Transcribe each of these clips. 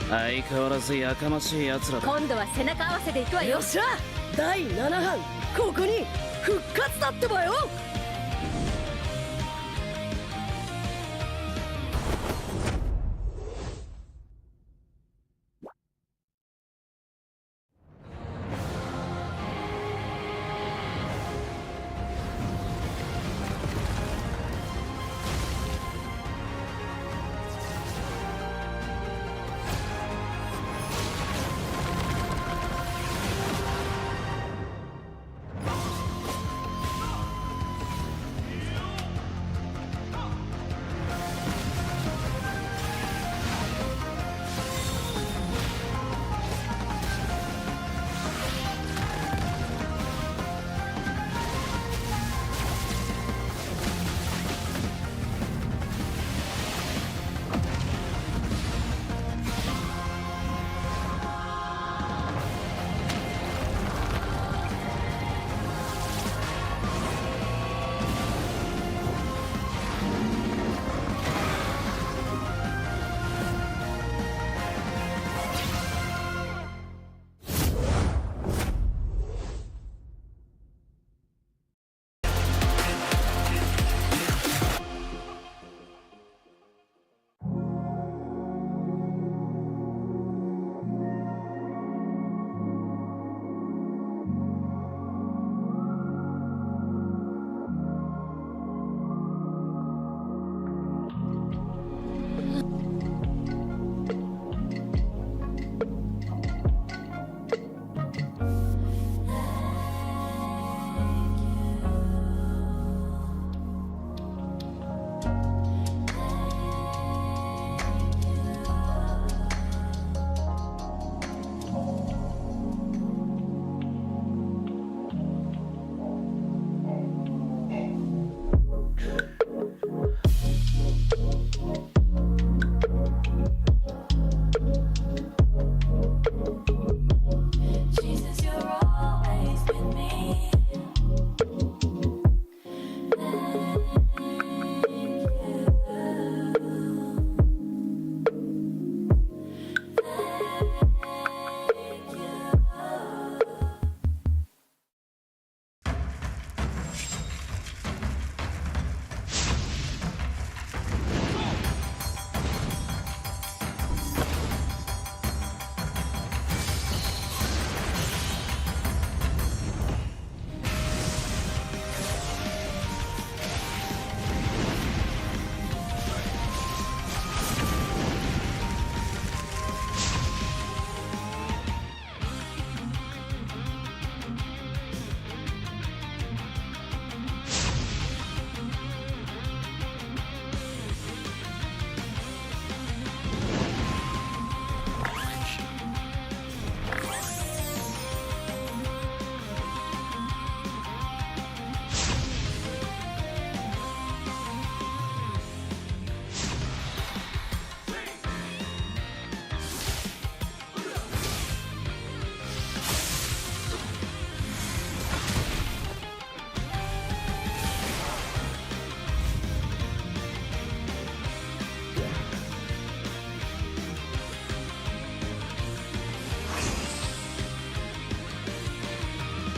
相変わらずやかましい奴らだ。今度は背中合わせで行くわよ。よっしゃ、第7班ここに復活だってばよ。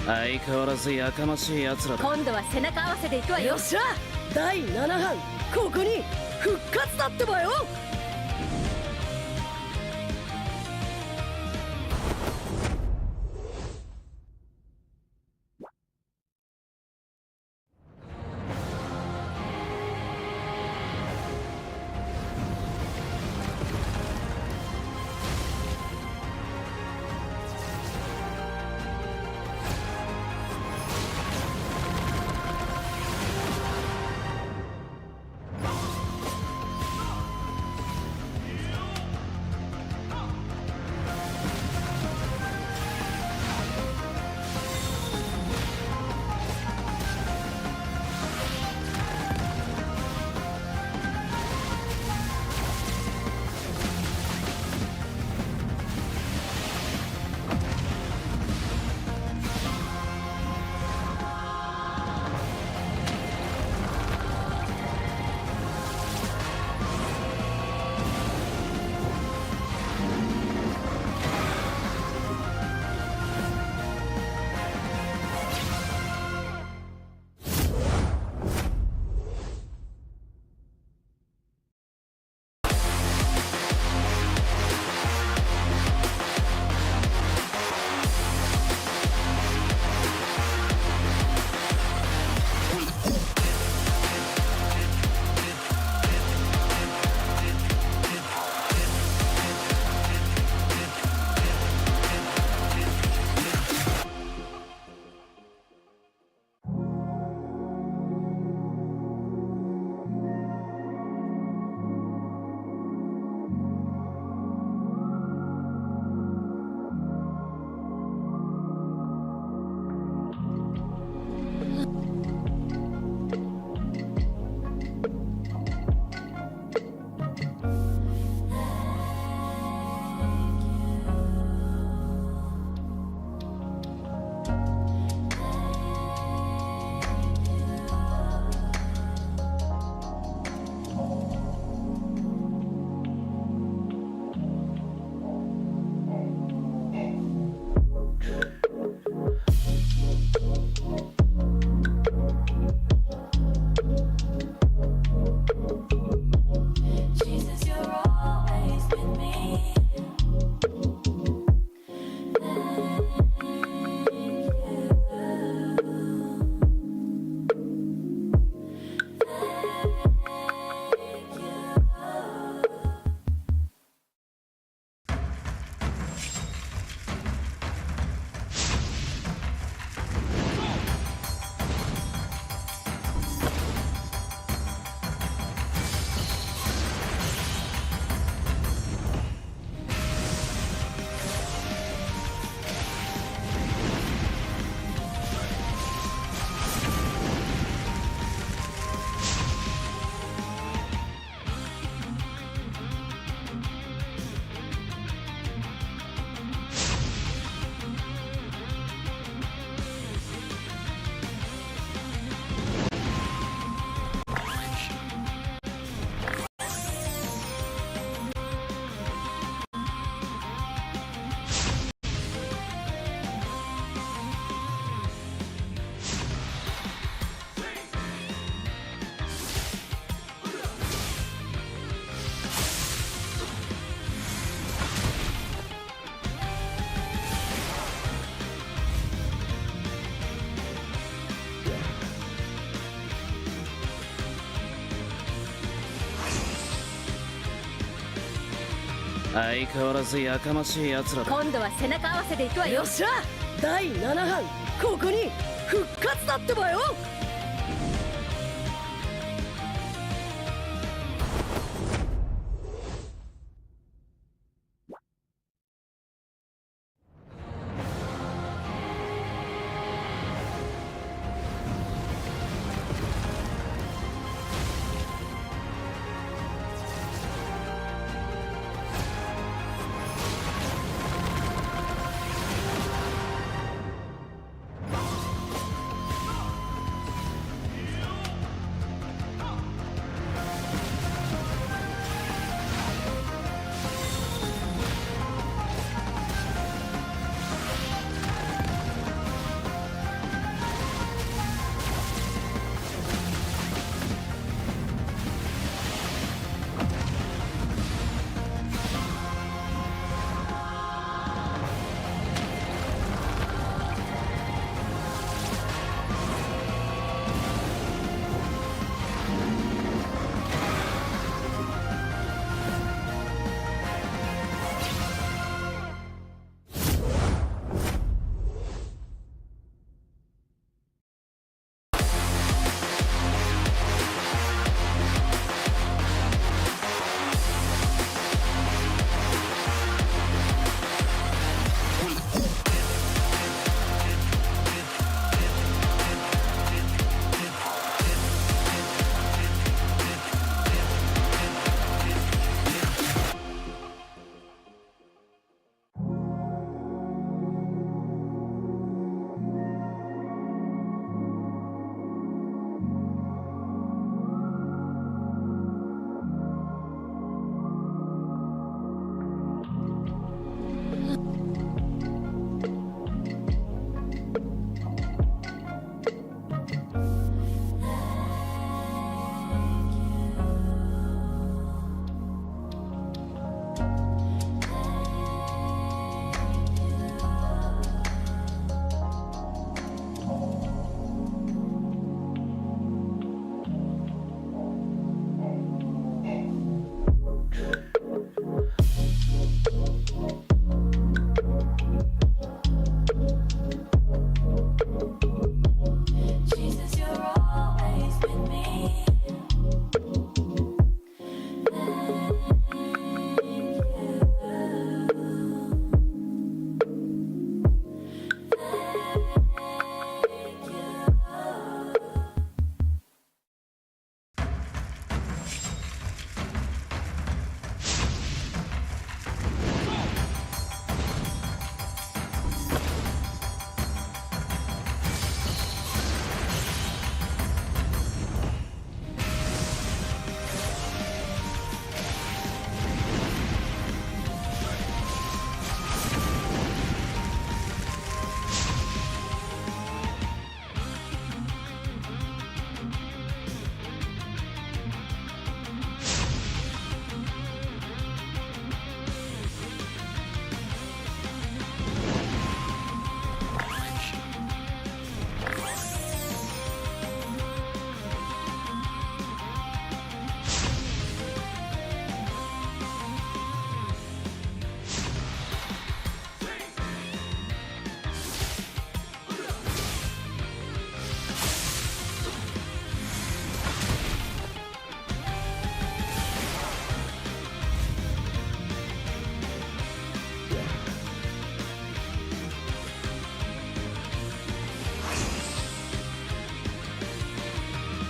相変わらずやかましい奴らだ。今度は背中合わせで行くわよ。よっしゃ、第7班ここに復活だってばよ。相変わらずやかましい奴らだ。今度は背中合わせでいくわよ。よっしゃ第7班ここに復活だってばよ。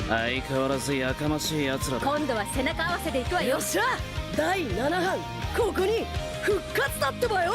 相変わらずやかましい奴らだ。今度は背中合わせでいくわよ。よっしゃ第7班ここに復活だってばよ。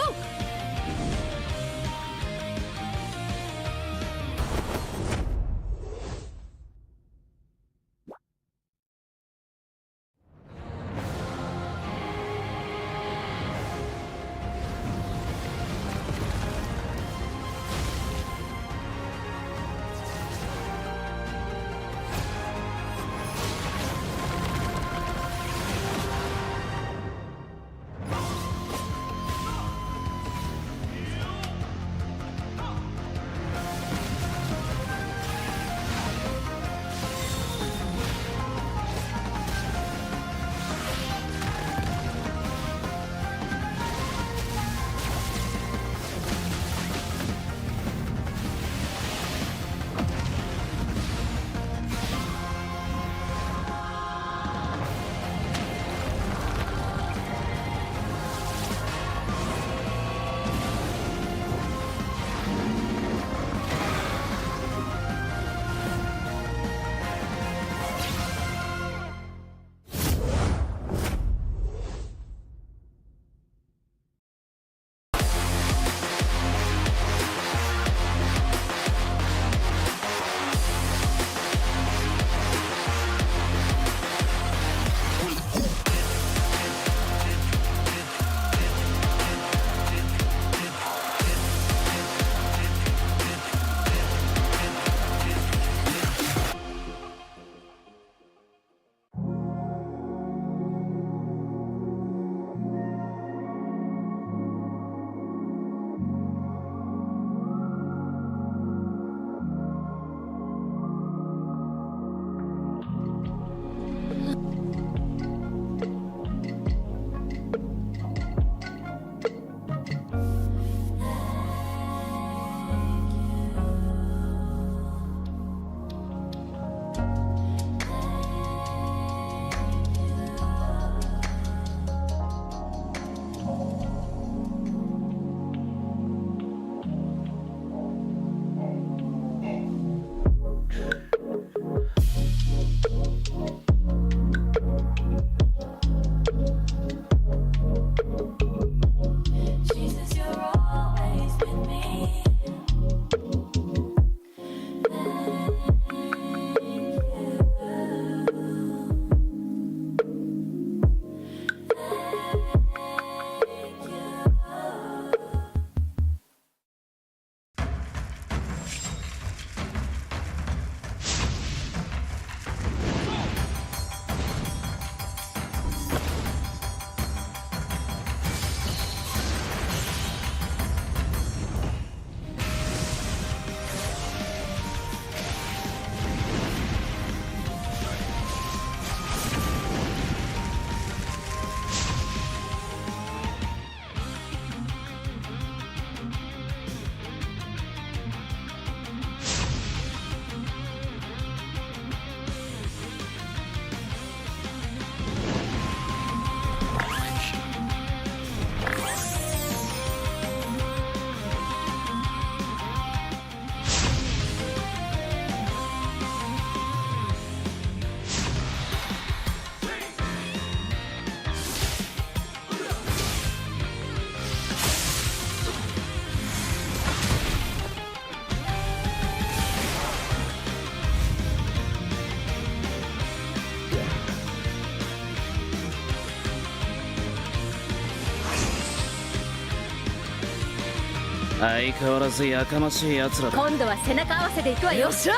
相変わらずやかましいやつらだ。今度は背中合わせでいくわよ。よっしゃ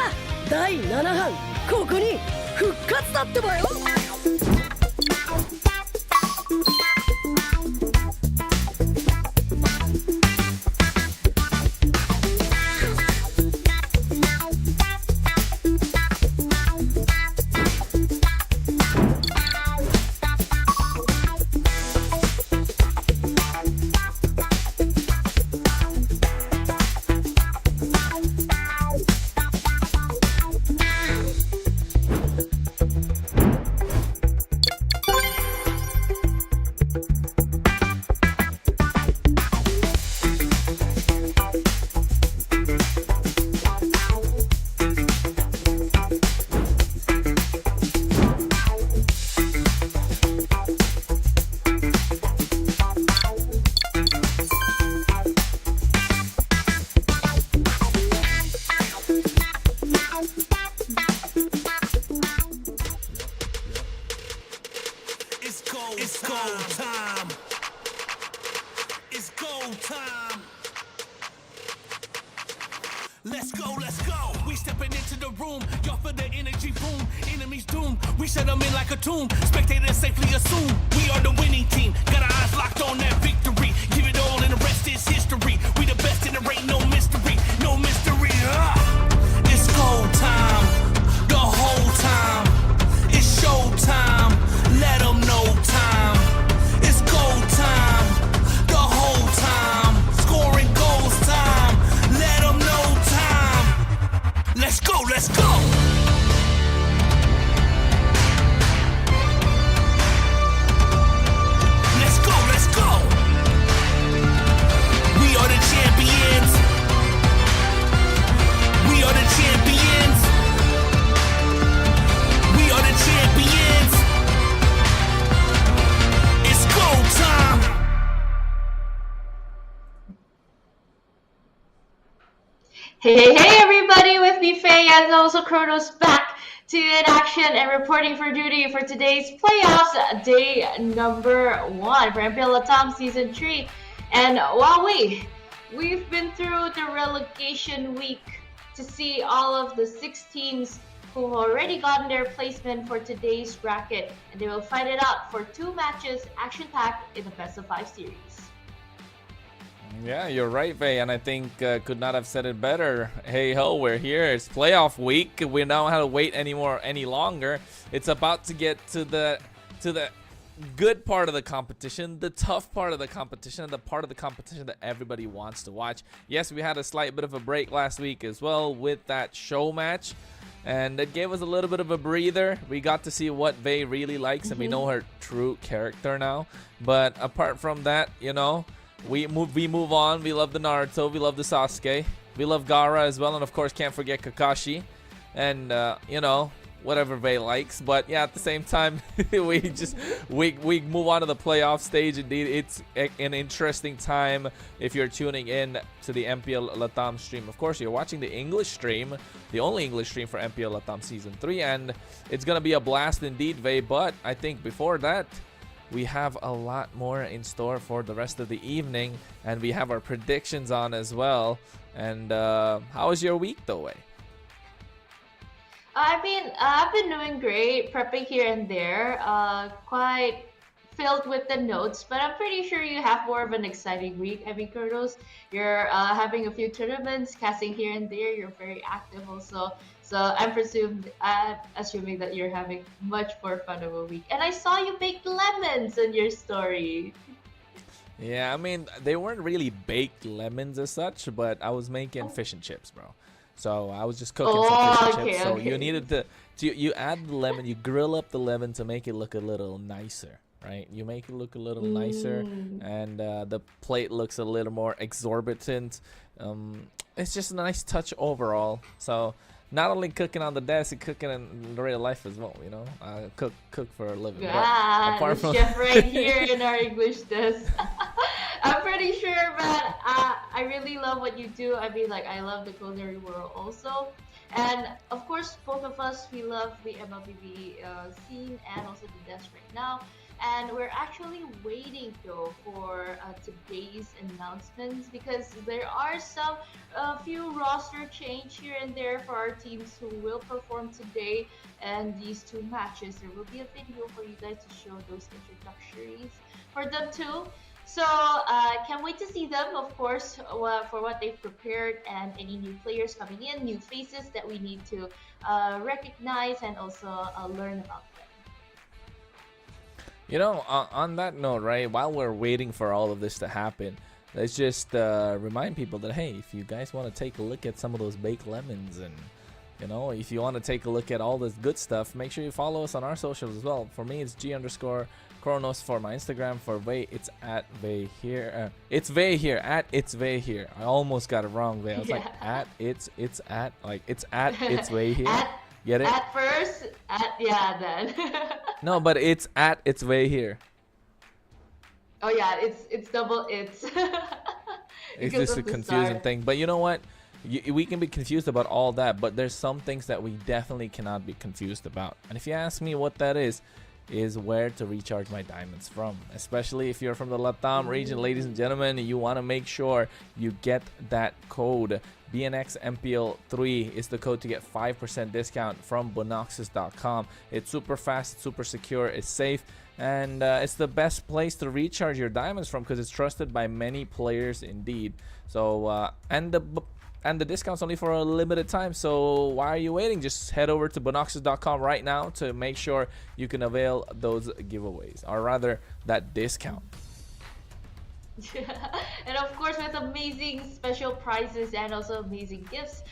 第7班ここに復活だってばよ。It's go time. It's go time. Let's go, let's go. We stepping into the room. Y'all feel the energy boom. Enemies doom. We shut them in like a tomb. Spectators safely assume we are the winning team. Got our eyes locked on that victory. Give it all and the rest is history. We the best and there ain't no mystery. No mystery. It's go time. The whole time. It's show time. Let them know time. It's go time. The whole time. Scoring goals time. Let them know time. Let's go, let's go. Let's go, let's go. We are the champions. We are the champions. We are the champions. It's go time. Hey everybody, with me Faye and also Kronos back to in action and reporting for duty for today's playoffs, day number 1 for MPL LATAM Season 3. And wow, we've been through the relegation week to see all of the 6 teams who've already gotten their placement for today's bracket, and they will fight it out for 2 matches action-packed in the best of 5 series. Yeah, you're right, Vay, and I think could not have said it better. Hey ho, we're here. It's playoff week. We don't have to wait any longer. It's about to get to the good part of the competition, the tough part of the competition, the part of the competition that everybody wants to watch. Yes, we had a slight bit of a break last week as well with that show match, and it gave us a little bit of a breather. We got to see what Vay really likes, and we know her true character now. But apart from that, you know, we move on. We love the Naruto, we love the Sasuke, we love Gaara as well, and of course can't forget Kakashi, and you know, whatever Vay likes. But yeah, at the same time, we move on to the playoff stage. Indeed, it's an interesting time if you're tuning in to the MPL LATAM stream. Of course, you're watching the English stream, the only English stream for MPL LATAM Season 3, and it's gonna be a blast indeed, Vay. But I think before that, we have a lot more in store for the rest of the evening, and we have our predictions on as well. And how was your week though, Way? I've been doing great, prepping here and there, quite filled with the notes, but I'm pretty sure you have more of an exciting week. I mean, Kurdos, you're having a few tournaments, casting here and there, you're very active also. So I'm assuming that you're having much more fun of a week. And I saw you baked lemons in your story. Yeah, I mean, they weren't really baked lemons as such, but I was making fish and chips, bro. So I was just cooking some fish and chips. So you needed to you add the lemon, you grill up the lemon to make it look a little nicer, right? You make it look a little nicer, and the plate looks a little more exorbitant. It's just a nice touch overall. So not only cooking on the desk, cooking in real life as well, you know. Cook for a living. Yeah, apart the from chef right here in our English desk. I'm pretty sure, man. I really love what you do. I mean, like, I love the culinary world also. And of course, both of us, we love the MLBB scene and also the desk right now. And we're actually waiting though for today's announcements because there are some a few roster change here and there for our teams who will perform today and these two matches. There will be a video for you guys to show those introductories for them too. So can't wait to see them, of course, for what they've prepared and any new players coming in, new faces that we need to recognize and also learn about them. You know, on that note, right, while we're waiting for all of this to happen, let's just remind people that, hey, if you guys want to take a look at some of those baked lemons and, you know, if you want to take a look at all this good stuff, make sure you follow us on our socials as well. For me, it's G_Kronos. For my Instagram, for Vay, it's at Vay here. It's Vay here, at it's Vay here. I almost got it wrong, Vay. I was like, at it's at it's Vay here. Get it? At first, yeah, then. No, but it's at it's Vay here. Oh yeah, it's double it's. It's just a confusing thing. But you know what? We can be confused about all that, but there's some things that we definitely cannot be confused about. And if you ask me what that is where to recharge my diamonds from. Especially if you're from the LATAM region, ladies and gentlemen, you want to make sure you get that code. BNX MPL 3 is the code to get 5% discount from bonoxus.com. It's super fast, super secure, it's safe, and it's the best place to recharge your diamonds from because it's trusted by many players indeed. So and the discount's only for a limited time, so why are you waiting? Just head over to bonoxus.com right now to make sure you can avail those giveaways, or rather that discount. And of course with amazing special prizes and also amazing gifts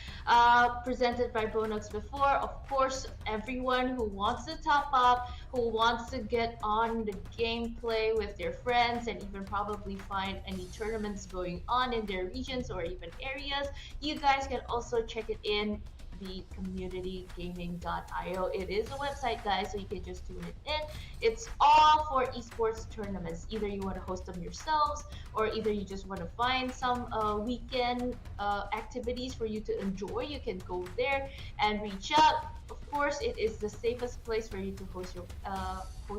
presented by Bonox before. Of course, everyone who wants to top up, who wants to get on the gameplay with their friends and even probably find any tournaments going on in their regions or even areas, you guys can also check it in the communitygaming.io. It is a website, guys, so you can just tune it in. It's all for esports tournaments. Either you want to host them yourselves, or either you just want to find some weekend activities for you to enjoy. You can go there and reach out. Of course, it is the safest place for you to host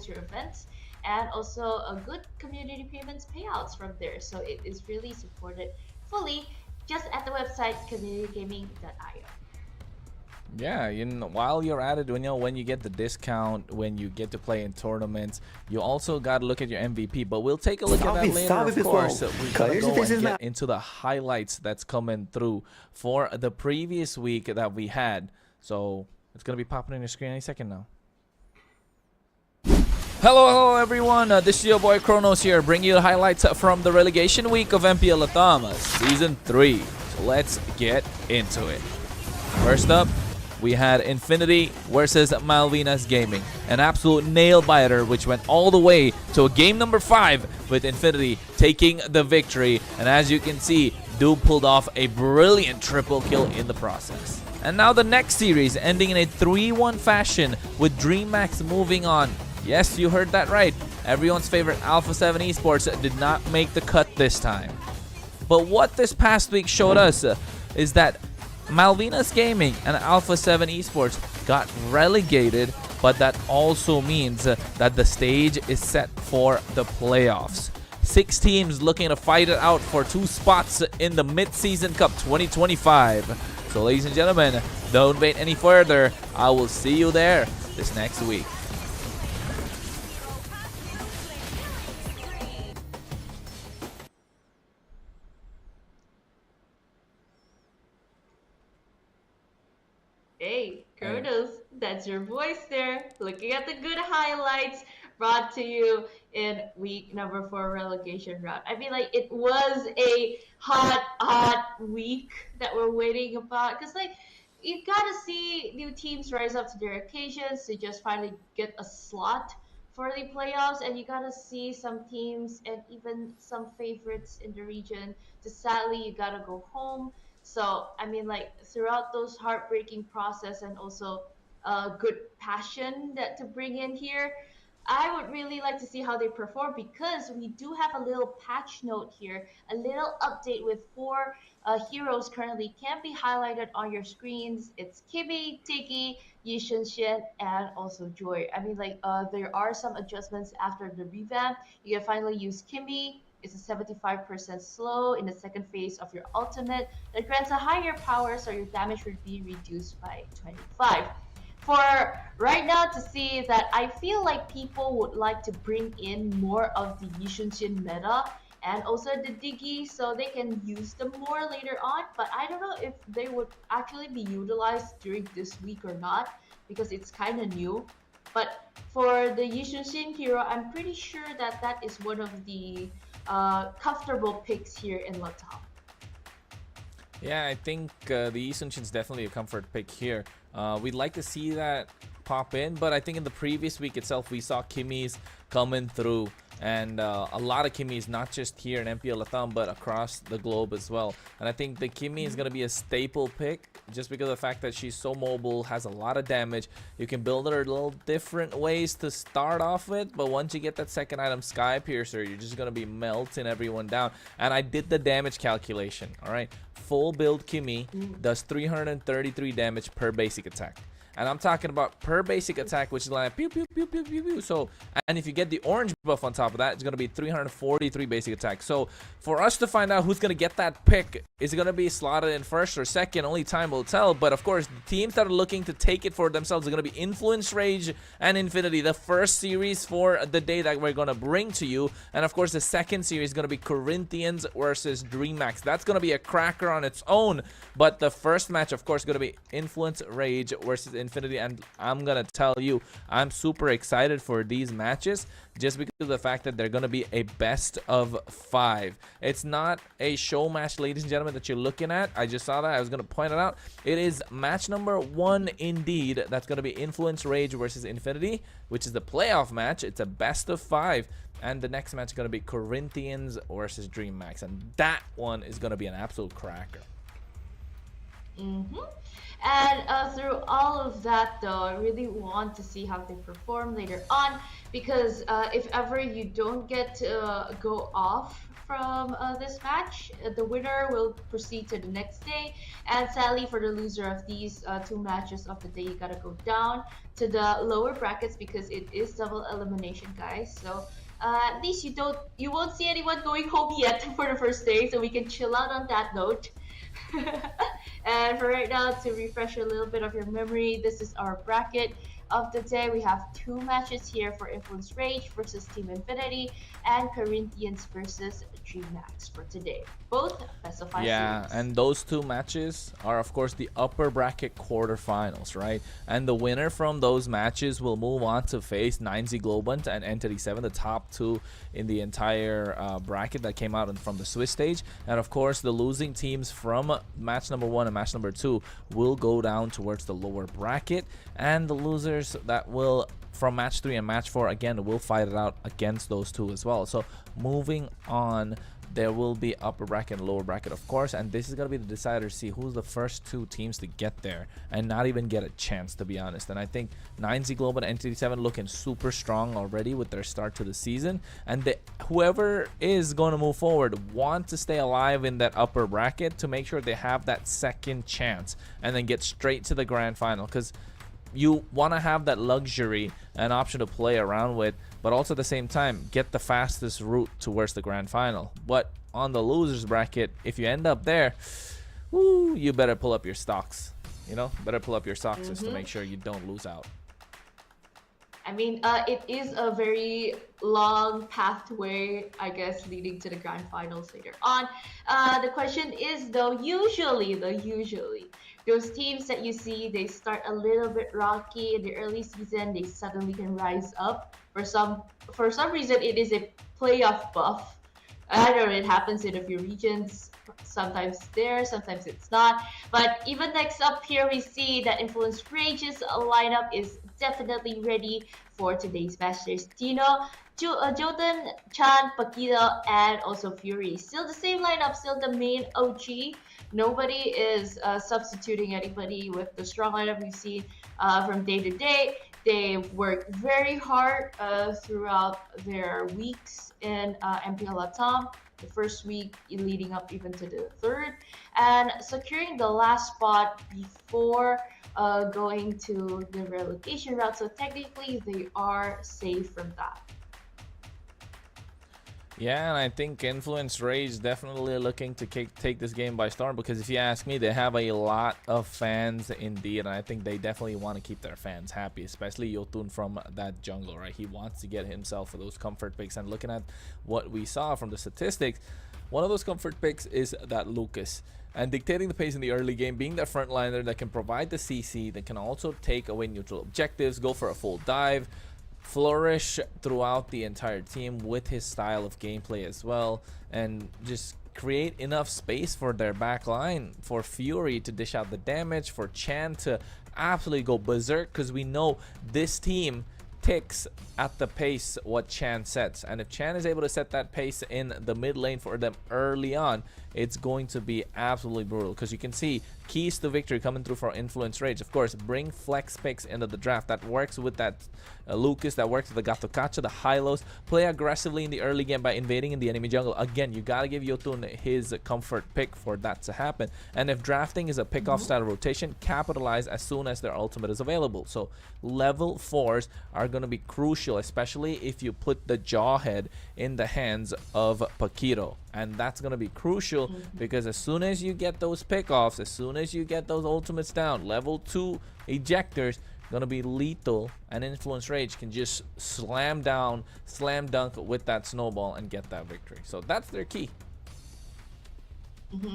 your events, and also a good community payments payouts from there. So it is really supported fully just at the website communitygaming.io. Yeah, you know, while you're at it, when you get the discount, when you get to play in tournaments, you also got to look at your MVP. But we'll take a look at that later, of course. We're going to go and get into the highlights that's coming through for the previous week that we had. So it's going to be popping on your screen any second now. Hello everyone, this is your boy Kronos here, bringing you the highlights from the relegation week of MPL LATAM Season 3. So let's get into it. First up, we had Infinity versus Malvinas Gaming, an absolute nail-biter which went all the way to game number 5 with Infinity taking the victory. And as you can see, Dude pulled off a brilliant triple kill in the process. And now the next series ending in a 3-1 fashion with DreamMax moving on. Yes, you heard that right. Everyone's favorite Alpha 7 Esports did not make the cut this time. But what this past week showed us is that Malvinas Gaming and Alpha 7 Esports got relegated, but that also means that the stage is set for the playoffs. 6 teams looking to fight it out for 2 spots in the Mid-Season Cup 2025. So ladies and gentlemen, don't wait any further. I will see you there this next week. Hey, Kronos, that's your voice there. Looking at the good highlights brought to you in week number 4 relegation round. I mean, like, it was a hot week that we're waiting about. Because, like, you gotta see new teams rise up to their occasions to just finally get a slot for the playoffs. And you gotta see some teams and even some favorites in the region. Just sadly, you gotta go home. So, I mean, like, throughout those heartbreaking process and also good passion that to bring in here, I would really like to see how they perform because we do have a little patch note here, a little update with 4 heroes currently can be highlighted on your screens. It's Kimi, Tiki, Yi Shen, and also Joy. I mean, like, there are some adjustments after the revamp. You can finally use Kimi. It's a 75% slow in the second phase of your ultimate that grants a higher power, so your damage would be reduced by 25. For right now to see that I feel like people would like to bring in more of the Yishunshin meta and also the Diggy so they can use them more later on, but I don't know if they would actually be utilized during this week or not because it's kind of new. But for the Yishunshin hero, I'm pretty sure that that is one of the comfortable picks here in Latam. Yeah, I think the Yi Sun-shin's definitely a comfort pick here. We'd like to see that pop in, but I think in the previous week itself, we saw Kimmy's coming through. And a lot of Kimmy's, not just here in MPL LATAM, but across the globe as well. And I think the Kimmy is going to be a staple pick just because of the fact that she's so mobile, has a lot of damage. You can build her a little different ways to start off with, but once you get that second item, Sky Piercer, you're just going to be melting everyone down. And I did the damage calculation, all right? Full build Kimmy does 333 damage per basic attack. And I'm talking about per basic attack, which is like pew, pew, pew, pew, pew, pew. So, and if you get the orange buff on top of that, it's going to be 343 basic attack. So, for us to find out who's going to get that pick, is it going to be slotted in first or second? Only time will tell. But, of course, the teams that are looking to take it for themselves are going to be Influence, Rage, and Infinity. The first series for the day that we're going to bring to you. And, of course, the second series is going to be Corinthians versus DreamHack. That's going to be a cracker on its own. But the first match, of course, is going to be Influence, Rage versus Infinity, and I'm gonna tell you, I'm super excited for these matches just because of the fact that they're gonna be a best of 5. It's not a show match, ladies and gentlemen, that you're looking at. I just saw that. I was gonna point it out. It is match number 1 indeed. That's gonna be Influence, Rage versus Infinity, which is the playoff match. It's a best of 5. And the next match is gonna be Corinthians versus DreamHack, and that one is gonna be an absolute cracker. And through all of that, though, I really want to see how they perform later on because if ever you don't get to go off from this match, the winner will proceed to the next day. And sadly, for the loser of these 2 matches of the day, you gotta go down to the lower brackets because it is double elimination, guys. So at least you won't see anyone going home yet for the first day, so we can chill out on that note. And for right now, to refresh a little bit of your memory, this is our bracket of the day. We have 2 matches here for Influence Rage versus Team Infinity and Corinthians versus DreamHack for today. Both best of 5 Yeah, series. and those 2 matches are, of course, the upper bracket quarterfinals, right? And the winner from those matches will move on to face 9Z Globant and Entity 7, the top 2 in the entire bracket that came out from the Swiss stage. And, of course, the losing teams from match number 1 and match number 2 will go down towards the lower bracket. And the losers that will from match 3 and match 4 again will fight it out against those 2 as well. So moving on, there will be upper bracket and lower bracket, of course, and this is going to be the decider to see who's the first 2 teams to get there and not even get a chance, to be honest. And I think 9Z Global and Entity 7 looking super strong already with their start to the season, and whoever is going to move forward want to stay alive in that upper bracket to make sure they have that second chance and then get straight to the grand final, because you want to have that luxury and option to play around with, but also at the same time get the fastest route towards the grand final. But on the losers bracket, if you end up there, woo, you better pull up your stocks, you know, better pull up your socks just to make sure you don't lose out. I mean, it is a very long pathway, I guess, leading to the grand finals later on. The question is, though, usually, those teams that you see, they start a little bit rocky in the early season, they suddenly can rise up. For some reason, it is a playoff buff. I don't know, it happens in a few regions. Sometimes there, sometimes it's not. But even next up here, we see that Influence Rage's lineup is definitely ready for today's match. There's Dino, Jotun, Chan, Paquito, and also Fury. Still the same lineup, still the main OG. Nobody is substituting anybody with the strong lineup we see from day to day. They've worked very hard throughout their weeks in MPL LATAM. The first week leading up even to the third, and securing the last spot before going to the relegation route. So technically, they are safe from that. Yeah, and I think Influence Rage definitely looking to take this game by storm, because if you ask me, they have a lot of fans indeed, and I think they definitely want to keep their fans happy, especially Yotun from that jungle, right? He wants to get himself for those comfort picks, and looking at what we saw from the statistics, one of those comfort picks is that Lucas. And dictating the pace in the early game, being that frontliner that can provide the CC, that can also take away neutral objectives, go for a full dive, flourish throughout the entire team with his style of gameplay as well, and just create enough space for their back line, for Fury to dish out the damage, for Chan to absolutely go berserk, because we know this team ticks at the pace what Chan sets, and if Chan is able to set that pace in the mid lane for them early on, it's going to be absolutely brutal, because you can see keys to victory coming through for Influence Rage. Of course, bring flex picks into the draft. That works with that Lucas, that works with the Gatokacha, the Hylos. Play aggressively in the early game by invading in the enemy jungle. Again, you gotta give Yotun his comfort pick for that to happen. And if drafting is a pick-off style rotation, capitalize as soon as their ultimate is available. So level 4s are gonna be crucial, especially if you put the Jawhead in the hands of Paquito. And that's going to be crucial, because as soon as you get those pickoffs, as soon as you get those ultimates down, level 2 ejectors going to be lethal, and Influence Rage can just slam dunk with that snowball and get that victory. So that's their key.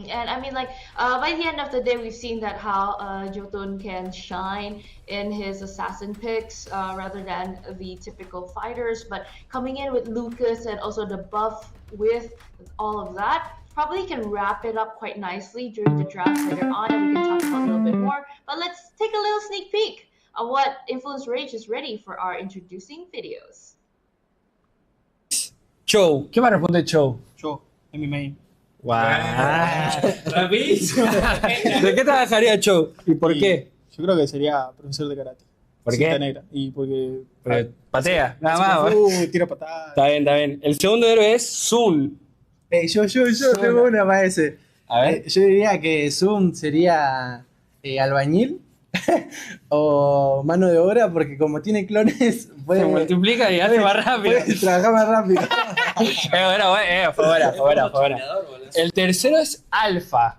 And I mean, like, by the end of the day, we've seen that how Jotun can shine in his assassin picks rather than the typical fighters. But coming in with Lucas and also the buff with all of that, probably can wrap it up quite nicely during the draft later on, and we can talk about a little bit more. But let's take a little sneak peek of what Influence Rage is ready for our introducing videos. Show. ¿Qué va a responder Show? Yo, en mi main. Wow. ¿De qué trabajaría Show? ¿Y por qué? Yo creo que sería profesor de karate. ¿Por Cinta qué? negra. Y porque Patea, nada más. tira patadas. Está bien, está bien. El segundo héroe es Sun. Yo tengo una para ese. A ver. Yo diría que Zoom sería albañil o mano de obra, porque como tiene clones, Se multiplica y hace más rápido. puede trabajar más rápido. Fue buena. El tercero es Alfa.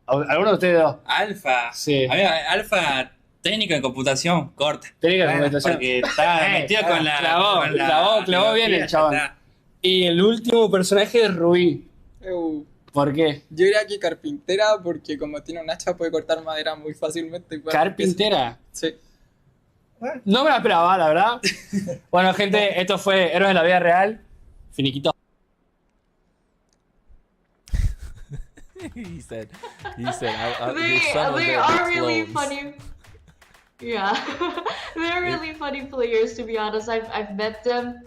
¿Alguno de ustedes dos? Alfa. Sí. A ver, Alfa, técnico en computación, corta. Técnica de computación. Porque está metido con la. Clavó bien el chabón. Y el último personaje es Rubí. ¿Por qué? Yo diría que carpintera, porque como tiene un hacha puede cortar madera muy fácilmente. Y ¿Carpintera? Sí. No me la esperaba, la verdad. Bueno, gente, esto fue Héroes de la Vida Real. Finiquito. he said, They his son was they there are with really clones. funny. Yeah, they're really funny players, to be honest. I've met them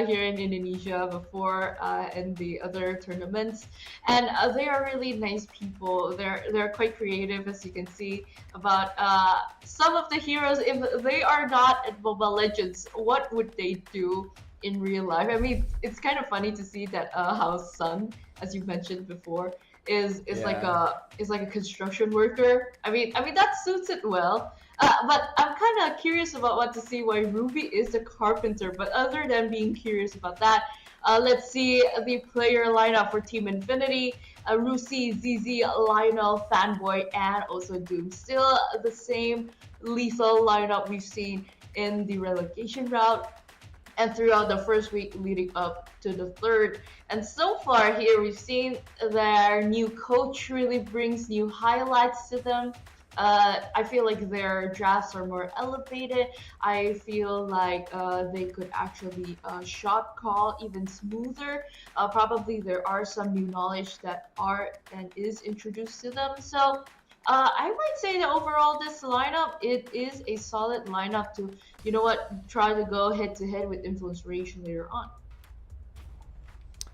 here in Indonesia before in the other tournaments, and they are really nice people. They're quite creative, as you can see, about some of the heroes. If they are not at Mobile Legends, what would they do in real life? I mean, it's kind of funny to see that how Sun, as you mentioned before, is like a construction worker. I mean that suits it well. But I'm kind of curious about what to see why Ruby is a carpenter. But other than being curious about that, let's see the player lineup for Team Infinity. Rusi, ZZ, Lionel, Fanboy, and also Doom. Still the same lethal lineup we've seen in the relegation route and throughout the first week leading up to the third. And so far here, we've seen their new coach really brings new highlights to them. I feel like their drafts are more elevated. I feel like they could actually shot call even smoother. Probably there are some new knowledge that are and is introduced to them. So I might say that overall this lineup, it is a solid lineup to, you know what, try to go head to head with Influence Rage later on.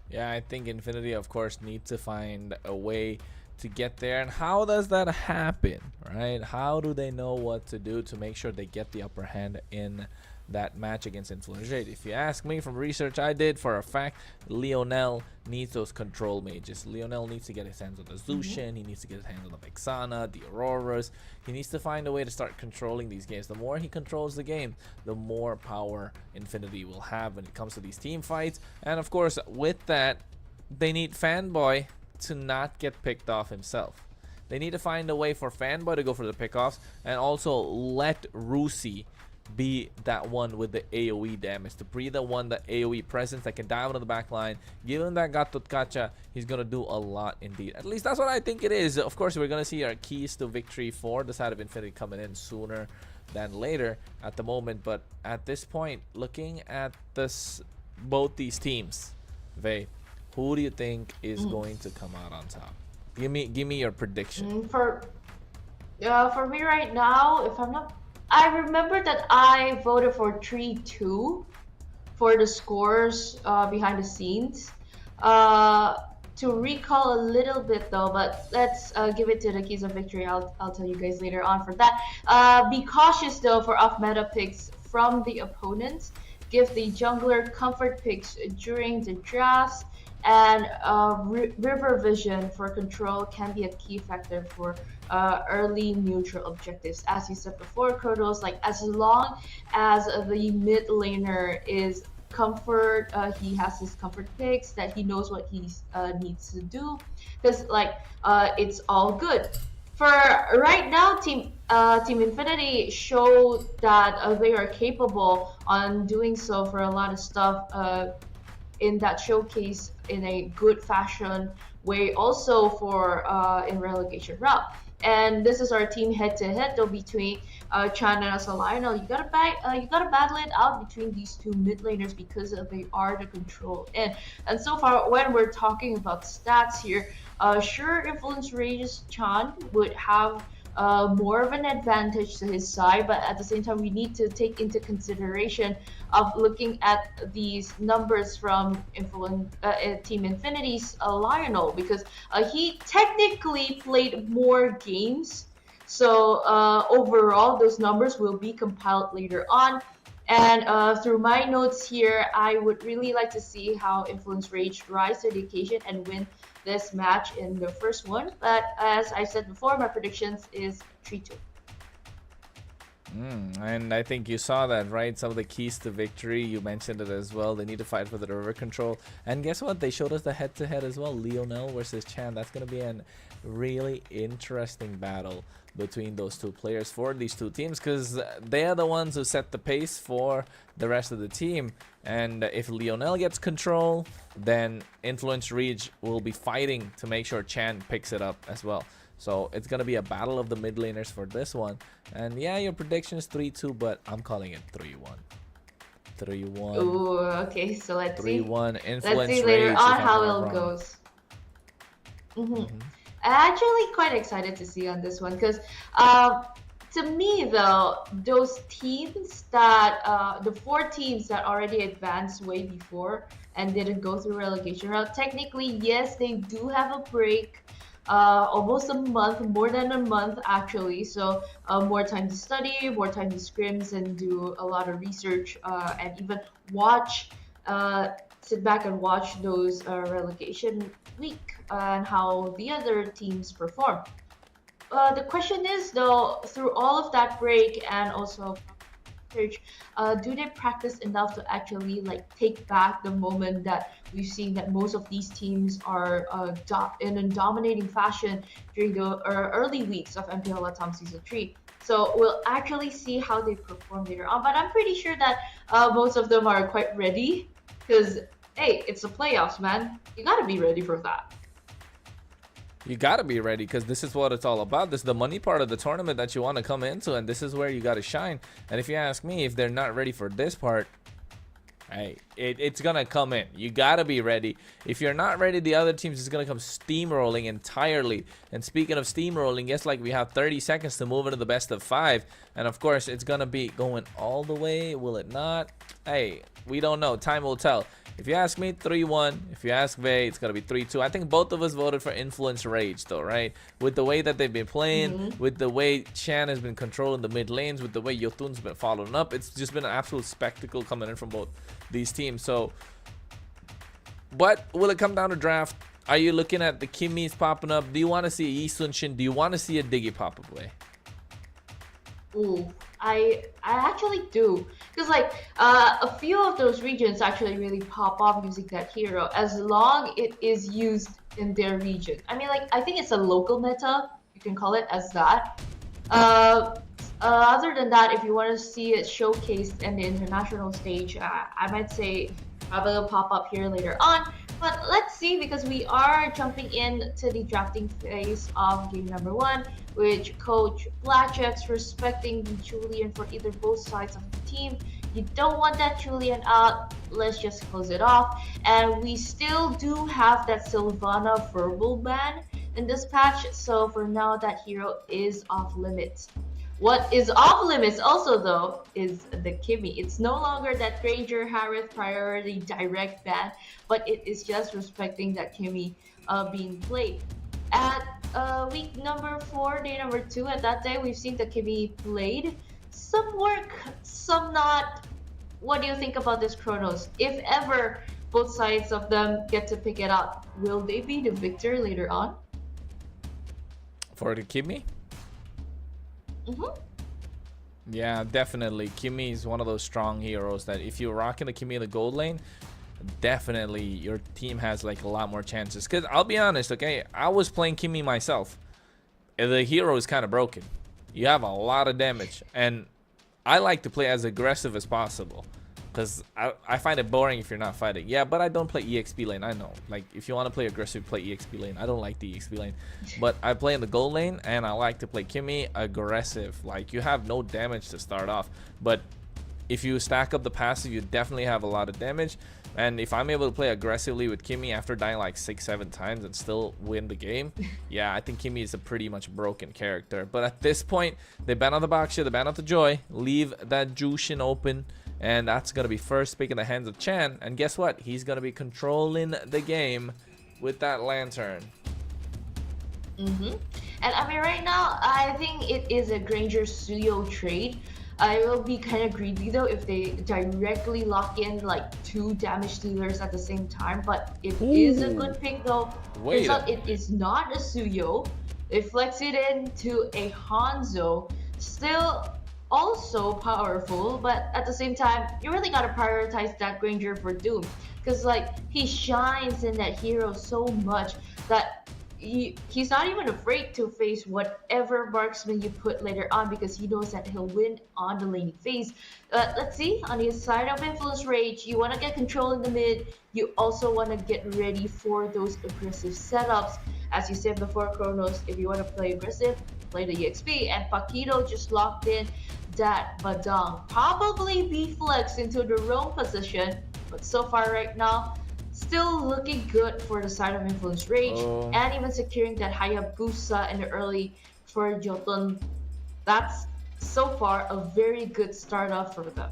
Yeah, I think Infinity, of course, need to find a way to get there. And how does that happen, right? How do they know what to do to make sure they get the upper hand in that match against Influence Rage? If you ask me, from research I did, for a fact, Lionel needs those control mages. Lionel needs to get his hands on the Zushin. He needs to get his hands on the Vexana, the Auroras. He needs to find a way to start controlling these games. The more he controls the game, the more power Infinity will have when it comes to these team fights. And of course, with that, they need Fanboy to not get picked off himself. They need to find a way for Fanboy to go for the pickoffs, and also let Rusi be that one with the AoE damage, to be the one, the AoE presence that can dive into the back line. Given that Gatot Kacha, he's gonna do a lot indeed. At least that's what I think it is. Of course, we're gonna see our keys to victory for the side of Infinity coming in sooner than later at the moment. But at this point, looking at this, both these teams, Vey, who do you think is going to come out on top? Give me your prediction. For me right now, if I'm not, I remember that I voted for 3-2 for the scores behind the scenes. To recall a little bit though, but let's give it to the keys of victory. I'll tell you guys later on for that. Be cautious though for off-meta picks from the opponents. Give the jungler comfort picks during the drafts, and river vision for control can be a key factor for early neutral objectives. As you said before, Kronos, like as long as the mid laner is comfort, he has his comfort picks, that he knows what he needs to do, because like it's all good. For right now, Team Infinity showed that they are capable on doing so for a lot of stuff in that showcase in a good fashion way, also for in relegation route. And this is our team head-to-head though between Chan and Lionel. You gotta battle it out between these two mid laners because they are the control end. And so far, when we're talking about stats here, sure, Influence Rage's Chan would have more of an advantage to his side, but at the same time, we need to take into consideration of looking at these numbers from Team Infinity's Lionel, because he technically played more games. So overall, those numbers will be compiled later on. And through my notes here, I would really like to see how Influence Rage rise to the occasion and win this match in the first one. But as I said before, my predictions is 3-2. And I think you saw that, right? Some of the keys to victory, you mentioned it as well. They need to fight for the river control. And guess what? They showed us the head-to-head as well. Lionel versus Chan. That's going to be a really interesting battle between those two players for these two teams, because they are the ones who set the pace for the rest of the team. And if Lionel gets control, then Influence Rage will be fighting to make sure Chan picks it up as well. So it's going to be a battle of the mid laners for this one. And yeah, your prediction is 3-2, but I'm calling it 3-1. 3-1. Ooh, okay, so let's see. 3-1. Influence Let's see later Rage, on how it goes. I'm actually quite excited to see on this one, because to me though, those teams that the 4 teams that already advanced way before and didn't go through relegation route, technically yes, they do have a break, almost a month, more than a month actually, so more time to study, more time to scrims and do a lot of research, and even watch, sit back and watch those relegation week and how the other teams perform. The question is though, through all of that break and also research, do they practice enough to actually like take back the moment that we've seen that most of these teams are in a dominating fashion during the early weeks of MPL LATAM Season 3? So we'll actually see how they perform later on, but I'm pretty sure that most of them are quite ready, because hey, it's the playoffs, man. You gotta be ready for that. You gotta be ready, because this is what it's all about. This is the money part of the tournament that you want to come into, and this is where you gotta shine. And if you ask me, if they're not ready for this part, hey, it's gonna come in. You gotta be ready. If you're not ready, the other teams is gonna come steamrolling entirely. And speaking of steamrolling, yes, like we have 30 seconds to move into the best of 5, And of course, it's gonna be going all the way. Will it not? Hey, we don't know. Time will tell. If you ask me, 3-1. If you ask Vey, it's gonna be 3-2. I think both of us voted for Influence Rage, though, right? With the way that they've been playing, with the way Chan has been controlling the mid lanes, with the way Yotun's been following up, it's just been an absolute spectacle coming in from both these teams. So, but will it come down to draft? Are you looking at the Kimmies popping up? Do you want to see a Yi Sun-shin? Do you want to see a Diggy pop up way? Ooh, I actually do, because like a few of those regions actually really pop off using that hero as long it is used in their region. I mean, like, I think it's a local meta, you can call it as that. Other than that, if you want to see it showcased in the international stage, I might say probably will pop up here later on. But let's see, because we are jumping into the drafting phase of game number 1, which Coach Blackjack's respecting the Julian for either both sides of the team. You don't want that Julian out, let's just close it off. And we still do have that Sylvana verbal ban in this patch, so for now that hero is off limits. What is off limits also though is the Kimmy. It's no longer that Granger Harith priority direct ban, but it is just respecting that Kimmy being played. At week number 4, day number 2, at that day we've seen the Kimmy played. Some work, some not. What do you think about this Chronos? If ever both sides of them get to pick it up, will they be the victor later on? For the Kimmy? Yeah, definitely. Kimmy is one of those strong heroes that if you're rocking the Kimmy in the gold lane, definitely your team has like a lot more chances. Because I'll be honest, okay, I was playing Kimmy myself. The hero is kind of broken. You have a lot of damage, and I like to play as aggressive as possible. Because I find it boring if you're not fighting. Yeah, but I don't play EXP lane, I know. Like, if you want to play aggressive, play EXP lane. I don't like the EXP lane. But I play in the gold lane, and I like to play Kimmy aggressive. Like, you have no damage to start off. But if you stack up the passive, you definitely have a lot of damage. And if I'm able to play aggressively with Kimmy after dying like 6-7 times and still win the game, yeah, I think Kimmy is a pretty much broken character. But at this point, they ban out the Baksha, they ban out the Joy, leave that Jushin open. And that's going to be first pick in the hands of Chan. And guess what? He's going to be controlling the game with that Lantern. And I mean, right now, I think it is a Granger Suyo trade. I will be kind of greedy though if they directly lock in like 2 damage dealers at the same time. But it is a good pick though. It is not a Suyo. They flex it into a Hanzo. Still also powerful, but at the same time you really gotta prioritize that Granger for Doom, because like he shines in that hero so much that he's not even afraid to face whatever marksman you put later on, because he knows that he'll win on the laning phase. Let's see, on the side of Influence Rage, you want to get control in the mid, you also want to get ready for those aggressive setups. As you said before, Chronos, if you want to play aggressive, play the EXP, and Paquito just locked in that Badang. Probably be flexed into the roam position, but so far right now, still looking good for the side of Influence Rage, and even securing that Hayabusa in the early for Jotun. That's so far a very good start off for them.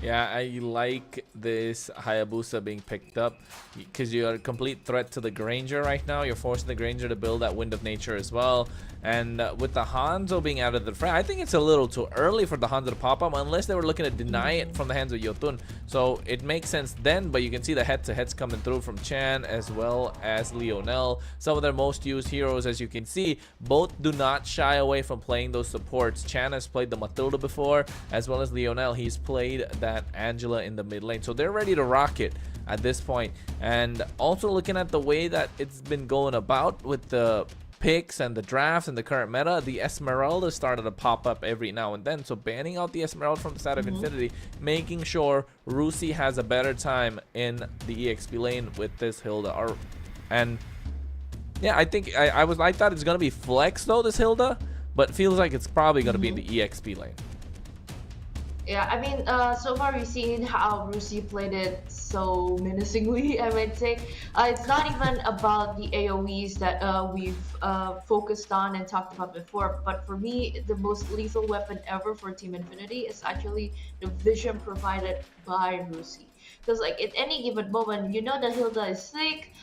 Yeah, I like this Hayabusa being picked up because you're a complete threat to the Granger right now. You're forcing the Granger to build that Wind of Nature as well. And with the Hanzo being out of the frame, I think it's a little too early for the Hanzo to pop up unless they were looking to deny it from the hands of Jotun. So it makes sense then, but you can see the head-to-heads coming through from Chan as well as Leonel. Some of their most used heroes, as you can see, both do not shy away from playing those supports. Chan has played the Matilda before, as well as Leonel. He's played that Angela in the mid lane. So they're ready to rock it at this point. And also looking at the way that it's been going about with the picks and the drafts and the current meta, the Esmeralda started to pop up every now and then. So banning out the Esmeralda from the side of Infinity, making sure Rusi has a better time in the EXP lane with this Hilda. And yeah, I think I thought it's gonna be flex though, this Hilda, but feels like it's probably gonna be in the EXP lane. Yeah, I mean, so far we've seen how Rusi played it so menacingly, I might say. It's not even about the AoEs that we've focused on and talked about before, but for me, the most lethal weapon ever for Team Infinity is actually the vision provided by Rusi. Because like at any given moment, you know that Hilda is sick,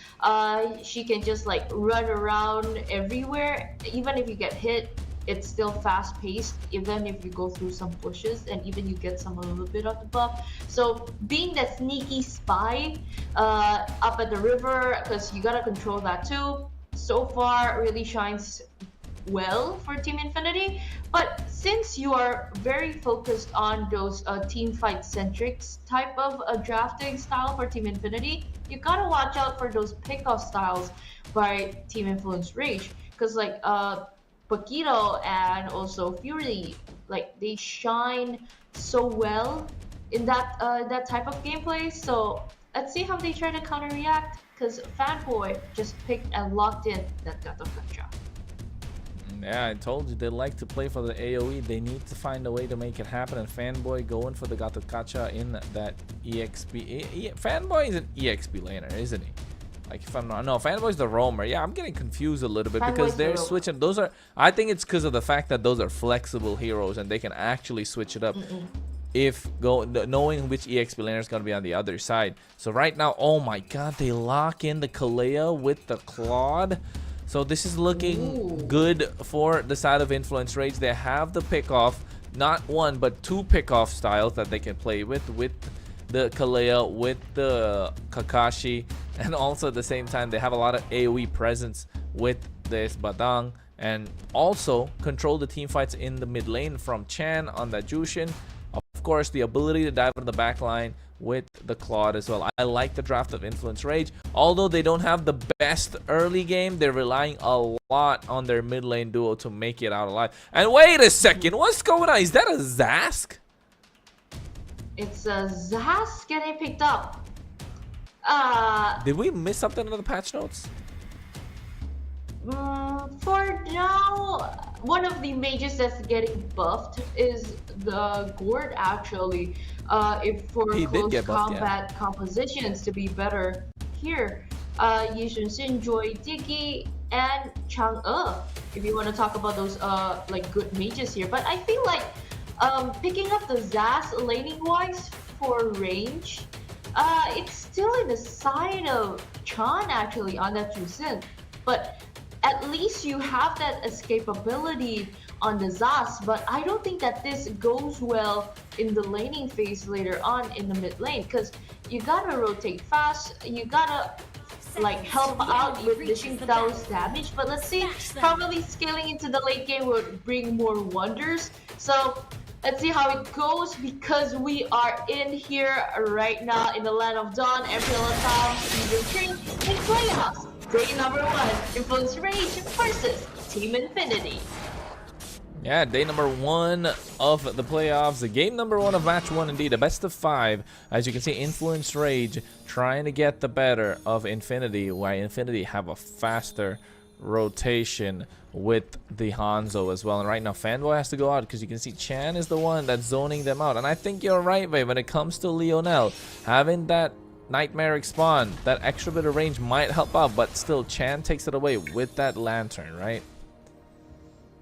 she can just like run around everywhere, even if you get hit it's still fast paced even if you go through some bushes and even you get some a little bit of the buff. So being that sneaky spy up at the river, because you gotta control that too, so far really shines well for Team Infinity. But since you are very focused on those team fight centric type of drafting style for Team Infinity, you gotta watch out for those pickoff styles by Team Influence Rage, because like Paquito and also Fury, like they shine so well in that type of gameplay. So let's see how they try to counter react. Because Fanboy just picked and locked in that Gato Gacha. Yeah, I told you they like to play for the AoE. They need to find a way to make it happen. And Fanboy going for the Gato Gacha in that EXP. Fanboy is an EXP laner, isn't he? Like if I'm not, no, Fanboy's the roamer. Yeah, I'm getting confused a little bit because they're switching. Those are, I think it's because of the fact that those are flexible heroes and they can actually switch it up. If knowing which EXP laner is gonna be on the other side. So right now, oh my God, they lock in the Kalea with the Claude. So this is looking good for the side of Influence Rage. They have the pickoff, not one but two pickoff styles that they can play with the Kalea, with the Kakashi, and also at the same time they have a lot of AoE presence with this Badang, and also control the team fights in the mid lane from Chan on that Jushin. Of course, the ability to dive in the back line with the Claude as well. I like the draft of Influence Rage. Although they don't have the best early game, they're relying a lot on their mid lane duo to make it out alive. And wait a second, what's going on? Is that a Zask? It's a Zask getting picked up. Did we miss something in the patch notes? For now, one of the mages that's getting buffed is the Gourd actually. If for close combat compositions to be better here, Yishun Sinjoy, Diggy, and Chang'e. If you want to talk about those like good mages here, but I feel like picking up the Zas laning wise for range, it's still in the side of Chan actually on that Jusin, but at least you have that escapability on the Zas, but I don't think that this goes well in the laning phase later on in the mid lane, because you gotta rotate fast, you gotta like help out with dishing those damage, but let's see, probably scaling into the late game would bring more wonders. So let's see how it goes, because we are in here right now in the Land of Dawn, MPL LATAM Season 3 in playoffs. Day number 1, Influence Rage versus Team Infinity. Yeah, day number 1 of the playoffs, the game number 1 of match 1 indeed, a best of 5. As you can see, Influence Rage trying to get the better of Infinity, while Infinity have a faster rotation with the Hanzo as well. And right now, Fanboy has to go out because you can see Chan is the one that's zoning them out. And I think you're right, Vay, when it comes to Lionel, having that Nightmare spawn, that extra bit of range might help out, but still Chan takes it away with that lantern, right?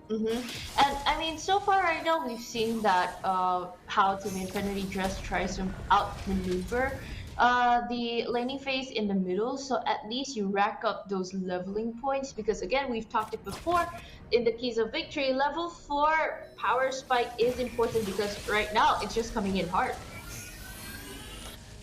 And I mean, so far I know we've seen that how Team Infinity just tries to outmaneuver the laning phase in the middle, so at least you rack up those leveling points, because again, we've talked it before, in the keys of victory, level 4 power spike is important, because right now it's just coming in hard.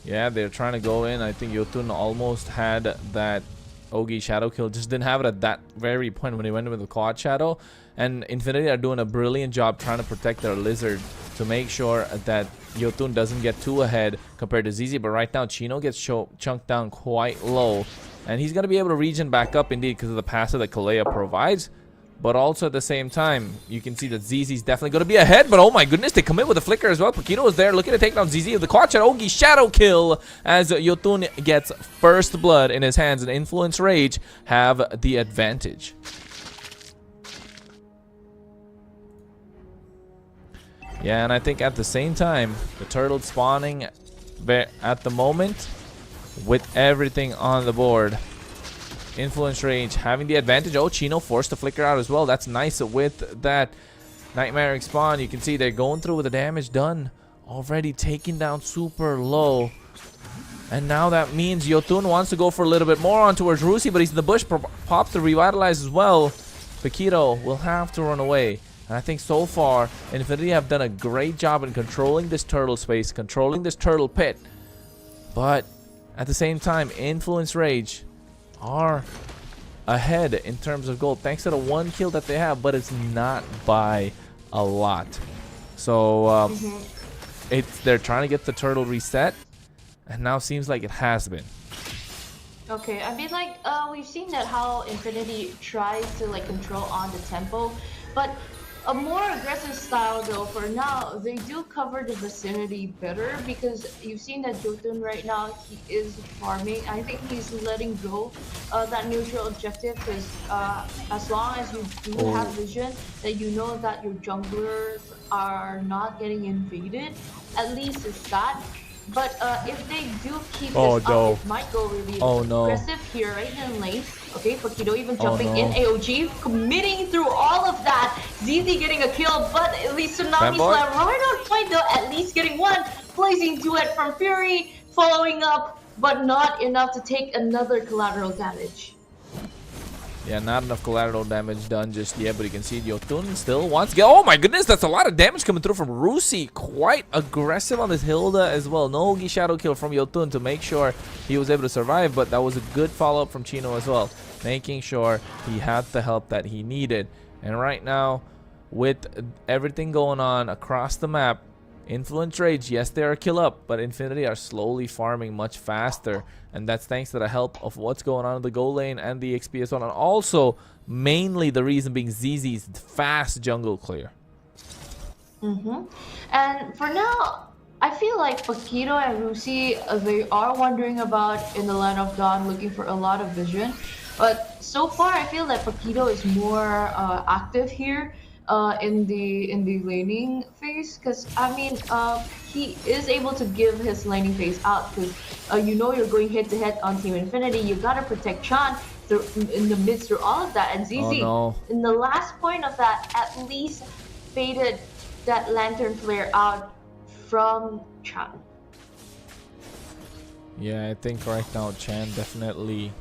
Yeah, they're trying to go in. I think Yotun almost had that Ogi shadow kill, just didn't have it at that very point when he went with the quad shadow. And Infinity are doing a brilliant job trying to protect their lizard to make sure that Yotun doesn't get too ahead compared to ZZ. But right now, Chino gets chunked down quite low, and he's going to be able to regen back up indeed because of the passive that Kalea provides. But also at the same time, you can see that ZZ's definitely going to be ahead. But oh my goodness, they commit with a flicker as well. Paquito is there looking to take down ZZ with the quad shadow. Ogi shadow kill as Yotun gets first blood in his hands, and Influence Rage have the advantage. Yeah, and I think at the same time, the turtle spawning at the moment with everything on the board. Influence Rage having the advantage. Oh, Chino forced to flicker out as well. That's nice with that Nightmare spawn. You can see they're going through with the damage done. Already taking down super low. And now that means Yotun wants to go for a little bit more on towards Rusi, but he's in the bush. Pops to revitalize as well. Paquito will have to run away. And I think so far, Infinity have done a great job in controlling this turtle space, controlling this turtle pit. But at the same time, Influence Rage are ahead in terms of gold, thanks to the one kill that they have, but it's not by a lot. So they're trying to get the turtle reset, and now seems like it has been. Okay, I mean, like, we've seen that how Infinity tries to like control on the tempo, but a more aggressive style though, for now, they do cover the vicinity better, because you've seen that Jotun right now, he is farming. I think he's letting go that neutral objective, because as long as you do have vision, that you know that your junglers are not getting invaded, at least it's that. But if they do keep this up, it might go really aggressive here right in lane. Okay, Paquito even jumping in AOG, committing through all of that. ZZ getting a kill, but at least Tsunami Slam right on point though, at least getting one. Blazing duet from Fury, following up, but not enough to take another collateral damage. Yeah, not enough collateral damage done just yet, but you can see Yotun still wants to get. Oh my goodness, that's a lot of damage coming through from Rusi. Quite aggressive on this Hilda as well. No Ogi shadow kill from Yotun to make sure he was able to survive, but that was a good follow-up from Chino as well, making sure he had the help that he needed. And right now, with everything going on across the map, Influence Rage, yes, they are kill up, but Infinity are slowly farming much faster, and that's thanks to the help of what's going on in the goal lane and the XP as well, and also mainly the reason being ZZ's fast jungle clear. And for now, I feel like Paquito and Rusi, they are wandering about in the land of dawn looking for a lot of vision, but so far I feel that Paquito is more active here in the laning phase, because I mean he is able to give his laning phase out, because you know you're going head to head on Team Infinity, you gotta protect Chan in the midst through all of that, and ZZ in the last point of that at least faded that lantern flare out from Chan. Yeah, I think right now Chan definitely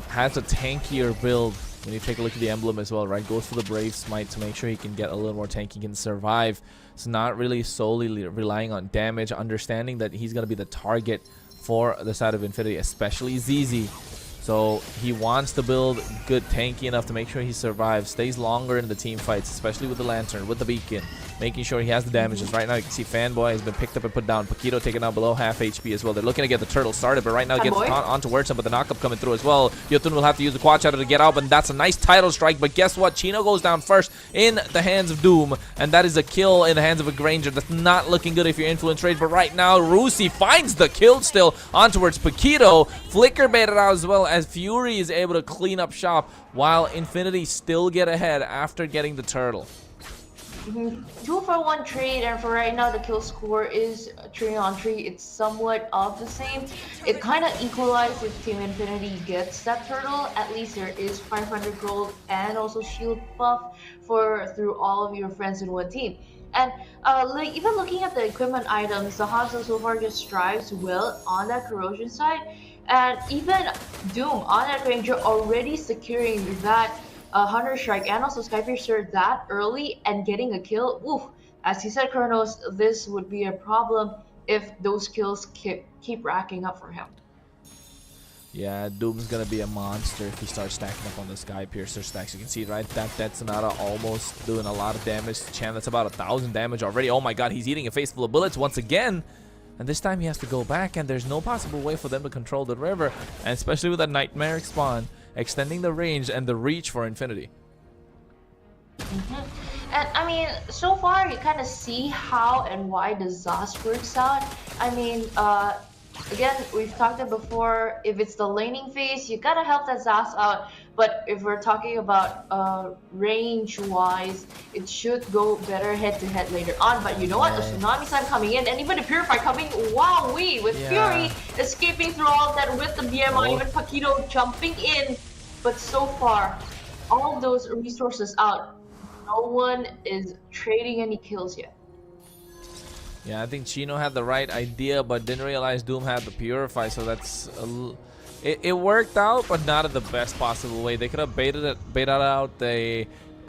has a tankier build. When you take a look at the emblem as well, right? Goes for the Brave Smite to make sure he can get a little more tank, he can survive. It's not really solely relying on damage, understanding that he's going to be the target for the side of Infinity, especially ZZ. So he wants to build good tanky enough to make sure he survives, stays longer in the team fights, especially with the Lantern, with the Beacon, making sure he has the damages. Right now you can see Fanboy has been picked up and put down. Paquito taken out below half HP as well. They're looking to get the turtle started, but right now gets on towards him, but the knockup coming through as well. Yotun will have to use the quad shadow to get out, but that's a nice title strike. But guess what? Chino goes down first in the hands of Doom, and that is a kill in the hands of a Granger. That's not looking good if you're Influence Rage, but right now Rusi finds the kill still on towards Paquito. Flicker baited out as well as Fury is able to clean up shop, while Infinity still get ahead after getting the turtle. 2-for-1 trade, and for right now the kill score is 3-on-3. It's somewhat of the same. It kind of equalizes if Team Infinity gets that turtle. At least there is 500 gold and also shield buff through all of your friends in one team. And like, even looking at the equipment items, the Hanzo so far just strives well on that corrosion side. And even Doom on that Ranger already securing that Hunter Strike and also Skypiercer that early and getting a kill. Oof, as you said, Kronos, this would be a problem if those kills keep racking up for him. Yeah, Doom's gonna be a monster if he starts stacking up on the Skypiercer stacks. You can see, right, that Sonata almost doing a lot of damage to Chan. That's about 1,000 damage already. Oh my god, he's eating a face full of bullets once again. And this time he has to go back, and there's no possible way for them to control the river, and especially with that Nightmare spawn, extending the range and the reach for Infinity. And I mean, so far you kind of see how and why the Zos works out. I mean, again, we've talked about before, if it's the laning phase, you gotta help that Zas out. But if we're talking about range-wise, it should go better head-to-head later on. But you know what? The Tsunami Time coming in, and even the Purify coming, wowee, with Fury escaping through all of that with the BMI, even Paquito jumping in. But so far, all of those resources out, no one is trading any kills yet. Yeah, I think Chino had the right idea, but didn't realize Doom had the Purify, so that's it worked out, but not in the best possible way. They could have baited out the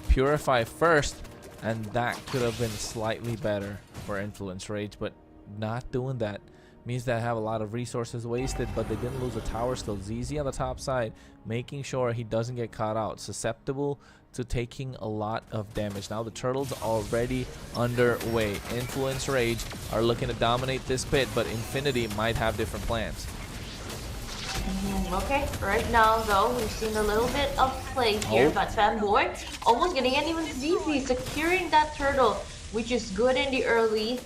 Purify first, and that could have been slightly better for Influence Rage, but not doing that means they have a lot of resources wasted, but they didn't lose a tower still. ZZ on the top side, making sure he doesn't get caught out. Susceptible to taking a lot of damage. Now the Turtles already underway. Influence Rage are looking to dominate this pit, but Infinity might have different plans. Okay, right now though, we've seen a little bit of play here, but Fanboy almost getting in, even ZZ securing that turtle, which is good in the early.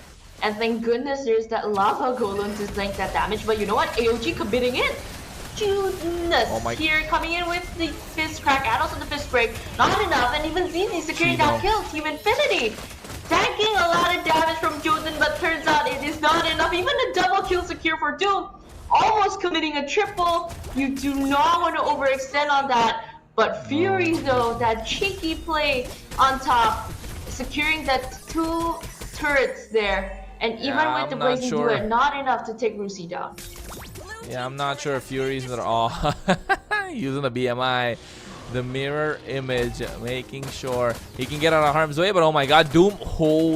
And thank goodness there's that lava golem to tank that damage. But you know what? AOG committing in. Goodness. Here coming in with the fist crack and also the fist break. Not enough, and even ZZ securing that kill. Team Infinity tanking a lot of damage from Jotun, but turns out it is not enough. Even a double kill secure for Doom. Almost committing a triple. You do not want to overextend on that. But Fury though, that cheeky play on top, securing that 2 turrets there. And even with the Blazing Duet, not enough to take Rusi down. Yeah, I'm not sure if Furies are all using the BMI, the mirror image, making sure he can get out of harm's way. But oh my god, Doom,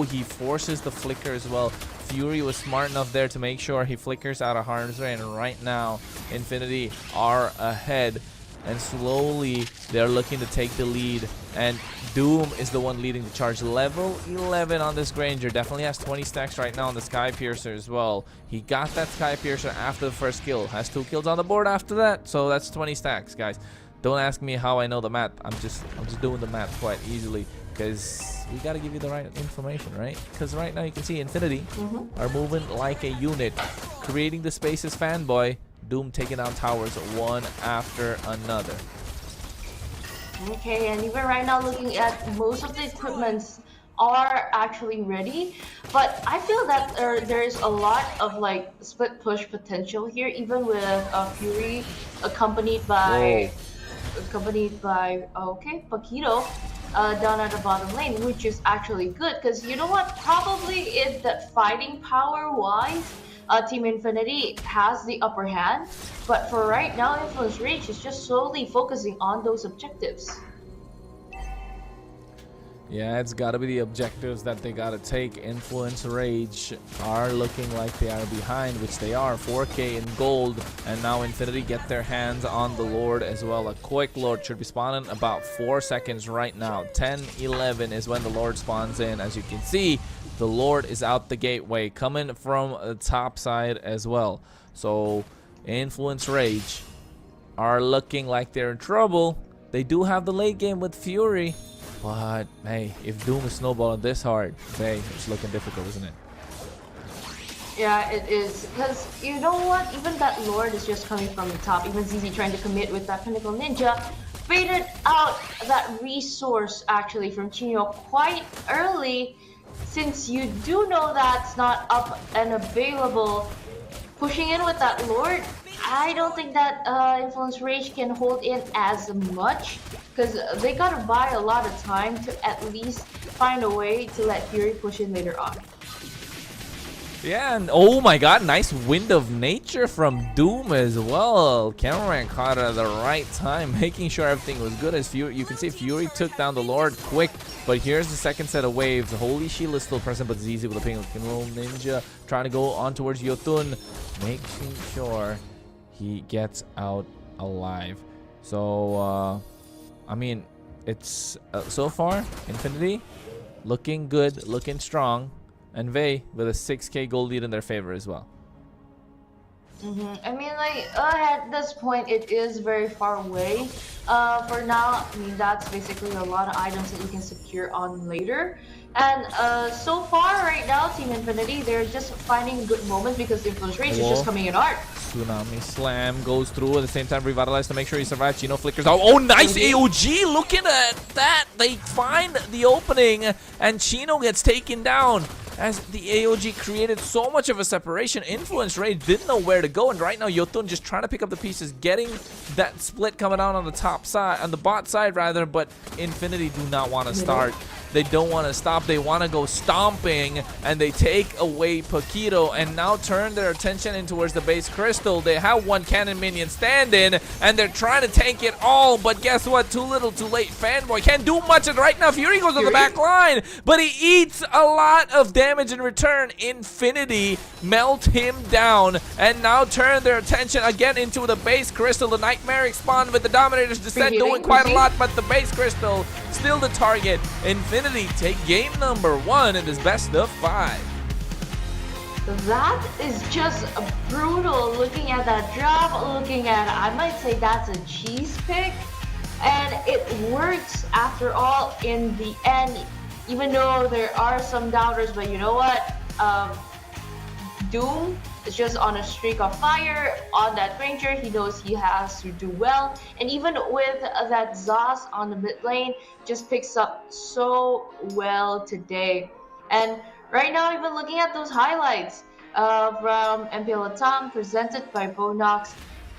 he forces the flicker as well. Fury was smart enough there to make sure he flickers out of harm's way. And right now, Infinity are ahead. And slowly, they're looking to take the lead. And Doom is the one leading the charge. Level 11 on this Granger. Definitely has 20 stacks right now on the Sky Piercer as well. He got that Sky Piercer after the first kill. Has 2 kills on the board after that. So that's 20 stacks, guys. Don't ask me how I know the math. I'm just doing the math quite easily. Because we got to give you the right information, right? Because right now you can see Infinity are moving like a unit. Creating the spaces, Fanboy. Doom taking down towers one after another. Okay, and even right now looking at most of the equipments are actually ready, but I feel that there is a lot of like split push potential here, even with Fury accompanied by Paquito down at the bottom lane, which is actually good because you know what? Probably is that fighting power wise. Team Infinity has the upper hand, but for right now, Influence Rage is just slowly focusing on those objectives. Yeah, it's got to be the objectives that they got to take. Influence Rage are looking like they are behind, which they are. 4K in gold, and now Infinity get their hands on the Lord as well. A quick Lord should be spawning about 4 seconds right now. 10-11 is when the Lord spawns in. As you can see, the Lord is out the gateway, coming from the top side as well. So Influence Rage are looking like they're in trouble. They do have the late game with Fury, but hey, if Doom is snowballing this hard, hey, it's looking difficult, isn't it? Yeah, it is. Because you know what? Even that Lord is just coming from the top. Even ZZ trying to commit with that Pinnacle Ninja. Faded out that resource actually from Chino quite early. Since you do know that's not up and available, pushing in with that Lord, I don't think that Influence Rage can hold in as much because they gotta buy a lot of time to at least find a way to let Fury push in later on. Yeah, and oh my god, nice Wind of Nature from Doom as well. Cameraman caught it at the right time, making sure everything was good. As Fury, you can see Fury took down the Lord quick, but here's the second set of waves. The Holy Shield is still present, but ZZ with a Pinnacle Ninja trying to go on towards Jotun, making sure he gets out alive. So, I mean, it's so far, Infinity looking good, looking strong. And Vey with a 6K gold lead in their favor as well. I mean, like, at this point, it is very far away. For now, I mean, that's basically a lot of items that you can secure on later. And so far, right now, Team Infinity, they're just finding good moments because the Influence Rage is just coming in hard. Tsunami Slam goes through at the same time, Revitalize to make sure he survives. Chino flickers out. Oh, nice AOG! Looking at that, they find the opening, and Chino gets taken down. As the AOG created so much of a separation, Influence Rage didn't know where to go, and right now Yotun just trying to pick up the pieces, getting that split coming out on the top side, on the bot side rather, but Infinity do not want to start. They don't want to stop. They want to go stomping, and they take away Paquito and now turn their attention in towards the base crystal. They have one cannon minion standing, and they're trying to tank it all, but guess what? Too little, too late. Fanboy can't do much, and right now Fury goes on the back line, but he eats a lot of damage in return. Infinity melt him down, and now turn their attention again into the base crystal. The Nightmare spawn with the Dominator's Descent doing quite a lot, but the base crystal still the target. Infinity take game number 1 in this best of 5. That is just brutal. Looking at that drop, looking at, I might say that's a cheese pick, and it works after all in the end, even though there are some doubters. But you know what? Doom is just on a streak of fire on that Ranger. He knows he has to do well, and even with that Zos on the mid lane, just picks up so well today. And right now, even looking at those highlights from MPL LATAM presented by Bonox,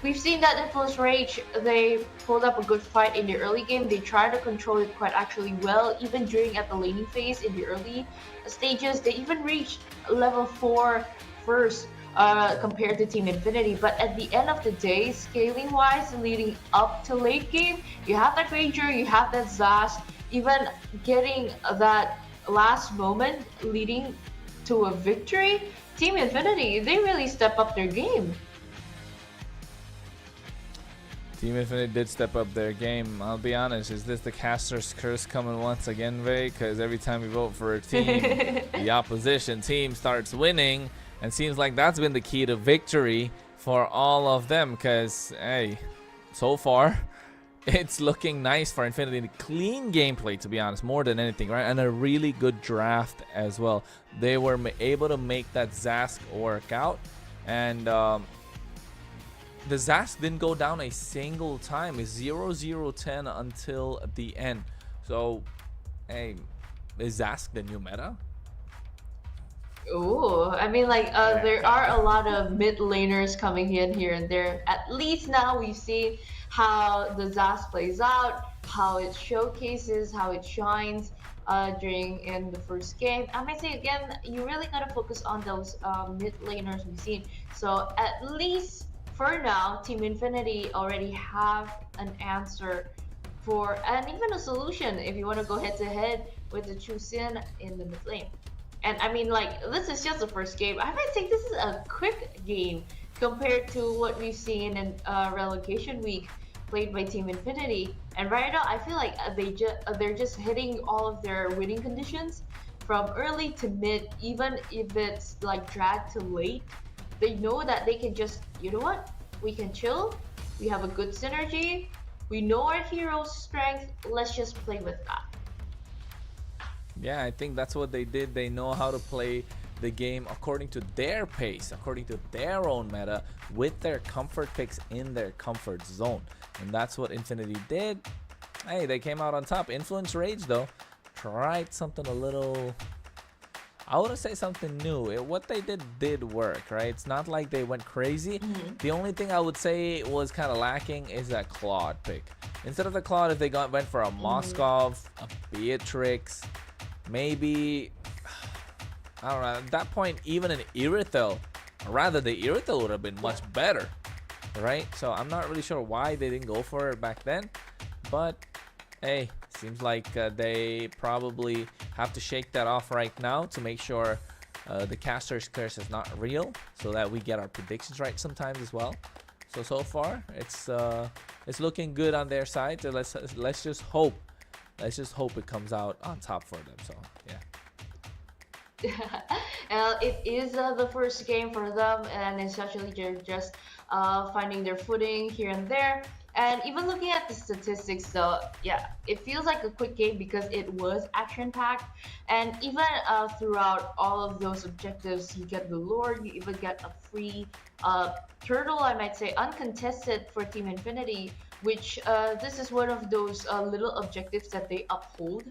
we've seen that Influence Rage, they pulled up a good fight in the early game. They tried to control it quite actually well, even during at the laning phase in the early stages. They even reached level 4 first compared to Team Infinity, but at the end of the day, scaling wise, leading up to late game, you have that Ranger, you have that Zas, even getting that last moment leading to a victory. Team Infinity, they really step up their game. Team Infinity did step up their game. I'll be honest, is this the caster's curse coming once again, Vay? Because every time we vote for a team, the opposition team starts winning, and seems like that's been the key to victory for all of them. Because, hey, so far, it's looking nice for Infinity. Clean gameplay, to be honest, more than anything, right? And a really good draft as well. They were able to make that Zask work out, and the Zask didn't go down a single time. It's 0-0-10 until the end. So, hey, is Zask the new meta? Ooh, I mean, like, there are a lot of mid laners coming in here and there. At least now we've seen how the Zas plays out, how it showcases, how it shines in the first game. I might say again, you really gotta focus on those mid laners we've seen. So at least for now, Team Infinity already have an answer for, and even a solution if you want to go head to head with the Chusin in the mid lane. And I mean, like, this is just the first game. I might think this is a quick game compared to what we've seen in Relegation Week played by Team Infinity. And right now, I feel like they're just hitting all of their winning conditions from early to mid. Even if it's like dragged to late, they know that they can just, you know what? We can chill. We have a good synergy. We know our hero's strength. Let's just play with that. Yeah, I think that's what they did. They know how to play the game according to their pace, according to their own meta, with their comfort picks in their comfort zone. And that's what Infinity did. Hey, they came out on top. Influence Rage, though, tried something a little, I wouldn't say something new. What they did work, right? It's not like they went crazy. The only thing I would say was kind of lacking is that Claude pick. Instead of the Claude, if they went for a Moskov, a Beatrix, maybe, I don't know, at that point, even an Irithel, or rather the Irithel would have been much better, right? So I'm not really sure why they didn't go for it back then, but hey, seems like they probably have to shake that off right now to make sure the caster's curse is not real, so that we get our predictions right sometimes as well. So far, it's looking good on their side. So let's just hope it comes out on top for them. So yeah. It is the first game for them, and essentially they're just finding their footing here and there. And even looking at the statistics, though, yeah, it feels like a quick game because it was action-packed. And even throughout all of those objectives, you get the lore, you even get a free turtle, I might say, uncontested for Team Infinity, which this is one of those little objectives that they uphold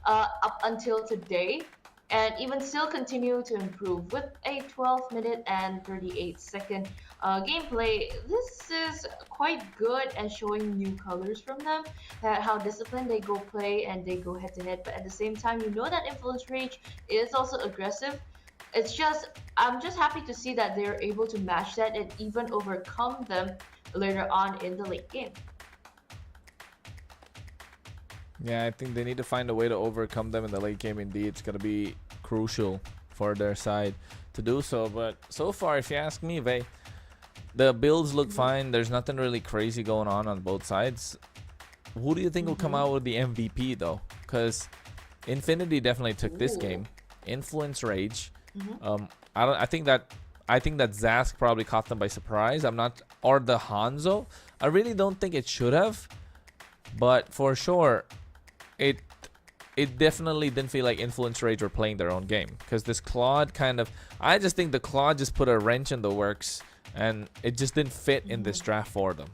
up until today, and even still continue to improve with a 12-minute and 38-second gameplay. This is quite good and showing new colors from them, that how disciplined they go play and they go head to head, but at the same time you know that Influence Rage is also aggressive. It's just, I'm just happy to see that they're able to match that and even overcome them later on in the late game. Yeah, I think they need to find a way to overcome them in the late game. Indeed, it's going to be crucial for their side to do so. But so far, if you ask me, Vey, the builds look fine. There's nothing really crazy going on both sides. Who do you think will come out with the MVP, though? Because Infinity definitely took this game. Influence Rage. I think that Zask probably caught them by surprise. Or the Hanzo. I really don't think it should have. But for sure, it definitely didn't feel like Influence Rage were playing their own game, because this Claude I just think the Claude just put a wrench in the works, and it just didn't fit in this draft for them.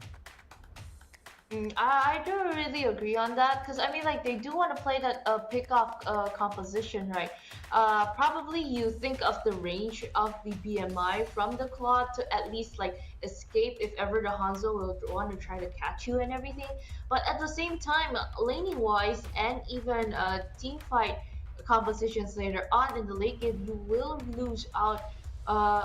I don't really agree on that, because I mean, like, they do want to play that pick-off composition, right? Probably you think of the range of the BMI from the Claude to at least like escape if ever the Hanzo will want to try to catch you and everything. But at the same time, laning wise and even team fight compositions later on in the late game, you will lose out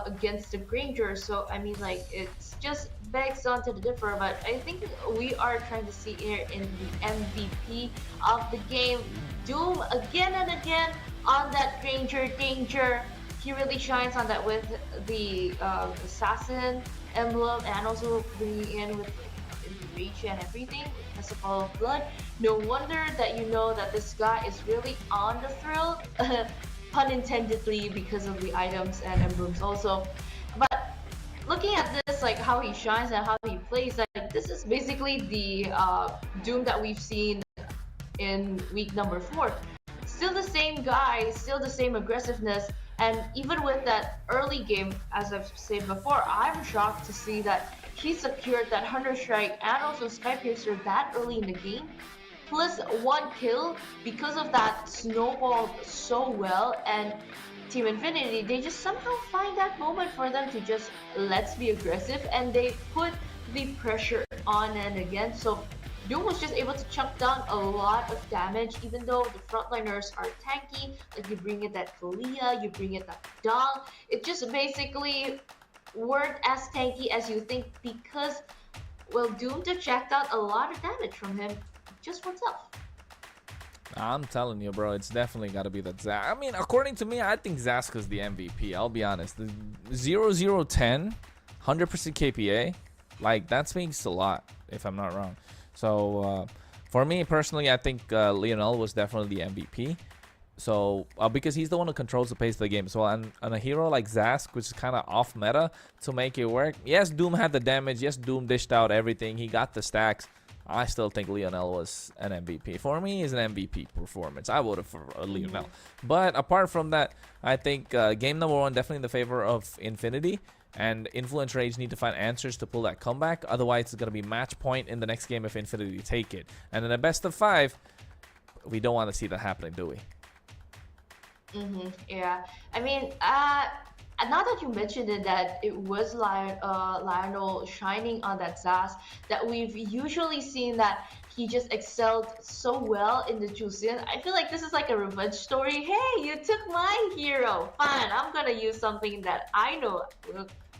against the Granger. So I mean, like, it's just begs on to the differ, but I think we are trying to see here in the MVP of the game, Doom, again and again on that Granger danger. He really shines on that with the assassin emblem, and also bringing in with the reach and everything, Festival of Blood. No wonder that you know that this guy is really on the thrill, pun intendedly, because of the items and emblems also. But looking at this, like how he shines and how he plays, like this is basically the Doom that we've seen in week number 4. Still the same guy, still the same aggressiveness, and even with that early game, as I've said before, I'm shocked to see that he secured that Hunter Strike and also Skypiercer that early in the game, plus 1 kill because of that snowballed so well. And Team Infinity, they just somehow find that moment for them to just let's be aggressive, and they put the pressure on and again. So Doom was just able to chunk down a lot of damage, even though the frontliners are tanky. Like, you bring it that Kalia, you bring it that Dong. It just basically weren't as tanky as you think, because, well, Doom just jacked out a lot of damage from him just for himself. I'm telling you, bro, it's definitely got to be that Zask. I mean, according to me, I think Zask is the MVP. I'll be honest. The 0-0-10, 100% KPA, like, that speaks a lot, if I'm not wrong. So, for me personally, I think Lionel was definitely the MVP. So, because he's the one who controls the pace of the game as well. And a hero like Zask, which is kind of off meta, to make it work. Yes, Doom had the damage. Yes, Doom dished out everything. He got the stacks. I still think Lionel was an MVP. For me, it's an MVP performance. I voted for Lionel. But apart from that, I think game number 1 definitely in the favor of Infinity. And Influence Rage need to find answers to pull that comeback. Otherwise, it's going to be match point in the next game if Infinity take it. And in a best of 5, we don't want to see that happening, do we? Yeah. I mean, now that you mentioned it, that it was Lionel shining on that Zask, that we've usually seen that he just excelled so well in the Juicin. I feel like this is like a revenge story. Hey, you took my hero. Fine, I'm gonna use something that I know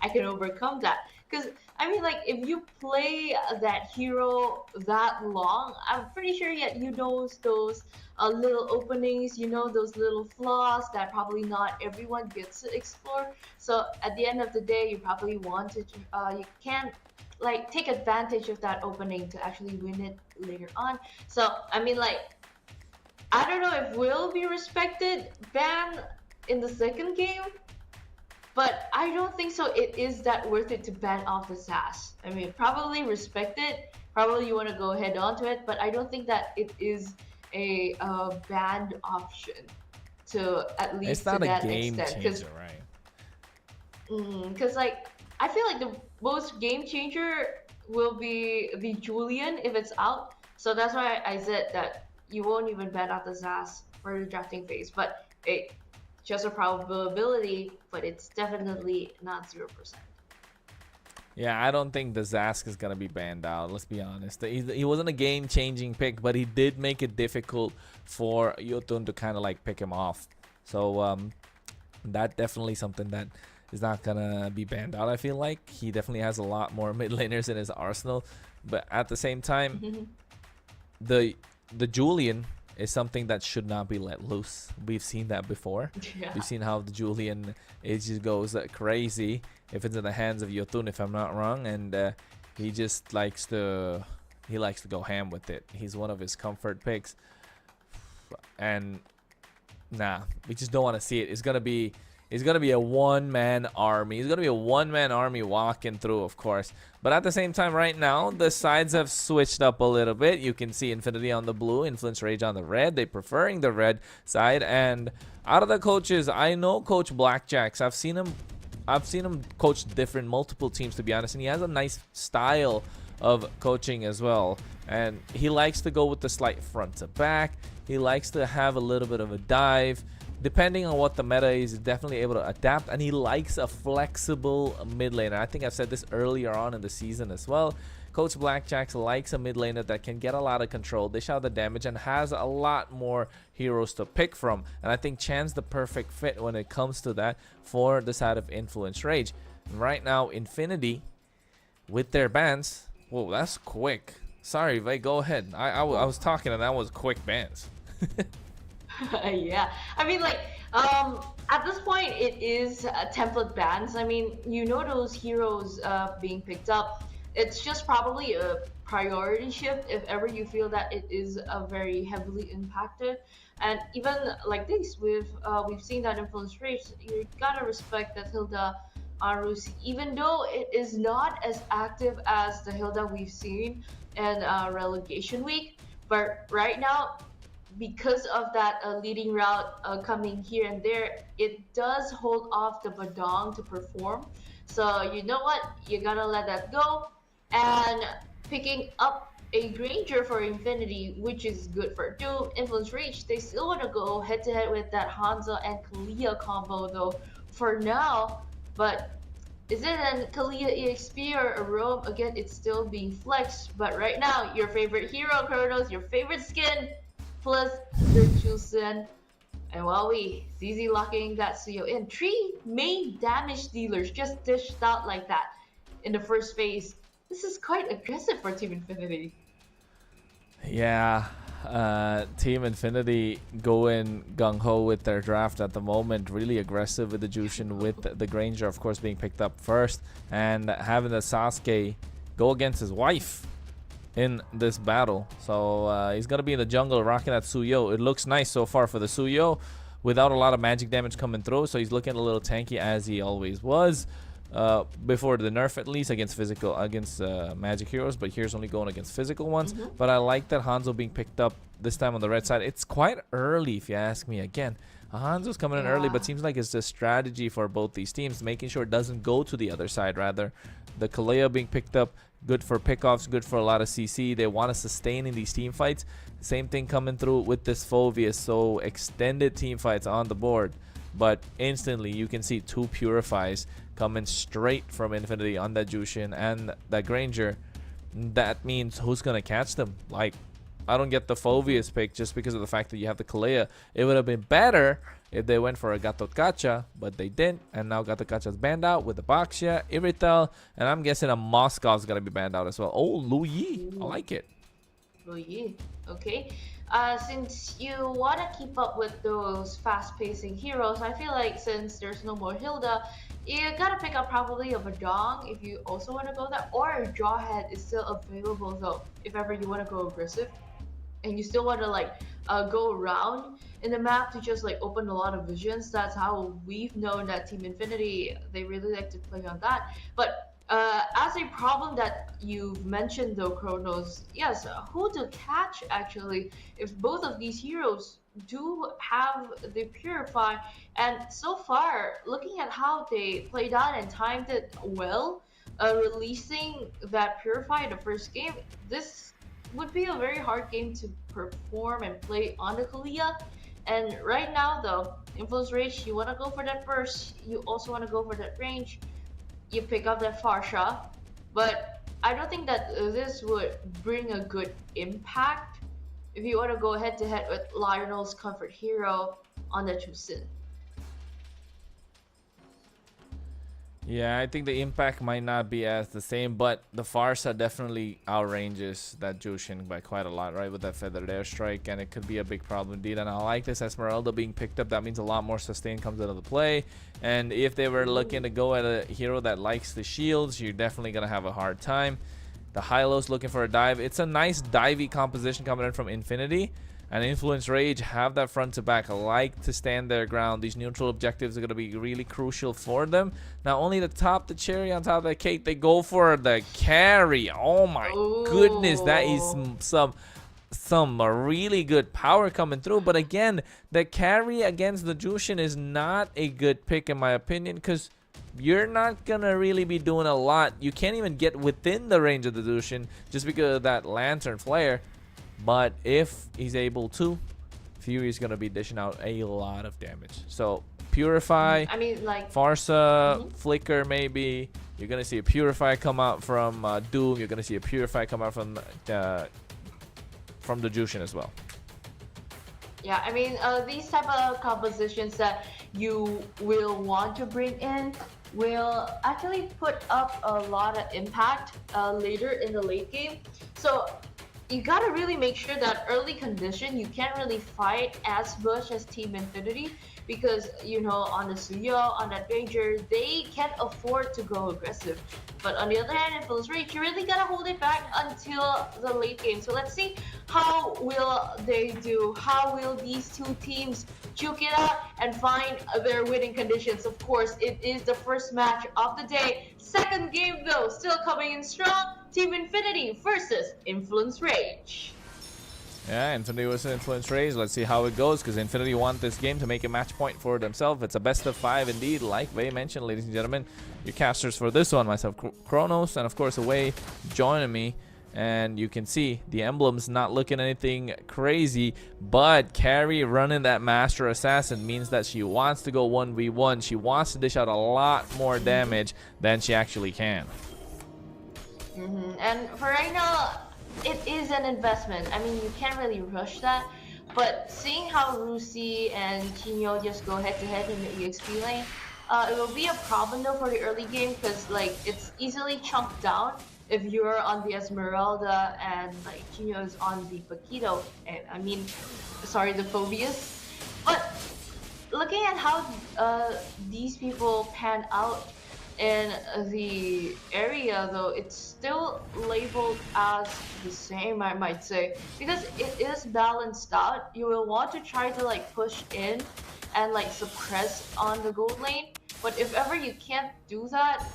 I can overcome that. Because, I mean, like, if you play that hero that long, I'm pretty sure you know those little openings, you know those little flaws that probably not everyone gets to explore. So at the end of the day, you probably want to, you can like take advantage of that opening to actually win it later on. So I mean, like, I don't know if will be respected. Ban in the second game, but I don't think so. It is that worth it to ban off the sass. I mean, probably respect it. Probably you want to go head on to it, but I don't think that it is a banned option to at least It's not to a that game extent. changer, right? Because like I feel like the most game changer will be the Julian if it's out. So that's why I said that you won't even ban out the sass for the drafting phase, but it just a probability, but it's definitely not 0%. Yeah, I don't think the Zask is going to be banned out. Let's be honest. He wasn't a game-changing pick, but he did make it difficult for Yotun to kind of like pick him off. So that definitely something that is not going to be banned out, I feel like. He definitely has a lot more mid laners in his arsenal. But at the same time, the Julian is something that should not be let loose. We've seen that before. Yeah. We've seen how the Julian just goes crazy if it's in the hands of Yotun, if I'm not wrong, and he just likes to go ham with it. He's one of his comfort picks, and nah, we just don't want to see it. It's gonna be a one-man army. He's gonna be a one-man army walking through, of course. But at the same time, right now, the sides have switched up a little bit. You can see Infinity on the blue, Influence Rage on the red. They're preferring the red side. And out of the coaches, I know Coach Blackjacks. I've seen him coach multiple teams, to be honest, and he has a nice style of coaching as well. And he likes to go with the slight front to back. He likes to have a little bit of a dive. Depending on what the meta is, he's definitely able to adapt, and he likes a flexible mid laner. I think I've said this earlier on in the season as well. Coach Blackjacks likes a mid laner that can get a lot of control, dish out the damage, and has a lot more heroes to pick from. And I think Chan's the perfect fit when it comes to that for the side of Influence Rage. And right now, Infinity, with their bans, whoa, that's quick. Sorry, Vay, go ahead. I was talking, and that was quick bans. Yeah, I mean, like, at this point, it is template bans. I mean, you know those heroes being picked up. It's just probably a priority shift if ever you feel that it is very heavily impacted. And even like this, we've seen that Influence Rage. You gotta respect that Hilda Arus, even though it is not as active as the Hilda we've seen in Relegation Week, but right now, because of that leading route coming here and there, it does hold off the Badong to perform. So you know what? You gotta let that go. And picking up a Granger for Infinity, which is good for Doom, Influence Reach, they still want to go head to head with that Hanzo and Kalia combo though for now. But is it an Kalia EXP or a Roam? Again, it's still being flexed. But right now, your favorite hero, Kronos, your favorite skin, plus the Jusen, and Wowie, ZZ locking that Suyo in. 3 main damage dealers just dished out like that in the first phase. This is quite aggressive for Team Infinity. Yeah, Team Infinity going gung-ho with their draft at the moment. Really aggressive with the Jushin, with the Granger, of course, being picked up first. And having the Sasuke go against his wife in this battle. So he's going to be in the jungle rocking that Suyo. It looks nice so far for the Suyo without a lot of magic damage coming through. So he's looking a little tanky as he always was. Before the nerf, at least against magic heroes, but here's only going against physical ones. But I like that Hanzo being picked up this time on the red side. It's quite early, if you ask me. Again, Hanzo's coming in early, but seems like it's a strategy for both these teams, making sure it doesn't go to the other side. Rather, the Kalea being picked up, good for pickoffs, good for a lot of CC. They want to sustain in these team fights. Same thing coming through with this Phoveus. So extended team fights on the board, but instantly you can see 2 Purifies coming straight from Infinity on that Jushin and that Granger. That means who's gonna catch them? Like, I don't get the Phoveus pick just because of the fact that you have the Kalea. It would have been better if they went for a Gatotkacha, but they didn't. And now Gatotkacha's banned out with the Baxia, Iritel, and I'm guessing a Moscow's gonna be banned out as well. Oh, Luyi, I like it. Luyi, okay. Since you want to keep up with those fast-pacing heroes, I feel like since there's no more Hilda, you gotta pick up probably a Badong if you also want to go there, or a Jawhead is still available though, if ever you want to go aggressive. and you still want to like go around in the map to just like open a lot of visions. That's how we've known that Team Infinity, they really like to play on that. But as a problem that you've mentioned though, Chronos, yes, who to catch actually if both of these heroes do have the Purify. And so far, looking at how they played out and timed it well, releasing that Purify in the first game, this would be a very hard game to perform and play on the Kalia. And right now though, Influence Rage, you want to go for that burst, you also want to go for that range, you pick up that Farsha, but I don't think that this would bring a good impact if you want to go head to head with Lionel's Comfort Hero on the Chusin. Yeah, I think the impact might not be as the same, but the Farsa definitely outranges that Jushin by quite a lot, right, with that feathered airstrike, and it could be a big problem indeed. And I like this Esmeralda being picked up. That means a lot more sustain comes out of the play, and if they were looking to go at a hero that likes the shields, you're definitely going to have a hard time. The Hylos looking for a dive. It's a nice divey composition coming in from Infinity. And Influence Rage have that front to back, like to stand their ground. These neutral objectives are going to be really crucial for them. Not only to top the cherry on top of the cake, they go for the carry. Oh my goodness, that is some really good power coming through. But again, the carry against the Jushin is not a good pick in my opinion, because you're not going to really be doing a lot. You can't even get within the range of the Jushin just because of that Lantern Flare. But if he's able to, Fury is going to be dishing out a lot of damage. So Purify, I mean, like Farsa, Flicker maybe. You're going to see a Purify come out from Doom. You're going to see a Purify come out from the Jushin as well. Yeah, I mean, these type of compositions that you will want to bring in will actually put up a lot of impact later in the late game. So you gotta really make sure that early condition, you can't really fight as much as Team Infinity, because, you know, on the Suyo, on that Ranger, they can't afford to go aggressive. But on the other hand, in Influence Rage, you really gotta hold it back until the late game. So let's see, how will they do? How will these two teams juke it out and find their winning conditions? Of course, it is the first match of the day. Second game though, still coming in strong. Team Infinity versus Influence Rage. Yeah, Infinity versus Influence Rage. Let's see how it goes, because Infinity want this game to make a match point for themselves. It's a best of 5 indeed, like Wei mentioned, ladies and gentlemen. Your casters for this one, myself, Chronos, and of course Wei joining me. And you can see the emblem's not looking anything crazy, but Carrie running that Master Assassin means that she wants to go 1v1. She wants to dish out a lot more damage than she actually can. And for right now, it is an investment. I mean, you can't really rush that, but seeing how Rusi and Chino just go head to head in the EXP lane, it will be a problem though for the early game, because like it's easily chunked down if you're on the Esmeralda and like Chino is on the Paquito, and I mean, sorry, the Phobius. But looking at how these people pan out in the area though, it's still labeled as the same, I might say, because it is balanced out. You will want to try to like push in and like suppress on the gold lane, but if ever you can't do that,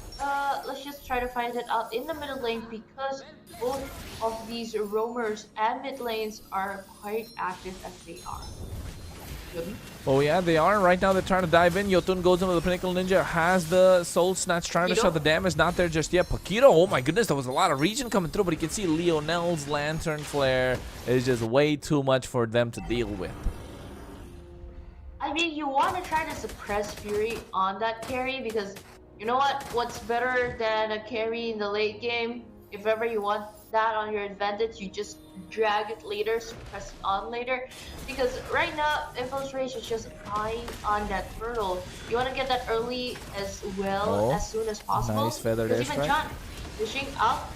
let's just try to find it out in the middle lane, because both of these roamers and mid lanes are quite active as they are. Oh yeah, they are. Right now they're trying to dive in. Yotun goes into the Pinnacle Ninja, has the Soul Snatch, trying to shut the damage. Not there just yet. Paquito, oh my goodness, there was a lot of region coming through, but you can see Leonel's Lantern Flare is just way too much for them to deal with. I mean, you want to try to suppress Fury on that carry, because you know what? What's better than a carry in the late game? If ever you want that on your advantage, you just drag it later, suppress it on later. Because right now, Influence Rage is just eyeing on that turtle. You want to get that early as well, as soon as possible. Nice feathered Because even airstrike. John, fishing out.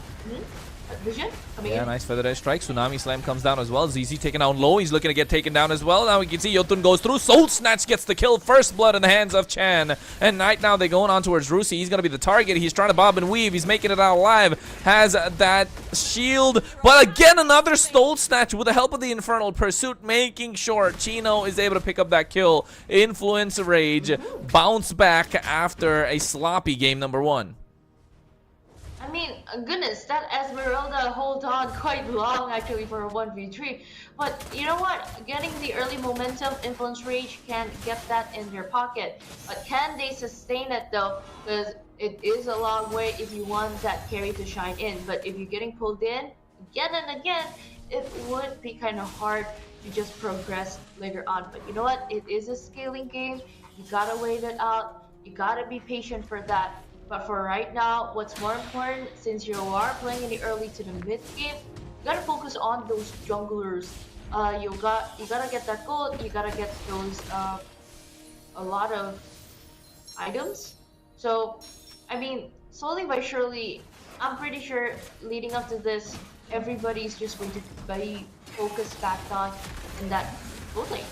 Vision coming Yeah, in. nice feather edge strike. Tsunami Slam comes down as well. ZZ taken down low. He's looking to get taken down as well. Now we can see Yotun goes through. Soul Snatch gets the kill. First blood in the hands of Chan. And right now they're going on towards Rusi. He's going to be the target. He's trying to bob and weave. He's making it out alive. Has that shield. But again, another Soul Snatch with the help of the Infernal Pursuit, making sure Chino is able to pick up that kill. Influence Rage. Bounce back after a sloppy game number 1. I mean, goodness, that Esmeralda hold on quite long actually for a 1v3. But you know what? Getting the early momentum, Influence Rage can get that in your pocket. But can they sustain it though? Because it is a long way if you want that carry to shine in. But if you're getting pulled in again and again, it would be kind of hard to just progress later on. But you know what? It is a scaling game. You gotta wait it out. You gotta be patient for that. But for right now, what's more important, since you are playing in the early to the mid game, you gotta focus on those junglers. You gotta get that gold. You gotta get those a lot of items. So, I mean, slowly by surely, I'm pretty sure leading up to this, everybody's just going to be focused back on in that gold lane.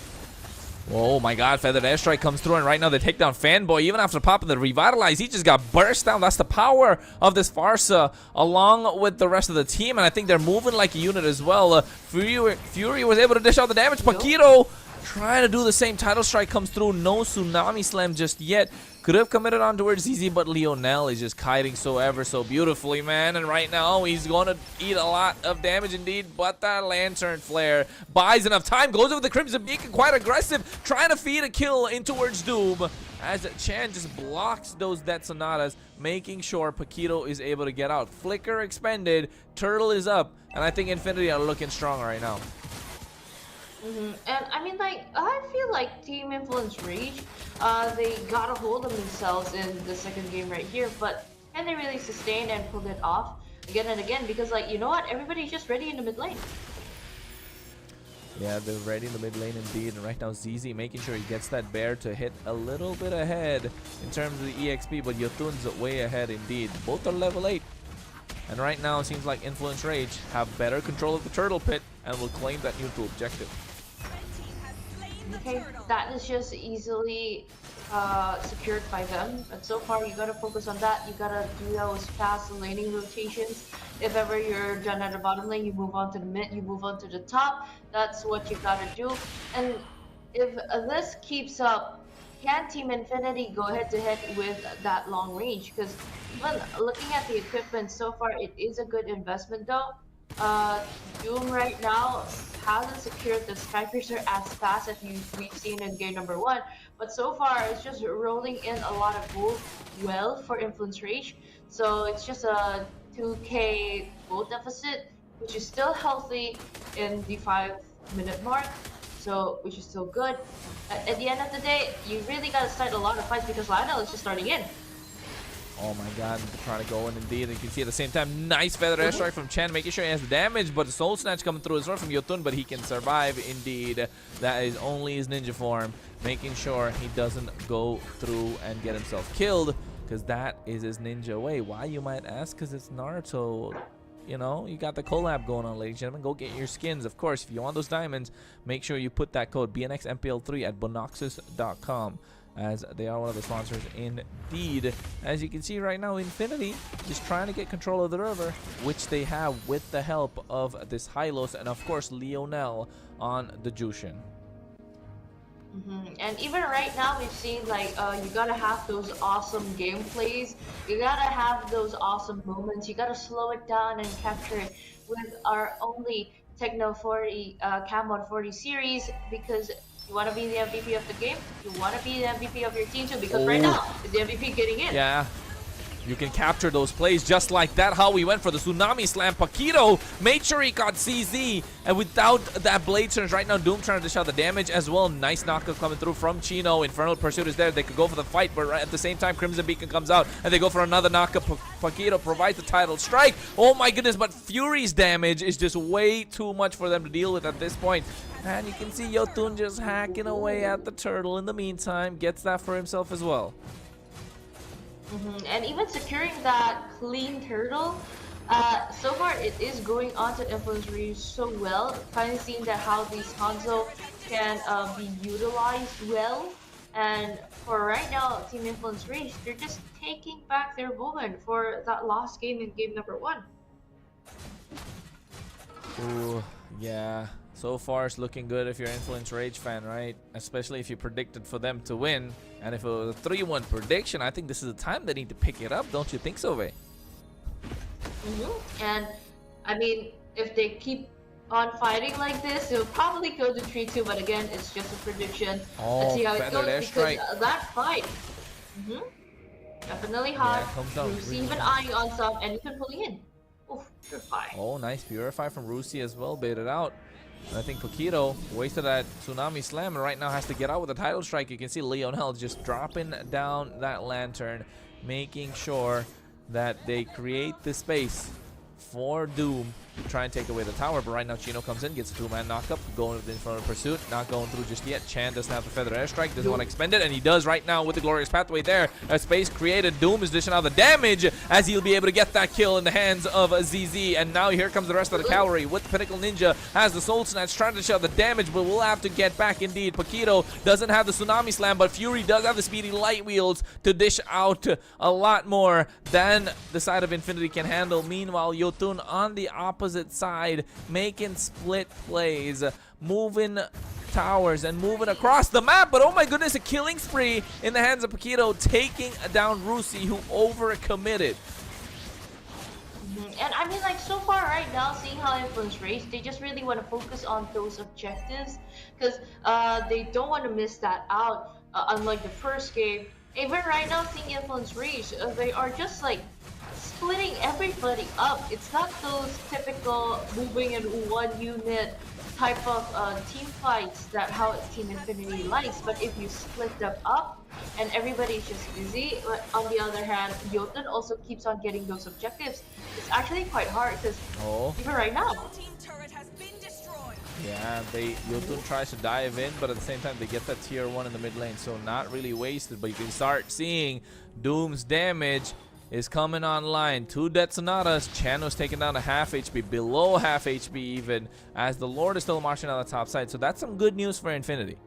Oh my god, Feathered Airstrike comes through, and right now they take down Fanboy. Even after popping the Revitalize, he just got burst down. That's the power of this Farsa, along with the rest of the team, and I think they're moving like a unit as well. Fury was able to dish out the damage. Paquito trying to do the same. Tidal Strike comes through. No Tsunami Slam just yet. Could have committed on towards ZZ, but Lionel is just kiting so ever so beautifully, man. And right now, he's going to eat a lot of damage indeed. But that Lantern Flare buys enough time. Goes over the Crimson Beacon, quite aggressive. Trying to feed a kill in towards Doom. As Chan just blocks those Death Sonatas, making sure Paquito is able to get out. Flicker expended. Turtle is up. And I think Infinity are looking strong right now. And I mean, like, I feel like Team Influence Rage, they got a hold of themselves in the second game right here, but can they really sustain and pull it off again and again? Because, like, you know what? Everybody's just ready in the mid lane. Yeah, they're ready in the mid lane indeed, and right now ZZ making sure he gets that bear to hit a little bit ahead in terms of the EXP, but Yotun's way ahead indeed. Both are level 8. And right now, it seems like Influence Rage have better control of the Turtle Pit and will claim that neutral objective. Okay, that is just easily secured by them. But so far, you gotta focus on that. You gotta do those fast laning rotations. If ever you're done at the bottom lane, you move on to the mid, you move on to the top. That's what you gotta do. And if this keeps up, can Team Infinity go head to head with that long range? Because when looking at the equipment so far, it is a good investment though. Doom right now hasn't secured the Skypiercer as fast as we've seen in game number 1, but so far it's just rolling in a lot of gold well for Influence Rage. So it's just a 2k gold deficit, which is still healthy in the 5-minute mark, so which is still good. At the end of the day, you really gotta start a lot of fights because Lionel is just starting in. Oh my god, trying to go in indeed. And you can see at the same time, nice Feather Airstrike from Chen, making sure he has the damage, but the Soul Snatch coming through as well from Yotun, but he can survive indeed. That is only his ninja form, making sure he doesn't go through and get himself killed, because that is his ninja way. Why, you might ask? Because it's Naruto. You know, you got the collab going on, ladies and gentlemen. Go get your skins. Of course, if you want those diamonds, make sure you put that code BNX MPL3 at bonoxus.com. as they are one of the sponsors indeed. As you can see right now, Infinity is trying to get control of the river, which they have with the help of this Hylos and of course Lionel on the Jushin. And even right now, we've seen like you gotta have those awesome gameplays. You gotta have those awesome moments. You gotta slow it down and capture it with our only Techno 40 Cam 40 series, because you want to be the MVP of the game. You want to be the MVP of your team too, because right now it's the MVP getting in. Yeah. You can capture those plays just like that. How we went for the Tsunami Slam. Paquito made sure he got CZ. And without that Blade Surge, right now Doom trying to dish out the damage as well. Nice knockup coming through from Chino. Infernal Pursuit is there. They could go for the fight, but right at the same time, Crimson Beacon comes out and they go for another knockup. Paquito provides the title strike. Oh my goodness, but Fury's damage is just way too much for them to deal with at this point. And you can see Yotun just hacking away at the turtle in the meantime. Gets that for himself as well. And even securing that clean turtle, So far it is going on to influence Ryu so well. Finally seeing that how these Hanzo can be utilized well. And for right now, Team Influence Rage, they're just taking back their moment for that lost game in game number 1. Ooh, yeah. So far it's looking good if you're an Influence Rage fan, right? Especially if you predicted for them to win. And if it was a 3-1 prediction, I think this is the time they need to pick it up. Don't you think so, Vey? And I mean, if they keep on fighting like this, they'll probably go to 3-2, but again, it's just a prediction. Let's see how it goes, because that fight, definitely hot. Rusi even eyeing on some, and you can pull in. Oof, Purify. Oh, nice Purify from Rusi as well, baited out. And I think Paquito wasted that Tsunami Slam and right now has to get out with a title strike. You can see Leonel just dropping down that lantern, making sure that they create the space for Doom to try and take away the tower. But right now Chino comes in, gets a 2-man knockup, going in front of pursuit, not going through just yet. Chan doesn't have the feather airstrike, doesn't want to expend it, and he does right now with the glorious pathway there. A space created. Doom is dishing out the damage as he'll be able to get that kill in the hands of ZZ. And now here comes the rest of the cavalry with Pinnacle Ninja, has the soul snatch, trying to dish out the damage, but we'll have to get back indeed. Paquito doesn't have the Tsunami Slam, but Fury does have the speedy light wheels to dish out a lot more than the side of Infinity can handle. Meanwhile, Yotun on the opposite side, making split plays, moving towers and moving across the map. But oh my goodness, a killing spree in the hands of Paquito, taking down Rusi, who overcommitted. And I mean, like, so far right now, seeing how Influence Race, they just really want to focus on those objectives, because they don't want to miss that out. Unlike the first game, even right now, seeing Influence Race, they are just like splitting everybody up. It's not those typical moving in one unit type of team fights that how Team Infinity likes, but if you split them up and everybody's just busy, but on the other hand, Jotun also keeps on getting those objectives, it's actually quite hard, because even right now, yeah, Jotun tries to dive in, but at the same time they get that tier 1 in the mid lane, so not really wasted. But you can start seeing Doom's damage is coming online. 2 Death Sonatas. Chano's taken down to half HP, below half HP even, as the Lord is still marching on the top side. So that's some good news for Infinity.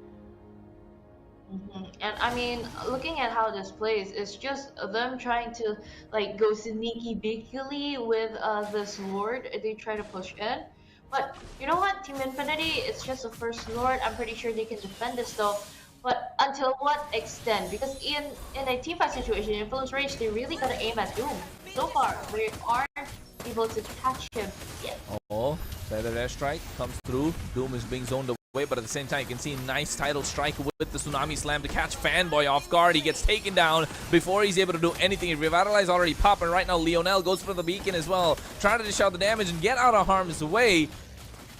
And I mean, looking at how this plays, it's just them trying to like go sneaky beakily with this Lord. They try to push in, but you know what, Team Infinity, it's just the first Lord. I'm pretty sure they can defend this though. But until what extent? Because in a teamfight situation, in Influence Rage, they really gotta aim at Doom. So far, they aren't able to catch him yet. Oh, feather airstrike comes through. Doom is being zoned away, but at the same time, you can see a nice title strike with the Tsunami Slam to catch Fanboy off guard. He gets taken down before he's able to do anything. Revitalize already popping right now. Leonel goes for the beacon as well, trying to dish out the damage and get out of harm's way.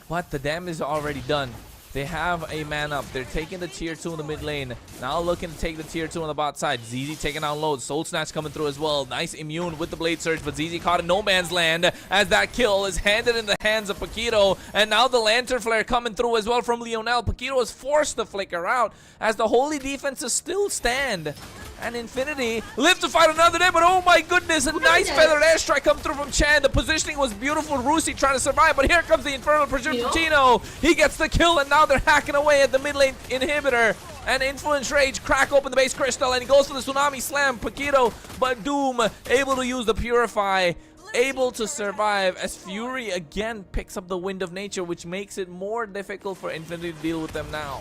But the damage is already done. They have a man up. They're taking the tier 2 in the mid lane. Now looking to take the tier 2 on the bot side. ZZ taking out loads. Soul Snatch coming through as well. Nice immune with the Blade Surge, but ZZ caught in no man's land as that kill is handed in the hands of Paquito. And now the Lantern Flare coming through as well from Leonel. Paquito is forced to flicker out as the holy defenses still stand. And Infinity live to fight another day, but oh my goodness, a nice feathered airstrike come through from Chan. The positioning was beautiful. Rusi trying to survive, but here comes the Infernal Pursuit from Chino. He gets the kill, and now they're hacking away at the mid lane inhibitor. And Influence Rage crack open the base crystal, and he goes for the Tsunami Slam. Paquito, but Doom able to use the Purify, able to survive as Fury again picks up the Wind of Nature, which makes it more difficult for Infinity to deal with them now.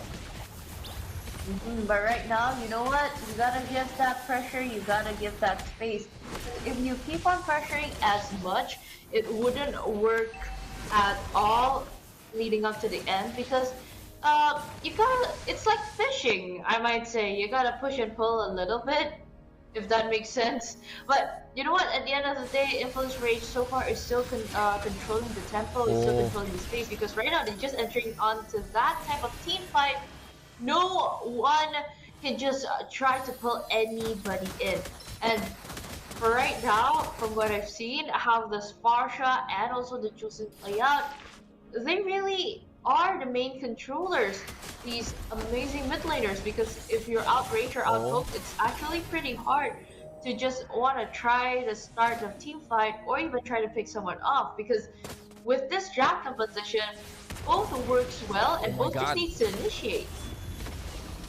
But right now, you know what? You gotta give that pressure, you gotta give that space. If you keep on pressuring as much, it wouldn't work at all leading up to the end, because you gotta, it's like fishing, I might say. You gotta push and pull a little bit, if that makes sense. But you know what? At the end of the day, Influence Rage so far is still controlling the tempo, is still controlling the space, because right now they're just entering onto that type of team fight. No one can just try to pull anybody in. And for right now, from what I've seen, how the Sparsha and also the Chosen play out, they really are the main controllers, these amazing mid laners, because if you're outraged or outpoked, it's actually pretty hard to just want to try to start a team fight or even try to pick someone off, because with this draft composition, both works well and both just needs to initiate.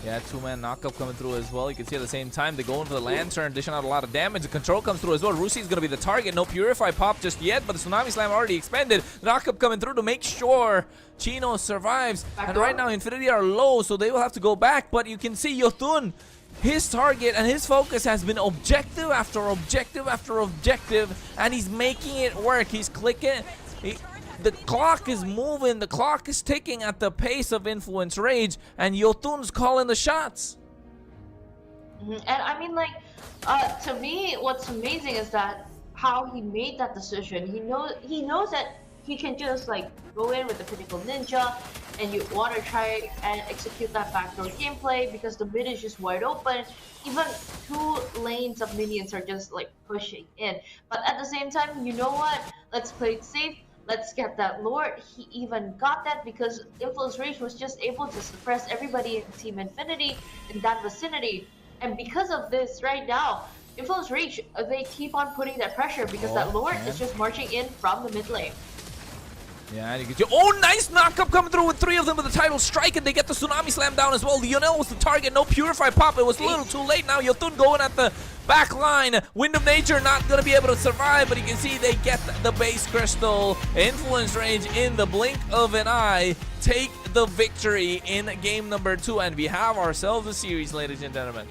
Yeah, two-man knockup coming through as well. You can see at the same time they go into the lantern, dishing out a lot of damage. The control comes through as well. Rusi is going to be the target. No Purify pop just yet, but the Tsunami Slam already expended. Knockup coming through to make sure Chino survives. And right now Infinity are low, so they will have to go back. But you can see Yotun, his target and his focus has been objective after objective after objective, and he's making it work. He's clicking. The clock is moving, the clock is ticking at the pace of Influence Rage, and Yotun's calling the shots. And I mean, like, to me, what's amazing is that how he made that decision. He knows that he can just like go in with the Pinnacle Ninja, and you want to try and execute that backdoor gameplay because the mid is just wide open. Even 2 lanes of minions are just like pushing in. But at the same time, you know what? Let's play it safe. Let's get that lore. He even got that because Influence Rage was just able to suppress everybody in Team Infinity in that vicinity. And because of this, right now, Influence Rage, they keep on putting that pressure because that lore is just marching in from the mid lane. Yeah, and you get your nice knockup coming through with 3 of them with the title strike, and they get the Tsunami Slam down as well. Lionel was the target, no Purify pop. It was a little too late now. Yotun going at the back line. Wind of Nature not going to be able to survive, but you can see they get the base crystal. Influence Range in the blink of an eye take the victory in game number 2, and we have ourselves a series, ladies and gentlemen.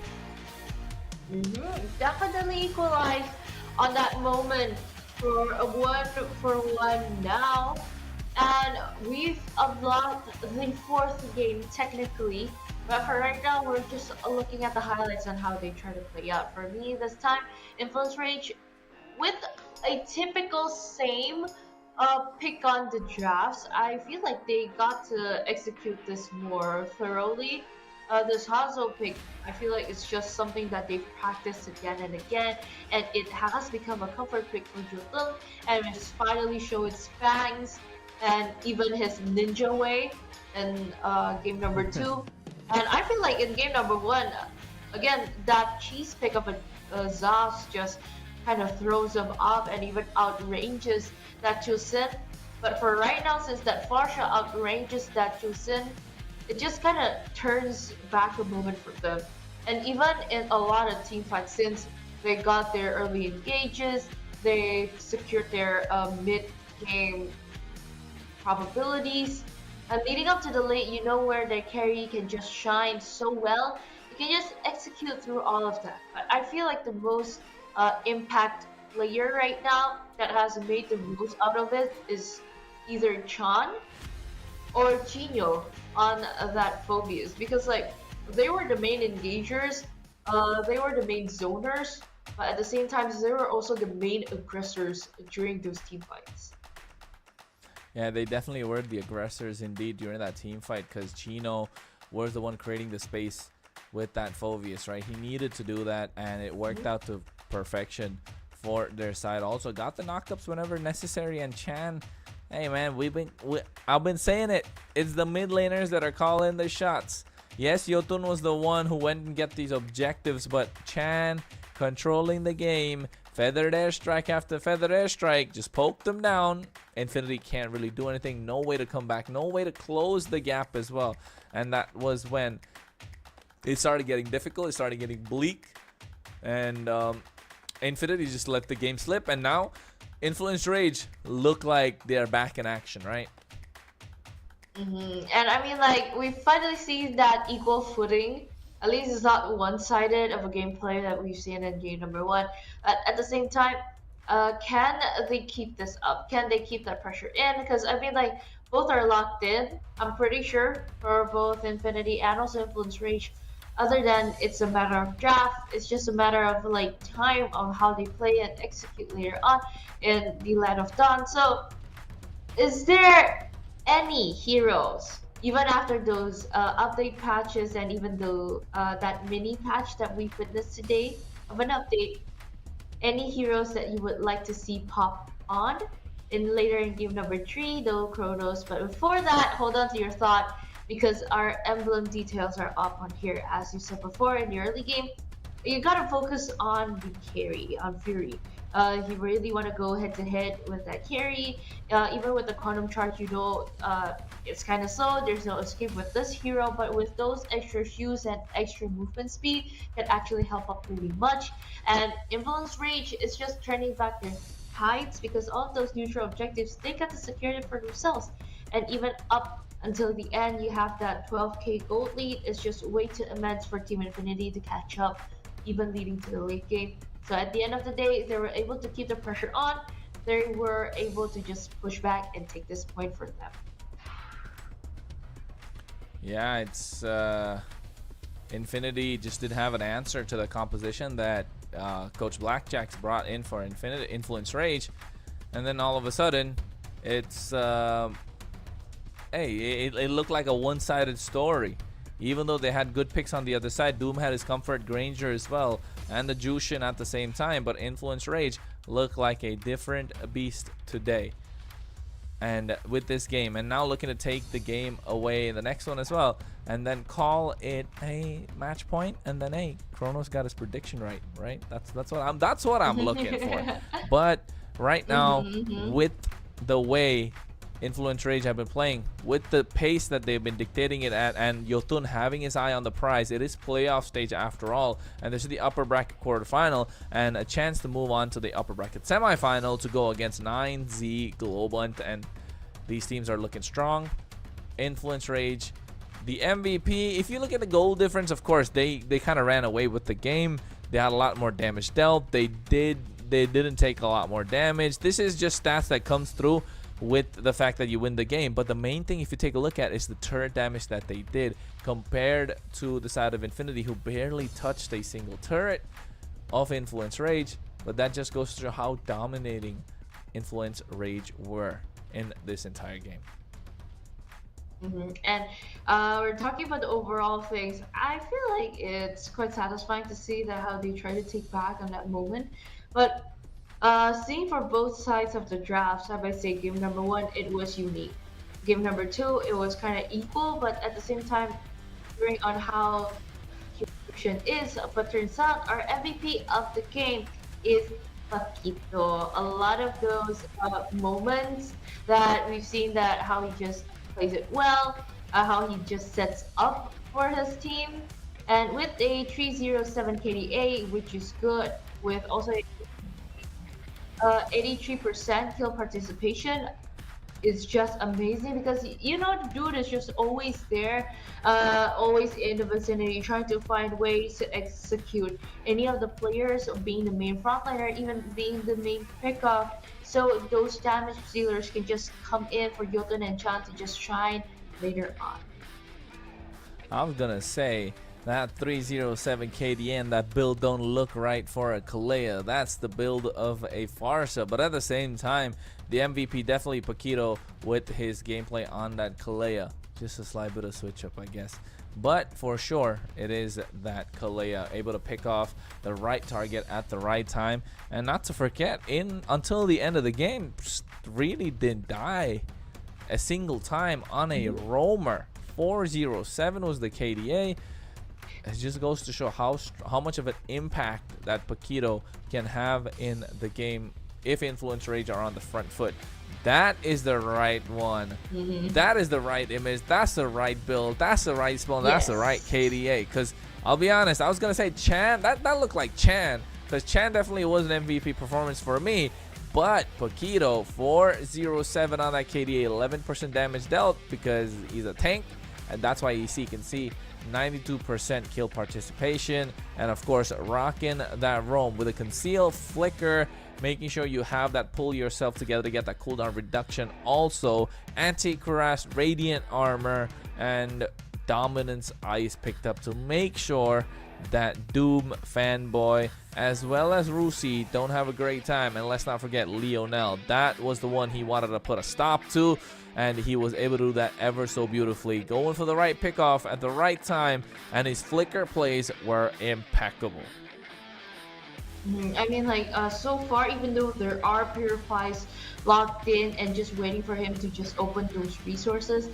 Definitely equalized on that moment for a 1-for-1 now. And we've unlocked the 4th game technically, but for right now we're just looking at the highlights on how they try to play out. For me this time, Influence Rage with a typical same pick on the drafts, I feel like they got to execute this more thoroughly. This Hanzo pick, I feel like it's just something that they've practiced again and again, and it has become a comfort pick for Jotun, and it just finally showed its fangs and even his ninja way in game number 2. And I feel like in game number 1, again, that cheese pick of a Zaz just kind of throws him off and even outranges that Chusin. But for right now, since that Farsha outranges that Chusin, it just kind of turns back a moment for them. And even in a lot of team fights, since they got their early engages, they secured their mid-game probabilities, and leading up to the late, you know where their carry can just shine so well. You can just execute through all of that. But I feel like the most impact player right now that has made the most out of it is either Chan or Chino on that Phobias, because like they were the main engagers, they were the main zoners, but at the same time they were also the main aggressors during those team fights. Yeah, they definitely were the aggressors indeed during that team fight, because Chino was the one creating the space with that Phobias, right? He needed to do that, and it worked out to perfection for their side. Also got the knockups whenever necessary, and Chan, hey man, I've been saying it. It's the mid laners that are calling the shots. Yes, Yotun was the one who went and get these objectives, but Chan controlling the game. Feathered airstrike after feathered airstrike, just poke them down. Infinity can't really do anything. No way to come back. No way to close the gap as well. And that was when it started getting difficult. It started getting bleak. And Infinity just let the game slip. And now Influence Rage look like they're back in action, right? And I mean, like, we finally see that equal footing. At least it's not one-sided of a gameplay that we've seen in game number 1. At the same time, can they keep this up? Can they keep that pressure in? Because I mean, like, both are locked in, I'm pretty sure, for both Infinity and also Influence Rage. Other than it's a matter of draft, it's just a matter of like time on how they play and execute later on in the Land of Dawn. So, is there any heroes, even after those update patches and even though that mini patch that we witnessed today of an update, any heroes that you would like to see pop on in later in game number 3, though Kronos? But before that, hold on to your thought, because our emblem details are up on here, as you said before in the early game. you gotta focus on the carry, on Fury. You really want to go head to head with that carry. Even with the quantum charge, it's kind of slow. There's no escape with this hero, but with those extra shoes and extra movement speed, can actually help up really much. And influence rage is just turning back their tides because all of those neutral objectives they got to secure it for themselves. And even up until the end, you have that 12k gold lead. It's just way too immense for Team Infinity to catch up, even leading to the late game. So at the end of the day, they were able to keep the pressure on. They were able to just push back and take this point for them. Yeah, it's Infinity just didn't have an answer to the composition that Coach Blackjack's brought in for Influence Rage, and then all of a sudden, it's it looked like a one-sided story. Even though they had good picks on the other side, Doom had his Comfort Granger as well, and the Jushin at the same time, but Influence Rage looked like a different beast today. And with this game, and now looking to take the game away in the next one as well, and then call it a match point, and then hey, Kronos got his prediction right? That's what I'm looking for. But right now, with the way Influence Rage have been playing, with the pace that they've been dictating it at, and Yotun having his eye on the prize, it is playoff stage after all, and this is the upper bracket quarterfinal and a chance to move on to the upper bracket semifinal to go against 9Z Global, and these teams are looking strong. Influence Rage, the MVP, if you look at the goal difference, of course they kind of ran away with the game. They had a lot more damage dealt. They didn't take a lot more damage. This is just stats that comes through with the fact that you win the game, but the main thing, if you take a look at, is the turret damage that they did compared to the side of Infinity, who barely touched a single turret of Influence Rage. But that just goes to show how dominating Influence Rage were in this entire game. And we're talking about the overall things. I feel like it's quite satisfying to see that how they try to take back on that moment, but seeing for both sides of the draft, I might say game number 1, it was unique. Game number 2, it was kind of equal, but at the same time, considering on how Fusion is, but turns out our MVP of the game is Paquito. A lot of those moments that we've seen, that how he just plays it well, how he just sets up for his team, and with a 307 KDA, which is good, with also 83% kill participation, is just amazing, because the dude is just always there, always in the vicinity, trying to find ways to execute any of the players, being the main frontliner, even being the main pickoff, so those damage dealers can just come in for Jotun and Chan to just shine later on. I was gonna say that 307 KDN, that build don't look right for a Kalea. That's the build of a Farsa, but at the same time, the MVP definitely Paquito with his gameplay on that Kalea. Just a slight bit of switch up, I guess. But for sure, it is that Kalea able to pick off the right target at the right time. And not to forget, until the end of the game, really didn't die a single time on a roamer. 407 was the KDA. It just goes to show how much of an impact that Paquito can have in the game if Influence Rage are on the front foot. That is the right one. That is the right image. That's the right build. That's the right spawn. That's the right KDA. Because I'll be honest, I was going to say Chan. That looked like Chan. Because Chan definitely was an MVP performance for me. But Paquito, 407 on that KDA, 11% damage dealt because he's a tank. And that's why you can see 92% kill participation, and of course rocking that roam with a conceal flicker, making sure you have that pull yourself together to get that cooldown reduction. Also anti-cuirass radiant armor and dominance ice picked up to make sure that Doom fanboy as well as Rusi don't have a great time. And let's not forget Lionel, that was the one he wanted to put a stop to, and he was able to do that ever so beautifully, going for the right pickoff at the right time, and his flicker plays were impeccable. I mean, like, so far, even though there are Purifies locked in and just waiting for him to just open those resources,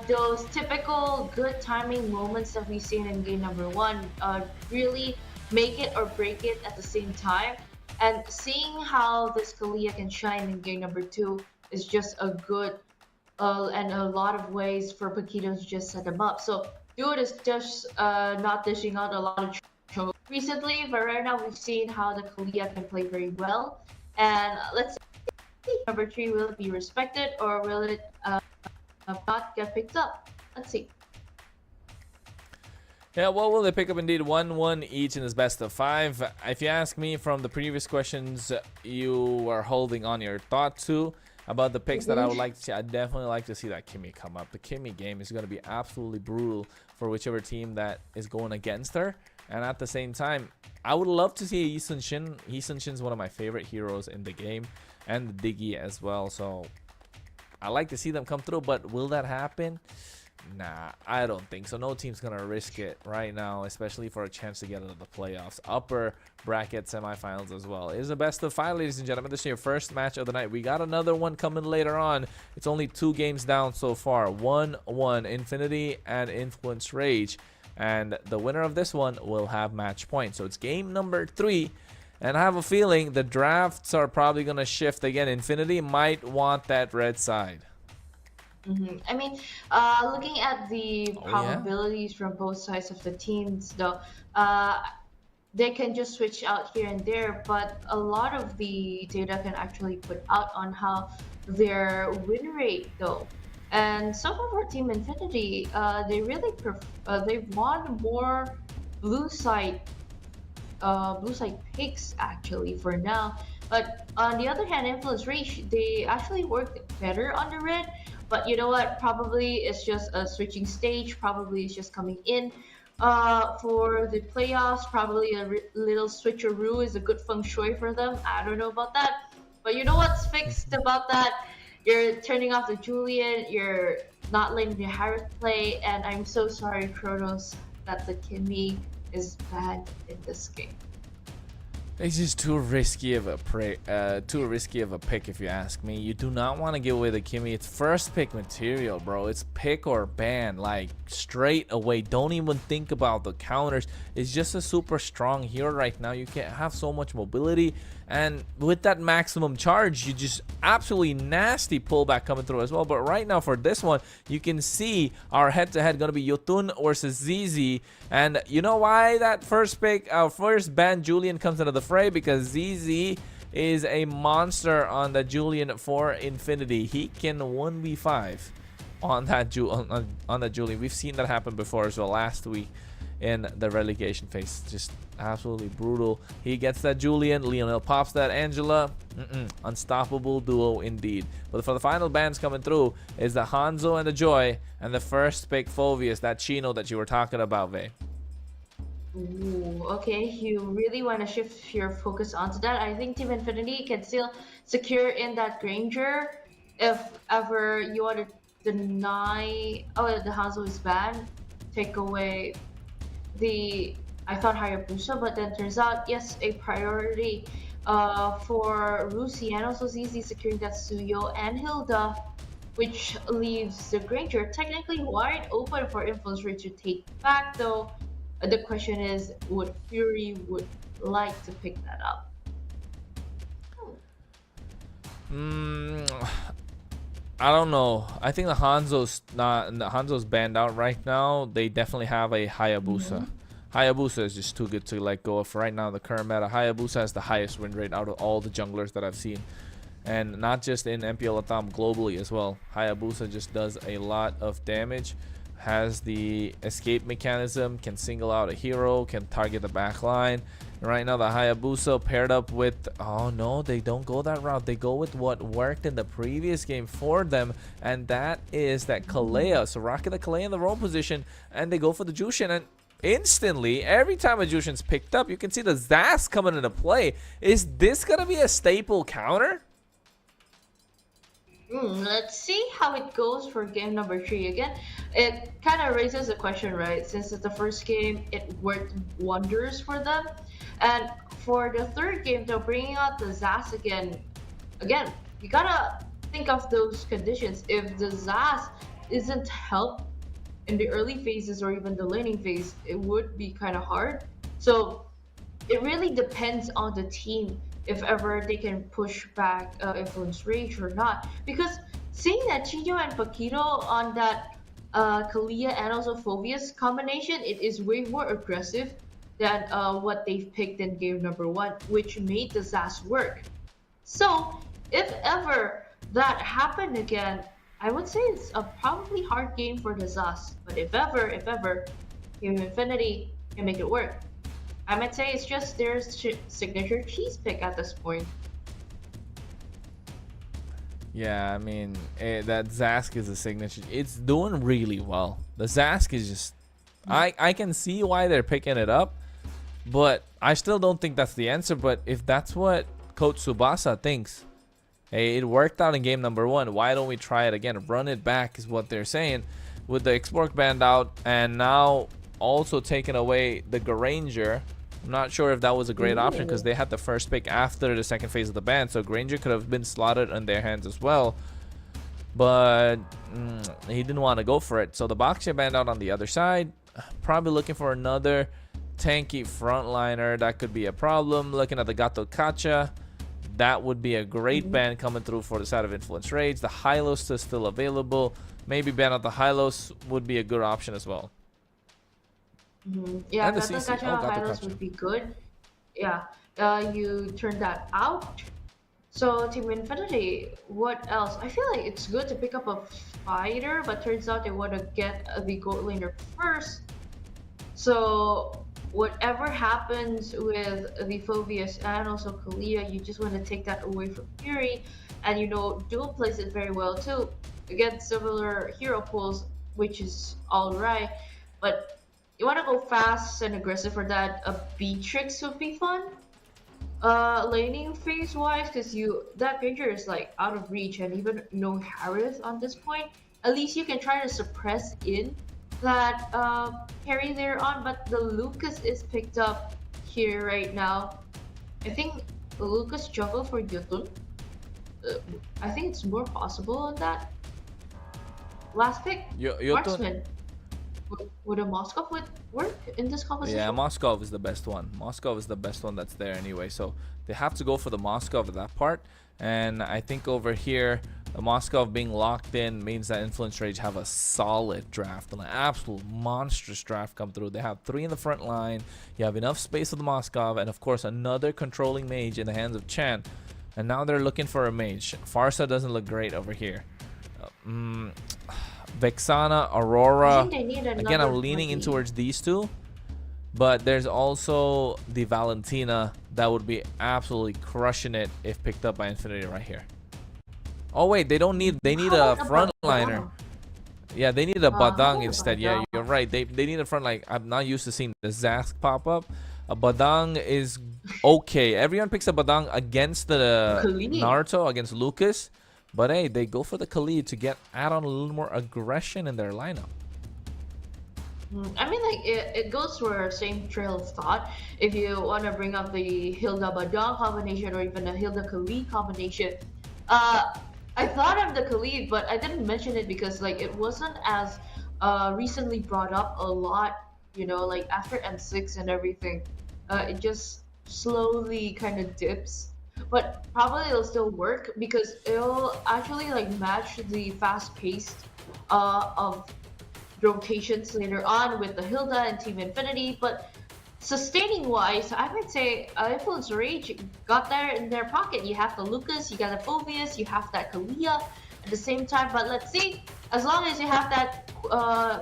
those typical good timing moments that we've seen in game number 1 really make it or break it at the same time. And seeing how this Kalia can shine in game number 2 is just a good and a lot of ways for Paquito to just set them up. So Dude is just not dishing out a lot of trouble recently, but right now we've seen how the Kalia can play very well. And let's see, number 3, will it be respected or will it not get picked up? Let's see. Yeah, well, will they pick up indeed 1-1 each in this best of 5? If you ask me from the previous questions, you are holding on your thought to about the picks that I would like to see. I'd definitely like to see that Kimmy come up. The Kimmy game is going to be absolutely brutal for whichever team that is going against her. And at the same time, I would love to see Lee Sun-shin. Lee Sun-shin's one of my favorite heroes in the game, and the Diggy as well. So I like to see them come through, but will that happen? Nah, I don't think so. No team's gonna risk it right now, especially for a chance to get into the playoffs, upper bracket semifinals as well. It is a best of 5, ladies and gentlemen. This is your first match of the night. We got another one coming later on. It's only 2 games down so far, 1-1, Infinity and Influence Rage, and the winner of this one will have match points. So it's game number 3, and I have a feeling the drafts are probably gonna shift again. Infinity might want that red side. I mean, looking at the probabilities from both sides of the teams, though, they can just switch out here and there, but a lot of the data can actually put out on how their win rate go. And some of our team Infinity, they really they won more blue side picks actually for now. But on the other hand, Influence Rage, they actually worked better on the red. But you know what? Probably it's just a switching stage. Probably it's just coming in for the playoffs. Probably a little switcheroo is a good feng shui for them. I don't know about that. But you know what's fixed about that? You're turning off the Julian. You're not letting the Harris play. And I'm so sorry, Kronos, that the Kimmy is bad in this game. It's just too risky of a pick, if you ask me. You do not want to give away the Kimmy. It's first pick material, bro. It's pick or ban, like straight away. Don't even think about the counters. It's just a super strong hero right now. You can have so much mobility, and with that maximum charge, you just absolutely nasty pullback coming through as well. But right now for this one, you can see our head-to-head gonna be Yotun versus ZZ, and you know why that first pick, our first ban Julian comes into the fray? Because ZZ is a monster on the Julian for Infinity. He can 1v5 on that on the Julian. We've seen that happen before as well last week in the relegation phase. Just absolutely brutal. He gets that Julian, Lionel pops that Angela. Unstoppable duo indeed. But for the final bans coming through is the Hanzo and the Joy, and the first pick Phovius, that Chino that you were talking about, Vey. Ooh, okay, you really want to shift your focus onto that. I think Team Infinity can still secure in that Granger if ever you want to deny. Oh, the Hanzo is banned. Take away the, I thought Hayabusa, but then turns out yes, a priority for Rusi, and also ZZ securing that Suyo and Hilda, which leaves the Granger technically wide open for Influence Rate to take back, though. The question is, would Fury would like to pick that up? I don't know. I think the Hanzo's banned out right now. They definitely have a Hayabusa. Hayabusa is just too good to let go of right now. The current meta, Hayabusa has the highest win rate out of all the junglers that I've seen, and not just in MPL LATAM, globally as well. Hayabusa just does a lot of damage. Has the escape mechanism, can single out a hero, can target the back line. Right now the Hayabusa paired up with, oh no, they don't go that route. They go with what worked in the previous game for them, and that is that Kalea. So rocket the Kalea in the roam position, and they go for the Jushin, and instantly, every time a Jushin's picked up, you can see the Zas coming into play. Is this gonna be a staple counter? Let's see how it goes for game number 3 again. It kind of raises a question, right? Since it's the first game, it worked wonders for them. And for the third game, they're bringing out the Zas again, you gotta think of those conditions. If the Zas isn't helped in the early phases or even the laning phase, it would be kind of hard. So it really depends on the team if ever they can push back Influence Rage or not. Because seeing that Chino and Paquito on that Kalia and also Phobius combination, it is way more aggressive than what they've picked in game number 1, which made the Zas work. So if ever that happened again, I would say it's a probably hard game for the Zas. But if ever, Team Infinity can make it work. I might say it's just their signature cheese pick at this point. Yeah, I mean, that Zask is a signature. It's doing really well. The Zask is just... I can see why they're picking it up, but I still don't think that's the answer. But if that's what Coach Tsubasa thinks, hey, it worked out in game number 1, why don't we try it again? Run it back is what they're saying. With the Xborg banned out and now also taking away the Granger, I'm not sure if that was a great option because they had the first pick after the second phase of the ban, so Granger could have been slotted in their hands as well, but he didn't want to go for it. So the Boxer banned out on the other side, probably looking for another tanky frontliner. That could be a problem. Looking at the Gato Kacha, that would be a great ban coming through for the side of Influence Rage. The Hylos is still available. Maybe ban out the Hylos would be a good option as well. Yeah, Gato Kacha Hylos would be good. Yeah, you turn that out. So Team Infinity, what else? I feel like it's good to pick up a fighter, but turns out they want to get the gold laner first. So whatever happens with the Phobius and also Kalia, you just want to take that away from Fury. And you know, Duel plays it very well too against similar hero pools, which is alright. But you want to go fast and aggressive for that. A Beatrix would be fun. Laning phase wise, because that Granger is like out of reach, and even no Harith on this point. At least you can try to suppress in that carry there on, but the Lucas is picked up here right now. I think Lucas juggle for Yotun. I think it's more possible on that. Last pick, Marksman. Would a Moskov work in this composition? Yeah, Moskov is the best one. Moskov is the best one that's there anyway. So they have to go for the Moskov at that part. And I think over here, the Moskov being locked in means that Influence Rage have a solid draft, an absolute monstrous draft come through. They have 3 in the front line. You have enough space for the Moskov, and of course another controlling mage in the hands of Chan. And now they're looking for a mage. Farsa doesn't look great over here. Vexana, Aurora. Again, I'm leaning in towards these two. But there's also the Valentina that would be absolutely crushing it if picked up by Infinity right here. Oh wait, they don't need, they need a frontliner. Yeah, they need a Badang instead. Yeah, you're right. They need a front, like, I'm not used to seeing the Zask pop up. A Badang is okay. Everyone picks a Badang against the Naruto, against Lucas. But hey, they go for the Khalid to add on a little more aggression in their lineup. I mean, like, it goes through our same trail of thought. If you want to bring up the Hilda Badang combination or even a Hilda Khalid combination, I thought of the Khalid, but I didn't mention it because like it wasn't as recently brought up a lot. You know, like after M6 and everything, it just slowly kind of dips. But probably it'll still work because it'll actually like match the fast pace of rotations later on with the Hilda and Team Infinity. But sustaining wise, I would say Influence Rage got there in their pocket. You have the Lucas, you got the Phobius, you have that Kalia at the same time. But let's see, as long as you have that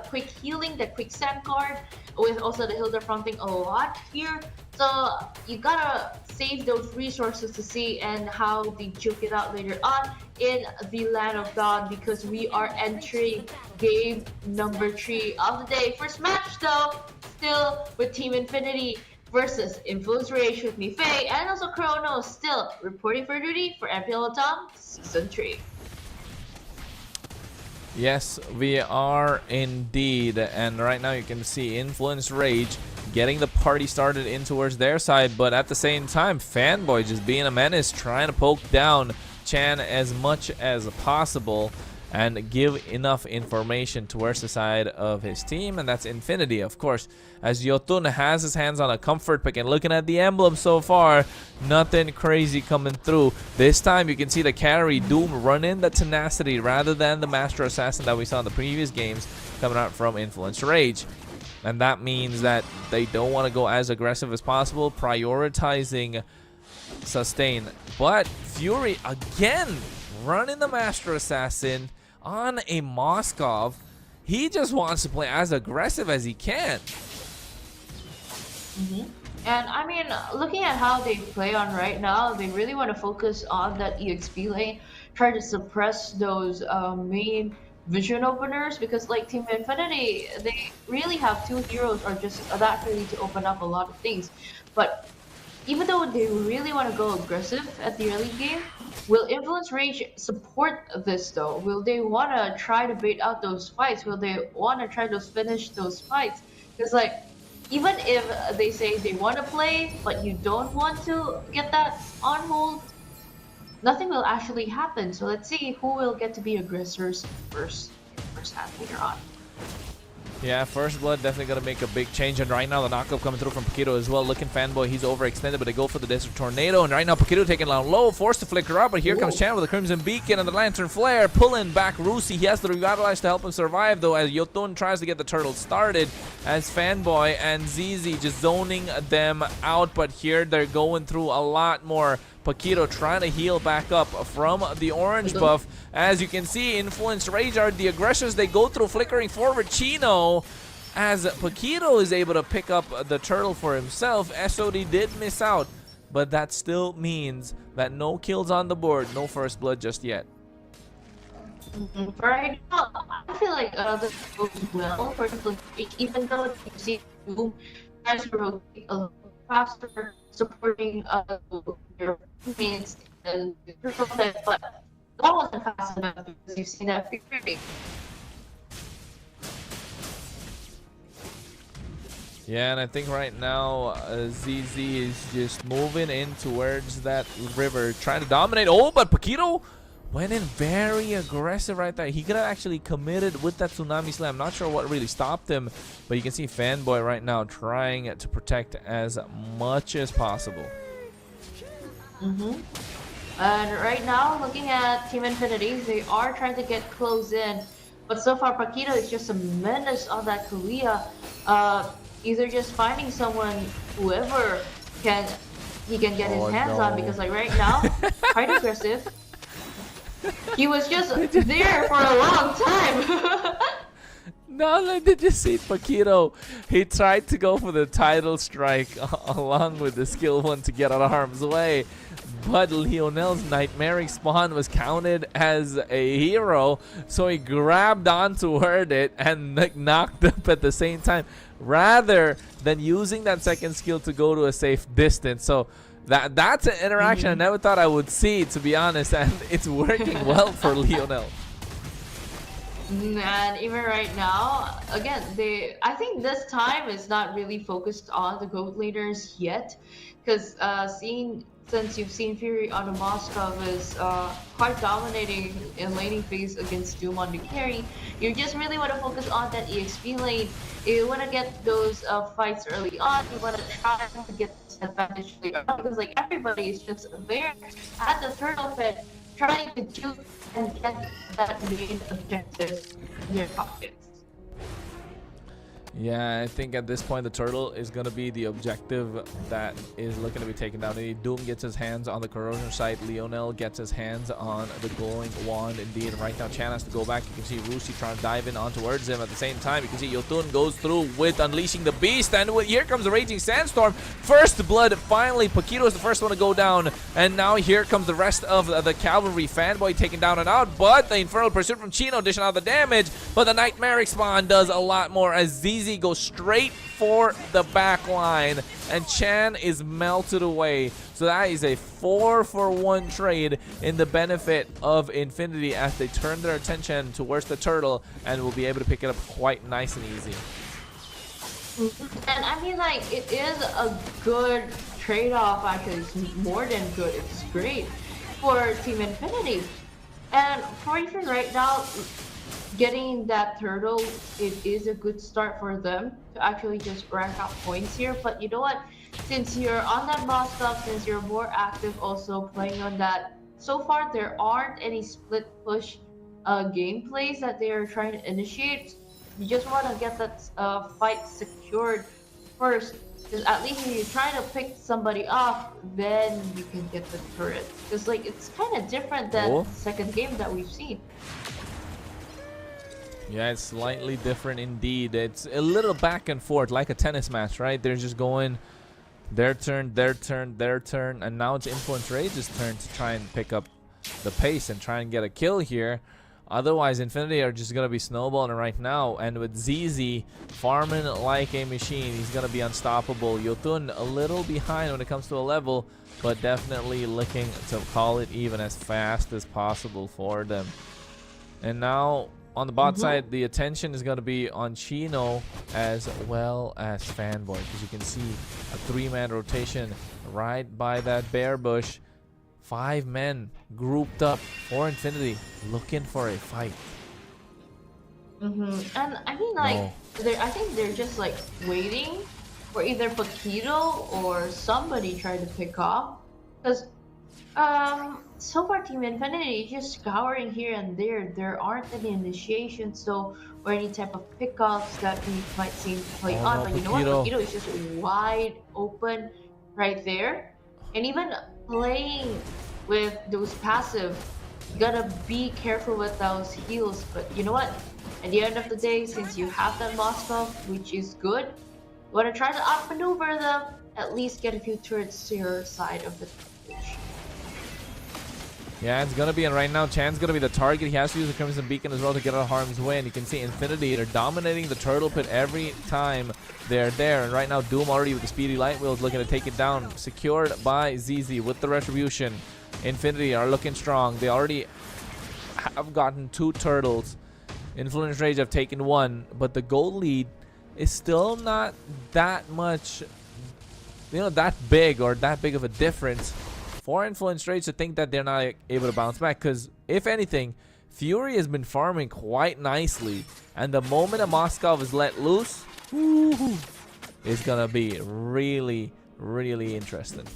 quick healing, that quick Sam card, with also the Hilda fronting a lot here. So you gotta save those resources to see and how they juke it out later on in the Land of Dawn, because we are entering game number 3 of the day. First match though, still with Team Infinity versus Influence Rage with me, Faye, and also Chrono, still reporting for duty for MPL LATAM Season 3. Yes, we are indeed, and right now you can see Influence Rage getting the party started in towards their side, but at the same time, Fanboy just being a menace, trying to poke down Chan as much as possible. and give enough information towards the side of his team, and that's Infinity, of course, as Yotun has his hands on a comfort pick. And looking at the emblem so far, nothing crazy coming through. This time you can see the carry Doom run in the tenacity rather than the Master Assassin that we saw in the previous games coming out from Influence Rage. And that means that they don't want to go as aggressive as possible, prioritizing sustain. But Fury again running the Master Assassin on a Moskov. He just wants to play as aggressive as he can. And I mean, looking at how they play on right now, they really want to focus on that EXP lane, try to suppress those main vision openers, because like Team Infinity, they really have two heroes or just that really to open up a lot of things. But even though they really want to go aggressive at the early game, will Influence Rage support this though? Will they want to try to bait out those fights? Will they want to try to finish those fights? Because like, even if they say they want to play, but you don't want to get that on hold, nothing will actually happen. So let's see who will get to be aggressors first half later on. Yeah, First Blood definitely going to make a big change. And right now, the knockup coming through from Paquito as well. Looking Fanboy, he's overextended, but they go for the Desert Tornado. And right now, Paquito taking down low, forced to flicker up. But here comes Chan with the Crimson Beacon and the Lantern Flare, pulling back Rusi. He has to revitalize to help him survive, though, as Yotun tries to get the turtle started. As Fanboy and ZZ just zoning them out. But here, they're going through a lot more. Paquito trying to heal back up from the orange buff. As you can see, Influence Rage are the aggressors. They go through flickering forward Chino, as Paquito is able to pick up the turtle for himself. SOD did miss out, but that still means that no kills on the board, no First Blood just yet. Right now, I feel like this goes well for Influence Rage, even though you see Doom tries to rotate a little faster, supporting your teammates and but that wasn't fast enough because you've seen that Fury. Yeah, and I think right now ZZ is just moving in towards that river, trying to dominate. Oh, but Paquito went in very aggressive right there. He could have actually committed with that Tsunami Slam. Not sure what really stopped him, but you can see Fanboy right now trying to protect as much as possible. And right now, looking at Team Infinity, they are trying to get close in, but so far Paquito is just a menace on that Kuya. Either just finding someone, whoever he can get his hands on, because like right now, quite aggressive. He was just there for a long time. No, did you see Paquito? He tried to go for the title strike along with the skill one to get out of harm's way. But Lionel's Nightmaric Spawn was counted as a hero, so he grabbed onto it and knocked up at the same time, rather than using that second skill to go to a safe distance. So that's an interaction I never thought I would see, to be honest, and it's working well for Lionel. And even right now, again, I think this time is not really focused on the GOAT leaders yet, because since you've seen Fury on the Moskov is quite dominating in laning phase against Doom on the carry, you just really want to focus on that EXP lane. You want to get those fights early on. You want to try to get this advantage later on, because like everybody is just there at the turtle pit trying to juke and get that main objective in your pockets. Yeah, I think at this point the turtle is going to be the objective that is looking to be taken down. Doom gets his hands on the corrosion site. Lionel gets his hands on the glowing wand. Indeed, right now Chan has to go back. You can see Rusi trying to dive in on towards him. At the same time, you can see Yotun goes through with Unleashing the Beast. And here comes the Raging Sandstorm. First Blood, finally. Paquito is the first one to go down. And now here comes the rest of the Cavalry. Fanboy taken down and out. But the Infernal Pursuit from Chino dishing out the damage. But the Nightmaric Spawn does a lot more as ZZ goes straight for the back line, and Chan is melted away. So that is a 4-for-1 trade in the benefit of Infinity as they turn their attention towards the turtle and will be able to pick it up quite nice and easy. And I mean, like, it is a good trade-off. Actually, it's more than good. It's great for Team Infinity. And for even right now, getting that turtle, it is a good start for them to actually just rack up points here. But you know what? Since you're on that boss stuff, since you're more active also playing on that, so far there aren't any split push gameplays that they are trying to initiate. You just want to get that fight secured first, because at least if you're trying to pick somebody off, then you can get the turret. Because like it's kind of different than the second game that we've seen. Yeah, it's slightly different indeed. It's a little back and forth, like a tennis match, right? They're just going their turn, their turn, their turn, and now it's Influence Rage's turn to try and pick up the pace and try and get a kill here. Otherwise, Infinity are just going to be snowballing right now. And with ZZ farming like a machine, he's going to be unstoppable. Yotun a little behind when it comes to a level, but definitely looking to call it even as fast as possible for them. And now on the bot side, the attention is going to be on Chino as well as Fanboy, because you can see a 3-man rotation right by that bear bush. 5 men grouped up for Infinity, looking for a fight. And I mean, like, I think they're just like waiting for either Paquito or somebody trying to pick off. Because so far Team Infinity is just scouring here and there. There aren't any initiations, or any type of pickoffs that we might see play on. But you know what? Paquito is just wide open right there. And even playing with those passive, you gotta be careful with those heals. But you know what? At the end of the day, since you have that Moscow, which is good, you wanna try to outmaneuver them, at least get a few turrets to your side of the pitch. Yeah, it's gonna be, and right now Chan's gonna be the target. He has to use the Crimson Beacon as well to get out of harm's way. And you can see Infinity, they're dominating the turtle pit every time they're there. And right now Doom already with the speedy light wheels looking to take it down. Secured by ZZ with the retribution. Infinity are looking strong. They already have gotten 2 turtles. Influence Rage have taken 1, but the gold lead is still not that much, that big or that big of a difference for Influence Rage to think that they're not able to bounce back. Because if anything, Fury has been farming quite nicely, and the moment a Moscow is let loose, it's gonna be really, really interesting.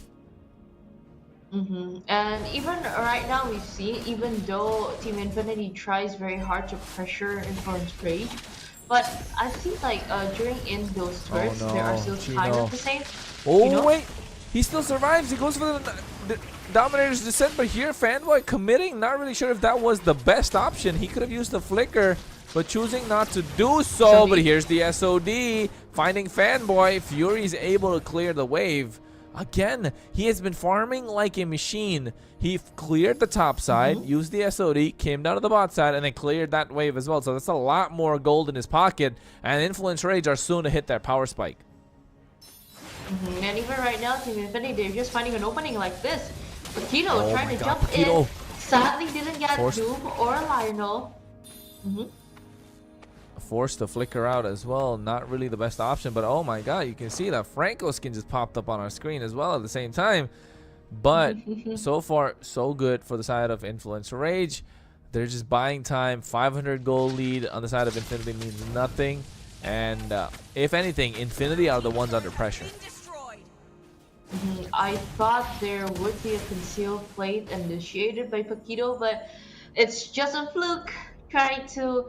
And even right now we see, even though Team Infinity tries very hard to pressure Influence Rage, but I think like during in those turns, there are still kind of the same. Wait, he still survives. He goes for the Dominator's Descent, but here Fanboy committing. Not really sure if that was the best option. He could have used the flicker, but choosing not to do so. But here's the SOD finding Fanboy. Fury's able to clear the wave. Again, he has been farming like a machine. He cleared the top side, used the SOD, came down to the bot side, and then cleared that wave as well. So that's a lot more gold in his pocket. And Influence Rage are soon to hit that power spike. And even right now, Team Infinity, they're just finding an opening like this. Paquito trying to jump in. Sadly, didn't get Doom or Lionel. Forced to flicker out as well. Not really the best option, but oh my god, you can see that Franco skin just popped up on our screen as well at the same time. But so far, so good for the side of Influence Rage. They're just buying time. 500 gold lead on the side of Infinity means nothing. And if anything, Infinity are the ones under pressure. I thought there would be a concealed plate initiated by Paquito, but it's just a fluke trying to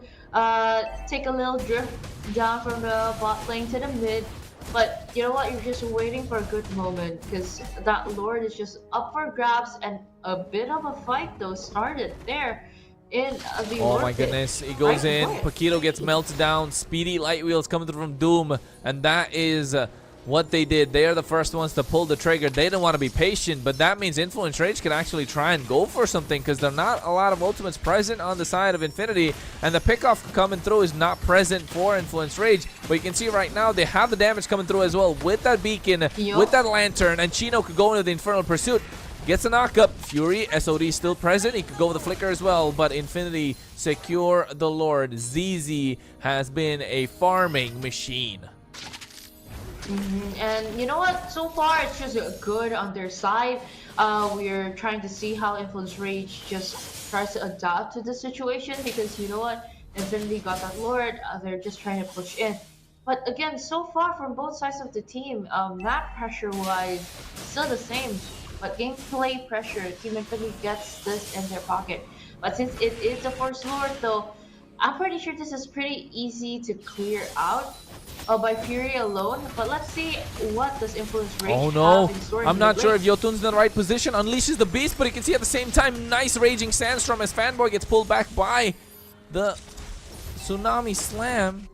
take a little drift down from the bot lane to the mid. But you know what? You're just waiting for a good moment, because that Lord is just up for grabs, and a bit of a fight though started there in the Oh my goodness, he goes in. Paquito gets melted down. Speedy light wheels coming through from Doom, and that is what they did. They are the first ones to pull the trigger. They didn't want to be patient, but that means Influence Rage can actually try and go for something, because there are not a lot of ultimates present on the side of Infinity, and the pickoff coming through is not present for Influence Rage. But you can see right now they have the damage coming through as well with that beacon, with that lantern, and Chino could go into the Infernal Pursuit. Gets a knockup. Fury, SOD still present. He could go with the flicker as well, but Infinity secure the Lord. ZZ has been a farming machine. And you know what? So far, it's just good on their side. We're trying to see how Influence Rage just tries to adapt to the situation because you know what? Infinity got that Lord. They're just trying to push in. But again, so far from both sides of the team, map pressure-wise, still the same. But gameplay pressure, Team Infinity gets this in their pocket. But since it is a Force Lord, though, I'm pretty sure this is pretty easy to clear out by Fury alone. But let's see what does Influence Rage Oh no, have in store. I'm not sure if Yotun's in the right position. Unleashes the beast, but you can see at the same time, nice Raging Sandstorm as Fanboy gets pulled back by the Tsunami Slam.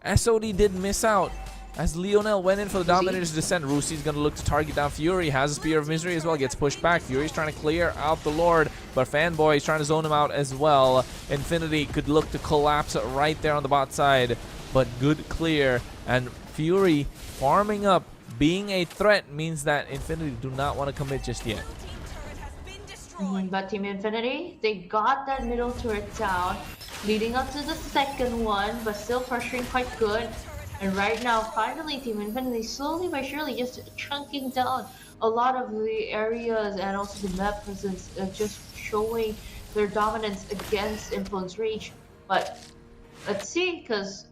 SOD did miss out as Lionel went in for the Dominator's Descent. Rusi's gonna look to target down Fury. Has a Spear of Misery as well, gets pushed back. Fury's trying to clear out the Lord, but Fanboy is trying to zone him out as well. Infinity could look to collapse right there on the bot side, but good clear. And Fury farming up, being a threat means that Infinity do not want to commit just yet. But Team Infinity, they got that middle turret down, leading up to the second one, but still pressuring quite good. And right now, finally, Team Infinity slowly but surely just chunking down a lot of the areas and also the map presence, just showing their dominance against Influence Rage. But let's see, because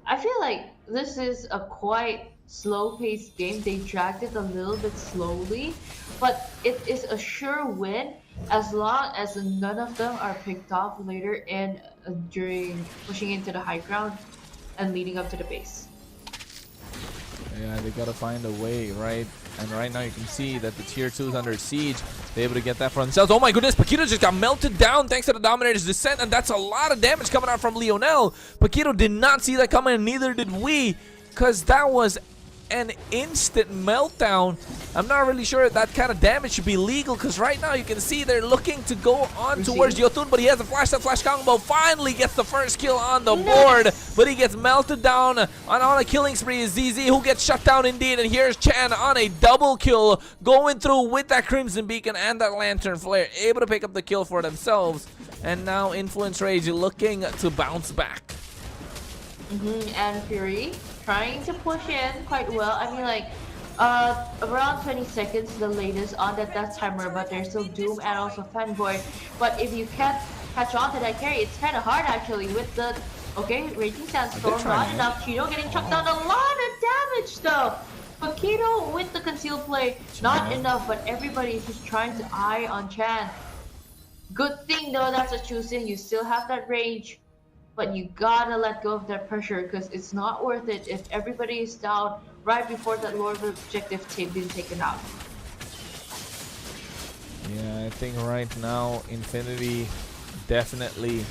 I feel like this is a quite slow-paced game. They dragged it a little bit slowly, but it is a sure win as long as none of them are picked off later in during pushing into the high ground and leading up to the base. Yeah, they gotta find a way, right? And right now you can see that the tier 2 is under siege. They're able to get that for themselves. Oh my goodness, Paquito just got melted down thanks to the Dominator's Descent, and that's a lot of damage coming out from Lionel. Paquito did not see that coming, and neither did we, because that was an instant meltdown. I'm not really sure if that kind of damage should be legal, because right now you can see they're looking to go on towards Yotun, but he has a flash. That flash combo finally gets the first kill on the board, but he gets melted down. On a killing spree is ZZ, who gets shut down indeed, and here's Chan on a double kill, going through with that Crimson Beacon and that Lantern Flare, able to pick up the kill for themselves. And now Influence Rage looking to bounce back. And Fury trying to push in quite well. I mean, like, around 20 seconds the latest on that death timer, but there's still Doom and also Fanboy. But if you can't catch on to that carry, it's kind of hard actually with the Raging Sandstorm. Not enough. Cheeto getting chucked down, a lot of damage though. Paquito with the concealed play, not enough, but everybody is just trying to eye on Chan. Good thing though that's a choosing. You still have that range, but you gotta let go of that pressure because it's not worth it if everybody is down right before that Lord objective been taken out. Yeah, I think right now Infinity definitely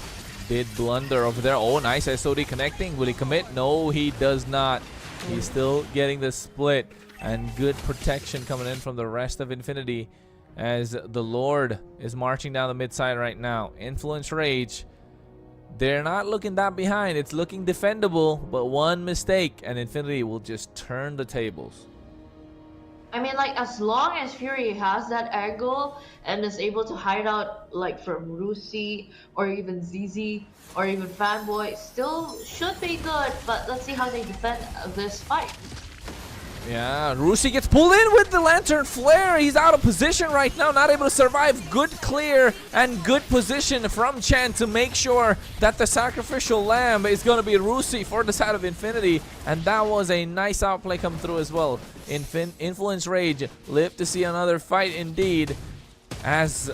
did blunder over there. Oh, nice SOD connecting. Will he commit? No, he does not. He's still getting the split, and good protection coming in from the rest of Infinity as the Lord is marching down the mid side right now. Influence Rage, they're not looking that behind. It's looking defendable, but one mistake and Infinity will just turn the tables. I mean, like, as long as Fury has that angle and is able to hide out, like, from Rusi or even ZZ or even Fanboy, still should be good, but let's see how they defend this fight. Yeah, Rusi gets pulled in with the Lantern Flare. He's out of position right now, not able to survive. Good clear and good position from Chan to make sure that the Sacrificial Lamb is going to be Rusi for the side of Infinity. And that was a nice outplay come through as well. Influence Rage live to see another fight indeed. As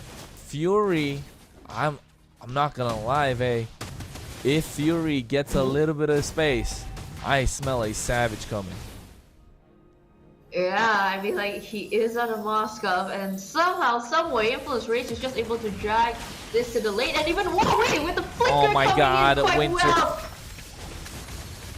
Fury, I'm not going to lie, if Fury gets a little bit of space, I smell a Savage coming. Yeah, I mean, like, he is on a Moskov, and somehow, someway, Influence Rage is just able to drag this to the lane, and even Warway with the flicker oh my god, quite well.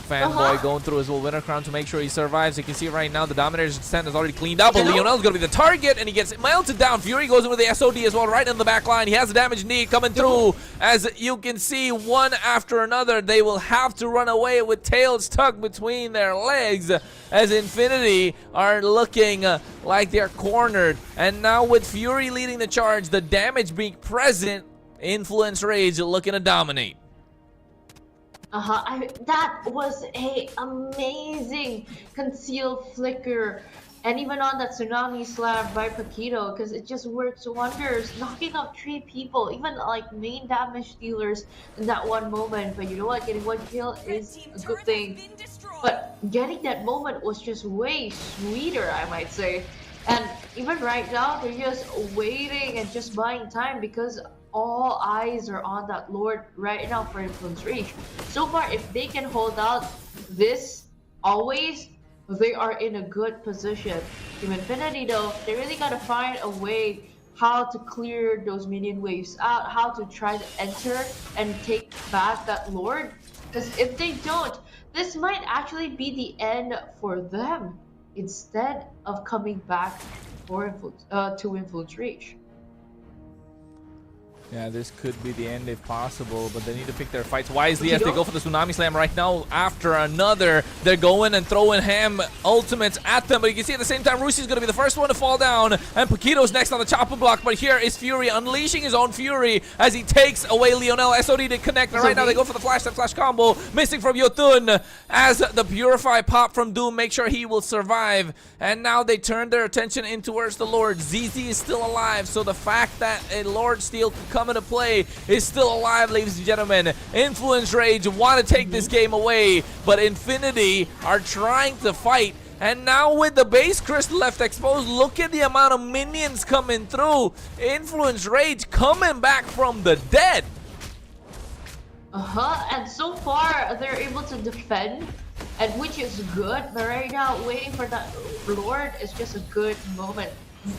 Fanboy going through his little Winter Crown to make sure he survives. You can see right now the Dominator's Descent is already cleaned up, but Lionel's going to be the target, and he gets melted down. Fury goes in with the SOD as well, right in the back line. He has the damage need coming through. As you can see, one after another, they will have to run away with tails tucked between their legs, as Infinity are looking like they're cornered. And now with Fury leading the charge, the damage being present, Influence Rage looking to dominate. That was a amazing concealed flicker. And even on that tsunami slam by Paquito, because it just works wonders, knocking out 3 people, even like main damage dealers in that one moment. But you know what? Getting 1 kill is a good thing. But getting that moment was just way sweeter, I might say. And even right now, they're just waiting and just buying time because all eyes are on that Lord right now for Influence Reach. So far, if they can hold out this always, they are in a good position. Team Infinity though, they really gotta find a way how to clear those minion waves out, how to try to enter and take back that Lord. Because if they don't, this might actually be the end for them instead of coming back for to Influence Reach. Yeah, this could be the end if possible, but they need to pick their fights wisely as they go for the Tsunami Slam right now after another. They're going and throwing ham ultimates at them, but you can see at the same time, Rusi's going to be the first one to fall down, and Paquito's next on the chopper block, but here is Fury unleashing his own Fury as he takes away Lionel. SOD to connect, and right now they go for the flash and flash combo, missing from Yotun as the Purify pop from Doom make sure he will survive, and now they turn their attention in towards the Lord. ZZ is still alive, so the fact that a Lord Steel could come into play is still alive, ladies and gentlemen. Influence Rage want to take this game away, but Infinity are trying to fight. And now with the base crystal left exposed, look at the amount of minions coming through. Influence Rage coming back from the dead. And so far they're able to defend, and which is good, but right now waiting for that Lord is just a good moment.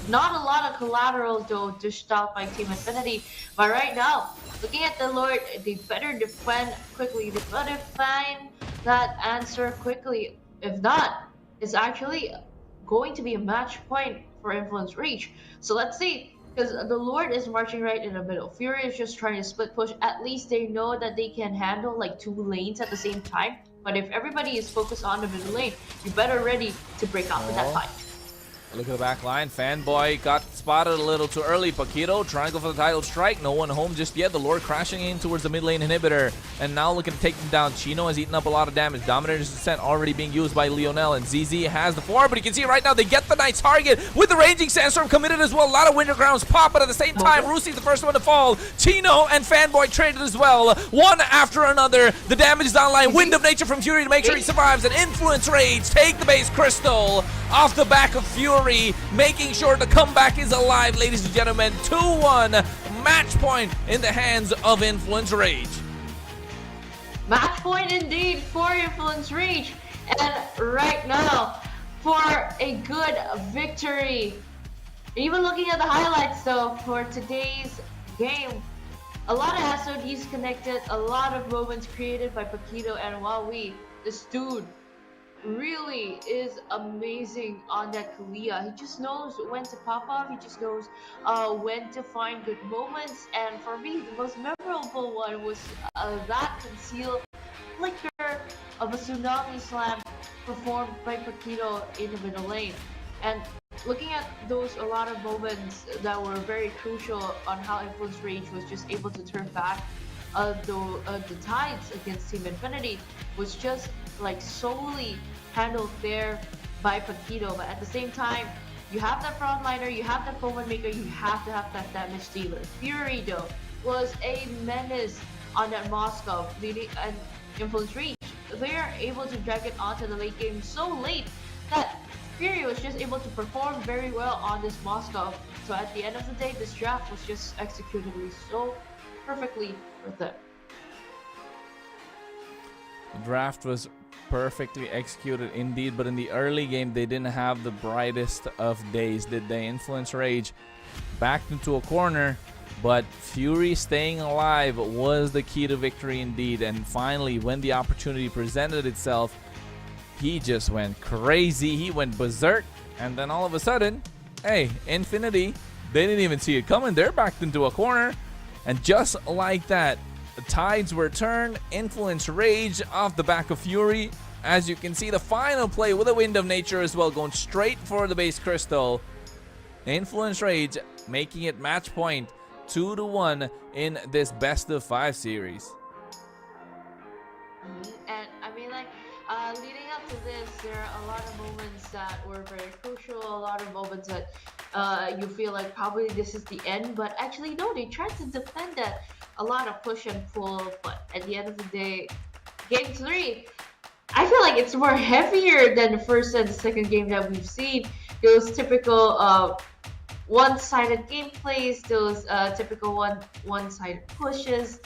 Not a lot of collateral though dished out by Team Infinity, but right now, looking at the Lord, they better defend quickly. They better find that answer quickly. If not, it's actually going to be a match point for Influence Reach. So let's see, because the Lord is marching right in the middle. Fury is just trying to split push. At least they know that they can handle like 2 lanes at the same time. But if everybody is focused on the middle lane, you better ready to break out with that fight. Look at the back line. Fanboy got spotted a little too early. Paquito trying to go for the title strike. No one home just yet. The Lord crashing in towards the mid lane inhibitor. And now looking to take them down. Chino has eaten up a lot of damage. Dominator's Descent already being used by Lionel. And ZZ has the 4. But you can see right now they get the nice target with the raging Sandstorm committed as well. A lot of Winter Grounds pop. But at the same time, Rusi's the first one to fall. Chino and Fanboy traded as well. One after another. The damage is online. Wind of Nature from Fury to make sure he survives. And Influence Rage take the base crystal off the back of Fury, making sure the comeback is alive, ladies and gentlemen. 2-1 match point in the hands of Influence Rage. Match point indeed for Influence Reach. And right now, for a good victory. Even looking at the highlights though, for today's game, a lot of SODs connected, a lot of moments created by Paquito and Huawei. This dude really is amazing on that Kalia. He just knows when to pop off. He just knows when to find good moments. And for me, the most memorable one was that concealed flicker of a Tsunami Slam performed by Paquito in the middle lane. And looking at those, a lot of moments that were very crucial on how Influence Rage was just able to turn back the tides against Team Infinity was just like solely handled there by Paquito. But at the same time, you have that frontliner, you have that moment maker, you have to have that damage dealer. Fury though was a menace on that Moscow leading and Influence Reach. They are able to drag it onto the late game so late that Fury was just able to perform very well on this Moscow. So at the end of the day, this draft was just executed so perfectly for them. The draft was perfectly executed indeed, but in the early game they didn't have the brightest of days, did they? Influence Rage backed into a corner, but Fury staying alive was the key to victory indeed. And finally, when the opportunity presented itself, he just went crazy. He went berserk, and then all of a sudden, hey, Infinity, they didn't even see it coming. They're backed into a corner, and just like that, the tides were turned. Influence Rage off the back of Fury. As you can see, the final play with a Wind of Nature as well, going straight for the base crystal. Influence Rage making it match point 2-1 in this best of 5 series. And I mean, like, leading up to this, there are a lot of moments that were very crucial. A lot of moments that you feel like probably this is the end, but actually no, they tried to defend that. A lot of push and pull, but at the end of the day, game three, I feel like it's more heavier than the first and the second game that we've seen. Those typical one-sided gameplays, those typical one-sided pushes,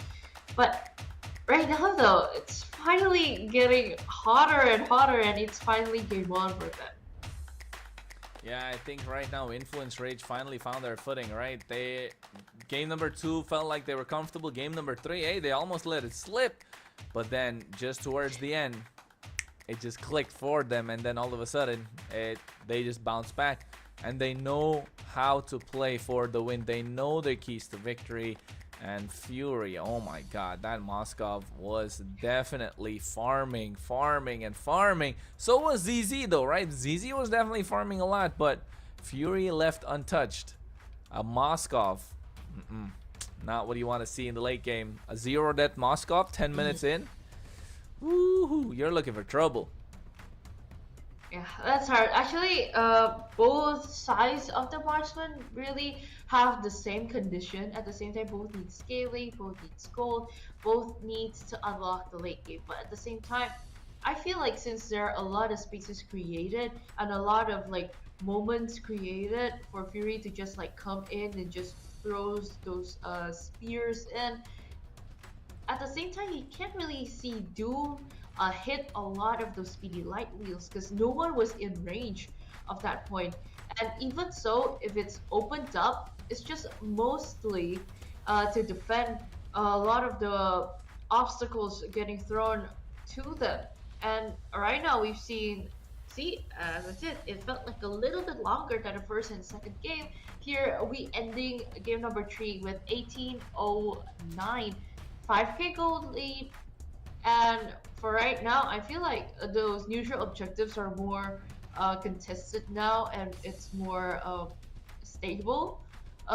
but right now, though, it's finally getting hotter and hotter, and it's finally game on for them. Yeah, I think right now Influence Rage finally found their footing, right? Game number 2 felt like they were comfortable. Game number 3, hey, they almost let it slip. But then just towards the end, it just clicked for them, and then all of a sudden, they just bounced back. And they know how to play for the win. They know their keys to victory. And Fury, oh my god, that Moskov was definitely farming. So was ZZ though, right? ZZ was definitely farming a lot, but Fury left untouched. A Moskov, not what you want to see in the late game. A 0-death Moskov 10 minutes in. Woohoo, you're looking for trouble. Yeah, that's hard. Actually, both sides of the marksman really have the same condition. At the same time, both need scaling, both needs gold, both needs to unlock the late game. But at the same time, I feel like since there are a lot of spaces created and a lot of like moments created for Fury to just like come in and just throws those spears in, at the same time, you can't really see Doom hit a lot of those speedy light wheels because no one was in range of that point. And even so, if it's opened up, it's just mostly to defend a lot of the obstacles getting thrown to them. And right now we've seen, as I said, it felt like a little bit longer than the first and second game. Here we ending game number 3 with 1809, 5k gold lead. And for right now, I feel like those neutral objectives are more contested now, and it's more stable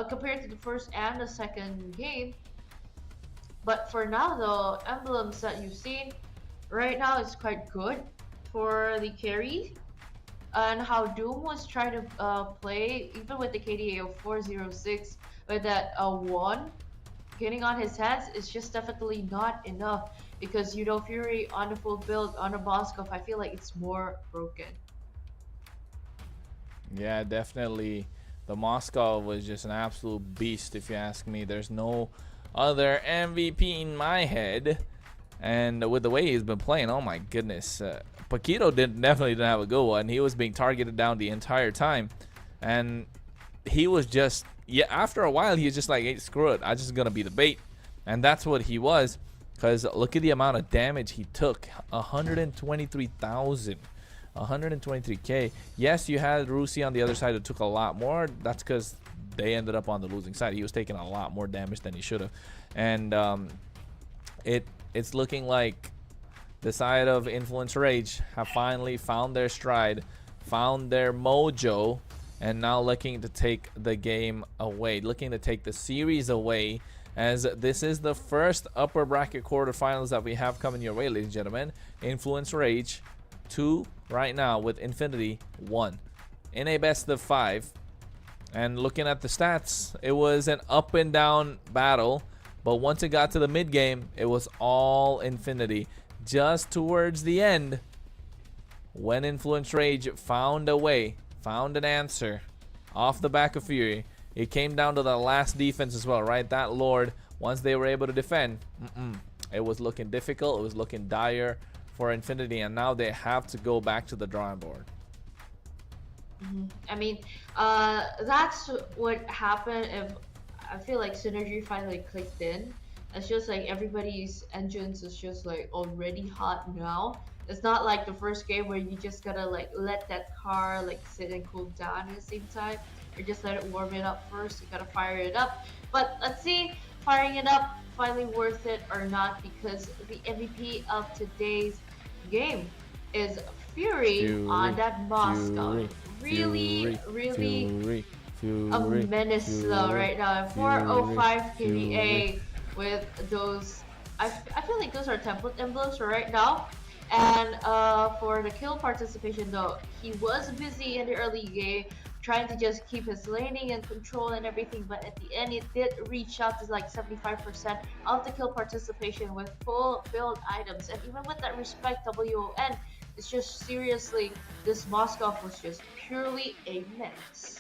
compared to the first and the second game. But for now, the emblems that you've seen right now is quite good for the carry. And how Doom was trying to play, even with the KDA of 406, with that 1 getting on his hands, is just definitely not enough. Because, you know, Fury on the full build, on a Moskov, I feel like it's more broken. Yeah, definitely. The Moskov was just an absolute beast, if you ask me. There's no other MVP in my head. And with the way he's been playing, oh my goodness. Paquito definitely didn't have a good one. He was being targeted down the entire time. And he was just, yeah, after a while, he was just like, hey, screw it. I'm just going to be the bait. And that's what he was. Because look at the amount of damage he took. 123,000. 123k. Yes, you had Rusi on the other side who took a lot more. That's because they ended up on the losing side. He was taking a lot more damage than he should have. And it's looking like the side of Influence Rage have finally found their stride, found their mojo, and now looking to take the game away, looking to take the series away, as this is the first upper bracket quarterfinals that we have coming your way, ladies and gentlemen. Influence Rage 2 right now with Infinity 1 in a best of 5. And looking at the stats, it was an up and down battle, but once it got to the mid game, it was all Infinity. Just towards the end, when Influence Rage found a way, found an answer off the back of Fury, it came down to the last defense as well, right? That Lord, once they were able to defend, it was looking difficult. It was looking dire for Infinity, and now they have to go back to the drawing board. I mean, that's what happened if I feel like Synergy finally clicked in. It's just like everybody's engines is just like already hot now. It's not like the first game where you just gotta like let that car like sit and cool down at the same time, or just let it warm it up first. You gotta fire it up. But let's see, firing it up finally worth it or not, because the MVP of today's game is Fury on that Moscow. Really a menace though right now. 405 KDA with those I feel like those are template emblems for right now. And for the kill participation though, he was busy in the early game trying to just keep his laning and control and everything, but at the end it did reach out to like 75% of the kill participation with full build items. And even with that respect WON, it's just seriously, this Moskov was just purely a menace.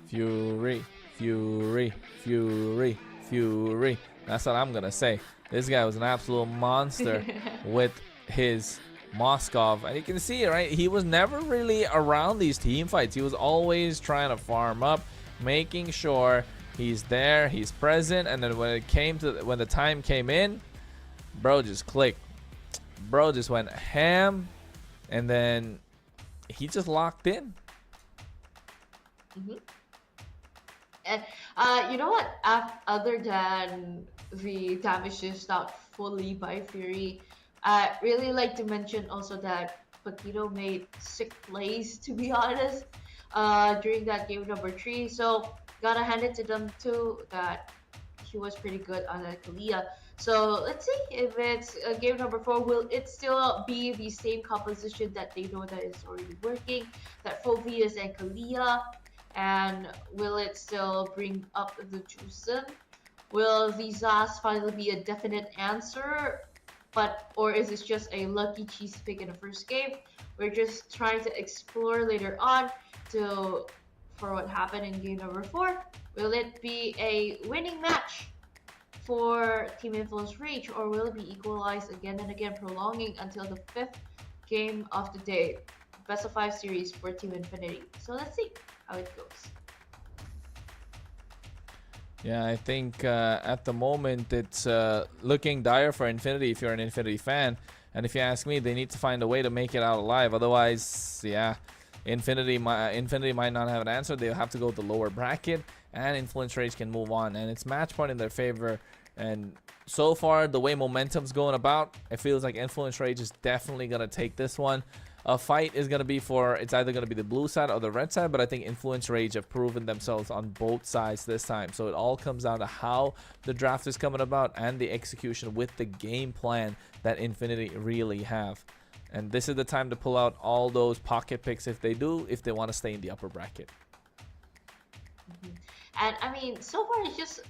Fury, Fury, Fury, Fury. That's what I'm gonna say. This guy was an absolute monster with his Moskov, and you can see, right, he was never really around these team fights. He was always trying to farm up, making sure he's there, he's present, and then when the time came in, bro just clicked. Bro just went ham, and then he just locked in. And you know what? Other than the damage dished out fully by Fury, I really like to mention also that Paquito made sick plays, to be honest, during that game number 3. So gotta hand it to them too that he was pretty good on that Kalia. So let's see if it's game number 4. Will it still be the same composition that they know that is already working? That Phoveus and Kalia. And will it still bring up the Juicen? Will the Zas finally be a definite answer? Or is this just a lucky cheese pick in the first game? We're just trying to explore later on for what happened in game number 4. Will it be a winning match for Team Influence Reach, or will it be equalized again and again, prolonging until the 5th game of the day? Best of 5 series for Team Infinity. So let's see how it goes. Yeah, I think at the moment it's looking dire for Infinity if you're an Infinity fan. And if you ask me, they need to find a way to make it out alive. Otherwise, yeah, Infinity might not have an answer. They'll have to go to the lower bracket, and Influence Rage can move on. And it's match point in their favor. And so far, the way momentum's going about, it feels like Influence Rage is definitely going to take this one. A fight is going to be it's either going to be the blue side or the red side, but I think Influence Rage have proven themselves on both sides this time. So it all comes down to how the draft is coming about and the execution with the game plan that Infinity really have. And this is the time to pull out all those pocket picks if they want to stay in the upper bracket. And I mean, so far it's just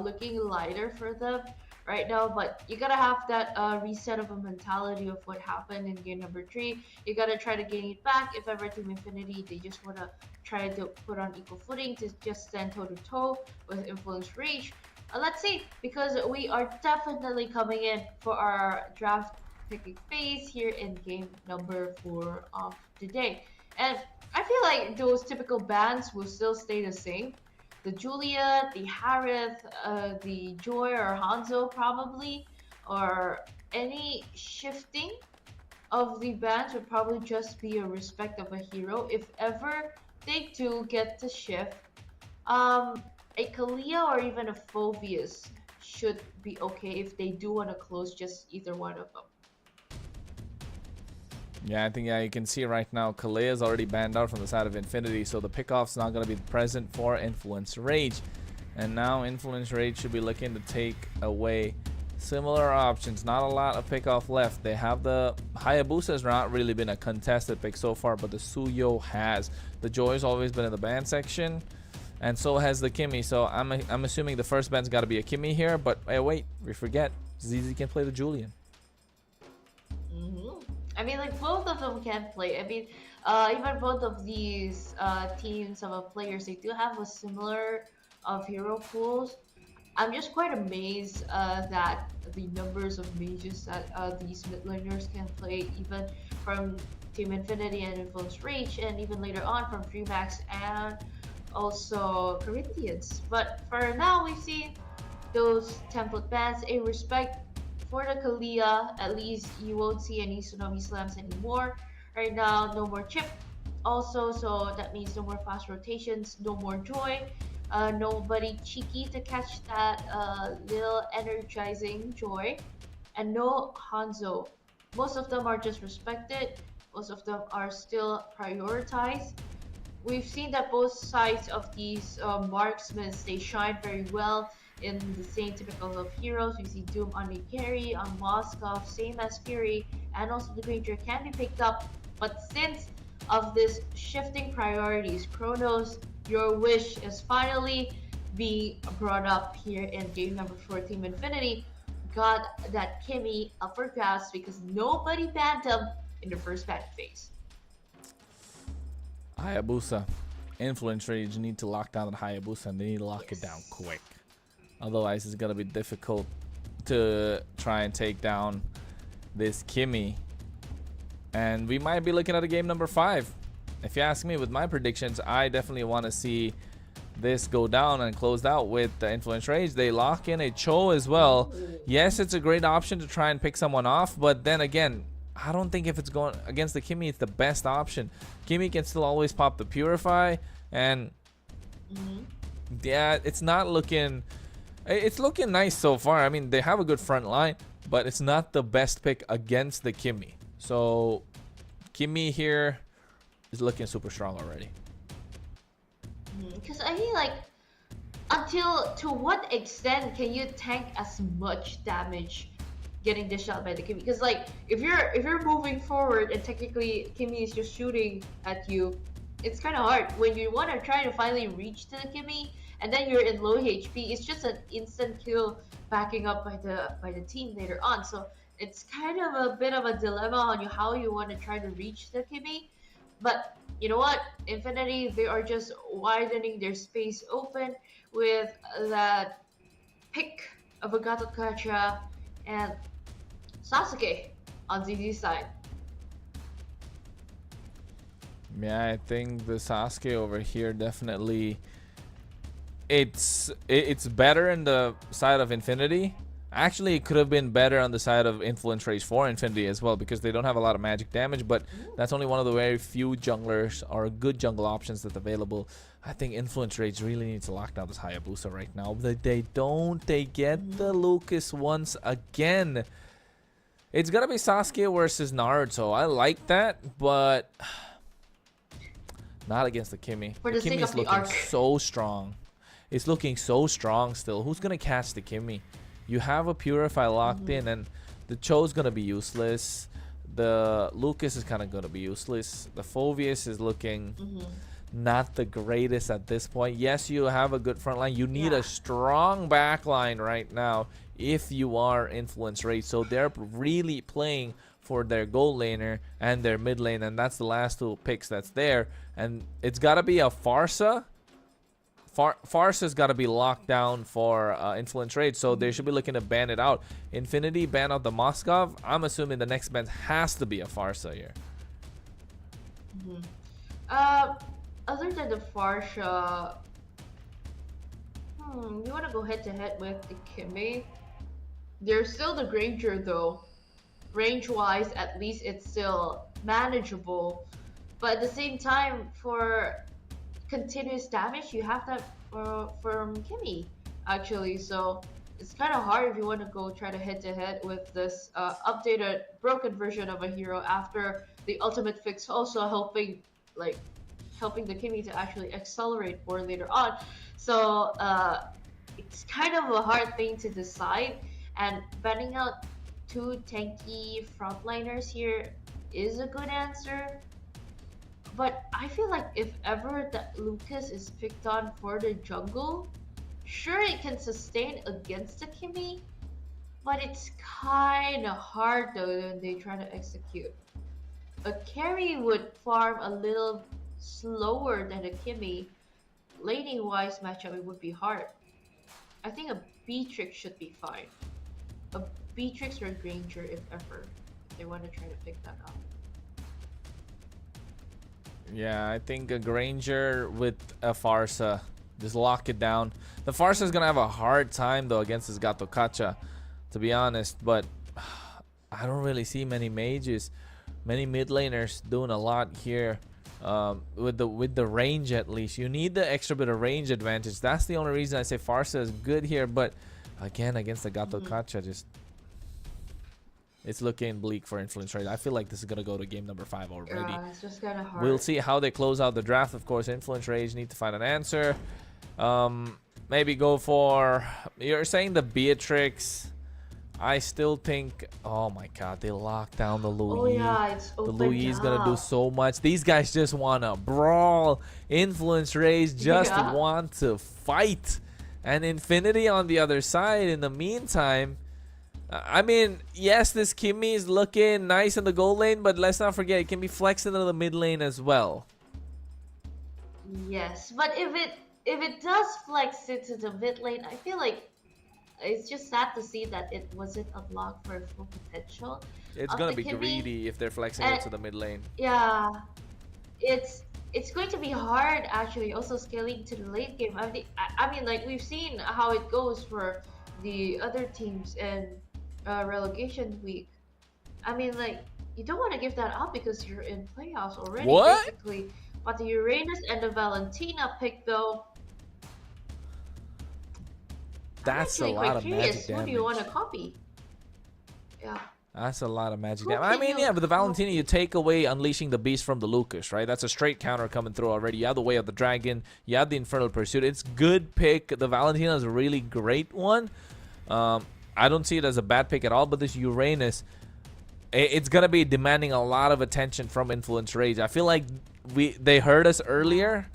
looking lighter for them right now, but you gotta have that reset of a mentality of what happened in game number 3. You gotta try to gain it back. If ever Team Infinity, they just wanna try to put on equal footing to just stand toe to toe with Influence Reach. Let's see, because we are definitely coming in for our draft picking phase here in game number 4 of the day. And I feel like those typical bans will still stay the same. The Julia, the Harith, the Joy or Hanzo probably, or any shifting of the bans would probably just be a respect of a hero. If ever they do get to shift, a Kalia or even a Phoveus should be okay if they do want to close just either one of them. Yeah, I think you can see right now Kalea is already banned out from the side of Infinity, so the pickoff's not going to be present for Influence Rage. And now Influence Rage should be looking to take away similar options. Not a lot of pickoff left. They have the Hayabusa has not really been a contested pick so far, but the Suyo has. The Joy's always been in the ban section, and so has the Kimmy. So I'm assuming the first ban's got to be a Kimmy here, but hey, wait, we forget ZZ can play the Julian. I mean, like, both of them can play. I mean, even both of these teams of players, they do have a similar of hero pools. I'm just quite amazed that the numbers of mages that these mid laners can play, even from Team Infinity and Influence Reach, and even later on from Freemax and also Corinthians. But for now, we've seen those template bans. A respect for the Kalia, at least you won't see any Tsunami Slams anymore. Right now, no more chip also, so that means no more fast rotations, no more Joy, nobody cheeky to catch that little energizing Joy, and no Hanzo. Most of them are just respected, most of them are still prioritized. We've seen that both sides of these marksmen, they shine very well in the same typical of heroes. We see Doom on the carry, on Moskov, same as Fury, and also the Granger can be picked up. But since of this shifting priorities, Chronos, your wish is finally being brought up here in game number 4. Team Infinity got that Kimmy up for grabs because nobody banned him in the first ban phase. Hayabusa. Influence Rage need to lock down the Hayabusa, and they need to lock it down quick. Otherwise, it's gonna be difficult to try and take down this Kimmy. And we might be looking at a game number 5. If you ask me, with my predictions, I definitely want to see this go down and closed out with the Influence Rage. They lock in a Cho as well. Yes, it's a great option to try and pick someone off, but then again, I don't think if it's going against the Kimmy, it's the best option. Kimmy can still always pop the Purify, and yeah, it's not looking... It's looking nice so far. I mean, they have a good front line, but it's not the best pick against the Kimmy. So, Kimmy here is looking super strong already. Because I mean, like, until to what extent can you tank as much damage getting dished out by the Kimmy? Because like, if you're moving forward and technically Kimmy is just shooting at you, it's kind of hard. When you want to try to finally reach to the Kimmy, and then you're in low HP, it's just an instant kill backing up by the team later on. So it's kind of a bit of a dilemma on how you want to try to reach the Kimmy. But you know what? Infinity, they are just widening their space open with that pick of Agato Kacha and Sasuke on ZZ's side. Yeah, I think the Sasuke over here definitely... It's better in the side of Infinity. Actually, it could have been better on the side of Influence Rage for Infinity as well, because they don't have a lot of magic damage, but that's only one of the very few junglers or good jungle options that's available. I think Influence Rage really needs to lock down this Hayabusa right now. They don't. They get the Lucas once again. It's gonna be Sasuke versus Naruto. I like that, but not against the Kimmy. For the The sake Kimmy's of the looking arc. so strong. It's looking so strong still. Who's gonna catch the Kimmy? You have a Purify locked in, and the Cho's gonna be useless. The Lucas is kind of gonna be useless. The Phoveus is looking not the greatest at this point. Yes, you have a good front line. You need a strong back line right now if you are Influence Rage. So they're really playing for their gold laner and their mid lane, and that's the last 2 picks that's there. And it's gotta be a Farsa. Farsa's got to be locked down for Influence Rage, so they should be looking to ban it out. Infinity ban out the Moskov. I'm assuming the next ban has to be a Farsa here. Other than the Farsa, you want to go head to head with the Kimmy? There's still the Granger though. Range wise, at least it's still manageable, but at the same time, for continuous damage, you have that from Kimmy actually. So it's kind of hard if you want to go try to head to head with this updated broken version of a hero after the ultimate fix also helping the Kimmy to actually accelerate more later on. So it's kind of a hard thing to decide, and banning out 2 tanky frontliners here is a good answer. But I feel like if ever that Lucas is picked on for the jungle, sure it can sustain against the Kimmy, but it's kind of hard though when they try to execute. A carry would farm a little slower than a Kimmy. Laning wise matchup, it would be hard. I think a Beatrix should be fine. A Beatrix or a Granger if ever, if they want to try to pick that up. Yeah, I think a Granger with a Farsa. Just lock it down. The Farsa is going to have a hard time, though, against this Gato Kacha, to be honest. But I don't really see many mages, many mid laners doing a lot here. With the range, at least. You need the extra bit of range advantage. That's the only reason I say Farsa is good here. But, again, against the Gato Kacha, just... It's looking bleak for Influence Rage. I feel like this is going to go to game number 5 already. Yeah, it's just kind of hard. We'll see how they close out the draft. Of course, Influence Rage need to find an answer. And maybe go for... You're saying the Beatrix. I still think... Oh my god, they locked down the Louis. Oh yeah, it's The opened Louis is gonna do up. so much. These guys just wanna brawl. Influence Rays just want to fight. And Infinity on the other side, in the meantime... I mean, yes, this Kimmy is looking nice in the gold lane, but let's not forget, it can be flexed into the mid lane as well. Yes, but if it does flex into the mid lane, I feel like it's just sad to see that it wasn't unlocked for full potential. It's gonna be greedy if they're flexing it to the mid lane. Yeah, it's going to be hard actually. Also scaling to the late game. I mean, like we've seen how it goes for the other teams in relegation week. I mean, like you don't want to give that up because you're in playoffs already. What? Basically. But the Uranus and the Valentina pick though. That's a lot of magic damage. Who do you want to copy? Yeah. That's a lot of magic damage. I mean, yeah, but the Valentina, you take away Unleashing the Beast from the Lucas, right? That's a straight counter coming through already. You have the Way of the Dragon. You have the Infernal Pursuit. It's good pick. The Valentina is a really great one. I don't see it as a bad pick at all, but this Uranus, it's going to be demanding a lot of attention from Influence Rage. I feel like they heard us earlier,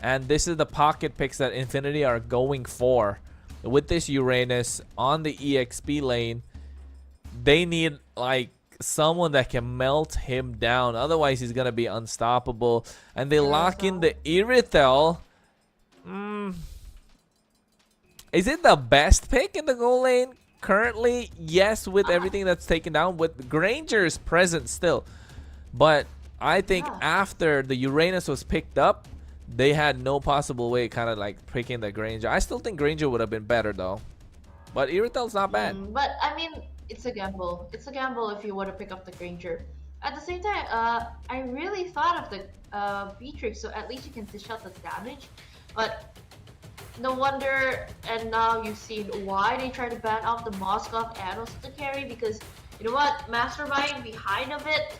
and this is the pocket picks that Infinity are going for. With this Uranus on the EXP lane, they need like someone that can melt him down. Otherwise, he's going to be unstoppable. And they lock in the Irithel. Is it the best pick in the goal lane? Currently, yes, with everything that's taken down. With Granger's present still. But I think after the Uranus was picked up, they had no possible way kind of like picking the Granger. I still think Granger would have been better though. But Irithel's not bad. But I mean, it's a gamble. It's a gamble if you want to pick up the Granger. At the same time, I really thought of the Beatrix, so at least you can dish out the damage. But no wonder, and now you've seen why they try to ban out the Moskov and also the carry, because you know what, mastermind behind of it,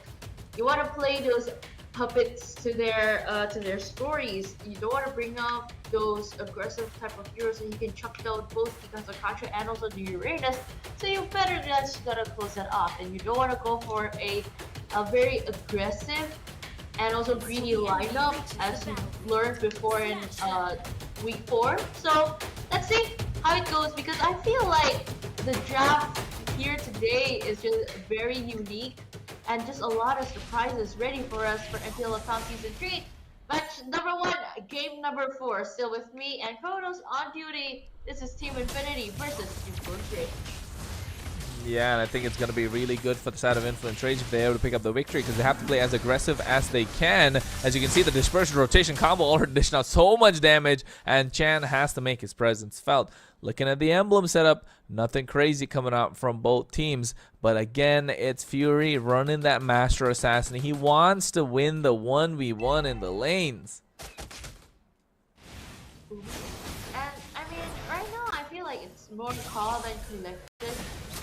you want to play those puppets to their stories. You don't want to bring up those aggressive type of heroes so you can chuck down both because of Contra and also the Uranus. So you better just gotta close that off, and you don't want to go for a very aggressive and also greedy lineup as you learned before in week 4. So let's see how it goes, because I feel like the draft here today is just very unique and just a lot of surprises ready for us for MPL LATAM Season 3. Match number 1, game number 4. Still with me and Kronos on duty. This is Team Infinity versus Influence Rage. Yeah, and I think it's going to be really good for the side of Influence Rage if they're able to pick up the victory, because they have to play as aggressive as they can. As you can see, the dispersion rotation combo already dishing out so much damage, and Chan has to make his presence felt. Looking at the emblem setup, nothing crazy coming out from both teams. But again, it's Fury running that Master Assassin. He wants to win the 1v1 in the lanes. And I mean, right now I feel like it's more calm and collected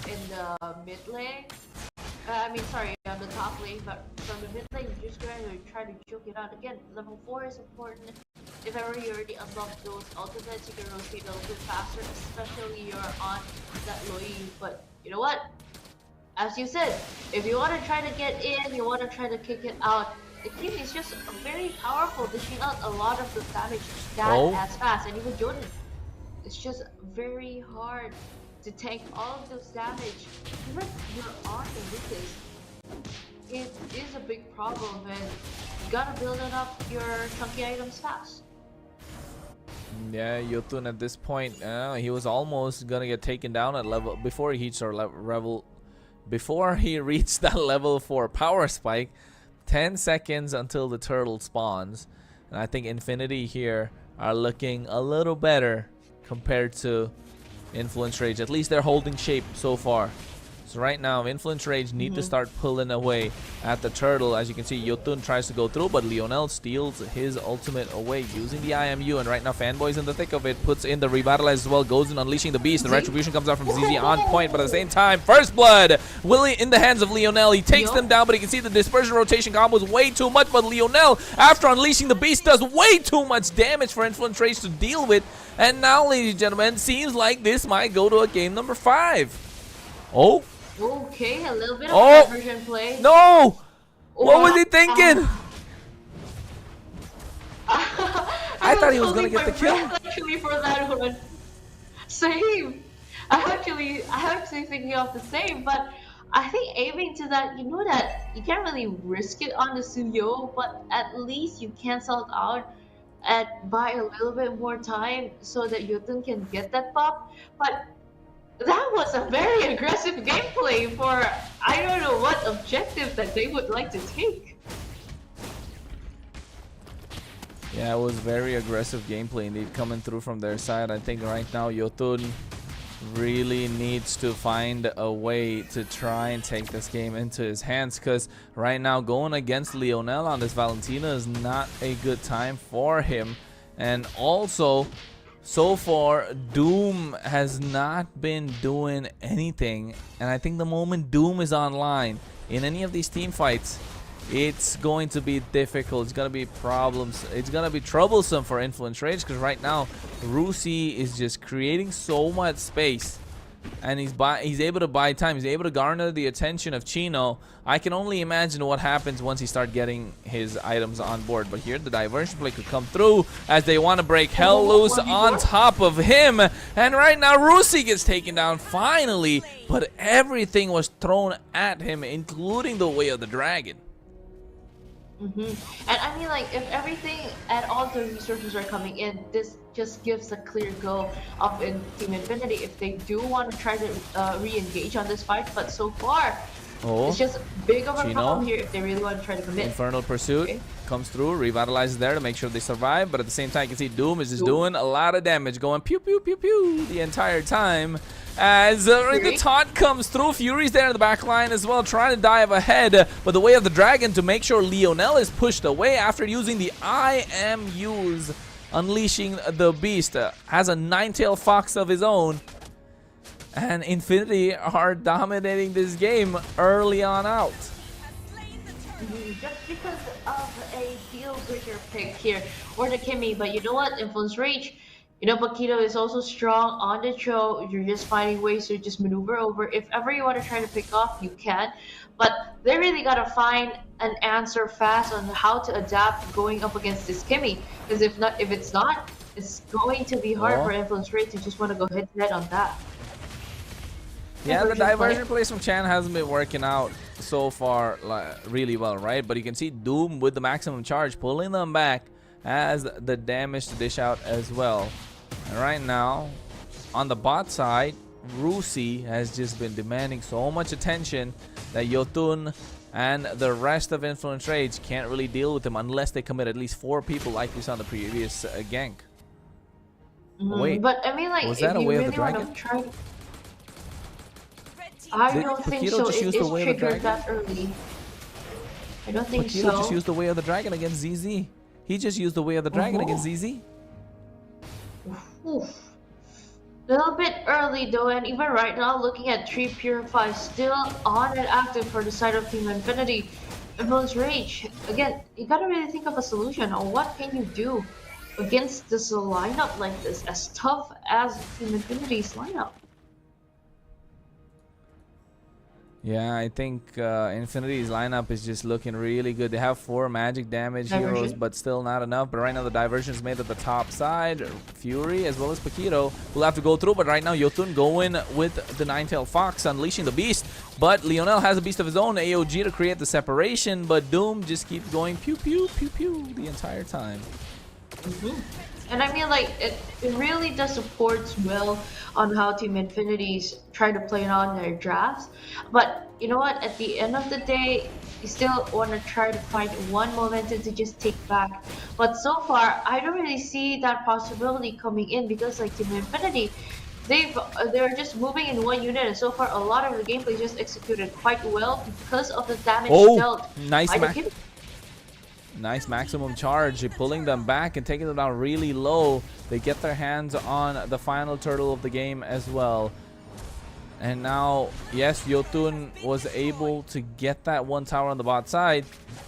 in the mid lane. I mean, sorry, on the top lane, but from the mid lane, you're just going to try to choke it out. Again, level 4 is important. If ever you already unlock those ultimates, you can rotate a little bit faster, especially you're on that Loi. But you know what? As you said, if you want to try to get in, you want to try to kick it out, the team is just very powerful, dishing out a lot of the damage as fast. And even Jordan, it's just very hard to tank all of those damage. Even if you're on the Lucas, it is a big problem, and you gotta build it up your chunky items fast. Yeah, Yotun at this point, he was almost gonna get taken down at level before he reached our level. Before he reached that level 4 power spike. 10 seconds until the turtle spawns, and I think Infinity here are looking a little better compared to Influence Rage. At least they're holding shape so far. So right now, Influence Rage need to start pulling away at the turtle. As you can see, Yotun tries to go through, but Lionel steals his ultimate away using the IMU. And right now, Fanboy's in the thick of it, puts in the Revitalize as well, goes in Unleashing the Beast. The Retribution comes out from ZZ on point, but at the same time, First Blood Willie in the hands of Lionel. He takes them down, but he can see the Dispersion Rotation combo is way too much. But Lionel, after Unleashing the Beast, does way too much damage for Influence Rage to deal with. And now, ladies and gentlemen, seems like this might go to a game number 5. Oh. Okay, a little bit of diversion play. No! What was he thinking? I thought he was gonna get the kill. Actually, for that one, same. I'm actually thinking of the same, but I think aiming to that, you know that you can't really risk it on the Suyo, but at least you cancel it out and buy a little bit more time so that Yotun can get that buff. But that was a very aggressive gameplay for I don't know what objective that they would like to take. Yeah, it was very aggressive gameplay indeed coming through from their side. I think right now Yotun really needs to find a way to try and take this game into his hands, because right now going against Lionel on this Valentina is not a good time for him. And also, so far, Doom has not been doing anything, and I think the moment Doom is online in any of these team fights, it's going to be difficult. It's going to be problems. It's going to be troublesome for Influence Rage, because right now, Rusi is just creating so much space, and he's able to buy time. He's able to garner the attention of Chino. I can only imagine what happens once he starts getting his items on board. But here, the diversion play could come through as they want to break hell loose on top of him. And right now, Rusi gets taken down finally, but everything was thrown at him, including the Way of the Dragon. And I mean, like, if everything and all the resources are coming in, this just gives a clear go of Team Infinity if they do want to try to re-engage on this fight. But so far, it's just big of a problem here if they really want to try to commit. Infernal Pursuit comes through, revitalizes there to make sure they survive. But at the same time, you can see Doom is just doing a lot of damage, going pew pew pew pew the entire time. As the taunt comes through, Fury's there in the back line as well, trying to dive ahead. But the Way of the Dragon to make sure Lionel is pushed away after using the IMUs. Unleashing the Beast. Has a 9-tail fox of his own. And Infinity are dominating this game early on out. Just because of a deal breaker pick here, or the Kimmy. But you know what, Influence Rage, you know, Paquito is also strong on the show. You're just finding ways to just maneuver over. If ever you want to try to pick off, you can. But they really got to find an answer fast on how to adapt going up against this Kimmy. Because if it's not, it's going to be hard for Influence Rage to just want to go head-to-head on that. Yeah, the diversion plays from Chan hasn't been working out so far really well, right? But you can see Doom with the maximum charge pulling them back as the damage to dish out as well. And right now, on the bot side, Rusi has just been demanding so much attention that Yotun and the rest of Influence Rage can't really deal with him unless they commit at least 4 people like we saw in the previous gank. Wait, but I mean, like, was that a Way of the Dragon? I don't think so. It is triggered that early. I don't think so. Just used the Way of the Dragon against ZZ. He just used the Way of the Dragon against ZZ. A little bit early though, and even right now, looking at 3 Purify still on and active for the side of Team Infinity. Influence Rage, again, you gotta really think of a solution on what can you do against this lineup like this, as tough as Team Infinity's lineup. Yeah, I think Infinity's lineup is just looking really good. They have 4 magic damage heroes, but still not enough. But right now the diversion is made at the top side. Fury as well as Paquito will have to go through. But right now Yotun going with the 9-tailed fox, unleashing the beast. But Lionel has a beast of his own, AOG, to create the separation. But Doom just keeps going pew pew pew pew the entire time. And I mean, like, it really does support well on how Team Infinity's trying to play on their drafts. But you know what? At the end of the day, you still want to try to find one momentum to just take back. But so far, I don't really see that possibility coming in because, like, Team Infinity, they're just moving in one unit, and so far a lot of the gameplay is just executed quite well because of the damage dealt nice by the Kim. Nice maximum charge, pulling them back and taking them down really low. They get their hands on the final turtle of the game as well. And now, yes, Yotun was able to get that one tower on the bot side,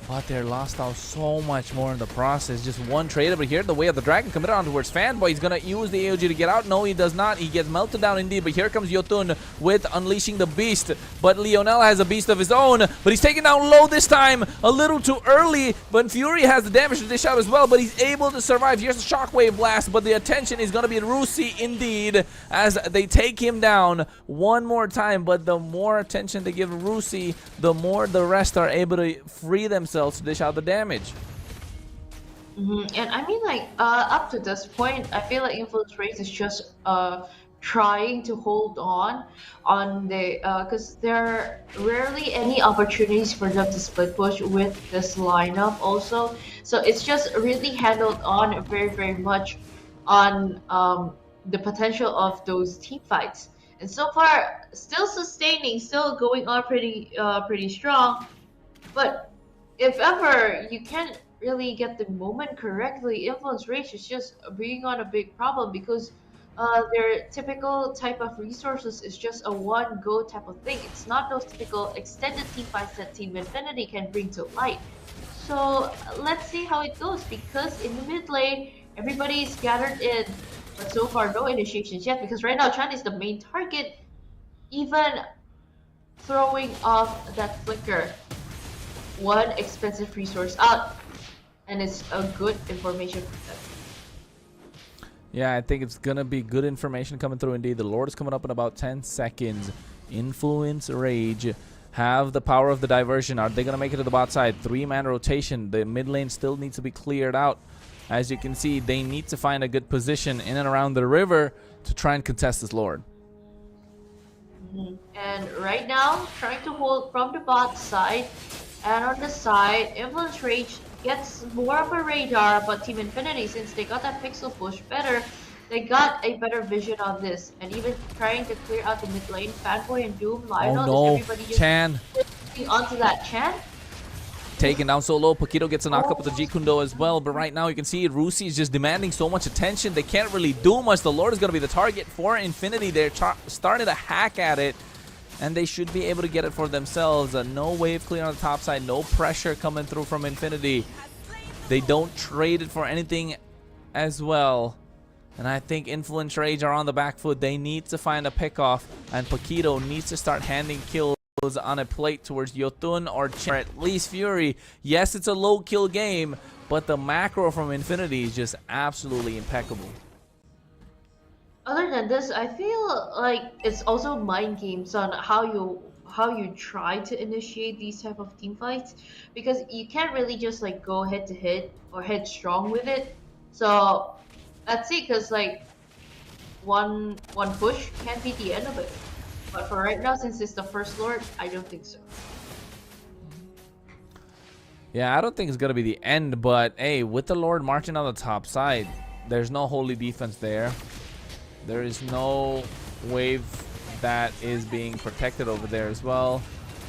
but they're lost out so much more in the process. Just one trade over here, the way of the dragon committed on towards Fanboy. He's gonna use the AOG to get out. No, he does not. He gets melted down indeed, but here comes Yotun with unleashing the beast. But Lionel has a beast of his own, but he's taken down low this time, a little too early. But Fury has the damage to dish out as well, but he's able to survive. Here's the shockwave blast, but the attention is gonna be Rusi indeed, as they take him down one more time. But the more attention they give Rusi, the more the rest are able to free themselves to dish out the damage. And I mean, like, up to this point, I feel like Influence Race is just trying to hold on the because there are rarely any opportunities for them to split push with this lineup also. So it's just really handled on very much on the potential of those team fights. And so far, still sustaining, still going on pretty strong. But if ever you can't really get the moment correctly, Influence Rage is just bringing on a big problem because their typical type of resources is just a one-go type of thing. It's not those typical extended team fights that Team Infinity can bring to light. So let's see how it goes, because in the mid lane, everybody is gathered in. But so far, no initiations yet, because right now Chan is the main target, even throwing off that flicker. One expensive resource out, and it's a good information for them. Yeah, I think it's gonna be good information coming through indeed. The Lord is coming up in about 10 seconds. Influence Rage have the power of the diversion. Are they gonna make it to the bot side? 3-man rotation. The mid lane still needs to be cleared out. As you can see, they need to find a good position in and around the river to try and contest this Lord. And right now, trying to hold from the bot side, and on the side, Influence Rage gets more of a radar, but Team Infinity, since they got that pixel push better, they got a better vision on this, and even trying to clear out the mid lane. Fanboy and Doom, Lionel, everybody just Chan onto that Chan. taken down so low. Paquito gets a knock up with the G Kundo as well, but right now you can see Rusi is just demanding so much attention. They can't really do much. The Lord is going to be the target for Infinity. They're starting to hack at it, and they should be able to get it for themselves. No wave clear on the top side, no pressure coming through from Infinity. They don't trade it for anything as well. And I think Influence Rage are on the back foot. They need to find a pick-off, and Paquito needs to start handing kills on a plate towards Yotun or Chen, or at least Fury. Yes, it's a low kill game, but the macro from Infinity is just absolutely impeccable. Other than this, I feel like it's also mind games on how you try to initiate these type of team fights, because you can't really just like go head to head or headstrong with it. So that's it, because like one push can't be the end of it. But for right now, since it's the first Lord, I don't think so. Yeah, I don't think it's gonna be the end, but hey, with the Lord marching on the top side, there's no holy defense there. There is no wave that is being protected over there as well.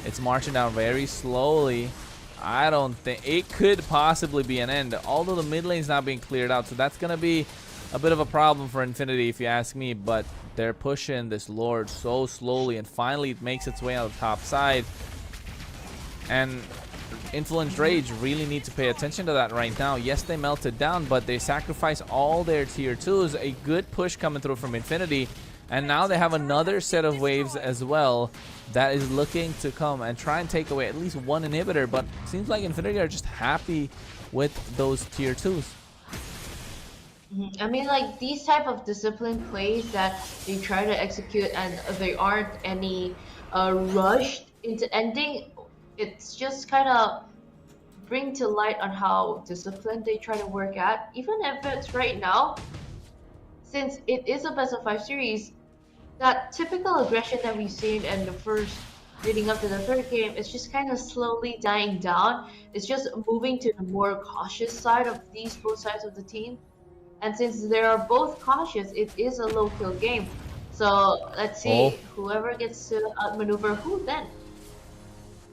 It's marching down very slowly. I don't think it could possibly be an end, although the mid lane's not being cleared out, so that's gonna be a bit of a problem for Infinity if you ask me. But they're pushing this Lord so slowly, and finally it makes its way on the top side. And Influence Rage really need to pay attention to that right now. Yes, they melted down, but they sacrifice all their tier 2s. A good push coming through from Infinity, and now they have another set of waves as well that is looking to come and try and take away at least one inhibitor. But it seems like Infinity are just happy with those tier 2s. I mean, like, these type of disciplined plays that they try to execute and they aren't any rushed into ending, it's just kind of bring to light on how disciplined they try to work at. Even if it's right now, since it is a best of 5 series, that typical aggression that we've seen in the first leading up to the third game is just kind of slowly dying down. It's just moving to the more cautious side of both sides of the team. And since they are both cautious, it is a low kill game. So let's see, whoever gets to outmaneuver who then.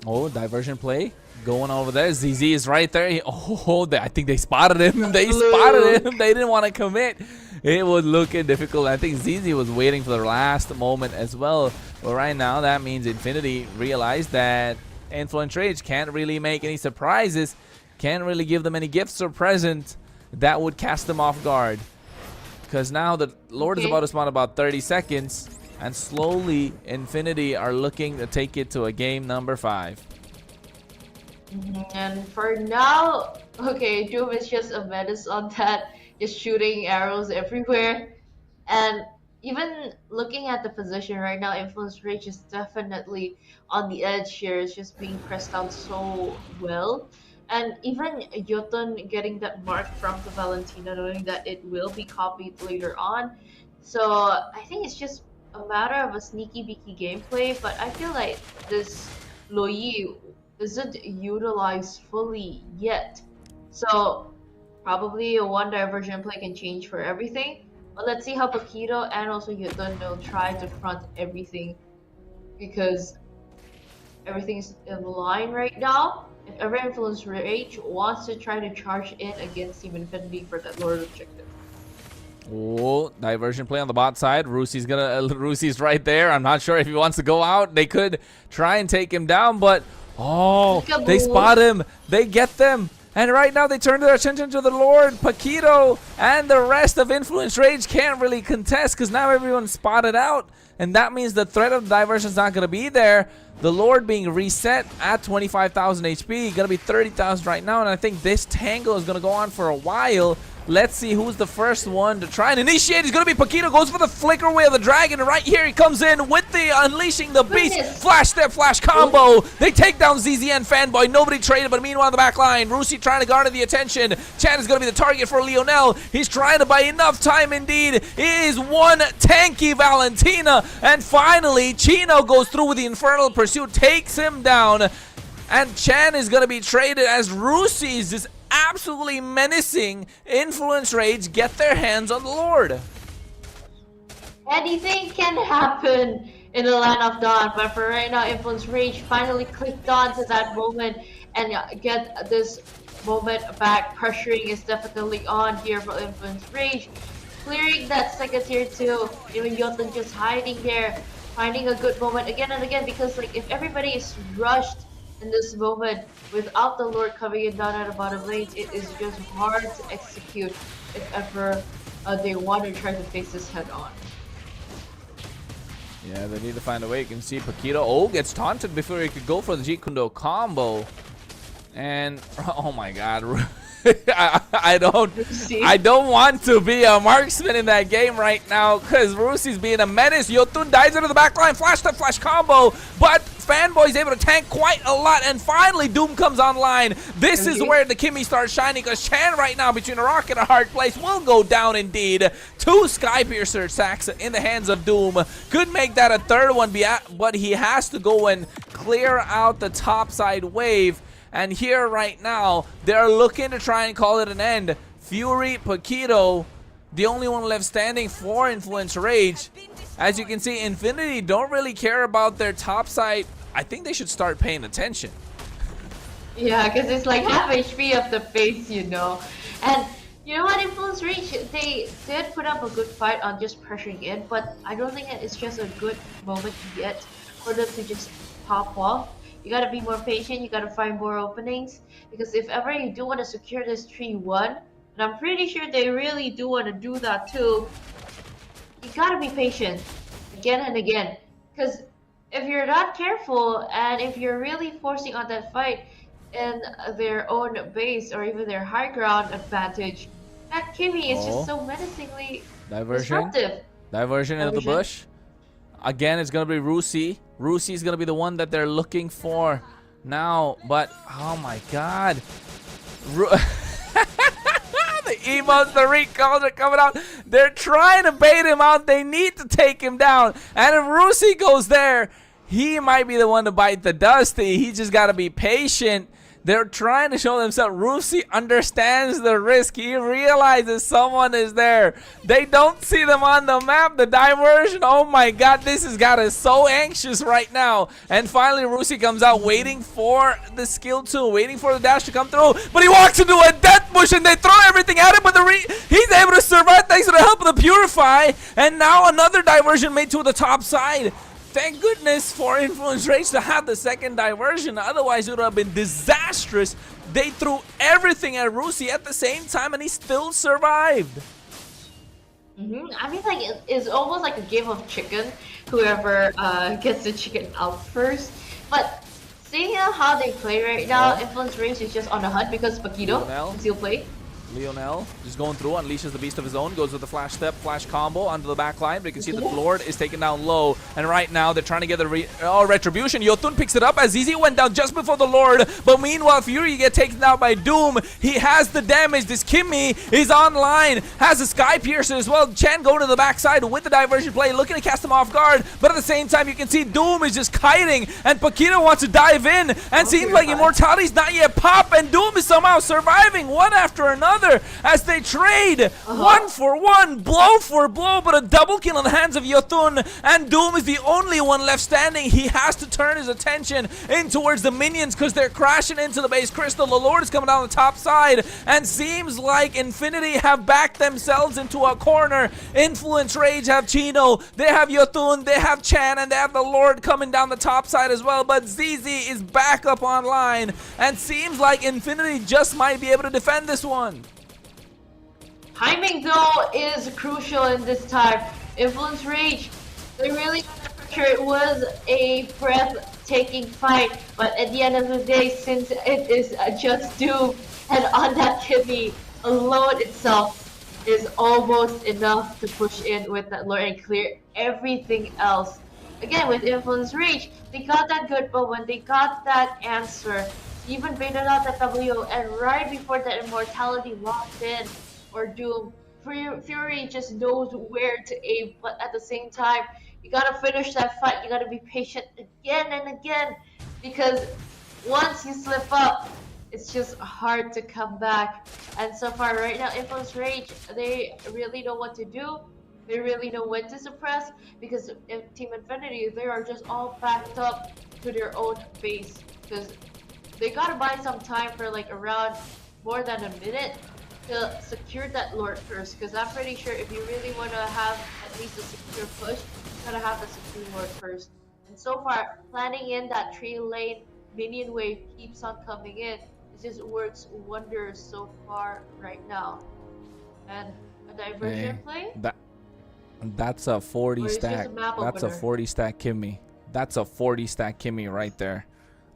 Oh, diversion play going over there. ZZ is right there. I think they spotted him. They spotted him. They didn't want to commit. It was looking difficult. I think ZZ was waiting for the last moment as well. But right now, that means Infinity realized that Influence Rage can't really make any surprises. Can't really give them any gifts or present that would cast them off guard. Because now the Lord is about to spawn about 30 seconds. And slowly, Infinity are looking to take it to a game number 5. And for now, okay, Doom is just a menace on that, just shooting arrows everywhere. And even looking at the position right now, Influence Rage is definitely on the edge here. It's just being pressed down so well. And even Jotun getting that mark from the Valentina, knowing that it will be copied later on. So I think it's just a matter of a sneaky beaky gameplay, but I feel like this Loyi isn't utilized fully yet. So probably a one diversion play can change for everything. But let's see how Paquito and also Jotun will try to front everything, because everything's in line right now. If ever Influence Rage wants to try to charge in against Team Infinity for that Lord objective. Oh, diversion play on the bot side. Rusi's right there. I'm not sure if he wants to go out. They could try and take him down, but they spot him. They get them. And right now they turn their attention to the Lord. Paquito and the rest of Influence Rage can't really contest because now everyone's spotted out. And that means the threat of the diversion is not going to be there. The Lord being reset at 25,000 HP. Going to be 30,000 right now. And I think this tango is going to go on for a while. Let's see who's the first one to try and initiate. He's going to be Paquito. Goes for the flicker away of the dragon. And right here he comes in with the unleashing the beast. Flash step, flash combo. They take down ZZ and Fanboy. Nobody traded, but meanwhile in the back line, Rusi trying to garner the attention. Chan is going to be the target for Lionel. He's trying to buy enough time indeed. It is one tanky Valentina. And finally, Chino goes through with the Infernal Pursuit. Takes him down. And Chan is going to be traded as Rusi's is absolutely menacing Influence Rage get their hands on the Lord. Anything can happen in the Land of Dawn, but for right now, Influence Rage finally clicked on to that moment and get this moment back. Pressuring is definitely on here for Influence Rage. Clearing that second tier 2, even Jotun just hiding there, finding a good moment again and again, because like if everybody is rushed in this moment without the Lord coming in down at the bottom lanes, it is just hard to execute if ever they want to try to face this head on. Yeah, they need to find a way. You can see Paquito gets taunted before he could go for the Jeet Kune Do combo. And oh my god, I don't want to be a marksman in that game right now because Rusi's being a menace. Jotun dives into the back line, flash to flash combo, but Fanboy's able to tank quite a lot, and finally Doom comes online. This is where the Kimmy starts shining, because Chan right now between a rock and a hard place will go down indeed. 2 Skypiercer sacks in the hands of Doom. Could make that a third one, but he has to go and clear out the top side wave. And here right now, they're looking to try and call it an end. Fury, Paquito, the only one left standing for Influence Rage. As you can see, Infinity don't really care about their top side. I think they should start paying attention. Yeah, because it's like half HP of the face, you know. And you know what, Influence Rage, they did put up a good fight on just pressuring in, but I don't think it's just a good moment yet for them to just pop off. You gotta be more patient, you gotta find more openings, because if ever you do want to secure this 3-1, and I'm pretty sure they really do want to do that too, you gotta be patient again and again, because if you're not careful and if you're really forcing on that fight in their own base or even their high ground advantage, that Kimmy is just so menacingly disruptive. Diversion into the bush. Again, it's going to be Rusi. Rusi is going to be the one that they're looking for now. But, oh my god. The emotes, the recalls are coming out. They're trying to bait him out. They need to take him down. And if Rusi goes there, he might be the one to bite the dust. He just got to be patient. They're trying to show themselves. Rusi understands the risk. He realizes someone is there. They don't see them on the map. The diversion. Oh my god, this has got us so anxious right now. And finally, Rusi comes out waiting for the skill 2, waiting for the dash to come through. But he walks into a death bush and they throw everything at him. But he's able to survive thanks to the help of the Purify. And now another diversion made to the top side. Thank goodness for Influence Rage to have the second diversion. Otherwise, it would have been disastrous. They threw everything at Rusi at the same time, and he still survived. I mean, like, it's almost like a game of chicken. Whoever gets the chicken out first. But seeing how they play right now, Influence Rage is just on the hunt because Paquito can still play. Lionel just going through, unleashes the beast of his own, goes with the flash step, flash combo onto the back line, but you can see that Lord is taken down low, and right now they're trying to get the retribution. Yotun picks it up as ZZ went down just before the Lord, but meanwhile Fury gets taken out by Doom. He has the damage. This Kimmy is online, has a Sky Piercer as well. Chan going to the backside with the diversion play, looking to cast him off guard, but at the same time you can see Doom is just kiting, and Paquito wants to dive in, and seems like Immortality's not yet pop, and Doom is somehow surviving one after another as they trade 1 for 1, blow for blow, but a double kill in the hands of Yotun, and Doom is the only one left standing. He has to turn his attention in towards the minions because they're crashing into the base crystal. The Lord is coming down the top side, and seems like Infinity have backed themselves into a corner. Influence Rage have Chino, they have Yotun, they have Chan, and they have the Lord coming down the top side as well, but ZZ is back up online, and seems like Infinity just might be able to defend this one. Timing though is crucial in this time. Influence Rage, they really got the pressure. It was a breathtaking fight, but at the end of the day, since it is just Doom, and on that Kimmy alone itself is almost enough to push in with that Lord and clear everything else. Again, with Influence Rage, they got that good, but when they got that answer, even baited out that W, and right before that Immortality locked in, or Doom, Fury just knows where to aim, but at the same time, you gotta finish that fight. You gotta be patient again and again, because once you slip up, it's just hard to come back. And so far right now, Influence Rage, they really know what to do. They really know when to suppress, because in Team Infinity, they are just all backed up to their own base, because they gotta buy some time for like around more than a minute to secure that Lord first, because I'm pretty sure if you really want to have at least a secure push, you gotta have the secure Lord first. And so far, planning in that 3-lane minion wave keeps on coming in. It just works wonders so far right now. And a diversion play? That's a 40 stack. That's a 40 stack Kimmy. That's a 40 stack Kimmy right there.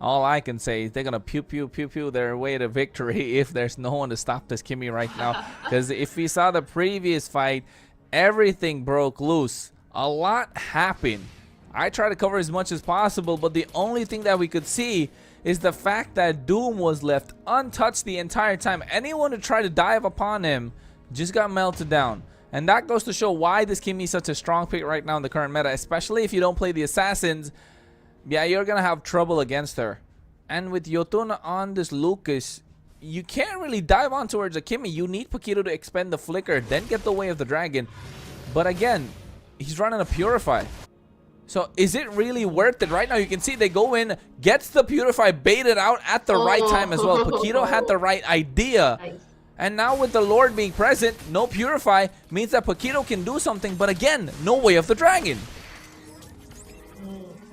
All I can say is they're gonna pew pew pew pew their way to victory if there's no one to stop this Kimmy right now. Because if we saw the previous fight, everything broke loose. A lot happened. I try to cover as much as possible, but the only thing that we could see is the fact that Doom was left untouched the entire time. Anyone who tried to dive upon him just got melted down. And that goes to show why this Kimmy is such a strong pick right now in the current meta, especially if you don't play the assassins. Yeah, you're gonna have trouble against her. And with Yotun on this Lucas, you can't really dive on towards a Kimmy. You need Paquito to expend the flicker, then get the way of the dragon. But again, he's running a Purify. So is it really worth it? Right now you can see they go in, gets the Purify baited out at the right time as well. Paquito had the right idea. And now with the Lord being present, no Purify means that Paquito can do something, but again, no way of the dragon.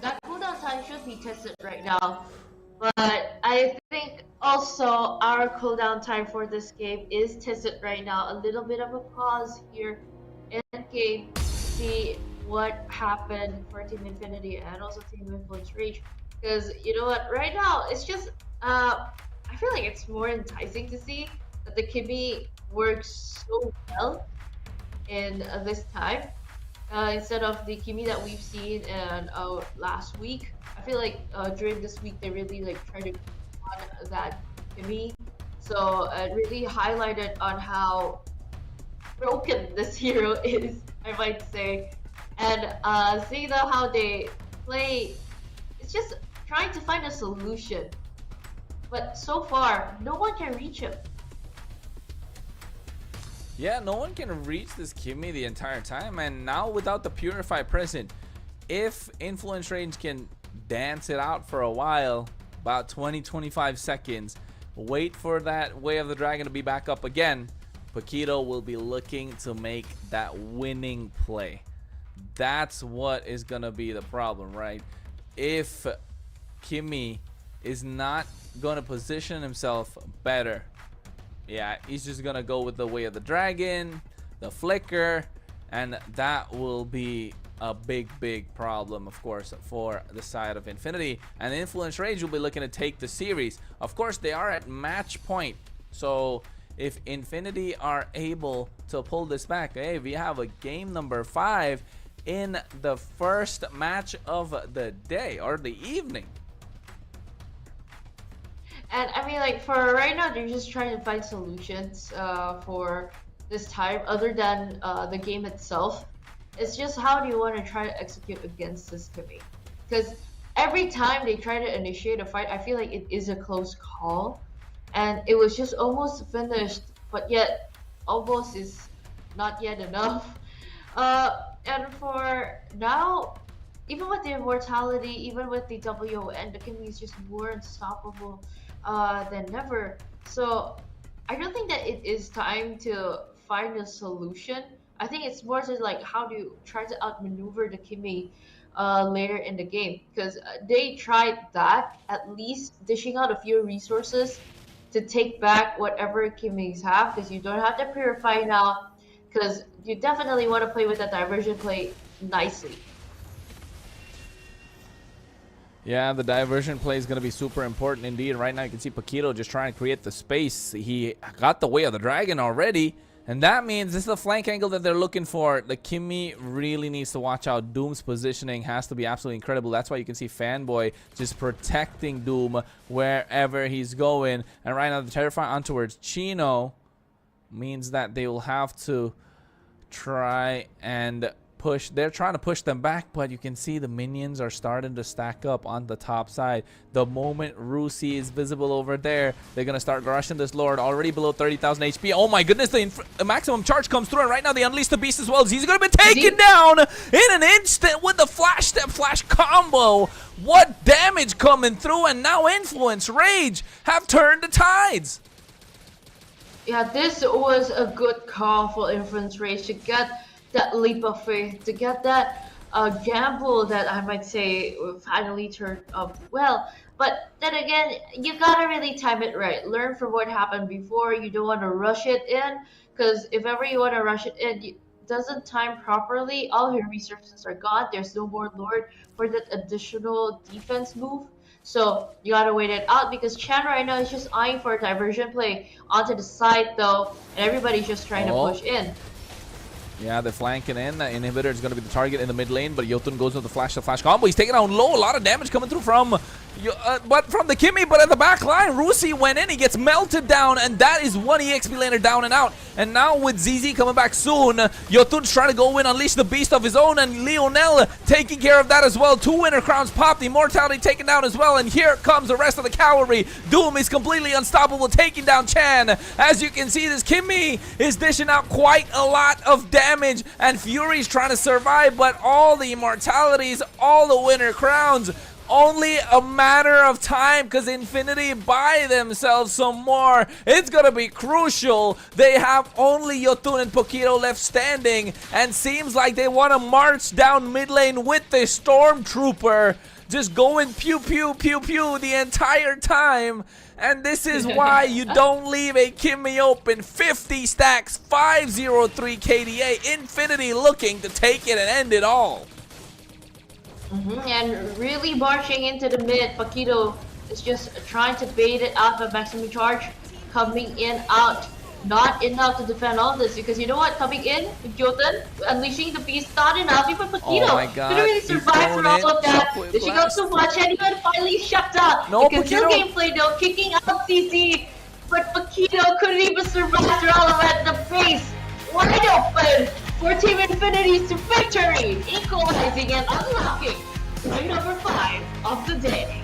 That cooldown time should be tested right now, but I think also our cooldown time for this game is tested right now. A little bit of a pause here in game to see what happened for Team Infinity and also Team Influence Rage, because you know what, right now it's just I feel like it's more enticing to see that the Kimmy works so well in this time. Instead of the Kimmy that we've seen in last week. I feel like during this week they really like tried to on that Kimmy, so it really highlighted on how broken this hero is, I might say. And seeing though how they play, it's just trying to find a solution But so far, no one can reach him. Yeah, no one can reach this Kimmy the entire time, and now without the Purify present, if Influence Range can dance it out for a while, about 20-25 seconds, wait for that Way of the Dragon to be back up again, Paquito will be looking to make that winning play. That's what is gonna be the problem, right? If Kimmy is not gonna position himself better, yeah, he's just gonna go with the Way of the Dragon, the flicker, and that will be a big problem, of course, for the side of Infinity. And Influence Range will be looking to take the series. Of course, they are at match point, so if Infinity are able to pull this back, hey, we have a game number 5 in the first match of the day or the evening. And I mean, like, for right now, they're just trying to find solutions for this time, other than the game itself. It's just how do you want to try to execute against this Kimmy? Because every time they try to initiate a fight, I feel like it is a close call. And it was just almost finished, but yet almost is not yet enough. And for now, even with the immortality, even with the WON, the Kimmy is just more unstoppable than ever. So I don't think that it is time to find a solution. I think it's more just like how do you try to outmaneuver the Kimmy later in the game, because they tried that, at least dishing out a few resources to take back whatever Kimmys have, because you don't have to purify now, because you definitely want to play with that diversion play nicely. Yeah, the diversion play is going to be super important indeed. Right now you can see Paquito just trying to create the space. He got the Way of the Dragon already, and that means this is the flank angle that they're looking for. The Kimmy really needs to watch out. Doom's positioning has to be absolutely incredible. That's why you can see Fanboy just protecting Doom wherever he's going. And right now the Terrify on towards Chino means that they will have to try and push. They're trying to push them back, but you can see the minions are starting to stack up on the top side. The moment Rusi is visible over there, they're gonna start rushing this Lord, already below 30,000 HP. Oh my goodness, the maximum charge comes through, and right now they unleash the beast as well. He's gonna be taken down in an instant with the flash step flash combo. What damage coming through, and now Influence Rage have turned the tides. Yeah, this was a good call for Influence Rage to get that leap of faith, to get that gamble that I might say finally turned up well. But then again, you gotta really time it right. Learn from what happened before. You don't want to rush it in, because if ever you want to rush it in, it doesn't time properly. All your resources are gone. There's no more Lord for that additional defense move. So you gotta wait it out, because Chan right now is just eyeing for a diversion play onto the side though, and everybody's just trying to push in. Yeah, they're flanking in. The inhibitor is going to be the target in the mid lane, but Jotun goes with the flash combo. He's taking down low. A lot of damage coming through from the Kimmy, but at the back line, Rusi went in. He gets melted down, and that is one EXP laner down and out. And now with ZZ coming back soon, Jotun's trying to go in, unleash the beast of his own, and Lionel taking care of that as well. 2 winner crowns popped, Immortality taken down as well, and here comes the rest of the cavalry. Doom is completely unstoppable, taking down Chan. As you can see, this Kimmy is dishing out quite a lot of damage, and Fury's trying to survive, but all the immortalities, all the winner crowns, only a matter of time, because Infinity buy themselves some more. It's gonna be crucial. They have only Jotun and Paquito left standing, and seems like they want to march down mid lane with the Stormtrooper, just going pew pew pew pew the entire time. And this is why you don't leave a Kimmy open. 50 stacks, 503 KDA. Infinity looking to take it and end it all. And really marching into the mid. Paquito is just trying to bait it out of maximum charge. Coming in, out. Not enough to defend all this, because you know what? Coming in with Jotun, unleashing the beast, not enough. Even Paquito couldn't really survive through all of that. Dishing out so much, and even finally shut down. No, because Paquito. no gameplay though, kicking out CC. But Paquito couldn't even survive through all of that. The base wide open for Team Infinity to victory, equalizing and unlocking play number 5 of the day.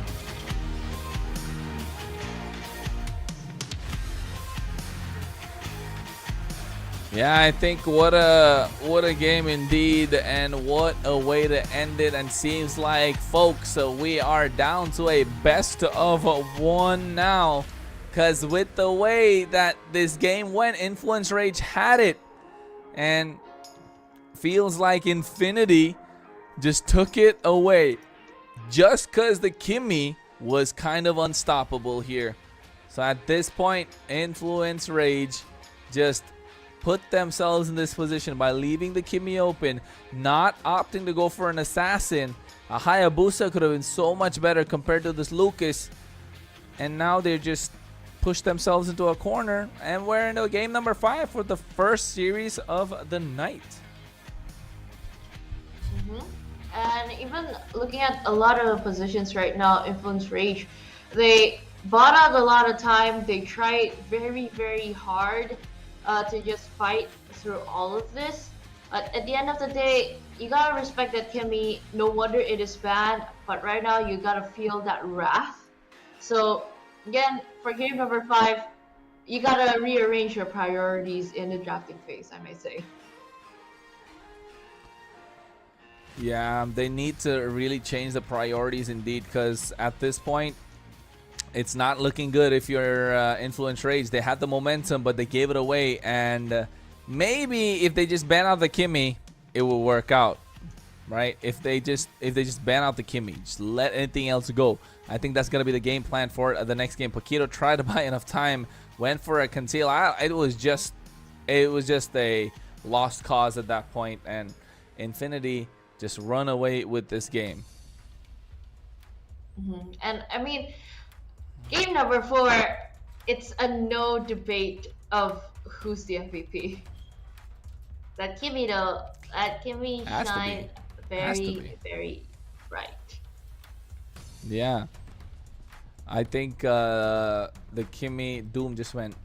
Yeah, I think what a game indeed, and what a way to end it. And seems like, folks, we are down to a best of one now, because with the way that this game went, Influence Rage had it, and feels like Infinity just took it away just because the Kimmy was kind of unstoppable here. So at this point, Influence Rage just put themselves in this position by leaving the Kimmy open, not opting to go for an assassin. A Hayabusa could have been so much better compared to this Lucas, and now they just pushed themselves into a corner, and we're into game number 5 for the first series of the night. And even looking at a lot of positions right now, Influence Rage, they bought out a lot of time. They tried very, very hard to just fight through all of this. But at the end of the day, you gotta respect that Kimmy. No wonder it is bad, but right now you gotta feel that wrath. So again, for game number 5, you gotta rearrange your priorities in the drafting phase, I might say. Yeah, they need to really change the priorities indeed, because at this point, it's not looking good if you're Influence Rage. They had the momentum, but they gave it away, and maybe if they just ban out the Kimmy, it will work out, right? If they just ban out the Kimmy, just let anything else go. I think that's gonna be the game plan for the next game. Paquito tried to buy enough time, went for a conceal. It was just a lost cause at that point, and Infinity just run away with this game. And I mean, game number 4, it's a no debate of who's the MVP. That Kimmy though, that Kimmy shined very, very bright. Yeah, I think the Kimmy Doom just went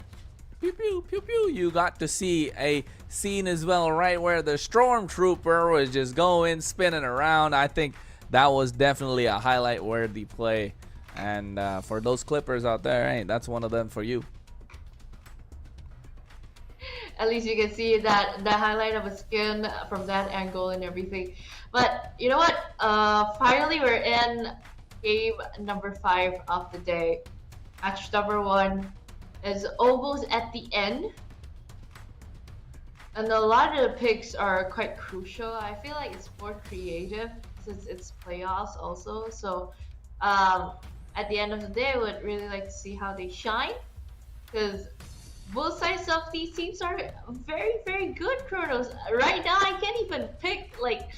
pew pew pew pew. You got to see a scene as well, right where the Stormtrooper was just going spinning around. I think that was definitely a highlight worthy play, and for those Clippers out there, hey, that's one of them for you. At least you can see that the highlight of a skin from that angle and everything. But you know what? Finally, we're in game number 5 of the day. Match number 1 is almost at the end, and a lot of the picks are quite crucial. I feel like it's more creative since it's playoffs also. So at the end of the day, I would really like to see how they shine, because both sides of these teams are very, very good, Kronos. Right now, I can't even pick, like,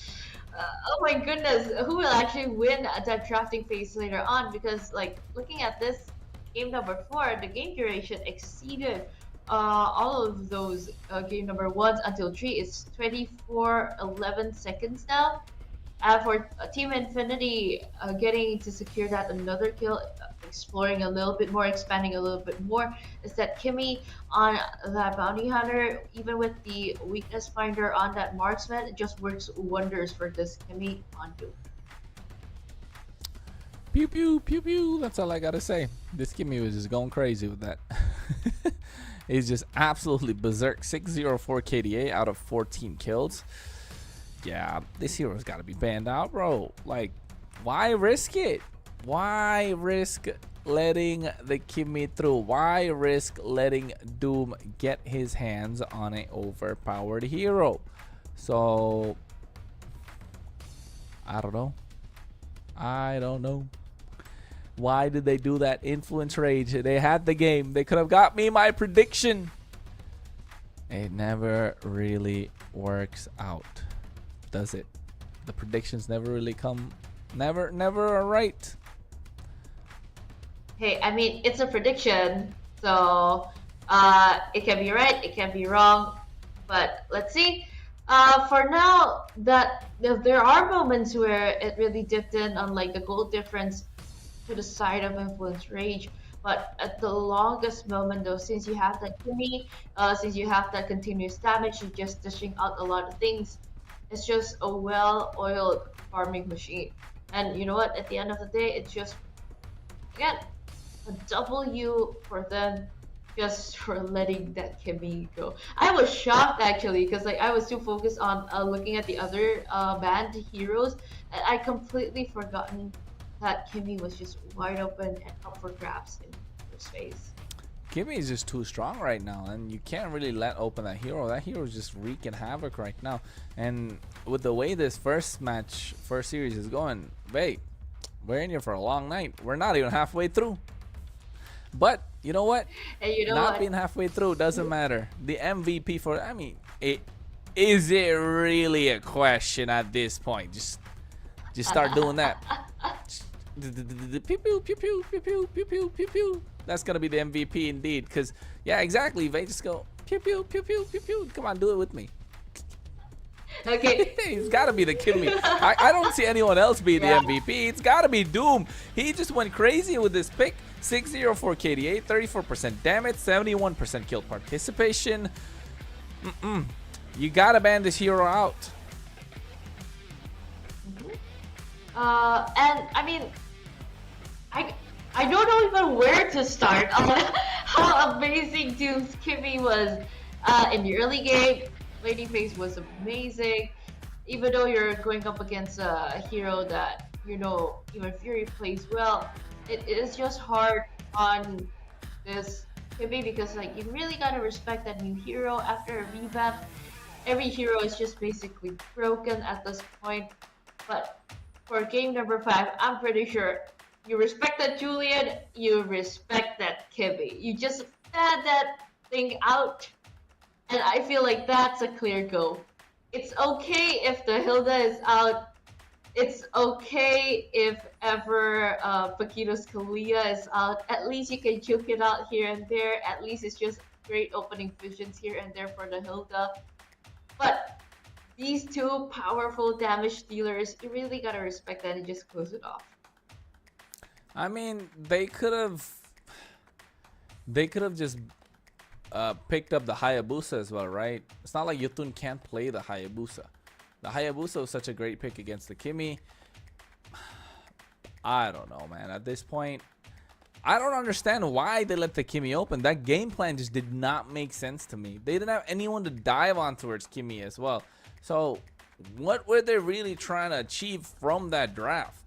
oh my goodness, who will actually win that drafting phase later on, because, like, looking at this game number 4, the game duration exceeded all of those game number 1s until 3. It's 24:11 seconds now. For Team Infinity getting to secure that another kill, exploring a little bit more, expanding a little bit more, is that Kimmy on that bounty hunter, even with the weakness finder on that marksman, it just works wonders for this Kimmy on Doom. Pew pew pew pew. That's all I gotta say. This Kimmy was just going crazy with that. He's just absolutely berserk. 604 KDA out of 14 kills. Yeah, this hero's got to be banned out, bro. Like, why risk it? Why risk letting the Kimmy through? Why risk letting Doom get his hands on an overpowered hero? So, I don't know. I don't know. Why did they do that? Influence Rage. They had the game. They could have got me my prediction. It never really works out, does it? The predictions never really come. Never are right. Hey, I mean, it's a prediction, so it can be right, it can be wrong, but let's see. For now, that there are moments where it really dipped in on, like, the goal difference to the side of Influence Rage, but at the longest moment though, since you have that Kimmy, since you have that continuous damage, you're just dishing out a lot of things. It's just a well-oiled farming machine, and you know what? At the end of the day, it's just, again, a W for them just for letting that Kimmy go. I was shocked actually because like I was too focused on looking at the other band heroes, and I completely forgotten that Kimmy was just wide open and up for grabs in first phase. Kimmy is just too strong right now, and you can't really let open that hero. That hero is just wreaking havoc right now. And with the way this first series is going, babe, we're in here for a long night. We're not even halfway through. But you know what? And you know not what? being halfway through doesn't matter. The MVP for, I mean, is it really a question at this point? Just start doing that. Pew pew pew pew pew pew pew pew pew pew. That's gonna be the MVP indeed. Cause yeah, exactly. They just go pew pew pew pew pew pew. Come on, do it with me. Okay. It's gotta be the Kimmy. I don't see anyone else be the MVP. It's gotta be Doom. He just went crazy with this pick. 604 KDA, 34% damage, 71% kill participation. You gotta ban this hero out. And I mean, I don't know even where to start on how amazing Doom's Kimmy was in the early game. Lady phase was amazing. Even though you're going up against a hero that, you know, even Fury plays well, it is just hard on this Kimmy because like you really gotta respect that new hero after a revamp. Every hero is just basically broken at this point. But for game number 5, I'm pretty sure you respect that Julian, you respect that Kimmy. You just had that thing out, and I feel like that's a clear go. It's okay if the Hilda is out. It's okay if ever Paquito's Kalia is out. At least you can juke it out here and there. At least it's just great opening visions here and there for the Hilda. But these two powerful damage dealers, you really gotta respect that and just close it off. I mean, they could have just picked up the Hayabusa as well, right? It's not like Yotun can't play the Hayabusa. The Hayabusa was such a great pick against the Kimmy. I don't know, man. At this point, I don't understand why they let the Kimmy open. That game plan just did not make sense to me. They didn't have anyone to dive on towards Kimmy as well. So what were they really trying to achieve from that draft?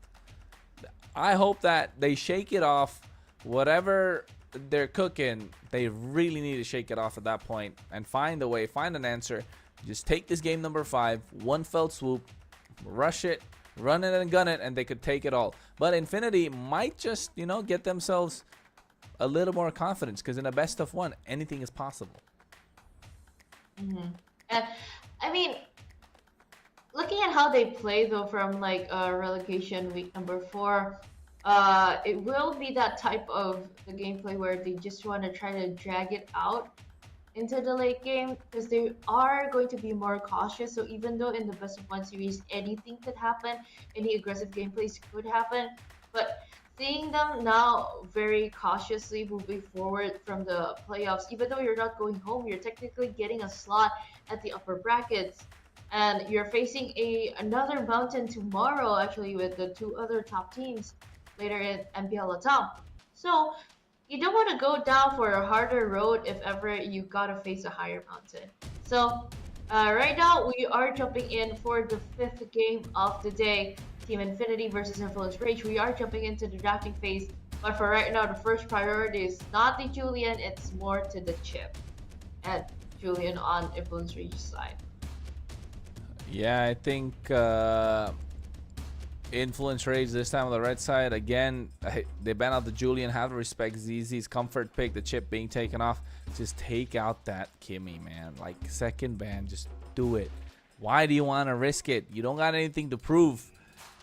I hope that they shake it off. Whatever they're cooking, they really need to shake it off at that point and find a way, find an answer. Just take this game number 5, one fell swoop, rush it, run it and gun it, and they could take it all. But Infinity might just, you know, get themselves a little more confidence, because in a best of 1, anything is possible. And I mean, looking at how they play though from like relegation week number 4, it will be that type of the gameplay where they just want to try to drag it out into the late game, because they are going to be more cautious. So even though in the best of 1 series anything could happen, any aggressive gameplays could happen, but seeing them now very cautiously moving forward from the playoffs, even though you're not going home, you're technically getting a slot at the upper brackets, and you're facing another mountain tomorrow actually with the 2 other top teams later in MPL LATAM. So you don't want to go down for a harder road if ever you gotta face a higher mountain. So right now we are jumping in for the 5th game of the day, Team Infinity versus Influence Rage. We are jumping into the drafting phase, but for right now the first priority is not the Julian, it's more to the chip and Julian on Influence Rage's side. Yeah, I think Influence Rage this time on the red side. Again, they ban out the Julian. Have to respect ZZ's comfort pick, the chip being taken off. Just take out that Kimmy, man. Like, second ban, just do it. Why do you want to risk it? You don't got anything to prove.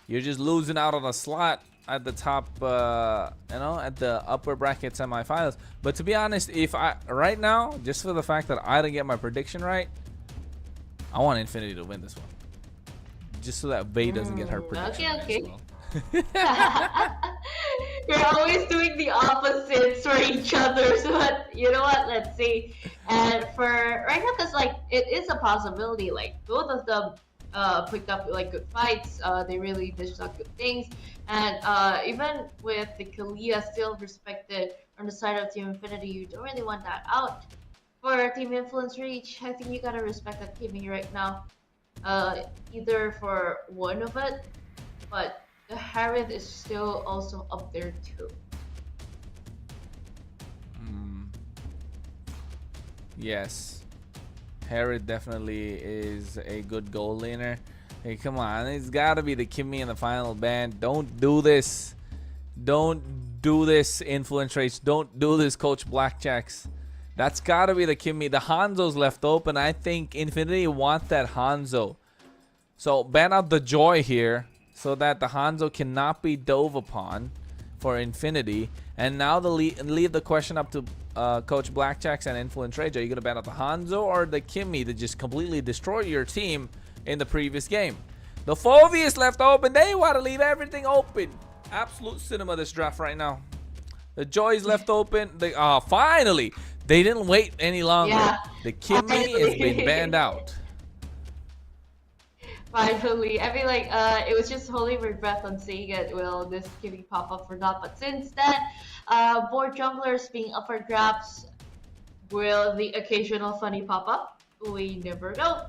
You're just losing out on a slot at the top, you know, at the upper bracket semifinals. But to be honest, if right now, just for the fact that I didn't get my prediction right, I want Infinity to win this one. Just so that Bay doesn't get her prediction Okay. as well. You're always doing the opposites for each other, so you know what, let's see. And for right now, because like it is a possibility, like both of them picked up like good fights, they really dished out good things, and even with the Kalia still respected on the side of Team Infinity, you don't really want that out. For Team Influence Reach, I think you gotta respect that Kimmy right now. Either for one of it, but the Harith is still also up there too. Yes. Harith definitely is a good goal laner. Hey, come on. It's got to be the Kimmy in the final band. Don't do this. Don't do this, Influence Race. Don't do this, Coach Blackjacks. That's got to be the Kimmy. The Hanzo's left open. I think Infinity want that Hanzo. So ban out the Joy here so that the Hanzo cannot be dove upon for Infinity. And now leave the question up to Coach Blackjacks and Influence Rage. Are you going to ban out the Hanzo or the Kimmy to just completely destroy your team in the previous game? The Fovi is left open. They want to leave everything open. Absolute cinema this draft right now. The Joy is left open. Finally, they didn't wait any longer. Yeah. The Kimmy has been banned out. Finally, I feel like it was just holding my breath on seeing it. Will this Kimmy pop up or not? But since then, board junglers being up for grabs. Will the occasional funny pop up? We never know.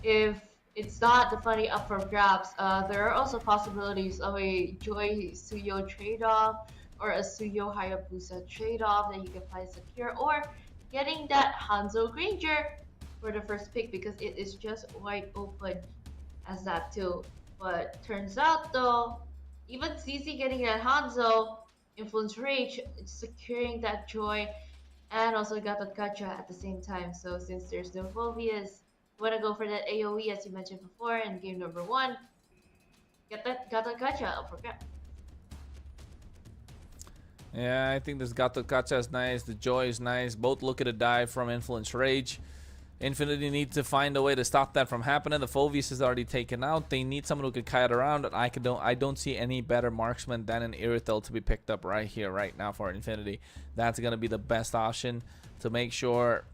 If it's not the funny up for grabs, there are also possibilities of a Joy Suyo trade-off or a Suyo Hayabusa trade-off that you can find secure, or getting that Hanzo Granger for the first pick because it is just wide open as that too. But turns out though, even CC getting that Hanzo, Influence Rage, it's securing that Joy, and also got that Gacha at the same time. So since there's no Phobias, want to go for that AoE as you mentioned before in game number 1, got that Gacha up for grabs. Yeah, I think this Gato Gacha is nice. The Joy is nice. Both look at a dive from Influence Rage. Infinity need to find a way to stop that from happening. The Phobius is already taken out. They need someone who can kite around. I don't see any better marksman than an Irithel to be picked up right here, right now for Infinity. That's going to be the best option to make sure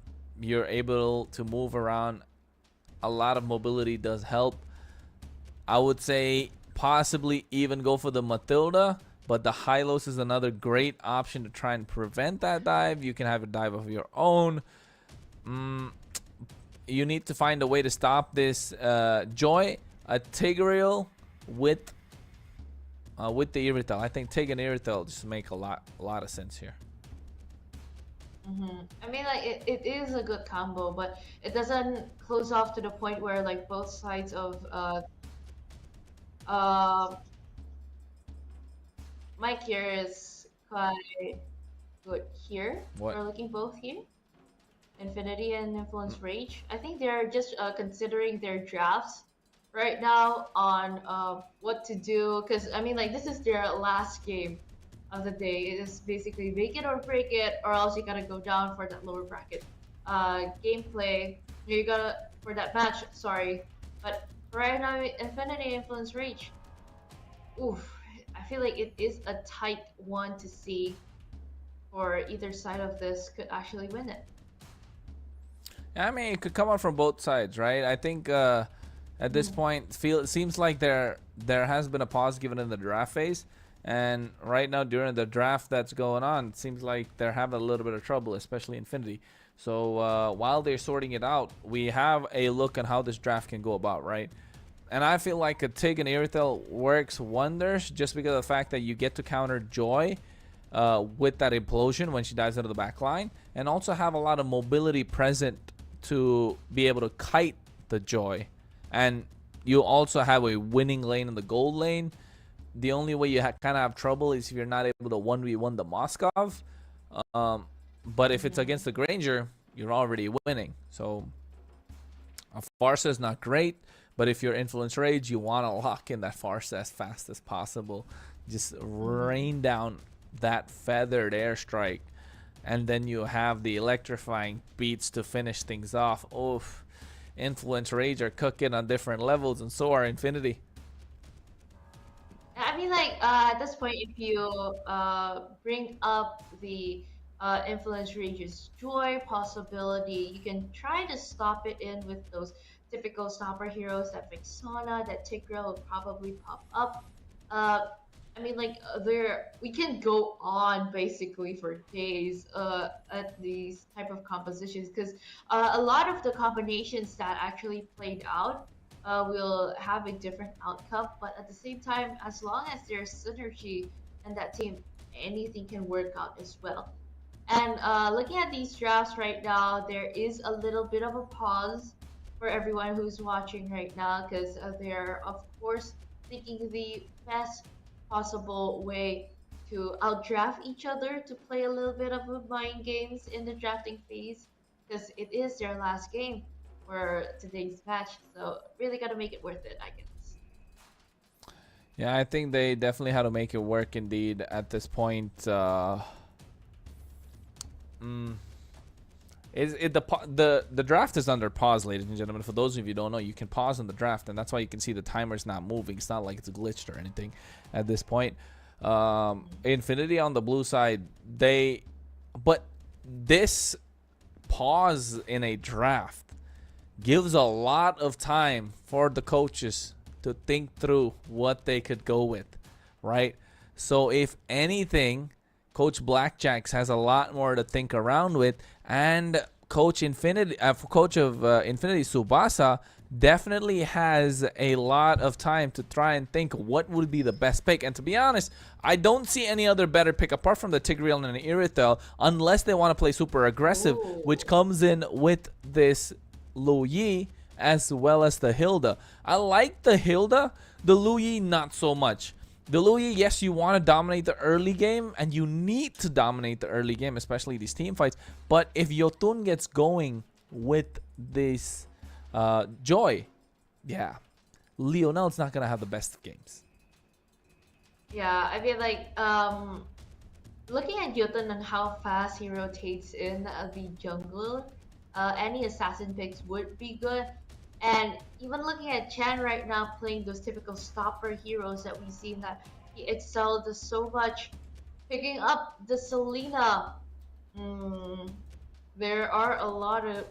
you're able to move around. A lot of mobility does help. I would say possibly even go for the Matilda, but the Hylos is another great option to try and prevent that dive. You can have a dive of your own. You need to find a way to stop this Joy, a Tigreal with the Irithel. I think Tig and Irithel just make a lot of sense here. I mean, like it is a good combo, but it doesn't close off to the point where like both sides of Mike here is quite good here. What? We're looking both here. Infinity and Influence Rage. I think they're just considering their drafts right now on what to do, because I mean, like, this is their last game of the day. It is basically make it or break it, or else you gotta go down for that lower bracket gameplay. You gotta for that match. Sorry, but right now, Infinity Influence Rage. Oof, I feel like it is a tight one to see, or either side of this could actually win it. I mean, it could come out from both sides, right? I think at this point, it seems like there has been a pause given in the draft phase, and right now during the draft that's going on, it seems like they're having a little bit of trouble, especially Infinity. So while they're sorting it out, we have a look at how this draft can go about, right? And I feel like a Tig and Irithel works wonders just because of the fact that you get to counter Joy with that implosion when she dives into the back line, and also have a lot of mobility present to be able to kite the Joy. And you also have a winning lane in the gold lane. The only way you kind of have trouble is if you're not able to 1v1 the Moskov. But if it's against the Granger, you're already winning. So a Farsa is not great, but if you're Influence Rage, you want to lock in that Farsa as fast as possible. Just rain down that feathered airstrike, and then you have the electrifying beats to finish things off. Oof. Influence Rage are cooking on different levels, and so are Infinity. I mean, like, at this point, if you bring up the Influence Rage's Joy possibility, you can try to stop it in with those typical stopper heroes, that Vixana, that Tigreal will probably pop up. I mean, like there we can go on basically for days at these type of compositions because a lot of the combinations that actually played out will have a different outcome. But at the same time, as long as there's synergy in that team, anything can work out as well. And looking at these drafts right now, there is a little bit of a pause for everyone who's watching right now because they're, of course, thinking the best possible way to outdraft each other to play a little bit of a mind games in the drafting phase because it is their last game for today's match. So really got to make it worth it, I guess. Yeah, I think they definitely had to make it work indeed at this point. The draft is under pause, ladies and gentlemen. For those of you who don't know, you can pause on the draft, and that's why you can see the timer's not moving. It's not like it's glitched or anything at this point. Infinity on the blue side, but this pause in a draft gives a lot of time for the coaches to think through what they could go with, right? So if anything, Coach Blackjacks has a lot more to think around with, and Coach Infinity, Coach of Infinity Tsubasa, definitely has a lot of time to try and think what would be the best pick. And to be honest, I don't see any other better pick apart from the Tigreal and Irithel, unless they want to play super aggressive, which comes in with this Lu Yi as well as the Hilda. I like the Hilda, the Lu Yi not so much. The Lu Yi, yes, you want to dominate the early game, and you need to dominate the early game, especially these team fights. But if Yotun gets going with this Joy, yeah, Leonel's not going to have the best of games. Yeah, I feel like looking at Jotun and how fast he rotates in the jungle, any assassin picks would be good. And even looking at Chan right now playing those typical stopper heroes that we've seen that he excelled so much, picking up the Selena. There are a lot of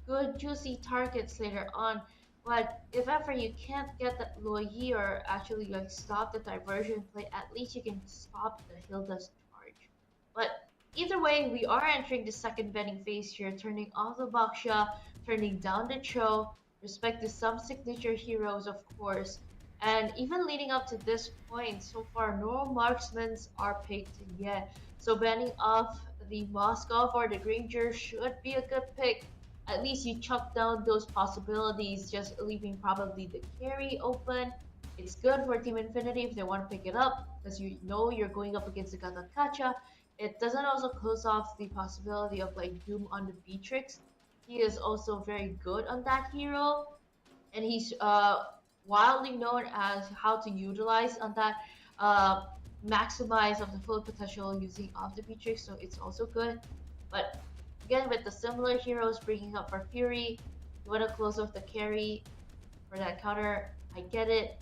good juicy targets later on, but if ever you can't get that Lu Yi or actually like stop the diversion play, at least you can stop the Hilda's charge. But either way, we are entering the second betting phase here, turning off the Baksha, turning down the Cho, respect to some signature heroes, of course. And even leading up to this point, so far, no marksmen are picked yet. So banning off the Moskov or the Granger should be a good pick. At least you chuck down those possibilities, just leaving probably the carry open. It's good for Team Infinity if they want to pick it up, because you know you're going up against the Gatakacha. It doesn't also close off the possibility of like Doom on the Beatrix. He is also very good on that hero, and he's wildly known as how to utilize on that maximize of the full potential using off the Beatrix, so it's also good. But again, with the similar heroes bringing up for Fury, you want to close off the carry for that counter. I get it.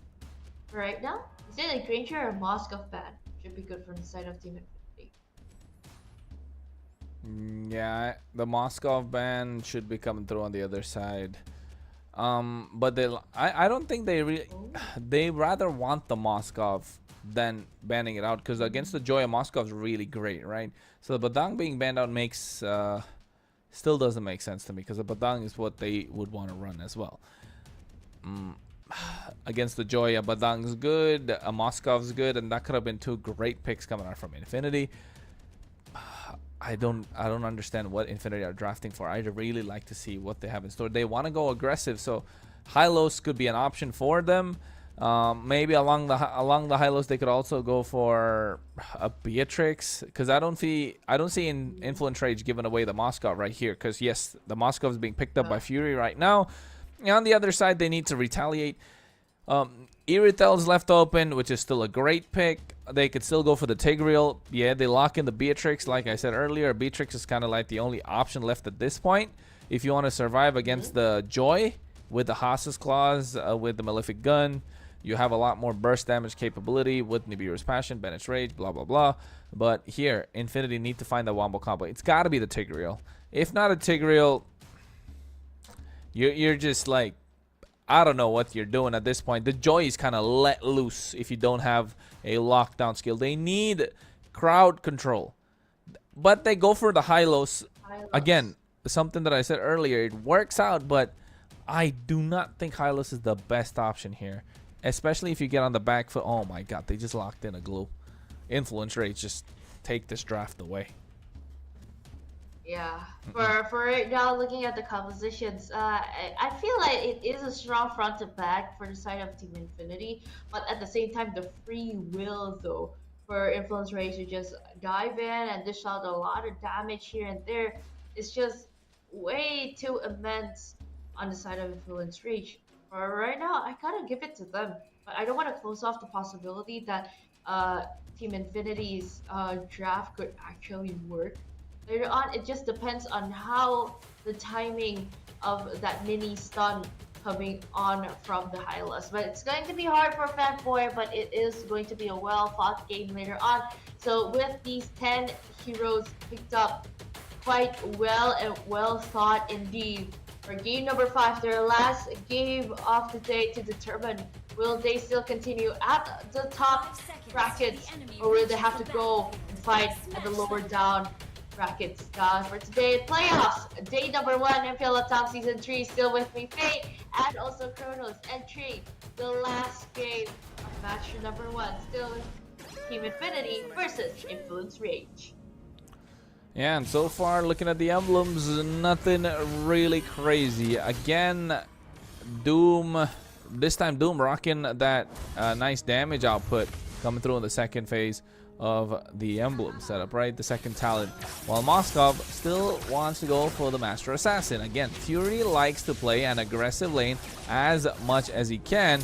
For right now, is it a Granger or Moskov ban? Should be good from the side of Team Infinity. Yeah, the Moskov ban should be coming through on the other side. But I don't think they rather want the Moskov than banning it out, because against the Joya, Moskov's really great, right? So the Badang being banned out makes still doesn't make sense to me, because the Badang is what they would want to run as well. Against the Joya, Badang's good, Moskov's good, and that could have been two great picks coming out from Infinity. I don't understand what Infinity are drafting for. I'd really like to see what they have in store. They want to go aggressive, so Hylos could be an option for them. Maybe along the Hylos they could also go for a Beatrix, because I don't see Influence Rage giving away the Moskov right here, because yes, the Moskov is being picked up by Fury right now. And on the other side, they need to retaliate. Irithel's left open, which is still a great pick. They could still go for the Tigreal. Yeah, they lock in the Beatrix. Like I said earlier, Beatrix is kind of like the only option left at this point. If you want to survive against the Joy with the Haas's Claws, with the Malefic Gun, you have a lot more burst damage capability with Nibiru's Passion, Bennett's Rage, blah, blah, blah. But here, Infinity need to find the wombo combo. It's got to be the Tigreal. If not a Tigreal, you're just like, I don't know what you're doing at this point. The Joy is kind of let loose if you don't have a lockdown skill. They need crowd control. But they go for the high-lows. Again, something that I said earlier, it works out, but I do not think high-lows is the best option here. Especially if you get on the back foot. Oh my god, they just locked in a glue. Influence Rage just take this draft away. Yeah, for right now, looking at the compositions, I feel like it is a strong front to back for the side of Team Infinity, but at the same time, the free will though for Influence Rage to just dive in and dish out a lot of damage here and there is just way too immense on the side of Influence Rage. For right now, I gotta give it to them, but I don't want to close off the possibility that Team Infinity's draft could actually work. Later on, it just depends on how the timing of that mini stun coming on from the Hylas. But it's going to be hard for Fanboy, but it is going to be a well-fought game later on. So with these 10 heroes picked up quite well and well thought indeed. For game number 5, their last game of the day to determine will they still continue at the top brackets or will they have to go and fight at the lower down brackets. For today, playoffs, day number 1, MPL LATAM Season 3, still with me, Faye, and also Kronos, entry the last game of match number 1, still with Team Infinity versus Influence Rage. Yeah, and so far, looking at the emblems, nothing really crazy. Again, Doom, this time Doom rocking that nice damage output coming through in the second phase of the emblem setup, right? The second talent. While Moskov still wants to go for the Master Assassin. Again, Fury likes to play an aggressive lane as much as he can.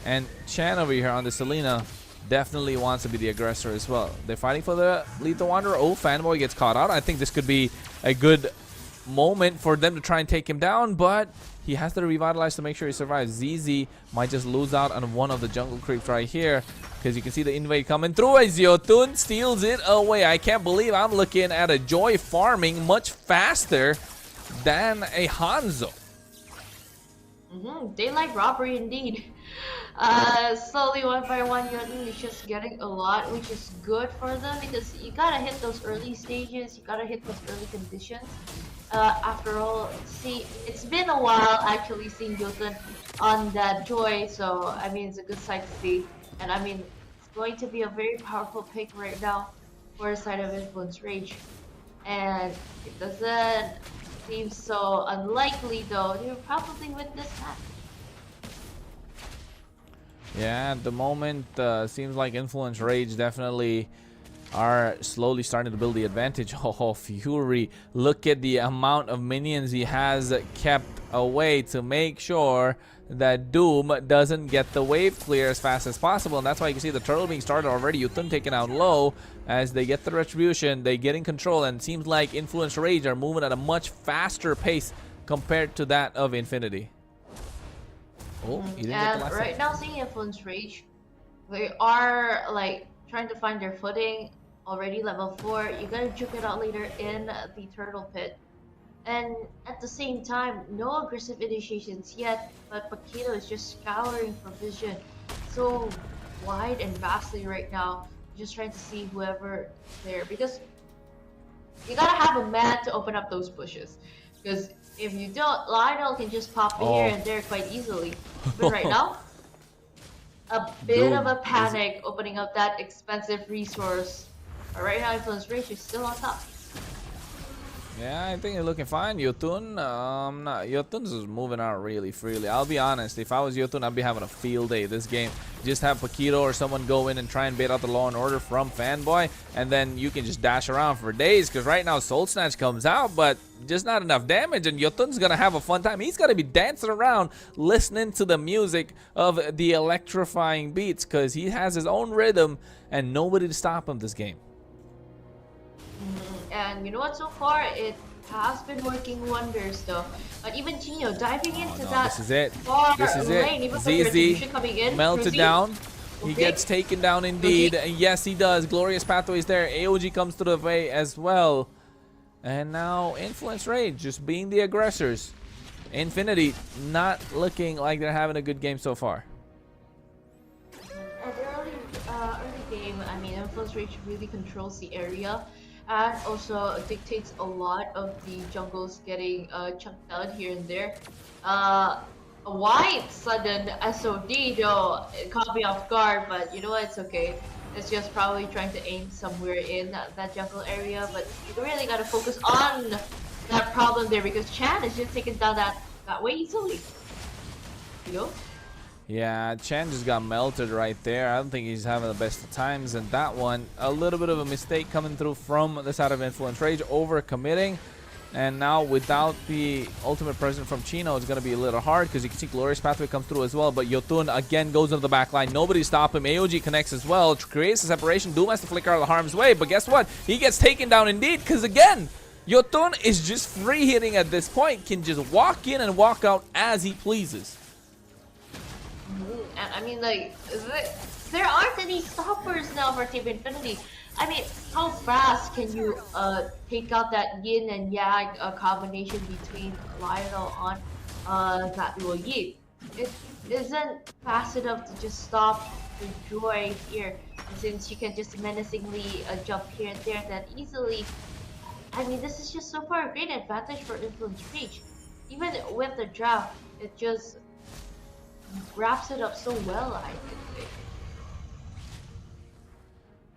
And Chan over here on the Selena definitely wants to be the aggressor as well. They're fighting for the Lethal Wanderer. Oh, Fanboy gets caught out. I think this could be a good moment for them to try and take him down, but he has to revitalize to make sure he survives. ZZ might just lose out on one of the jungle creeps right here, because you can see the invade coming through as Yotun steals it away. I can't believe I'm looking at a Joy farming much faster than a Hanzo. Daylight robbery indeed. Slowly, one by one, Yotun is just getting a lot, which is good for them because you gotta hit those early stages, you gotta hit those early conditions. After all, see, it's been a while actually seeing Yotun on that Joy, so I mean, it's a good sight to see. And I mean, it's going to be a very powerful pick right now for the side of Influence Rage. And it doesn't seem so unlikely though. He'll probably win this match. Yeah, at the moment, seems like Influence Rage definitely are slowly starting to build the advantage. Oh, Fury, look at the amount of minions he has kept away to make sure that Doom doesn't get the wave clear as fast as possible. And that's why you can see the turtle being started already. Yutun taken out low as they get the retribution. They get in control, and it seems like Influence Rage are moving at a much faster pace compared to that of Infinity. Oh, he didn't get the last right now, seeing Influence Rage, they are like trying to find their footing. Already level 4, you gotta juke it out later in the turtle pit. And at the same time, no aggressive initiations yet, but Paquito is just scouring for vision so wide and vastly right now, just trying to see whoever there, because you gotta have a man to open up those bushes, because if you don't, Lionel can just pop here and there quite easily. But right now, a bit of a panic opening up that expensive resource. But right now, Influence Rage is still on top. Yeah, I think you're looking fine. Yotun, Yotun's is moving out really freely. I'll be honest, if I was Yotun, I'd be having a field day this game. Just have Paquito or someone go in and try and bait out the Law and Order from Fanboy, and then you can just dash around for days, because right now Soul Snatch comes out, but just not enough damage, and Yotun's gonna have a fun time. He's gonna be dancing around, listening to the music of the electrifying beats, because he has his own rhythm, and nobody to stop him this game. And you know what, so far it has been working wonders though. But even Chino diving into that this is it. far This is lane, it. ZZ coming in, melted down. He gets taken down indeed. And yes, he does. Glorious Pathways there. AOG comes to the way as well. And now Influence Rage just being the aggressors. Infinity not looking like they're having a good game so far. At early Influence Rage really controls the area and also dictates a lot of the jungles getting chunked out here and there. A wide sudden SOD though, it caught me off guard, but you know what, it's okay. It's just probably trying to aim somewhere in that jungle area, but you really gotta focus on that problem there because Chan is just taken down that way easily. You know? Yeah, Chan just got melted right there. I don't think he's having the best of times. And that one, a little bit of a mistake coming through from the side of Influence Rage, over committing. And now without the ultimate present from Chino, it's going to be a little hard because you can see Glorious Pathway comes through as well. But Yotun again goes into the back line. Nobody stop him. AOG connects as well. Creates a separation. Doom has to flicker out of the harm's way. But guess what? He gets taken down indeed because again, Yotun is just free hitting at this point. Can just walk in and walk out as he pleases. And I mean, like, there aren't any stoppers now for Team Infinity. I mean, how fast can you take out that yin and yang combination between Lionel on that Luo Yi? It isn't fast enough to just stop the joy here. And since you can just menacingly jump here and there that easily, I mean, this is just so far a great advantage for Influence Reach. Even with the draft, it just wraps it up so well, I think.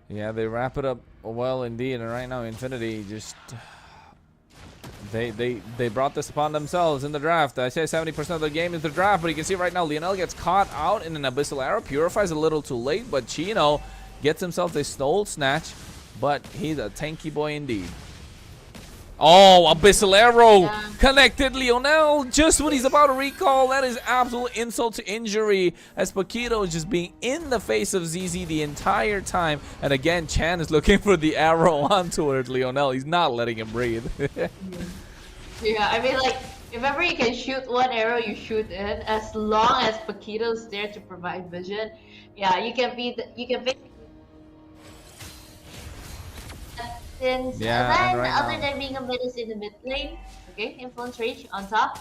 Yeah, they wrap it up well indeed, and right now Infinity just they brought this upon themselves in the draft. I say 70% of the game is the draft, but you can see right now Lionel gets caught out in an Abyssal Arrow. Purifies a little too late, but Chino gets himself a Soul Snatch, but he's a tanky boy indeed. Oh, Abyssal Arrow connected Lionel just when he's about to recall. That is absolute insult to injury as Paquito is just being in the face of ZZ the entire time. And again, Chan is looking for the arrow on towards Lionel. He's not letting him breathe. Yeah, I mean, like, if ever you can shoot one arrow, you shoot it. As long as Paquito's there to provide vision, yeah, you can basically. Since then, right other than being a menace in the mid lane, okay, Influence Rage on top.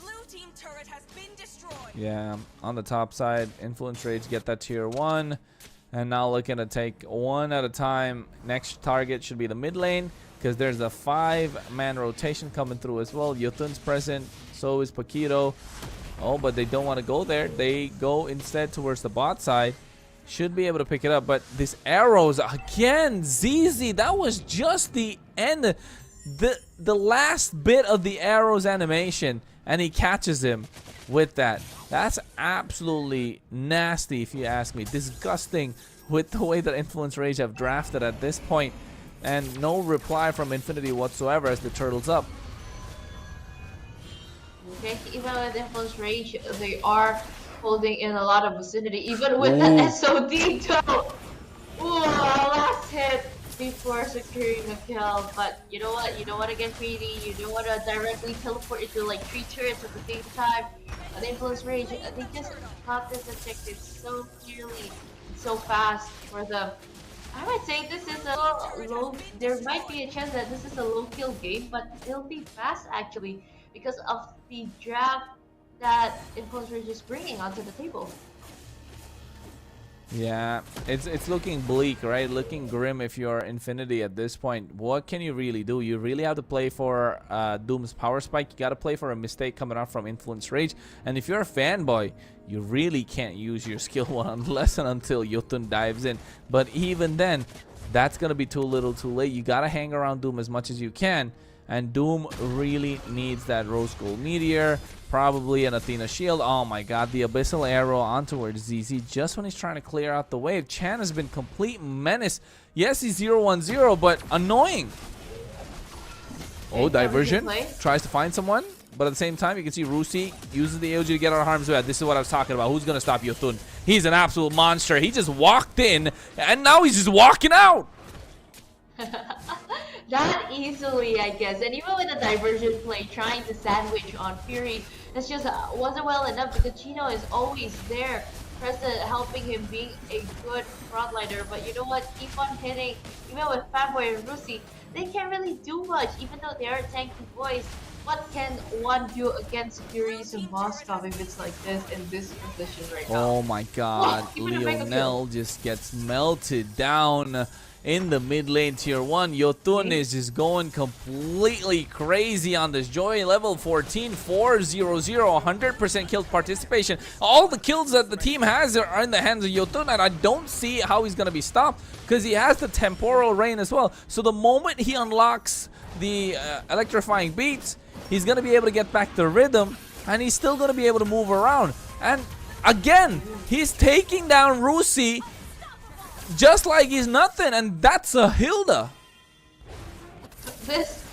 Blue team turret has been destroyed. Yeah, on the top side, Influence Rage get that tier 1. And now looking to take one at a time. Next target should be the mid lane because there's a 5-man rotation coming through as well. Yotun's present, so is Paquito. Oh, but they don't want to go there. They go instead towards the bot side. Should be able to pick it up, but this arrows again, ZZ, that was just the end, the last bit of the arrows animation, and he catches him with that. That's absolutely nasty if you ask me. Disgusting with the way that Influence Rage have drafted at this point, and no reply from Infinity whatsoever as the turtle's up. Okay, even with Influence Rage, they are holding in a lot of vicinity, even with that SOD though. Ooh, last hit before securing a kill. But you know what? You don't want to get greedy. You don't want to directly teleport into like 3 turrets at the same time. But Influence Rage, they just got this objective so clearly, so fast for them. I might say this is a low. There might be a chance that this is a low kill game, but it'll be fast actually because of the draft that Influence Rage is bringing onto the table. Yeah, it's looking bleak, right? Looking grim if you're Infinity at this point. What can you really do? You really have to play for Doom's power spike. You got to play for a mistake coming out from Influence Rage. And if you're a fanboy, you really can't use your skill 1 unless and until Yotun dives in. But even then, that's going to be too little too late. You got to hang around Doom as much as you can. And Doom really needs that Rose Gold Meteor, probably an Athena Shield. Oh my god, the Abyssal Arrow on towards ZZ just when he's trying to clear out the wave. Chan has been complete menace. Yes, he's 0-1-0, but annoying. Oh, diversion. Tries to find someone, but at the same time, you can see Rusi uses the AOG to get out of harm's way. This is what I was talking about. Who's going to stop Yotun? He's an absolute monster. He just walked in, and now he's just walking out. That easily, I guess. And even with the diversion play, trying to sandwich on Fury, that's just wasn't well enough because Chino is always there, present, helping him being a good frontliner. But you know what? Keep on hitting. Even with Fanboy and Rusi, they can't really do much, even though they are tanky boys. what can one do against Fury's Moscow if it's like this in this position right now? Oh my god, Even to make a kill. Lionel just gets melted down in the mid lane tier 1. Yotun is just going completely crazy on this Joy. Level 14, 400, 100% kill participation. All the kills that the team has are in the hands of Yotun, and I don't see how he's going to be stopped because he has the temporal rain as well. So the moment he unlocks the electrifying beats, he's going to be able to get back the rhythm, and he's still going to be able to move around. And again, he's taking down Rusi just like he's nothing, and that's a Hilda. This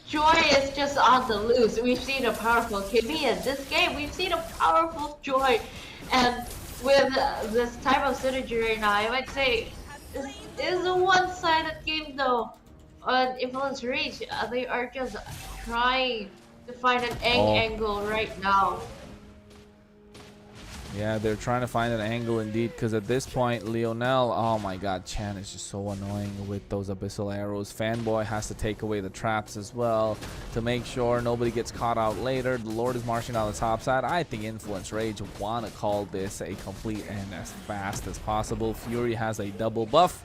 Joy is just on the loose. We've seen a powerful Kimmy in this game. We've seen a powerful Joy, and with this type of synergy right now, I might say this is a one-sided game though. On Influence Reach, they are just trying to find an angle right now. Yeah, they're trying to find an angle indeed, because at this point, Lionel, oh my god, Chan is just so annoying with those abyssal arrows. Fanboy has to take away the traps as well to make sure nobody gets caught out later. The Lord is marching down the top side. I think Influence Rage want to call this a complete end as fast as possible. Fury has a double buff.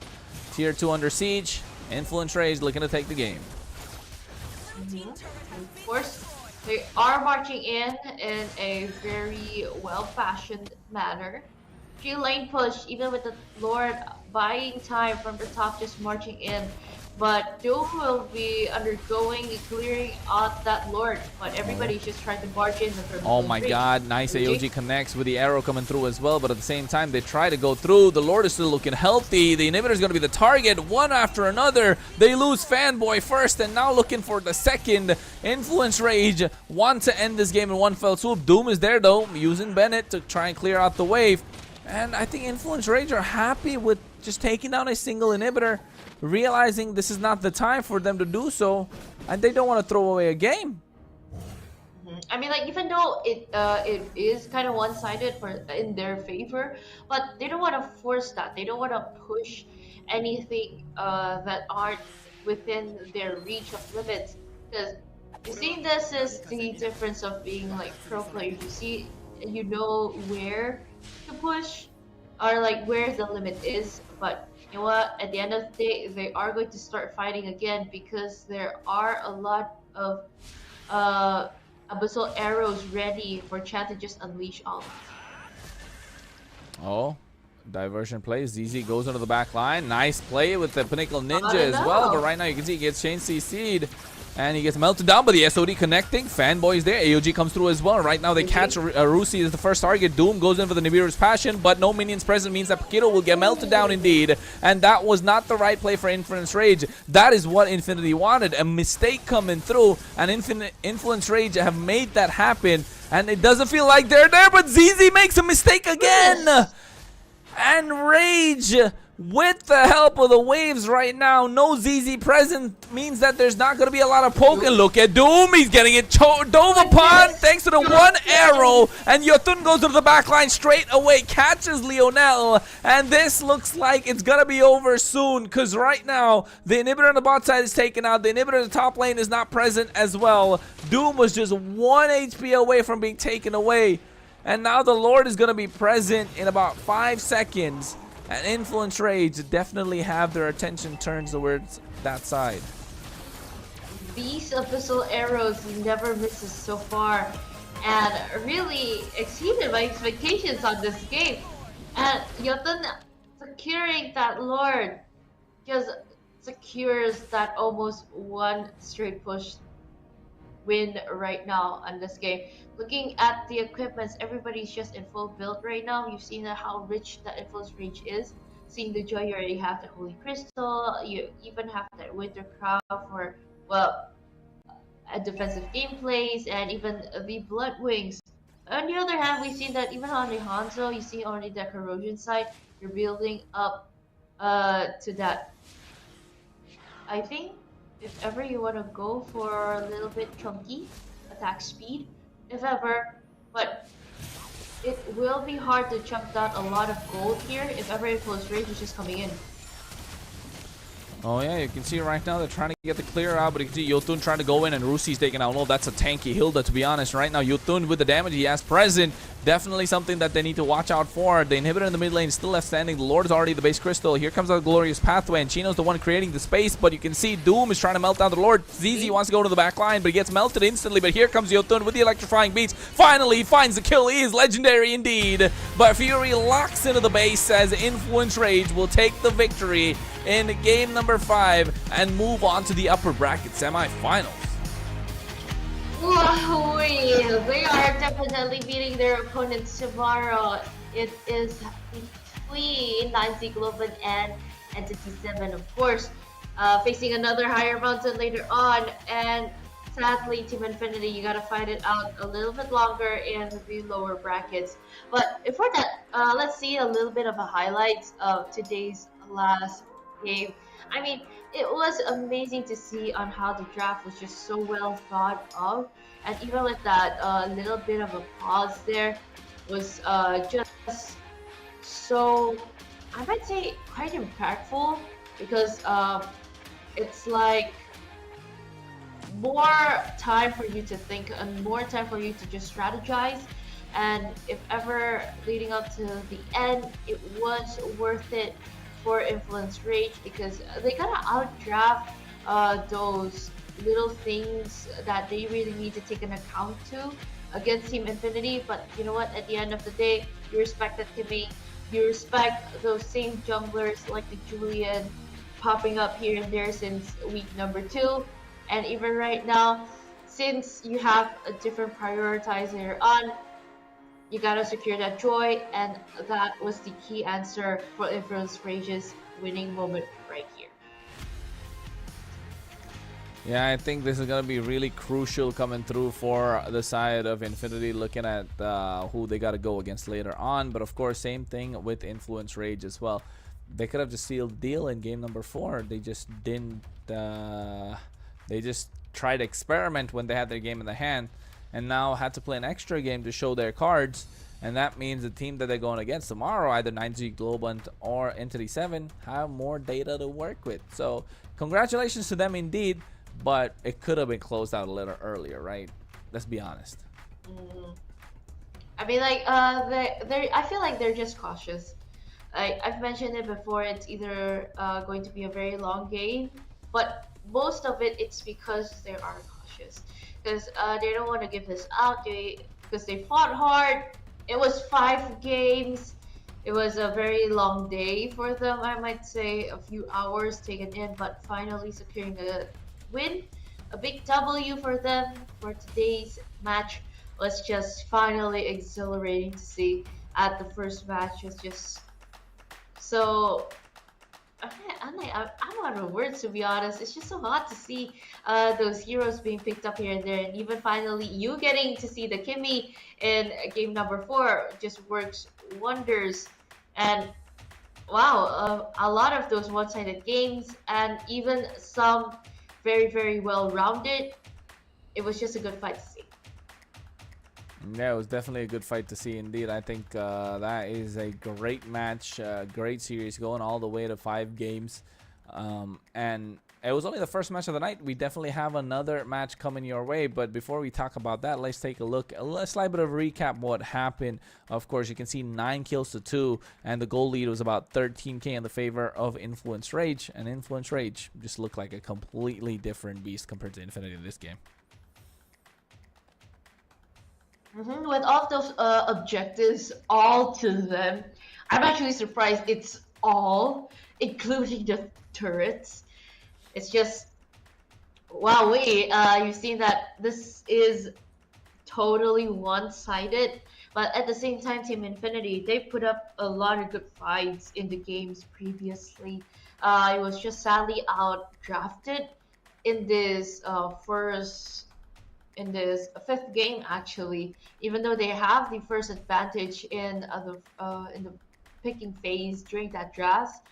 Tier 2 under siege. Influence Rage looking to take the game. Of course, they are marching in a very well-fashioned manner. Few lane push, even with the Lord buying time from the top, just marching in. But Doom will be undergoing clearing out that Lord, but everybody's just trying to barge in. Oh my god, nice AOG connects with the arrow coming through as well, but at the same time they try to go through. The Lord is still looking healthy. The inhibitor is going to be the target, one after another. They lose Fanboy first, and now looking for the second. Influence Rage want to end this game in one fell swoop. Doom is there though, using Bennett to try and clear out the wave. And I think Influence Rage are happy with just taking down a single inhibitor, realizing this is not the time for them to do so, and they don't want to throw away a game. I mean, like, even though it is kind of one-sided in their favor, but they don't want to force that. They don't want to push anything that aren't within their reach of limits. Because you see, this is the difference of being like pro players. You see, you know where to push, or like where the limit is, but you know what, at the end of the day they are going to start fighting again, because there are a lot of abyssal arrows ready for Chan to just unleash all of them. Oh, diversion play. ZZ goes into the back line. Nice play with the Pinnacle Ninja as well, but right now you can see he gets chain CC'd. And he gets melted down by the SOD connecting. Fanboy is there. AOG comes through as well. Right now they catch Rusi as the first target. Doom goes in for the Nibiru's Passion, but no minions present means that Paquito will get melted down indeed. And that was not the right play for Influence Rage. That is what Infinity wanted. A mistake coming through, and Influence Rage have made that happen. And it doesn't feel like they're there, but ZZ makes a mistake again. And Rage, with the help of the waves right now, no ZZ present means that there's not going to be a lot of poking. Look at Doom. He's getting it dove upon thanks to the one arrow. And Yotun goes to the back line straight away, catches Lionel. And this looks like it's going to be over soon, because right now the inhibitor on the bot side is taken out. The inhibitor in the top lane is not present as well. Doom was just 1 HP away from being taken away. And now the Lord is going to be present in about 5 seconds. And Influence Rage definitely have their attention turned towards that side. These abyssal arrows never misses so far, and really exceeded my expectations on this game. And Yotun securing that Lord just secures that almost one straight push win right now on this game. Looking at the equipments, everybody's just in full build right now. You've seen how rich that Influence Reach is. Seeing the Joy, you already have the Holy Crystal. You even have that Winter Crown for, well, defensive gameplays, and even the Blood Wings. On the other hand, we've seen that even on the Hanzo, you see only the Corrosion side, you're building up to that. I think if ever you want to go for a little bit chunky attack speed, if ever, but it will be hard to chunk down a lot of gold here if ever Influence Rage is just coming in. Oh yeah, you can see right now they're trying to get the clear out, but you can see Yotun trying to go in and Rusi's taking out. Oh, that's a tanky Hilda, to be honest. Right now, Yotun with the damage he has present, definitely something that they need to watch out for. The inhibitor in the mid lane is still left standing. The Lord is already the base crystal. Here comes a glorious pathway, and Chino's the one creating the space, but you can see Doom is trying to melt down the Lord. ZZ wants to go to the back line, but he gets melted instantly. But here comes Yotun with the electrifying beats. Finally, he finds the kill. He is legendary indeed. But Fury locks into the base as Influence Rage will take the victory in game number 5 and move on to the upper bracket semifinals. They are definitely beating their opponents tomorrow. It is between 9Z Global and Entity 7, of course, facing another higher mountain later on. And sadly, Team Infinity, you gotta fight it out a little bit longer in the lower brackets. But before that, let's see a little bit of a highlights of today's last game. I mean, it was amazing to see on how the draft was just so well thought of, and even with that little bit of a pause there was just so, I might say, quite impactful, because it's like more time for you to think and more time for you to just strategize. And if ever leading up to the end, it was worth it for Influence Rage, because they gotta outdraft those little things that they really need to take an account to against Team Infinity. But you know what, at the end of the day, you respect that Kimmy, you respect those same junglers like the Julian popping up here and there since week number 2, and even right now, since you have a different prioritizer on, you gotta secure that joy, and that was the key answer for Influence Rage's winning moment right here. Yeah, I think this is going to be really crucial coming through for the side of Infinity, looking at who they got to go against later on. But of course, same thing with Influence Rage as well. They could have just sealed the deal in game number 4. They just didn't. They just tried to experiment when they had their game in the hand, and now had to play an extra game to show their cards. And that means the team that they're going against tomorrow, either 9G Global or Entity 7, have more data to work with. So congratulations to them indeed, but it could have been closed out a little earlier, right? Let's be honest. I mean, like, I feel like they're just cautious. I've mentioned it before, it's either going to be a very long game, but most of it, it's because they are cautious. Because they don't want to give this out, because they fought hard. It was 5 games. It was a very long day for them, I might say, a few hours taken in, but finally securing a win, a big W for them for today's match was just finally exhilarating to see. At the first match was just so, I'm out of words, to be honest. It's just so hot to see those heroes being picked up here and there, and even finally you getting to see the Kimmy in game number 4 just works wonders. And wow, a lot of those one-sided games, and even some very, very well-rounded. It was just a good fight to see. Yeah, it was definitely a good fight to see indeed. I think that is a great match, great series, going all the way to 5 games. And it was only the first match of the night. We definitely have another match coming your way. But before we talk about that, let's take a look, a slight bit of a recap what happened. Of course, you can see 9 kills to 2, and the goal lead was about 13k in the favor of Influence Rage. And Influence Rage just looked like a completely different beast compared to Infinity in this game. With all of those objectives, all to them, I'm actually surprised it's all, including the turrets. It's just, wow, you've seen that this is totally one-sided, but at the same time, Team Infinity, they put up a lot of good fights in the games previously. It was just sadly out-drafted in this in this 5th game, actually, even though they have the first advantage in the picking phase during that draft.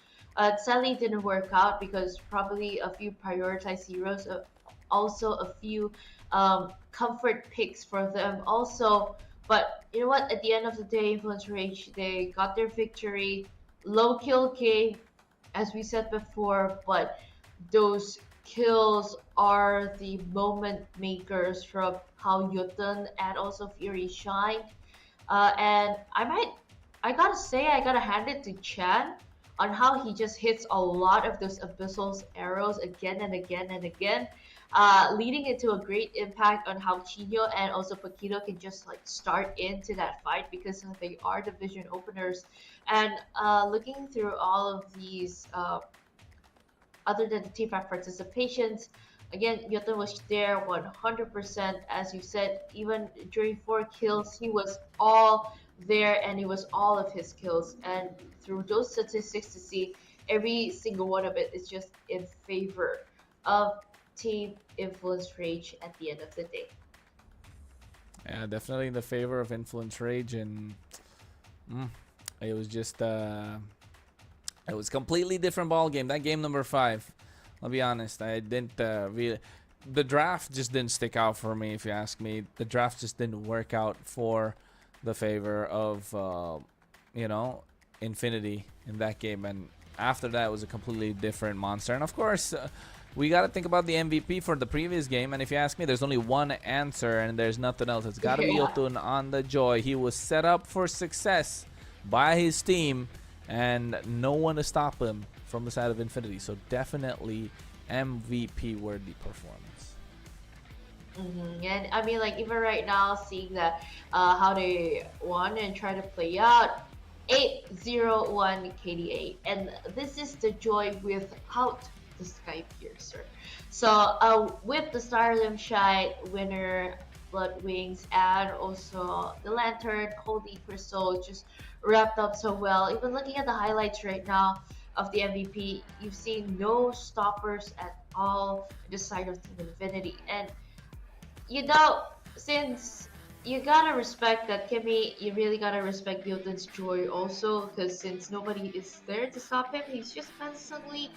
Sadly didn't work out because probably a few prioritized heroes, also a few comfort picks for them also. But you know what, at the end of the day, Influence Rage, they got their victory. Low kill game, as we said before, but those kills are the moment makers from how Yuten and also Fury shine. And I gotta say, I gotta hand it to Chan on how he just hits a lot of those Abyssal arrows again and again and again, leading into a great impact on how Chino and also Paquito can just like start into that fight because they are division openers. And looking through all of these, other than the team fight participations, again, Yota was there 100%. As you said, even during 4 kills, he was all there and it was all of his kills. And through those statistics to see, every single one of it is just in favor of Team Influence Rage at the end of the day. Yeah, definitely in the favor of Influence Rage, and it was just it was completely different ball game. That game number 5, I'll be honest, I didn't really. The draft just didn't stick out for me, if you ask me. The draft just didn't work out for the favor of, you know, Infinity in that game. And after that, it was a completely different monster. And of course, we got to think about the MVP for the previous game. And if you ask me, there's only one answer and there's nothing else. It's got to be Yotun on the Joy. He was set up for success by his team, and no one to stop him from the side of Infinity. So definitely MVP worthy performance. And I mean, like, even right now, seeing that how they won and try to play out 8-0-1 KDA, and this is the Joy without the Sky Piercer. So with the Stardom Shite winner, Blood Wings, and also the Lantern, Coldy Crystal just wrapped up so well. Even looking at the highlights right now of the MVP, you've seen no stoppers at all on the side of Team Infinity. And you know, since you gotta respect that, Kimmy, you really gotta respect Yoten's Joy also, because since nobody is there to stop him, he's just constantly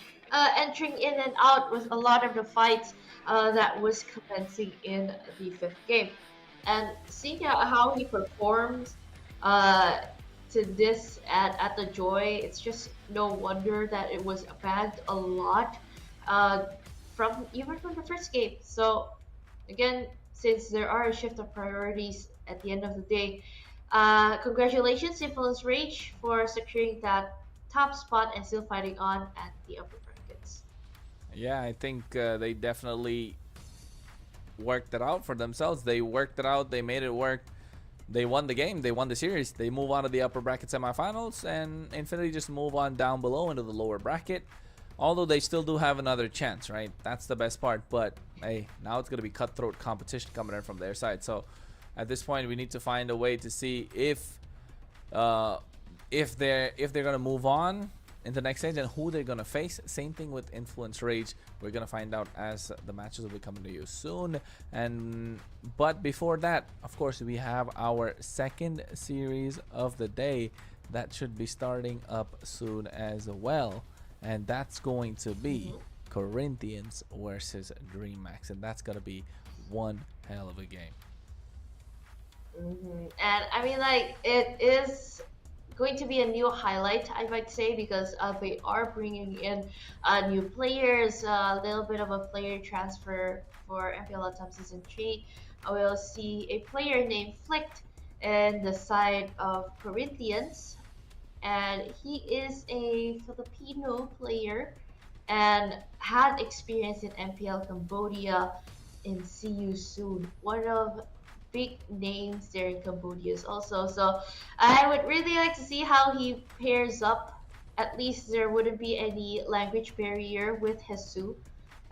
entering in and out with a lot of the fights that was commencing in the 5th game. And seeing how he performed to this at the Joy, it's just no wonder that it was banned a lot from the first game. So again, since there are a shift of priorities at the end of the day, congratulations Influence Rage for securing that top spot and still fighting on at the upper brackets. Yeah, I think they definitely worked it out for themselves. They worked it out. They made it work. They won the game. They won the series. They move on to the upper bracket semifinals, and Infinity just move on down below into the lower bracket. Although they still do have another chance, right? That's the best part. But hey, now it's gonna be cutthroat competition coming in from their side. So at this point, we need to find a way to see if they're gonna move on in the next stage and who they're gonna face. Same thing with Influence Rage. We're gonna find out as the matches will be coming to you soon. But before that, of course, we have our second series of the day that should be starting up soon as well, and that's going to be Corinthians versus DreamHack, and that's gonna be one hell of a game. And I mean, like, it is going to be a new highlight, I might say, because they are bringing in new players, a little bit of a player transfer for MPL LATAM Season 3. We'll see a player named Flicked in the side of Corinthians, and he is a Filipino player and had experience in MPL Cambodia in See You Soon, one of big names there in Cambodia also. So I would really like to see how he pairs up. At least there wouldn't be any language barrier with Jesus.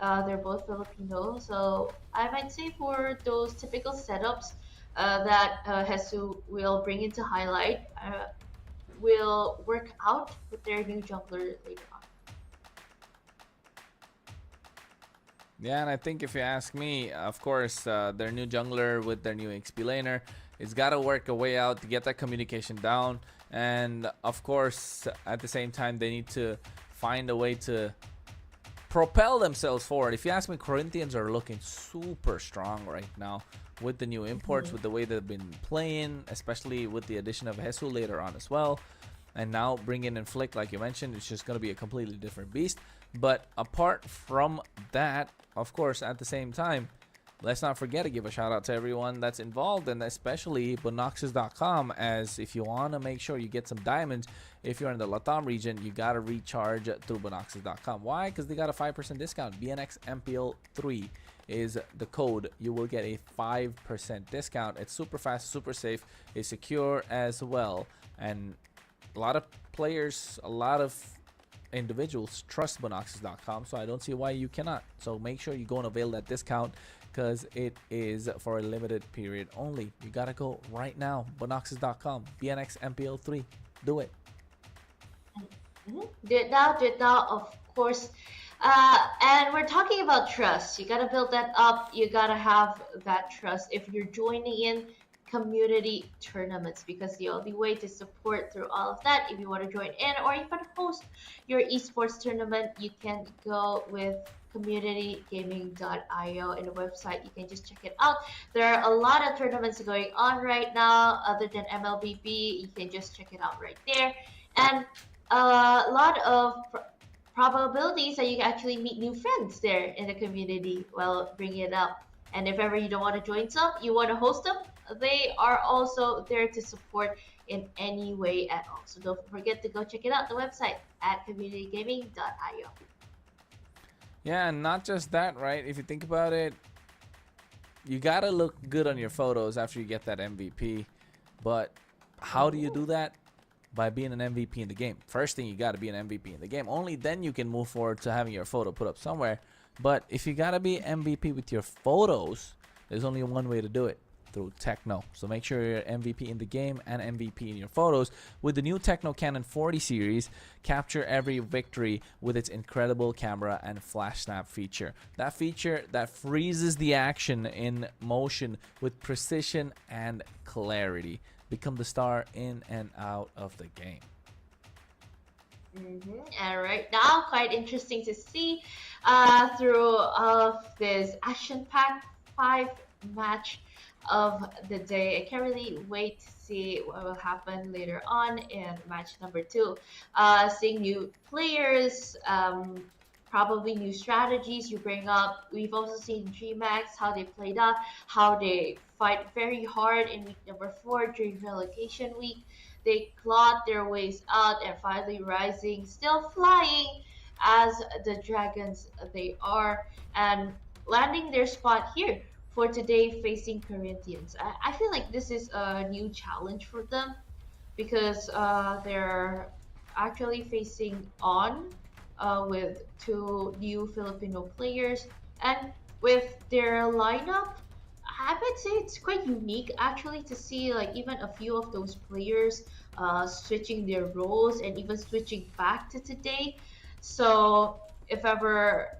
They're both Filipino, so I might say for those typical setups that Jesus will bring into highlight, will work out with their new jungler later on. Yeah, and I think if you ask me, of course, their new jungler with their new XP laner, it's got to work a way out to get that communication down. And of course, at the same time, they need to find a way to propel themselves forward. If you ask me, Corinthians are looking super strong right now with the new imports, with the way they've been playing, especially with the addition of Jesus later on as well. And now bringing in Flick, like you mentioned, it's just going to be a completely different beast. But apart from that, of course, at the same time, let's not forget to give a shout out to everyone that's involved, and especially Bonoxes.com, as if you want to make sure you get some diamonds, if you're in the LATAM region, you got to recharge through Bonoxes.com. Why? Because they got a 5% discount. BNX MPL 3 is the code. You will get a 5% discount. It's super fast, super safe, it's secure as well, and a lot of players, a lot of individuals trust Bonoxes.com, so I don't see why you cannot. So make sure you go and avail that discount, because it is for a limited period only. You gotta go right now. Bonoxes.com, BNX MPL 3. Do it. Do it now, of course. And we're talking about trust. You gotta build that up. You gotta have that trust if you're joining in community tournaments, because the only way to support through all of that, if you want to join in or you want to host your esports tournament, you can go with communitygaming.io in the website. You can just check it out. There are a lot of tournaments going on right now other than MLBB. You can just check it out right there, and a lot of probabilities that you can actually meet new friends there in the community while bringing it up. And if ever you don't want to join some, you want to host them, they are also there to support in any way at all. So don't forget to go check it out, the website at communitygaming.io. Yeah, and not just that, right? If you think about it, you gotta look good on your photos after you get that MVP. But how do you do that? By being an MVP in the game. First thing, you gotta be an MVP in the game. Only then you can move forward to having your photo put up somewhere. But if you gotta be MVP with your photos, there's only one way to do it, through Techno. So make sure you're MVP in the game and MVP in your photos. With the new Techno Canon 40 series, capture every victory with its incredible camera and flash snap feature. That feature that freezes the action in motion with precision and clarity. Become the star in and out of the game. And right now, quite interesting to see through all of this action-packed 5 match of the day. I can't really wait to see what will happen later on in match number 2. Seeing new players, probably new strategies you bring up. We've also seen GMAX, how they played out, how they fight very hard in week number 4 during relegation week. They clawed their ways out and finally rising, still flying as the dragons they are, and landing their spot here for today facing Corinthians. I feel like this is a new challenge for them, because they're actually facing on with 2 new Filipino players, and with their lineup, I would say it's quite unique actually to see like even a few of those players switching their roles and even switching back to today. So if ever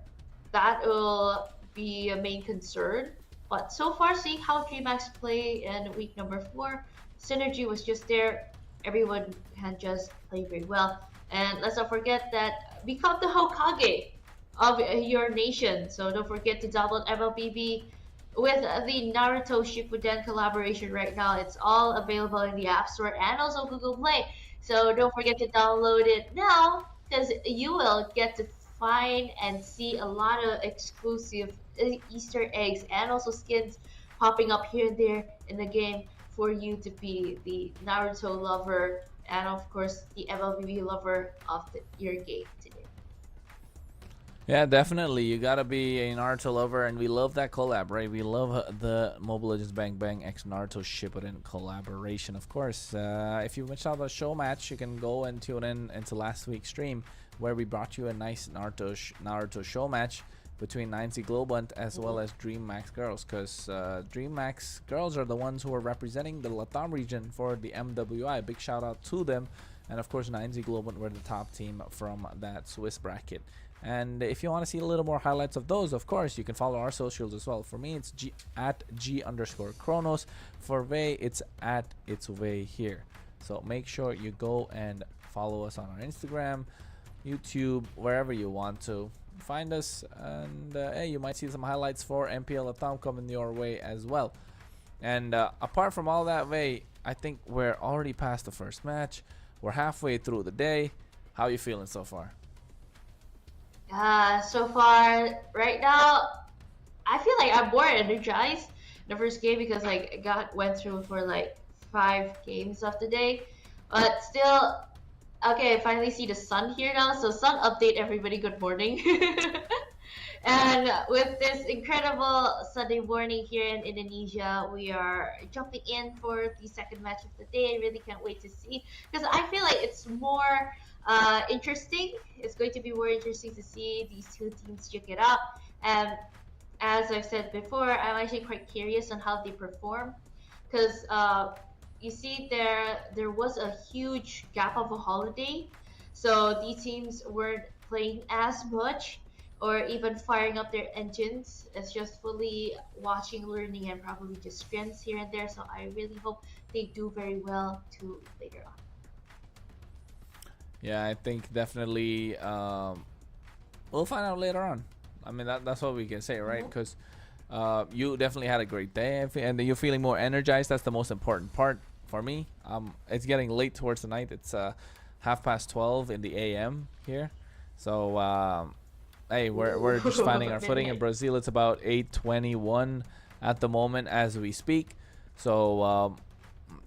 that will be a main concern. But so far, seeing how DreamHack's play in week number 4, synergy was just there. Everyone can just play very well. And let's not forget that become the Hokage of your nation. So don't forget to download MLBB with the Naruto Shippuden collaboration right now. It's all available in the App Store and also Google Play. So don't forget to download it now, because you will get to find and see a lot of exclusive Easter eggs and also skins popping up here and there in the game for you to be the Naruto lover and of course the MLBB lover of your game today. Yeah, definitely. You gotta be a Naruto lover, and we love that collab, right? We love the Mobile Legends Bang Bang x Naruto Shippuden collaboration, of course. If you missed out the show match, you can go and tune in into last week's stream, where we brought you a nice Naruto show match between 9Z Globant as well as DreamMax Girls, because DreamMax Girls are the ones who are representing the Latam region for the MWI. Big shout out to them. And of course, 9Z Globant were the top team from that Swiss bracket. And if you want to see a little more highlights of those, of course, you can follow our socials as well. For me, it's at G_Chronos. For Vey, it's at It's Vey here. So make sure you go and follow us on our Instagram, YouTube, wherever you want to. Find us, and hey, you might see some highlights for MPL LATAM coming your way as well. And apart from all that, Vey, I think we're already past the first match. We're halfway through the day. How are you feeling so far? So far, right now, I feel like I'm more energized the first game because like I went through for like 5 games of the day, but still, okay. I finally see the sun here now. So sun update everybody. Good morning. And with this incredible Sunday morning here in Indonesia, we are jumping in for the second match of the day. I really can't wait to see because I feel like it's more interesting. It's going to be more interesting to see these two teams check it out. And as I've said before, I'm actually quite curious on how they perform because you see there was a huge gap of a holiday, so these teams weren't playing as much or even firing up their engines. It's just fully watching, learning, and probably just strengths here and there. So I really hope they do very well too later on. Yeah, I think definitely we'll find out later on. I mean, that's what we can say, right? Because you definitely had a great day, and you're feeling more energized. That's the most important part for me. It's getting late towards the night. It's 12:30 in the AM here. So, hey, we're just finding our footing in Brazil. It's about 8:21 at the moment as we speak. So,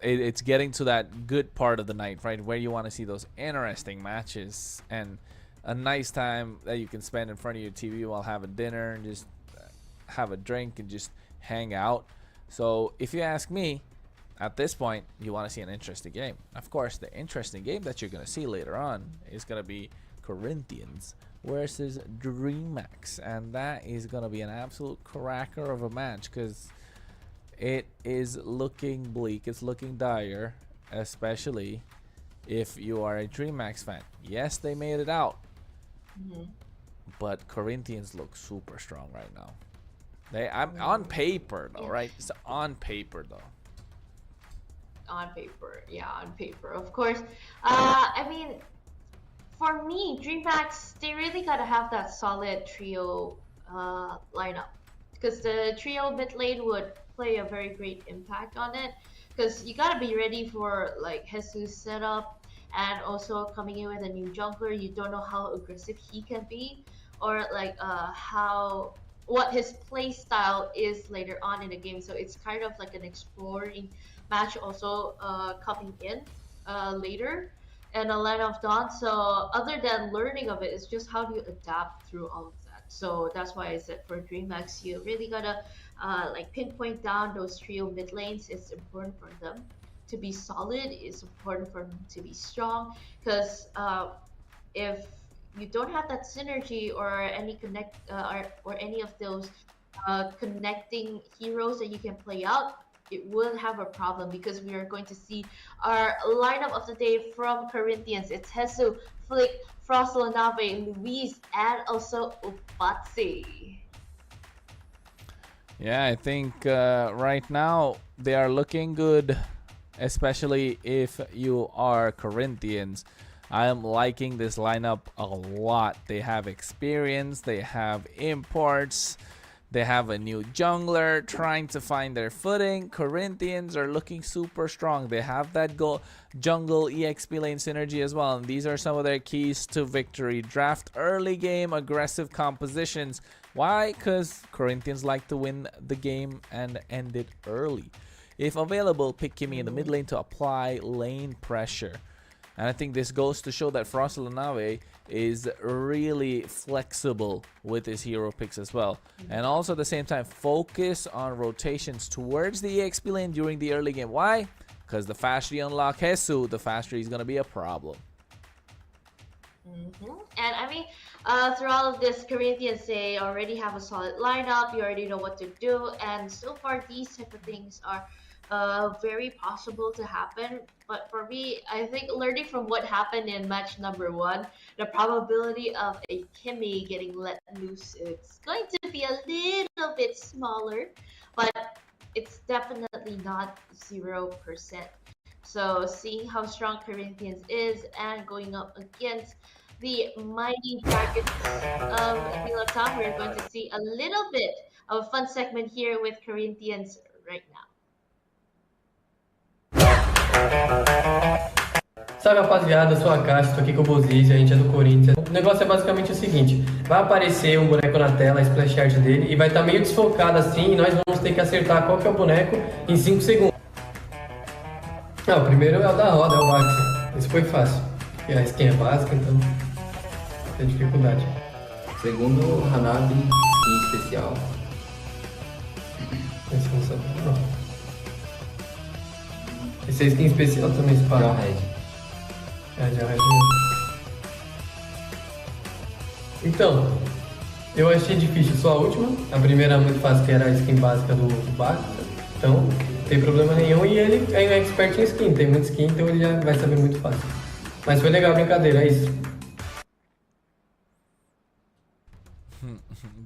it's getting to that good part of the night, right, where you want to see those interesting matches and a nice time that you can spend in front of your TV while having dinner and just have a drink and just hang out. So if you ask me, at this point, you want to see an interesting game. Of course, the interesting game that you're going to see later on is going to be Corinthians versus DreamHack, and that is going to be an absolute cracker of a match because it is looking bleak. It's looking dire, especially if you are a DreamHack fan. Yes, they made it out, but Corinthians look super strong right now. I'm on paper though, right? It's on paper though. On paper, yeah, on paper, of course. I mean, for me, DreamHack, they really gotta have that solid trio lineup because the trio mid lane would play a very great impact on it because you gotta be ready for like Jesus setup and also coming in with a new jungler. You don't know how aggressive he can be or like what his play style is later on in the game. So it's kind of like an exploring match also coming in later and a line of dawn. So other than learning of it, it's just how do you adapt through all of that. So that's why I said for DreamHack, you really gotta like pinpoint down those trio mid lanes. It's important for them to be solid. It's important for them to be strong because if you don't have that synergy or any or any of those connecting heroes that you can play out, it will have a problem because we are going to see our lineup of the day from Corinthians. It's Jesus, Flick, Frostlonave, Luis, and also Upatsi. Yeah, I think right now they are looking good, especially if you are Corinthians. I am liking this lineup a lot. They have experience, they have imports, they have a new jungler trying to find their footing. Corinthians are looking super strong. They have that jungle EXP lane synergy as well. And these are some of their keys to victory. Draft early game, aggressive compositions. Why? Because Corinthians like to win the game and end it early. If available, pick Kimmy in the mid lane to apply lane pressure. And I think this goes to show that Frostlonave is really flexible with his hero picks as well. And also at the same time, focus on rotations towards the EXP lane during the early game. Why? Because the faster you unlock Jesus, the faster he's going to be a problem. And I mean, through all of this, Corinthians, they already have a solid lineup. You already know what to do. And so far, these type of things are very possible to happen. But for me, I think learning from what happened in match number 1, the probability of a Kimmy getting let loose is going to be a little bit smaller, but it's definitely not 0%. So seeing how strong Corinthians is and going up against the mighty dragons of MPL LATAM, we're going to see a little bit of a fun segment here with Corinthians right now. Salve rapaziada, eu sou a Caixa, tô aqui com o Bozizi, a gente é do Corinthians. O negócio é basicamente o seguinte, vai aparecer um boneco na tela, a splash art dele, e vai estar meio desfocado assim, e nós vamos ter que acertar qual que é o boneco em 5 segundos. Não, o primeiro é o da roda, é o Max. Esse foi fácil, porque a skin é básica, então não tem dificuldade. Segundo, Hanabi, skin especial. Esse não sabe, não. Esse é skin especial também, Spa. Jarhead. É, Jarhead mesmo. Então, eu achei difícil só a última. A primeira muito fácil, que era a skin básica do Basta. Então, não tem problema nenhum. E ele é um expert em skin, tem muita skin, então ele já vai saber muito fácil. Mas foi legal a brincadeira, é isso.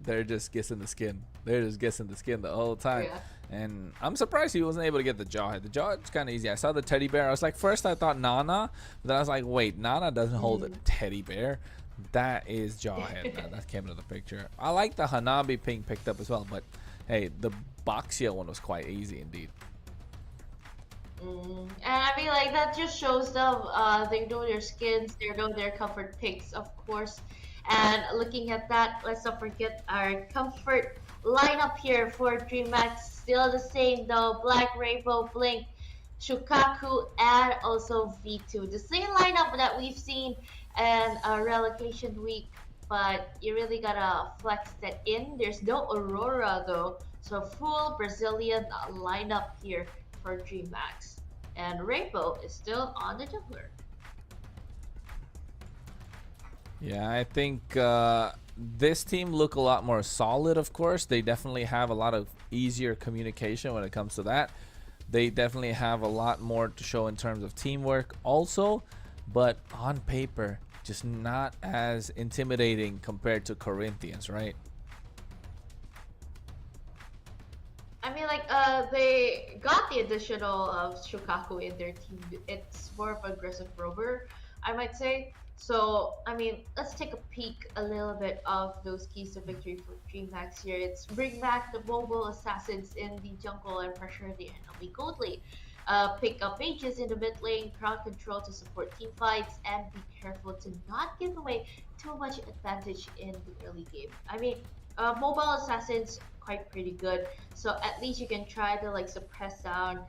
They're just guessing the skin. They're just guessing the skin the whole time. Yeah. And I'm surprised he wasn't able to get the Jawhead. The Jawhead's kind of easy. I saw the teddy bear. I was like, first I thought Nana, but then I was like, wait, Nana doesn't hold a teddy bear. That is Jawhead. That came into the picture. I like the Hanabi ping picked up as well, but hey, the Boxia one was quite easy indeed. And I mean, like, that just shows them they know their skins, they know their comfort picks, of course. And looking at that, let's not forget our comfort lineup here for DreamHack. Still the same though: Black, Rainbow, Blink, Shukaku, and also V2. The same lineup that we've seen in Relegation week, but you really gotta flex that in. There's no Aurora though, so full Brazilian lineup here for DreamHack. And Rainbow is still on the jungler. Yeah, I think this team look a lot more solid, of course. They definitely have a lot of easier communication when it comes to that. They definitely have a lot more to show in terms of teamwork also, but on paper, just not as intimidating compared to Corinthians, right? I mean, like, they got the additional of Shukaku in their team. It's more of an aggressive rover, I might say. So, I mean, let's take a peek a little bit of those keys to victory for DreamHack here. It's bring back the mobile assassins in the jungle and pressure the enemy gold lane. Pick up mages in the mid lane, crowd control to support team fights, and be careful to not give away too much advantage in the early game. I mean, mobile assassins quite pretty good, so at least you can try to like suppress down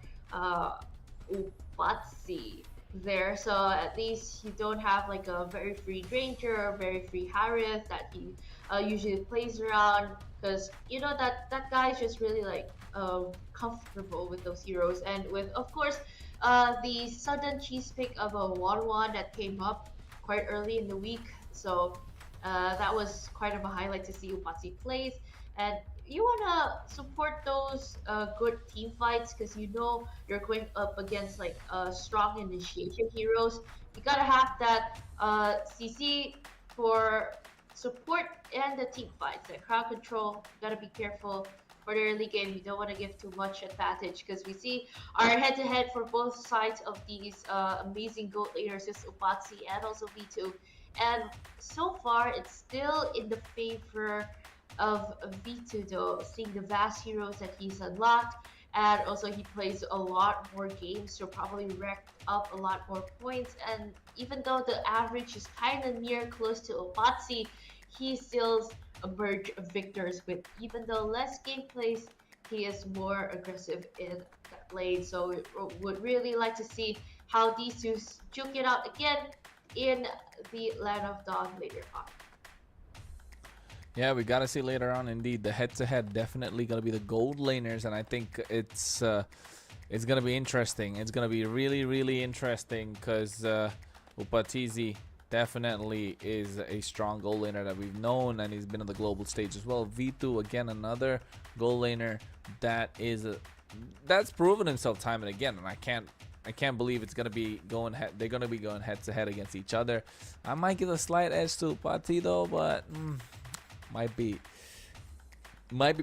Ubatsi there, so at least you don't have like a very free Ranger or very free Harith that he usually plays around, because you know that guy's just really like comfortable with those heroes. And with, of course, the sudden cheese pick of a 1-1 that came up quite early in the week, so that was quite of a highlight to see Upatsi plays. And you want to support those good team fights, because you know you're going up against like strong initiation heroes. You gotta have that CC for support and the team fights. The crowd control, you gotta be careful for the early game. You don't want to give too much advantage, because we see our head-to-head for both sides of these amazing gold laners, just Upatsi and also V2. And so far, it's still in the favor of V2 though, seeing the vast heroes that he's unlocked, and also he plays a lot more games, so probably racked up a lot more points. And even though the average is kind of near close to Upatsi, he still emerge victors with, even though less gameplays, he is more aggressive in that lane. So we would really like to see how these two duke it out again in the Land of Dawn later on. Yeah, we gotta see later on. Indeed, the head-to-head definitely gonna be the gold laners, and I think it's gonna be interesting. It's gonna be really interesting, because Upatizi definitely is a strong gold laner that we've known, and he's been on the global stage as well. V2 again, another gold laner that's proven himself time and again, and I can't believe it's gonna be going they're gonna be going head-to-head against each other. I might give a slight edge to Upati though, but might be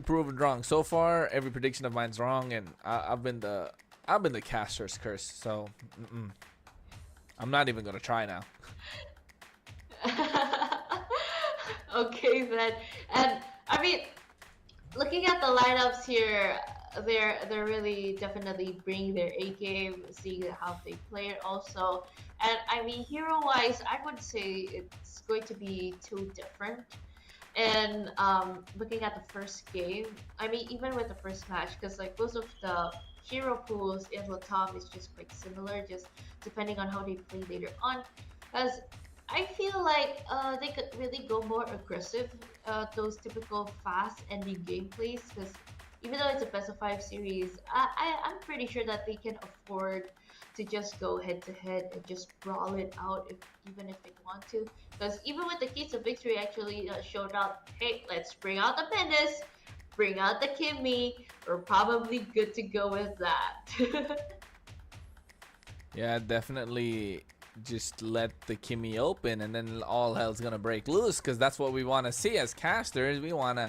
proven wrong. So far, every prediction of mine's wrong, and I've been the caster's curse. So I'm not even gonna try now. Okay then, and I mean, looking at the lineups here, they're really definitely bringing their A game, seeing how they play it also. And I mean, hero wise, I would say it's going to be too different. And looking at the first game, I mean, even with the first match, because like most of the hero pools in Latam is just quite similar, just depending on how they play later on. Because I feel like they could really go more aggressive, those typical fast ending gameplays. Because even though it's a best of 5 series, I'm pretty sure that they can afford to just go head to head and just brawl it out, even if they want to. Because even with the keys of victory, actually showed out, hey, let's bring out the Pendas, bring out the Kimmy. We're probably good to go with that. Yeah, definitely just let the Kimmy open and then all hell's gonna break loose, because that's what we want to see as casters. We want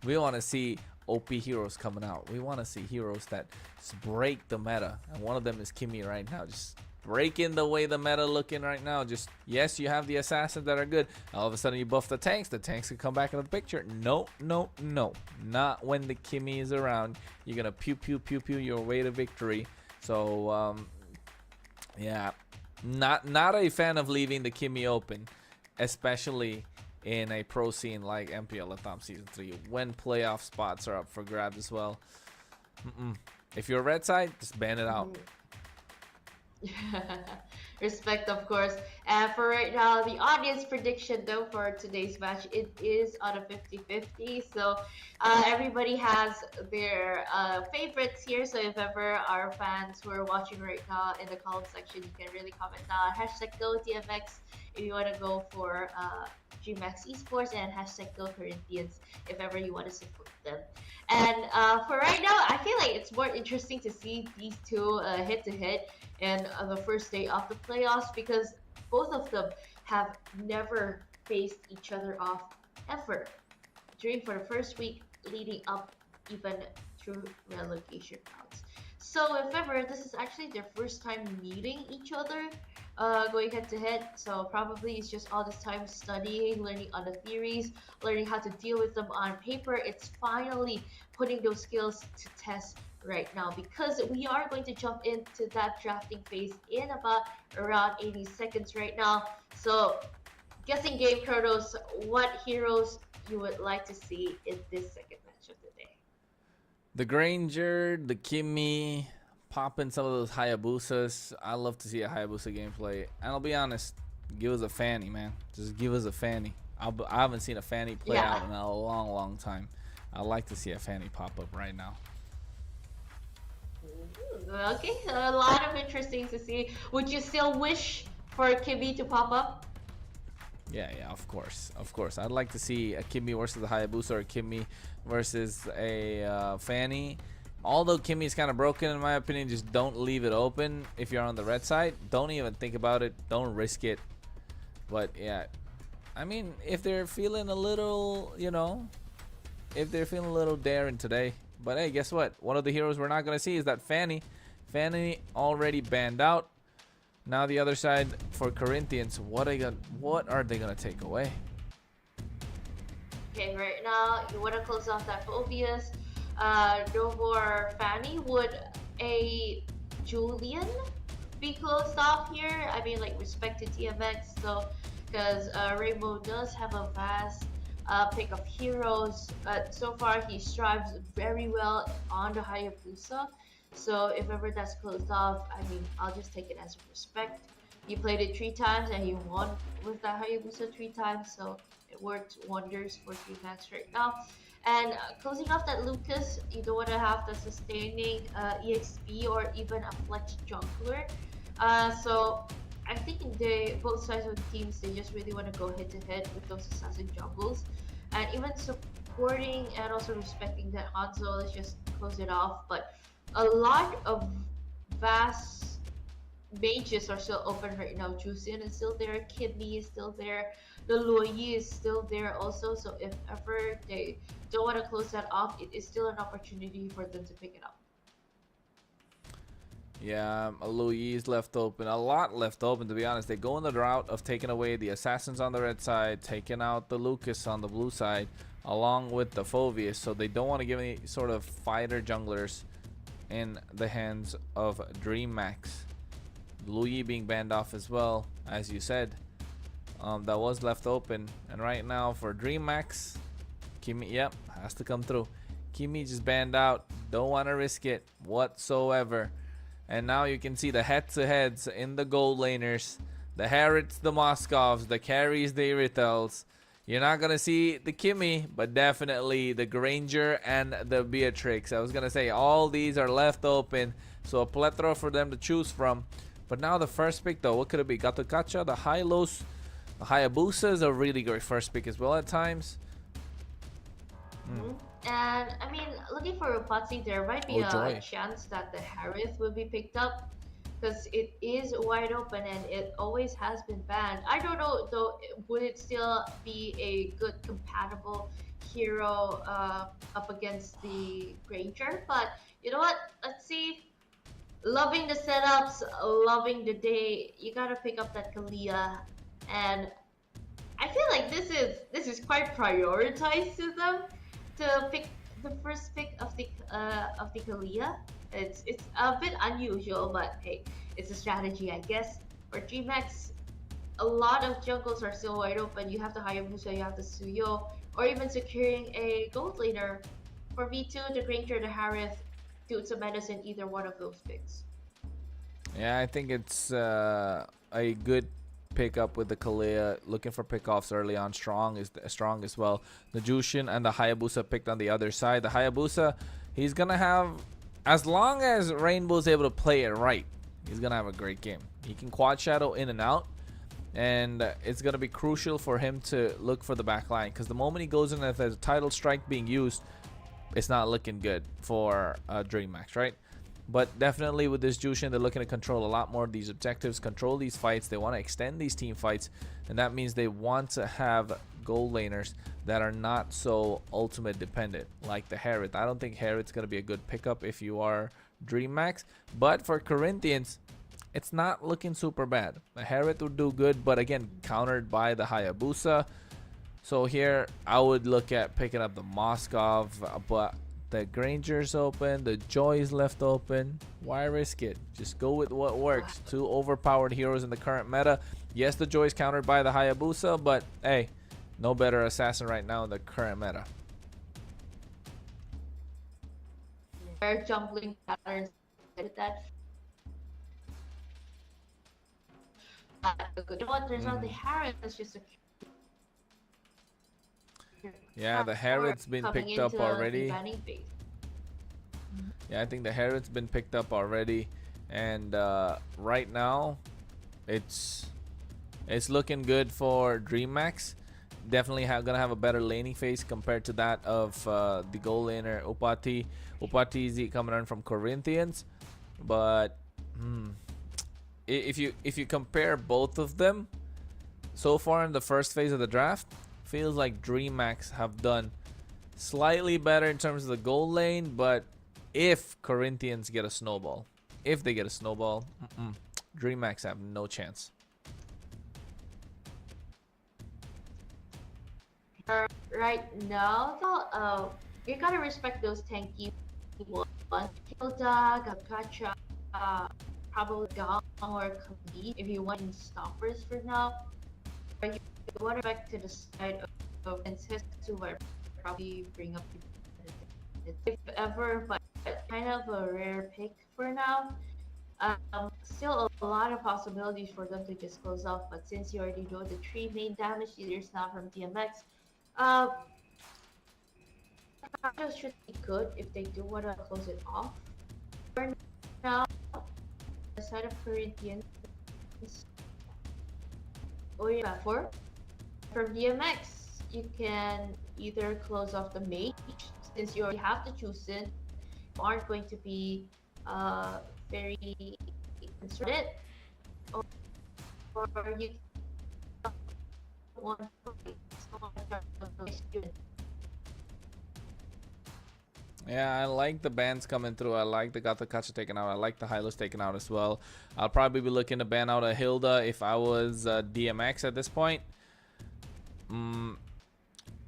to see OP heroes coming out. We want to see heroes that just break the meta, and one of them is Kimmy right now, just breaking the way the meta looking right now. Just, yes, you have the assassins that are good, all of a sudden you buff the tanks can come back into the picture. No, no, no, not when the Kimmy is around. You're gonna pew pew pew pew your way to victory. So yeah, not a fan of leaving the Kimmy open, especially in a pro scene like MPL LATAM Season 3 when playoff spots are up for grabs as well. If you're red side, just ban it out. Respect, of course. And for right now, the audience prediction though for today's match, it is on a 50-50. So everybody has their favorites here. So if ever our fans who are watching right now in the comment section, you can really comment down hashtag GoTMX if you want to go for GMAX Esports, and hashtag Go Corinthians if ever you want to support them. And for right now, I feel like it's more interesting to see these two head to head and the first day of the playoffs, because both of them have never faced each other off ever during for the first week leading up even through relegation rounds. So if ever, this is actually their first time meeting each other, going head to head. So probably it's just all this time studying, learning on the theories, learning how to deal with them on paper. It's finally putting those skills to test right now, because we are going to jump into that drafting phase in about around 80 seconds right now. So guessing game, Kronos, what heroes you would like to see in this second match of the day? The Granger, the Kimmy, popping some of those Hayabusas. I love to see a Hayabusa gameplay. And I'll be honest, give us a Fanny, man. Just give us a Fanny. I haven't seen a Fanny play out in a long, long time. I'd like to see a Fanny pop up right now. Okay, a lot of interesting to see. Would you still wish for Kimmy to pop up? Yeah, of course. I'd like to see a Kimmy versus a Hayabusa, or a Kimmy versus a Fanny. Although Kimmy is kind of broken in my opinion, just don't leave it open if you're on the red side. Don't even think about it. Don't risk it. But yeah, I mean, if they're feeling a little, if they're feeling a little daring today. But hey, guess what? One of the heroes we're not going to see is that Fanny. Fanny already banned out. Now the other side for Corinthians, what are they going to take away? Okay, right now you want to close off that Phobias. No more Fanny. Would a Julian be closed off here? I mean, like, respect to DMX, so because Rainbow does have a vast pick of heroes, but so far he strives very well on the Hayabusa. So if ever that's closed off, I mean, I'll just take it as a respect. He played it 3 times and he won with that Hayabusa 3 times, so it worked wonders for DMX right now. And closing off that Lucas, you don't want to have the sustaining EXP or even a flex jungler. So I think both sides of the teams, they just really want to go head to head with those assassin jungles. And even supporting and also respecting that Hanzo, let's just close it off. But a lot of vast mages are still open right now. Jusin is still there, Kimmy is still there, the Luoyi is still there also. So if ever they don't want to close that off, it is still an opportunity for them to pick it up. Yeah, Luoyi's left open, a lot left open, to be honest. They go in the route of taking away the assassins on the red side, taking out the Lucas on the blue side. along with the Phoveus, so they don't want to give any sort of fighter junglers in the hands of DreamMax. Luyi being banned off as well, as you said. That was left open, and right now for DreamMax, Kimi, yep, has to come through. Kimi just banned out, don't want to risk it whatsoever. And now you can see the head-to-heads in the gold laners. The Harrods, the Moscovs, the carries, the Irritels. You're not going to see the Kimi, but definitely the Granger and the Beatrix. I was going to say all these are left open, so a plethora for them to choose from. But now the first pick though, what could it be? Gatokacha, the Hylos, the Hayabusa is a really great first pick as well at times. And I mean, looking for Upatsi, there might be a chance that the Harith will be picked up, because it is wide open and it always has been banned. I don't know though, would it still be a good compatible hero up against the Granger? But you know what? Let's see. Loving the setups, loving the day. You gotta pick up that Kalia, and I feel like this is quite prioritized to them to pick the first pick of the Kalia. It's a bit unusual, but hey, it's a strategy, I guess. For GMAX, a lot of jungles are still wide open. You have the Hayabusa, you have the Suyo, or even securing a gold laner. For V2, the Granger, the Harith, Dudes of Medicine, either one of those picks. Yeah, I think it's a good pickup with the Kalia. Looking for pickoffs early on. Strong as well. The Jushin and the Hayabusa picked on the other side. The Hayabusa, he's gonna have, as long as Rainbow's able to play it right, he's gonna have a great game. He can quad shadow in and out, and it's gonna be crucial for him to look for the back line, because the moment he goes in, if there's a tidal strike being used, it's not looking good for DreamMax, right? But definitely with this Jushin, they're looking to control a lot more of these objectives, control these fights. They want to extend these team fights, and that means they want to have gold laners that are not so ultimate dependent, like the Harith. I don't think Harith's going to be a good pickup if you are DreamMax, but for Corinthians, it's not looking super bad. The Harith would do good, but again, countered by the Hayabusa. So here, I would look at picking up the Moskov, but the Granger's open, the Joy's left open. Why risk it? Just go with what works. Two overpowered heroes in the current meta. Yes, the Joy's countered by the Hayabusa, but hey, no better assassin right now in the current meta. Their jumbling patterns that. Good one. Turns out the Harith is just a. Yeah, the Harith's been picked up already. Yeah, I think the Harith's been picked up already, and right now, it's looking good for DreamMax. Definitely gonna have a better laning phase compared to that of the gold laner Upati. Upati is coming in from Corinthians, but if you compare both of them so far in the first phase of the draft, feels like DreamMax have done slightly better in terms of the gold lane. But if Corinthians get a snowball, if they get a snowball, DreamMax have no chance. Right now, though, you gotta respect those tanky ones. Hilda, Gakacha, probably Gong or Khalid if you want stoppers for now. You want to back to the side of Incestu, where probably bring up if ever, but kind of a rare pick for now. Still a lot of possibilities for them to just close off, but since you already know the three main damage dealers now from DMX, just should be good if they do want to close it off. For now, the side of Corinthians. Oh yeah, from DMX, you can either close off the mage, since you already have the Chusin, you aren't going to be very concerned, or you want Yeah, I like the bans coming through. I like the Gatokacha taken out. I like the Hylos taken out as well. I'll probably be looking to ban out a Hilda if I was DMX at this point.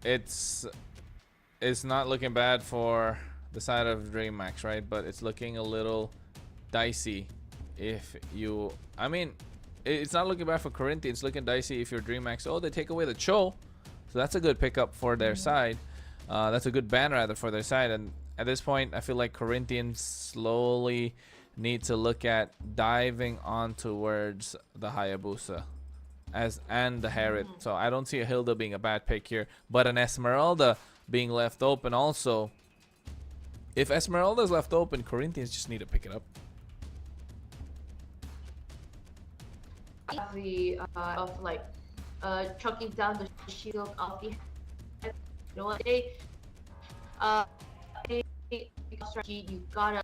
It's it's not looking bad for the side of DreamHack, right? But it's looking a little dicey if you, I mean, it's not looking bad for Corinthians. It's looking dicey if you're DreamHack. Oh, they take away the Cho, so that's a good pickup for their side. That's a good ban rather for their side. And at this point, I feel like Corinthians slowly need to look at diving on towards the Hayabusa and the Harriet. So I don't see a Hilda being a bad pick here, but an Esmeralda being left open also. If Esmeralda is left open, Corinthians just need to pick it up. The of like chucking down the shield of the, you know what, strategy, you gotta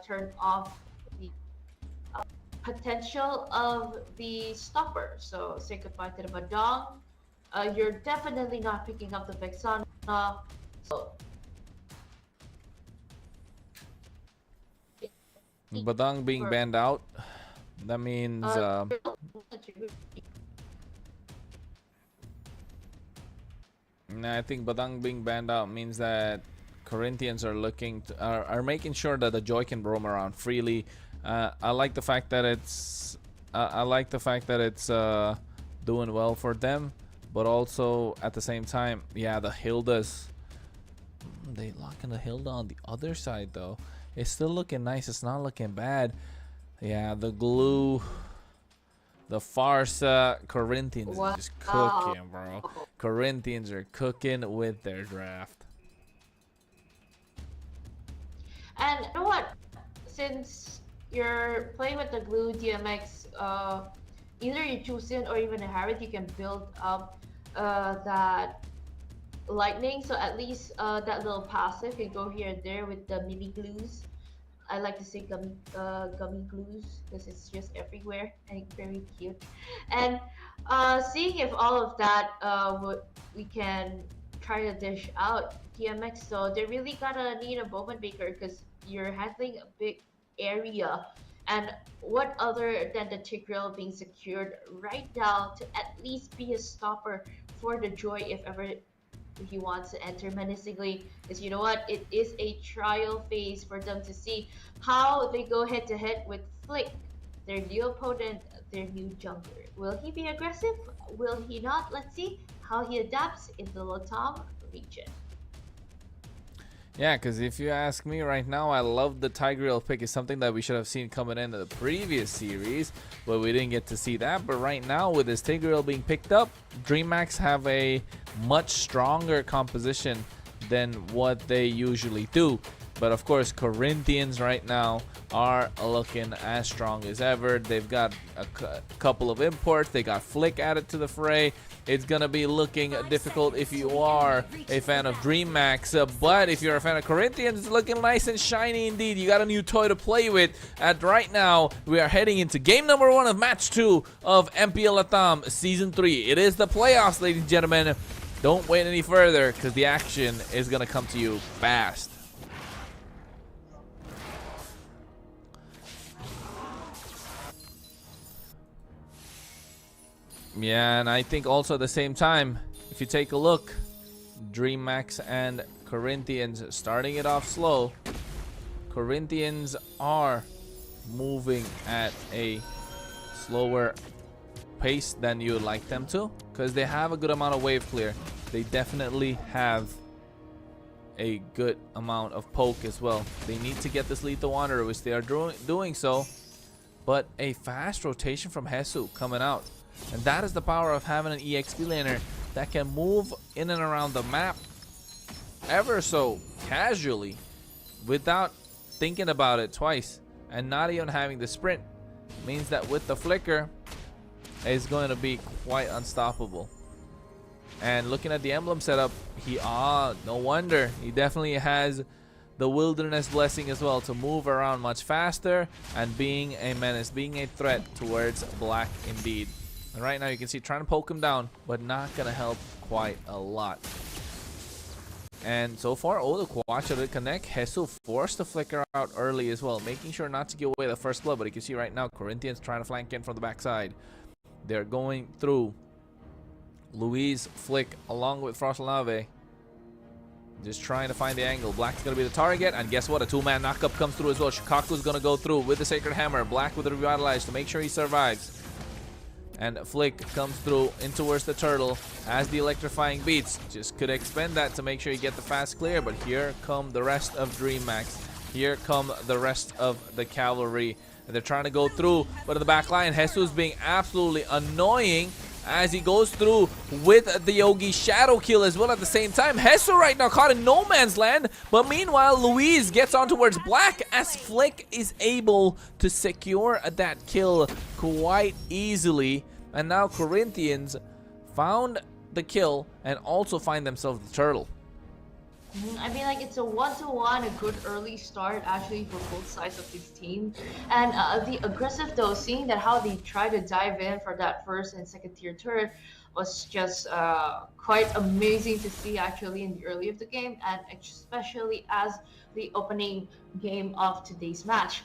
turn off the potential of the stopper. So say goodbye to the Badong. You're definitely not picking up the Vexana. So Badang being banned out, that means I think Badang being banned out means that Corinthians are looking to, are making sure that the Joy can roam around freely. I like the fact that it's doing well for them, but also at the same time, yeah, the Hildas, they locking the Hilda on the other side though. It's still looking nice. It's not looking bad. Yeah, the glue, the Farsa, Corinthians is just cooking, bro. Corinthians are cooking with their draft. and you know what? Since you're playing with the glue DMX, either you choose it or even a Harriet, you can build up that lightning. So at least that little passive can go here and there with the mini glues. I like to say gummy glues because it's just everywhere and very cute. And seeing if all of that we can try to dish out DMX. So they really gotta need a moment maker because you're handling a big area. And what other than the Tigreal being secured right now to at least be a stopper for the Joy if ever he wants to enter menacingly, because you know what, it is a trial phase for them to see how they go head to head with Flick, their new opponent, their new jungler. Will he be aggressive? Will he not? Let's see how he adapts in the Latam region. Yeah, because if you ask me right now, I love the Tigreal pick. It's something that we should have seen coming into the previous series, but we didn't get to see that. But right now, with this Tigreal being picked up, DreamHack have a much stronger composition than what they usually do. But of course, Corinthians right now are looking as strong as ever. They've got a couple of imports. They got Flick added to the fray. It's going to be looking difficult if you are a fan of DreamHack. But if you're a fan of Corinthians, it's looking nice and shiny indeed. You got a new toy to play with. And right now, we are heading into game number 1 of match 2 of MPL LATAM Season 3. It is the playoffs, ladies and gentlemen. Don't wait any further because the action is going to come to you fast. Yeah, and I think also at the same time, if you take a look, DreamHack and Corinthians starting it off slow. Corinthians are moving at a slower pace than you would like them to, because they have a good amount of wave clear. They definitely have a good amount of poke as well. They need to get this Lethal Wanderer, which they are doing so, but a fast rotation from Hesu coming out. And that is the power of having an EXP laner that can move in and around the map ever so casually without thinking about it twice, and not even having the sprint means that with the flicker it's going to be quite unstoppable. And looking at the emblem setup, no wonder he definitely has the Wilderness Blessing as well to move around much faster and being a menace, being a threat towards black indeed. And right now you can see trying to poke him down, but not gonna help quite a lot. And so far, the Quacha did connect. Hesu forced the flicker out early as well, making sure not to give away the first blood. But you can see right now Corinthians trying to flank in from the backside. They're going through Luis, Flick along with Frostlave. Just trying to find the angle. Black's gonna be the target, and guess what? A two-man knockup comes through as well. Shukaku's gonna go through with the Sacred Hammer. Black with the Revitalize to make sure he survives. And Flick comes through in towards the turtle as the electrifying beats. Just could expend that to make sure you get the fast clear, but here come the rest of DreamHack. Here come the rest of the cavalry. And they're trying to go through, but in the back line, Jesus being absolutely annoying as he goes through with the Yogi Shadow Kill as well at the same time. Hesu right now caught in no man's land, but meanwhile Luis gets on towards Black as Flick is able to secure that kill quite easily. And now Corinthians found the kill and also find themselves the turtle. I mean, like, it's a 1-to-1, a good early start actually for both sides of this team. And the aggressive though, seeing that how they try to dive in for that first and second tier turret was just quite amazing to see actually in the early of the game, and especially as the opening game of today's match.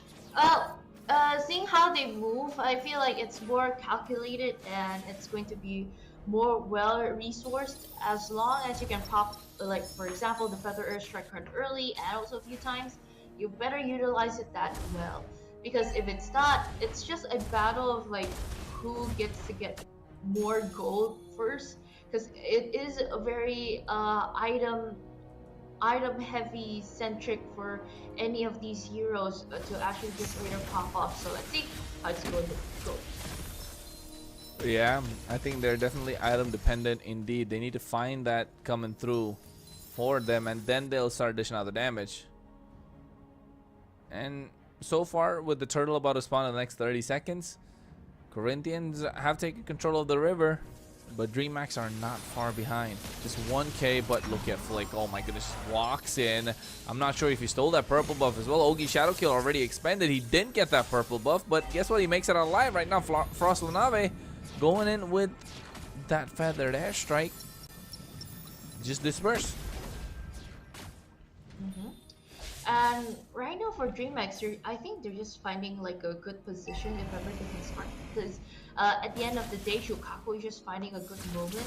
Seeing how they move, I feel like it's more calculated and it's going to be more well resourced as long as you can pop, like for example, the Feather Airstrike card early and also a few times. You better utilize it that well, because if it's not, it's just a battle of like who gets to get more gold first, because it is a very item heavy centric for any of these heroes to actually just later pop off. So let's see how it's going to go. Yeah, I think they're definitely item dependent indeed. They need to find that coming through for them, and then they'll start dishing out the damage. And so far, with the turtle about to spawn in the next 30 seconds, Corinthians have taken control of the river, but DreamHack are not far behind. Just 1k, but look at Flick. Oh my goodness, walks in. I'm not sure if he stole that purple buff as well. Ogi Shadow Kill already expended. He didn't get that purple buff, but guess what? He makes it alive right now. Frost Lanave going in with that Feathered Airstrike. Just disperse. And right now for DreamHack, I think they're just finding like a good position if ever they can start, because at the end of the day, Shukaku is just finding a good moment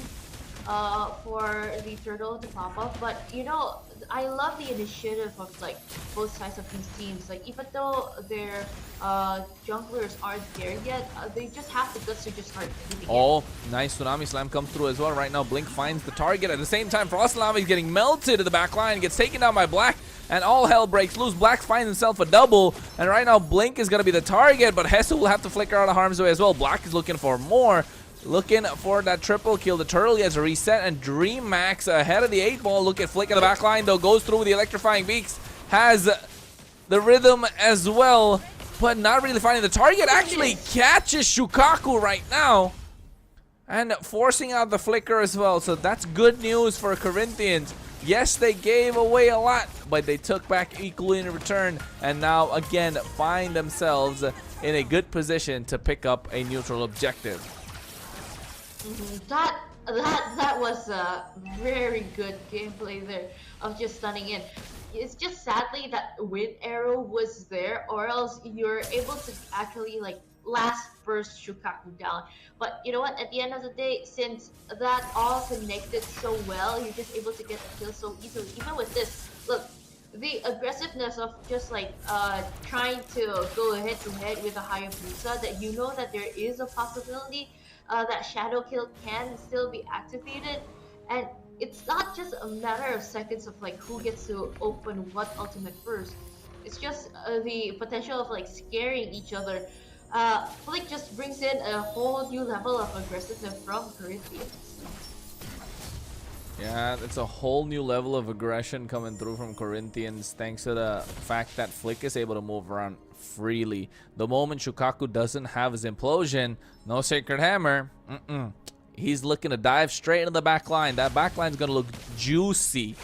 for the turtle to pop up. But you know, I love the initiative of like both sides of these teams. Like even though their junglers aren't there yet, they just have the guts to just start hitting. Oh, nice Tsunami Slam comes through as well. Right now, Blink finds the target. At the same time, Frost Lava is getting melted to the back line, gets taken down by Black, and all hell breaks loose. Black finds himself a double, and right now Blink is going to be the target, but Hesu will have to flicker out of harm's way as well. Black is looking for more, looking for that triple kill. The turtle gets a reset, and DreamHack ahead of the 8-ball. Look at Flick in the back line though, goes through with the electrifying beaks, has the rhythm as well, but not really finding the target. Actually catches Shukaku right now and forcing out the flicker as well. So that's good news for Corinthians. Yes, they gave away a lot, but they took back equally in return, and now again find themselves in a good position to pick up a neutral objective. That was a very good gameplay there of just stunning in. It's just sadly that Wind Arrow was there, or else you're able to actually like last first Shukaku down. But you know what, at the end of the day, since that all connected so well, you're just able to get the kill so easily. Even with this, look, the aggressiveness of just like trying to go head to head with a Hayabusa, that you know that there is a possibility that Shadow Kill can still be activated, and it's not just a matter of seconds of like who gets to open what ultimate first. It's just the potential of like scaring each other. Flick just brings in a whole new level of aggressiveness from Corinthians. Yeah, it's a whole new level of aggression coming through from Corinthians, thanks to the fact that Flick is able to move around freely. The moment Shukaku doesn't have his implosion, no Sacred Hammer, he's looking to dive straight into the back line. That back line's gonna look juicy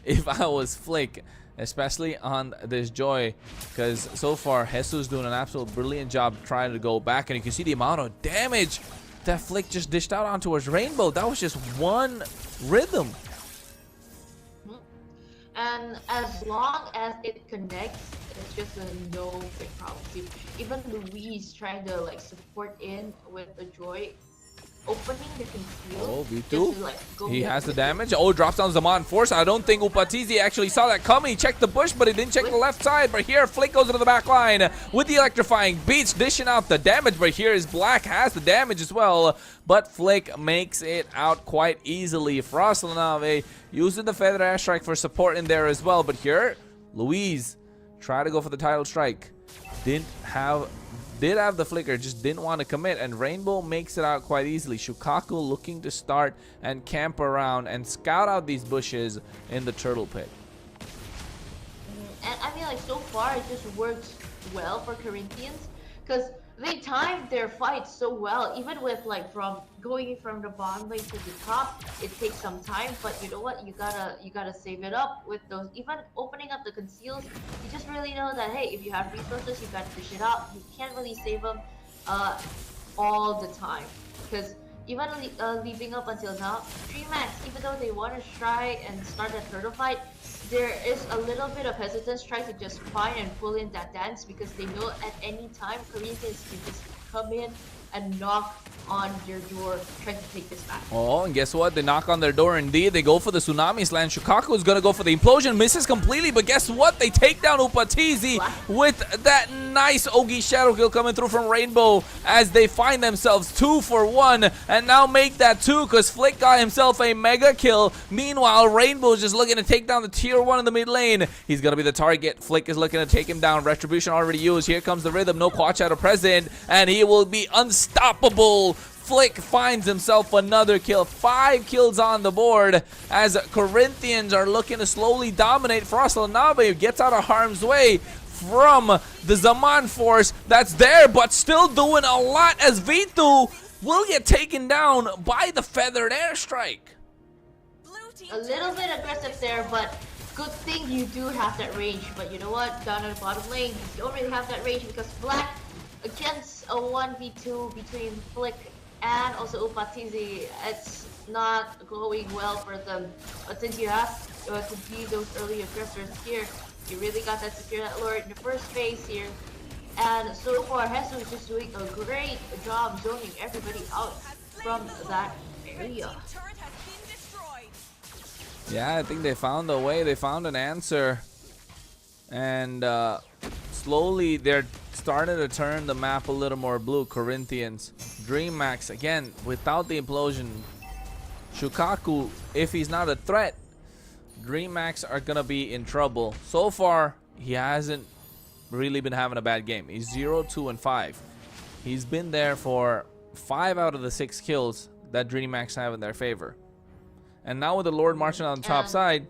if I was Flick, especially on this Joy, because so far Hesu's doing an absolute brilliant job trying to go back, and you can see the amount of damage that Flick just dished out onto his Rainbow. That was just one rhythm. And as long as it connects, it's just a no big problem. See, even Luis trying to like support in with the Joy, opening the conceal. Oh, just V2. to, like, go He get has the it. damage. Oh, drops down Zaman Force. I don't think Upatizi actually saw that coming. He checked the bush, but he didn't check the left side. But here, Flick goes into the back line with the electrifying beats, dishing out the damage. But here is Black has the damage as well. But Flick makes it out quite easily. Frostlanave using the Feather Airstrike for support in there as well. But here, Louise tried to go for the title strike. Did have the flicker, just didn't want to commit, and Rainbow makes it out quite easily. Shukaku looking to start and camp around and scout out these bushes in the turtle pit. And I mean, like, so far it just works well for Corinthians because they timed their fight so well. Even with like going from the bottom lane to the top, it takes some time. But you know what? You gotta save it up with those. Even opening up the conceals, you just really know that hey, if you have resources, you gotta fish it out. You can't really save them all the time because even leaving up until now, DreamHack, even though they want to try and start a turtle fight, there is a little bit of hesitance trying to just find and pull in that dance because they know at any time Corinthians can just come in and knock on their door trying to take this back. Oh, and guess what? They knock on their door indeed. They go for the Tsunami Slam. Shukaku is going to go for the Implosion. Misses completely, but guess what? They take down Upatizi with that nice Ogi Shadow Kill coming through from Rainbow as they find themselves 2 for 1 and now make that 2 because Flick got himself a mega kill. Meanwhile, Rainbow is just looking to take down the tier 1 in the mid lane. He's going to be the target. Flick is looking to take him down. Retribution already used. Here comes the rhythm. No Quad Shadow present, and he will be unstoppable. Flick finds himself another kill. 5 kills on the board as Corinthians are looking to slowly dominate. Frostlanave gets out of harm's way from the Zaman Force that's there, but still doing a lot as Vitu will get taken down by the Feathered Airstrike. A little bit aggressive there, but good thing you do have that range. But you know what? Down at the bottom lane, you don't really have that range because Black against a 1v2 between Flick and also Upatizi, it's not going well for them. But since you have to be those early aggressors here, you really got that secure that lord in the first phase here. And so far, Hesu is just doing a great job zoning everybody out from that area. Yeah, I think they found a way. They found an answer. And slowly they're starting to turn the map a little more blue. Corinthians. DreamHack, again, without the implosion. Shukaku, if he's not a threat, DreamHack are going to be in trouble. So far, he hasn't really been having a bad game. He's 0, 2, and 5. He's been there for 5 out of the 6 kills that DreamHack have in their favor. And now with the Lord marching on the top side,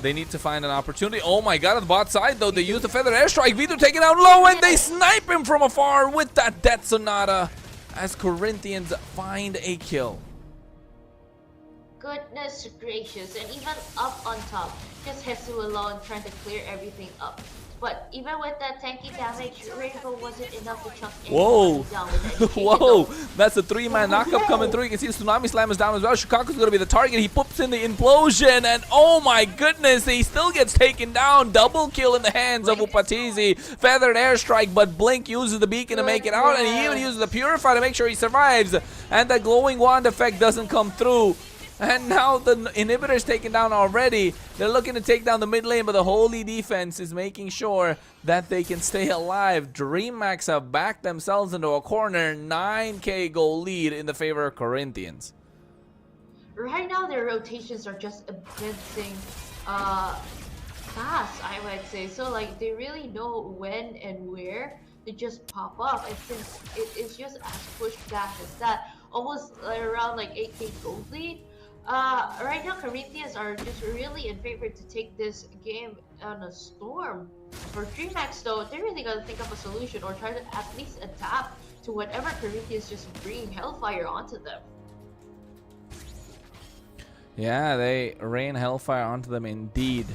they need to find an opportunity. Oh my god, on the bot side though, they use the Feather Airstrike. Vitu taken out low and they snipe him from afar with that Death Sonata as Corinthians find a kill. Goodness gracious, and even up on top, just Hesu alone trying to clear everything up. But even with that tanky damage, Rainbow wasn't enough to chuck Whoa! down with any Whoa! That's a 3-man knockup coming through. You can see the Tsunami Slam is down as well. Shukaku's going to be the target. He puts in the implosion, and oh my goodness, he still gets taken down. Double kill in the hands of Upatizi. Feathered Airstrike, but Blink uses the beacon to make it out, and he even uses the Purify to make sure he survives. And the glowing wand effect doesn't come through. And now the inhibitor is taken down already. They're looking to take down the mid lane, but the holy defense is making sure that they can stay alive. DreamHack have backed themselves into a corner. 9k goal lead in the favor of Corinthians. Right now, their rotations are just advancing fast, I would say. So, like, they really know when and where to just pop up. And since it is just as pushed back as that, almost around like 8k gold lead. Right now, Corinthians are just really in favor to take this game on a storm. For DreamHack, though, they really gotta think of a solution or try to at least adapt to whatever Corinthians just bring Hellfire onto them. Yeah, they rain Hellfire onto them indeed.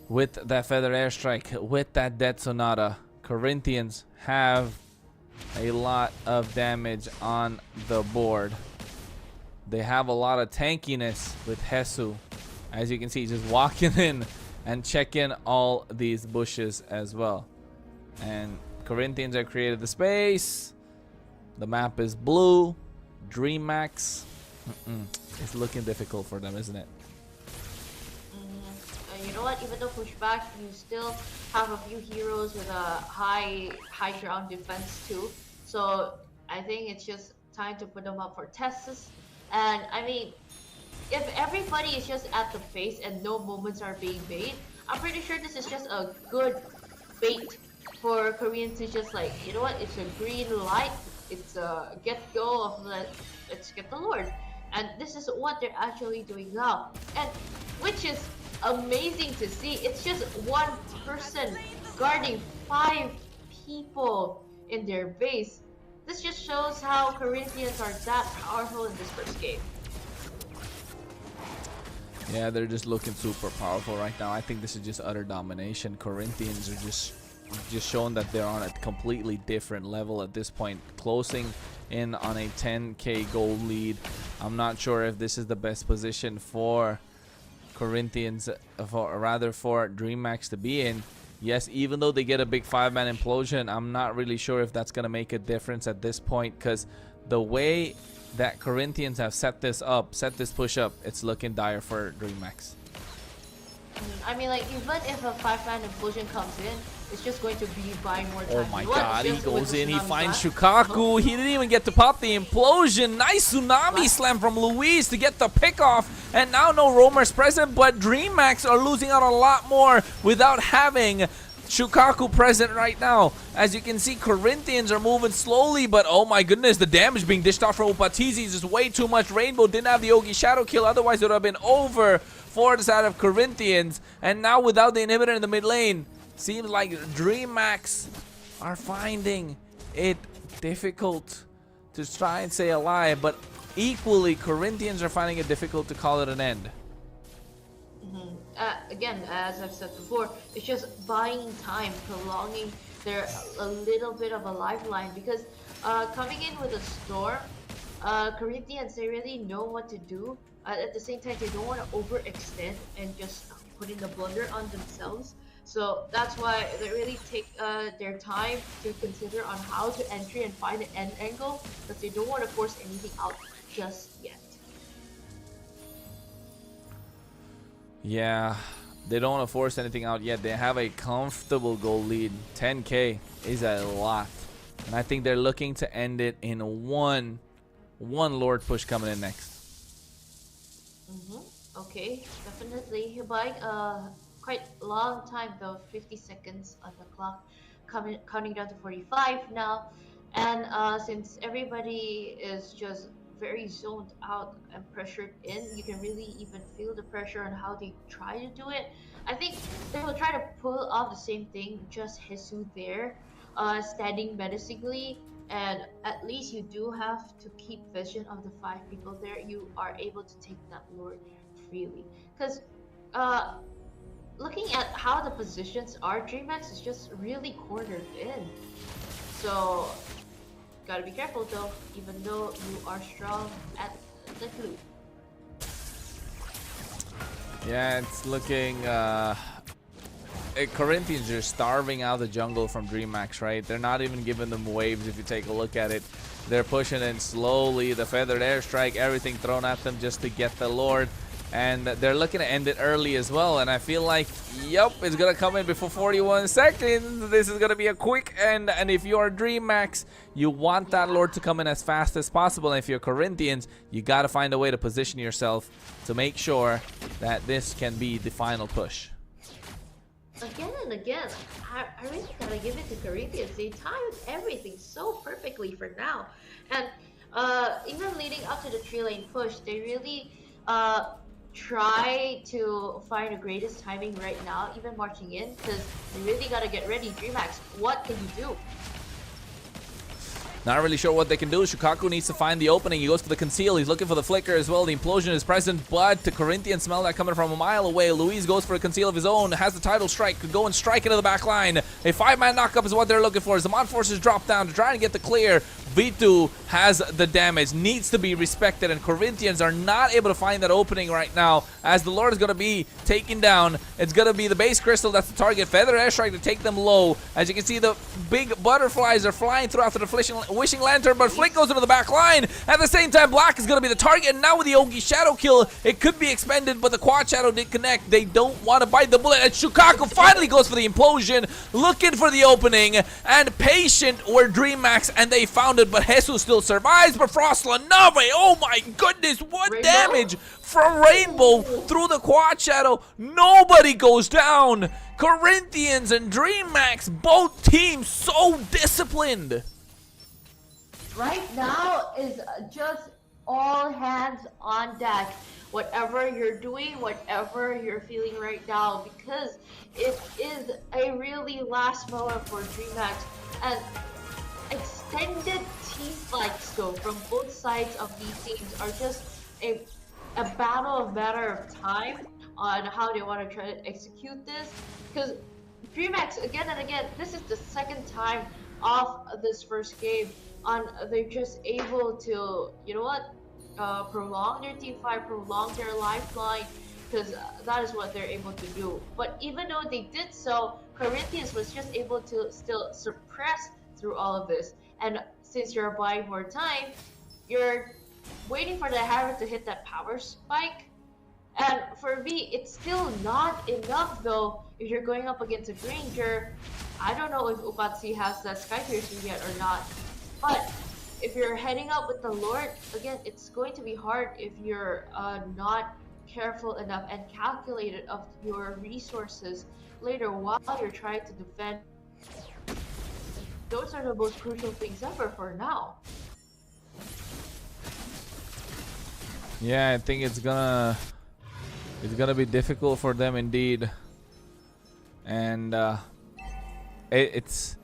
With that Feather Airstrike, with that Death Sonata, Corinthians have a lot of damage on the board. They have a lot of tankiness with Hesu. As you can see, just walking in and checking all these bushes as well. And Corinthians have created the space. The map is blue. DreamHack, it's looking difficult for them, isn't it? You know what? Even though pushback, you still have a few heroes with a high ground defense too. So I think it's just time to put them up for tests. And I mean, if everybody is just at the face and no moments are being made, I'm pretty sure this is just a good bait for Koreans to just like, you know what? It's a green light. It's a get go of let's get the Lord. And this is what they're actually doing now. And which is amazing to see. It's just one person guarding 5 people in their base. This just shows how Corinthians are that powerful in this first game. Yeah, they're just looking super powerful right now. I think this is just utter domination. Corinthians are just showing that they're on a completely different level at this point, closing in on a 10k gold lead. I'm not sure if this is the best position for Corinthians, or rather for DreamHack to be in. Yes, even though they get a big 5-man implosion, I'm not really sure if that's going to make a difference at this point, because the way that Corinthians have set this push up, it's looking dire for DreamHack. I mean, like, even if a 5-man implosion comes in, it's just going to be buying more time. Oh my god, he goes in, he finds Shukaku. He didn't even get to pop the implosion. Nice tsunami slam from Luis to get the pick off. And now no roamers present, but DreamHack are losing out a lot more without having Shukaku present right now. As you can see, Corinthians are moving slowly, but oh my goodness, the damage being dished off from Upatizi is just way too much. Rainbow didn't have the Yogi Shadow kill, otherwise it would have been over for the side of Corinthians. And now without the inhibitor in the mid lane, seems like DreamHack are finding it difficult to try and say a lie, but equally Corinthians are finding it difficult to call it an end. Again, as I've said before, it's just buying time, prolonging their a little bit of a lifeline, because coming in with a storm, Corinthians, they really know what to do. At the same time, they don't want to overextend and just put in the blunder on themselves. So that's why they really take their time to consider on how to entry and find an end angle, because they don't want to force anything out just yet. Yeah, they don't want to force anything out yet. They have a comfortable goal lead. 10k is a lot. And I think they're looking to end it in one Lord push coming in next. Okay, definitely. Buying quite long time though, 50 seconds on the clock, counting down to 45 now. And since everybody is just very zoned out and pressured in, you can really even feel the pressure on how they try to do it. I think they will try to pull off the same thing, just Jesus there, standing menacingly, and at least you do have to keep vision of the 5 people there. You are able to take that Lord freely, because looking at how the positions are, DreamHack is just really cornered in. So gotta be careful though, even though you are strong at the glue. Yeah, it's looking Corinthians are starving out the jungle from DreamHack, right? They're not even giving them waves. If you take a look at it, they're pushing in slowly, the feathered airstrike, everything thrown at them just to get the Lord. And they're looking to end it early as well. And I feel like, yep, it's going to come in before 41 seconds. This is going to be a quick end. And if you're DreamHack, you want that Lord to come in as fast as possible. And if you're Corinthians, you got to find a way to position yourself to make sure that this can be the final push. Again and again, I really got to give it to Corinthians. They timed everything so perfectly for now. And even leading up to the 3-lane push, they really try to find the greatest timing right now, even marching in, because they really got to get ready. DreamHack, what can you do? Not really sure what they can do. Shukaku needs to find the opening. He goes for the conceal. He's looking for the flicker as well. The implosion is present, but the Corinthians smell that coming from a mile away. Luis goes for a conceal of his own. Has the title strike. Could go and strike into the back line. A 5-man knockup is what they're looking for. As the Mon forces drop down to try and get the clear. V2 has the damage. Needs to be respected, and Corinthians are not able to find that opening right now, as the Lord is going to be taken down. It's going to be the base crystal that's the target. Feather airstrike to take them low. As you can see, the big butterflies are flying throughout the Wishing Lantern, but Flick goes into the back line. At the same time, Black is going to be the target, and now with the Ogi Shadow kill, it could be expended, but the Quad Shadow did connect. They don't want to bite the bullet, and Shukaku finally goes for the implosion, looking for the opening, and patient were DreamHack, and they found it, but Jesus still survives, but Frostla Nave, oh my goodness, what damage from Rainbow through the Quad Shadow. Nobody goes down. Corinthians and DreamHack, both teams so disciplined. Right now is just all hands on deck. Whatever you're doing, whatever you're feeling right now, because it is a really last moment for DreamHack, and extended team fights though from both sides of these teams are just a matter of time on how they want to try to execute this, because DreamHack again and again, this is the second time off this first game on they're just able to, you know what, prolong their team fight, prolong their lifeline, because that is what they're able to do. But even though they did so, Corinthians was just able to still suppress through all of this, and since you're buying more time, you're waiting for the hammer to hit that power spike. And for me, it's still not enough though. If you're going up against a Granger, I don't know if Upatsi has that Sky Piercing yet or not. But if you're heading up with the Lord, again, it's going to be hard if you're not careful enough and calculated of your resources later while you're trying to defend. Those are the most crucial things ever for now. Yeah, I think it's gonna be difficult for them indeed, and it's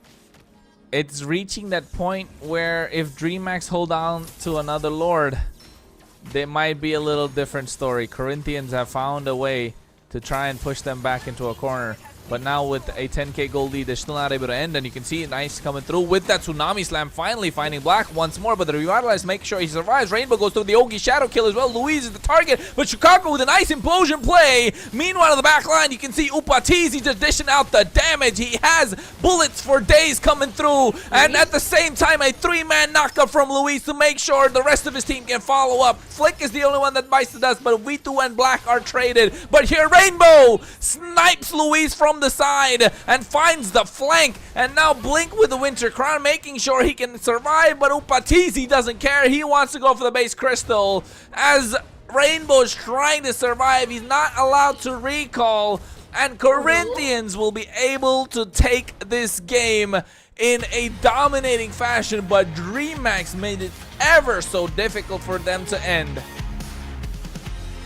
reaching that point where if DreamHack hold on to another Lord, they might be a little different story. Corinthians have found a way to try and push them back into a corner. But now with a 10k gold lead, they're still not able to end, and you can see Nice coming through with that Tsunami Slam, finally finding Black once more, but the Revitalize make sure he survives. Rainbow goes through the Ogi Shadow kill as well. Louise is the target, but Chicago with a nice implosion play. Meanwhile, in the back line, you can see Upatizi just dishing out the damage. He has bullets for days coming through, and at the same time, a 3-man knockup from Luis to make sure the rest of his team can follow up. Flick is the only one that bites the dust, but Vitu and Black are traded. But here, Rainbow snipes Luis from the side and finds the flank, and now Blink with the Winter Crown making sure he can survive, but Upatizi doesn't care. He wants to go for the base crystal as Rainbow's trying to survive. He's not allowed to recall, and Corinthians will be able to take this game in a dominating fashion, but DreamHack made it ever so difficult for them to end.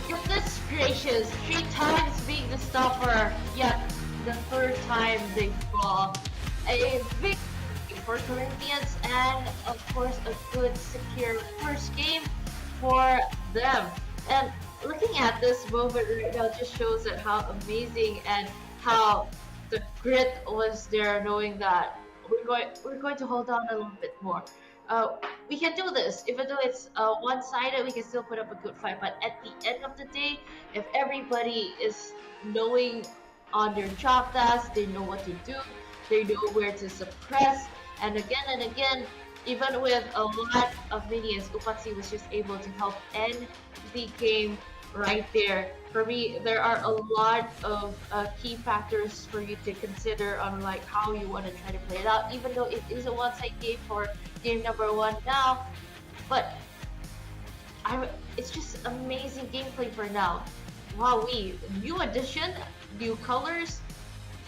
Goodness gracious, 3 times being the stopper, yet the third time they fall. A victory for Corinthians, and of course a good secure first game for them. And looking at this moment right now just shows that how amazing and how the grit was there, knowing that we're going to hold on a little bit more. We can do this. Even though it's one-sided, we can still put up a good fight. But at the end of the day, if everybody is knowing on their job tasks, they know what to do, they know where to suppress, and again, even with a lot of minions, Upatsi was just able to help end the game right there. For me, there are a lot of key factors for you to consider on like how you want to try to play it out, even though it is a one-side game for game number 1 now. But it's just amazing gameplay for now. Wow, new addition, new colors,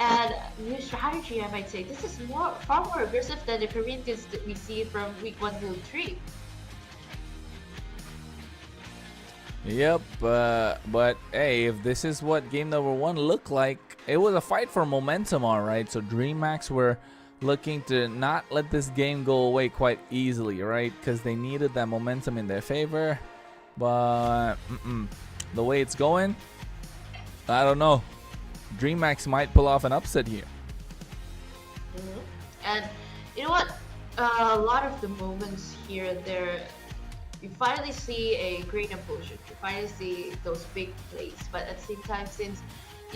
and new strategy, I might say. This is far more aggressive than the Corinthians that we see from week 1 to 3. Yep, but hey, if this is what game number 1 looked like, it was a fight for momentum, alright. So DreamHack were looking to not let this game go away quite easily, right? Because they needed that momentum in their favor. But the way it's going, I don't know. DreamHack might pull off an upset here. And you know what? A lot of the moments here and there, you finally see a great implosion. You finally see those big plays. But at the same time, since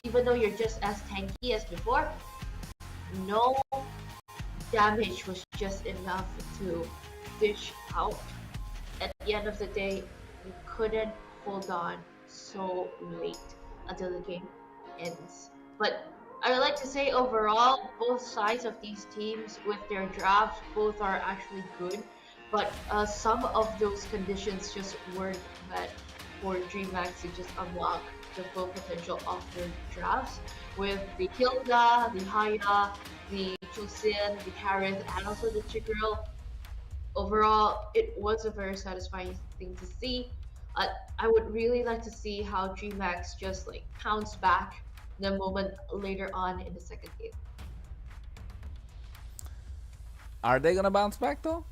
even though you're just as tanky as before, no damage was just enough to dish out. At the end of the day, we couldn't hold on so late until the game ends. But I would like to say overall, both sides of these teams with their drafts, both are actually good. But some of those conditions just weren't met for DreamHack to just unlock the full potential of their drafts. With the Hilda, the Haya, the Chusin, the Harith, and also the Chigirl, overall, it was a very satisfying thing to see. I would really like to see how DreamHack just like pounce back the moment later on in the second game. Are they gonna bounce back though?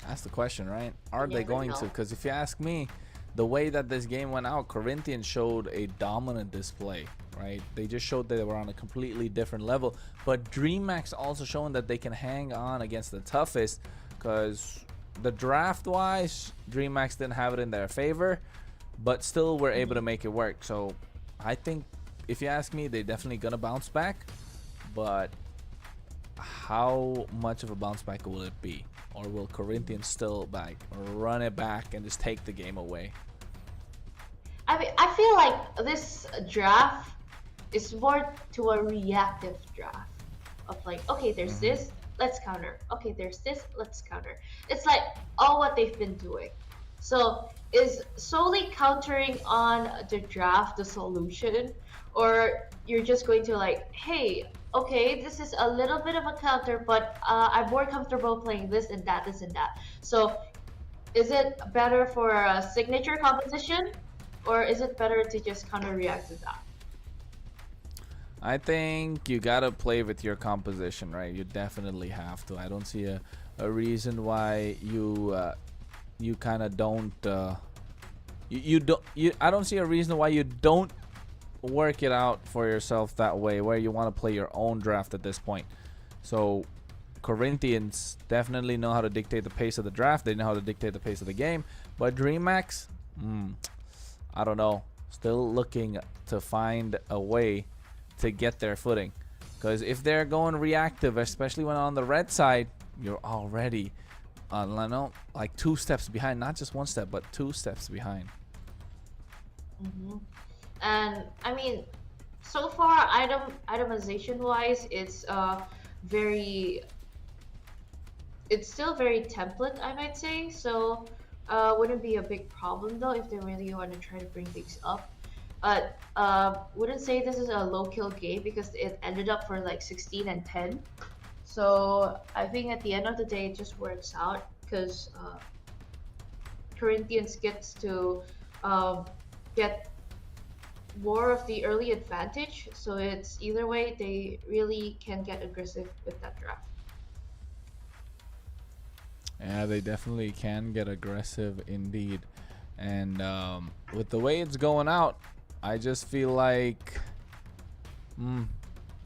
That's the question, right? Are they never going know. to? Because if you ask me, the way that this game went out, Corinthians showed a dominant display, right? They just showed that they were on a completely different level. But DreamHack's also showing that they can hang on against the toughest, because the draft-wise, DreamHack didn't have it in their favor, but still were able to make it work. So I think, if you ask me, they're definitely gonna bounce back, but how much of a bounce back will it be? Or will Corinthians still run it back and just take the game away? I mean, I feel like this draft is more to a reactive draft of like, okay, there's this, let's counter. Okay, there's this, let's counter. It's like all what they've been doing. So is solely countering on the draft the solution, or you're just going to like, hey, okay, this is a little bit of a counter, but I'm more comfortable playing this and that, this and that. So is it better for a signature composition, or is it better to just counter react to that? I think you gotta play with your composition, right? You definitely have to. I don't see a reason why you kind of don't I don't see a reason why you don't work it out for yourself that way, where you want to play your own draft at this point. So Corinthians definitely know how to dictate the pace of the draft. They know how to dictate the pace of the game. But DreamHack, I don't know. Still looking to find a way to get their footing. Because if they're going reactive, especially when on the red side, you're already like 2 steps behind. Not just 1 step, but 2 steps behind. And I mean, so far itemization wise, it's still very template, I might say. So wouldn't be a big problem though if they really want to try to bring things up. But wouldn't say this is a low kill game because it ended up for like 16 and 10. So I think at the end of the day it just works out because Corinthians gets to get more of the early advantage, so it's either way they really can get aggressive with that draft. Yeah, they definitely can get aggressive indeed. And with the way it's going out, I just feel like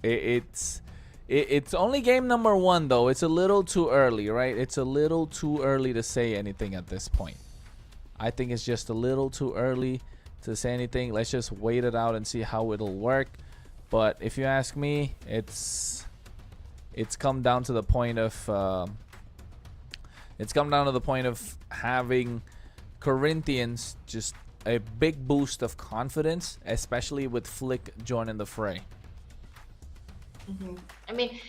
it's only game number 1 though. It's a little too early, right? It's a little too early to say anything at this point. I think it's just a little too early to say anything. Let's just wait it out and see how it'll work. But if you ask me, it's come down to the point of having Corinthians just a big boost of confidence, especially with Flick joining the fray. I mean,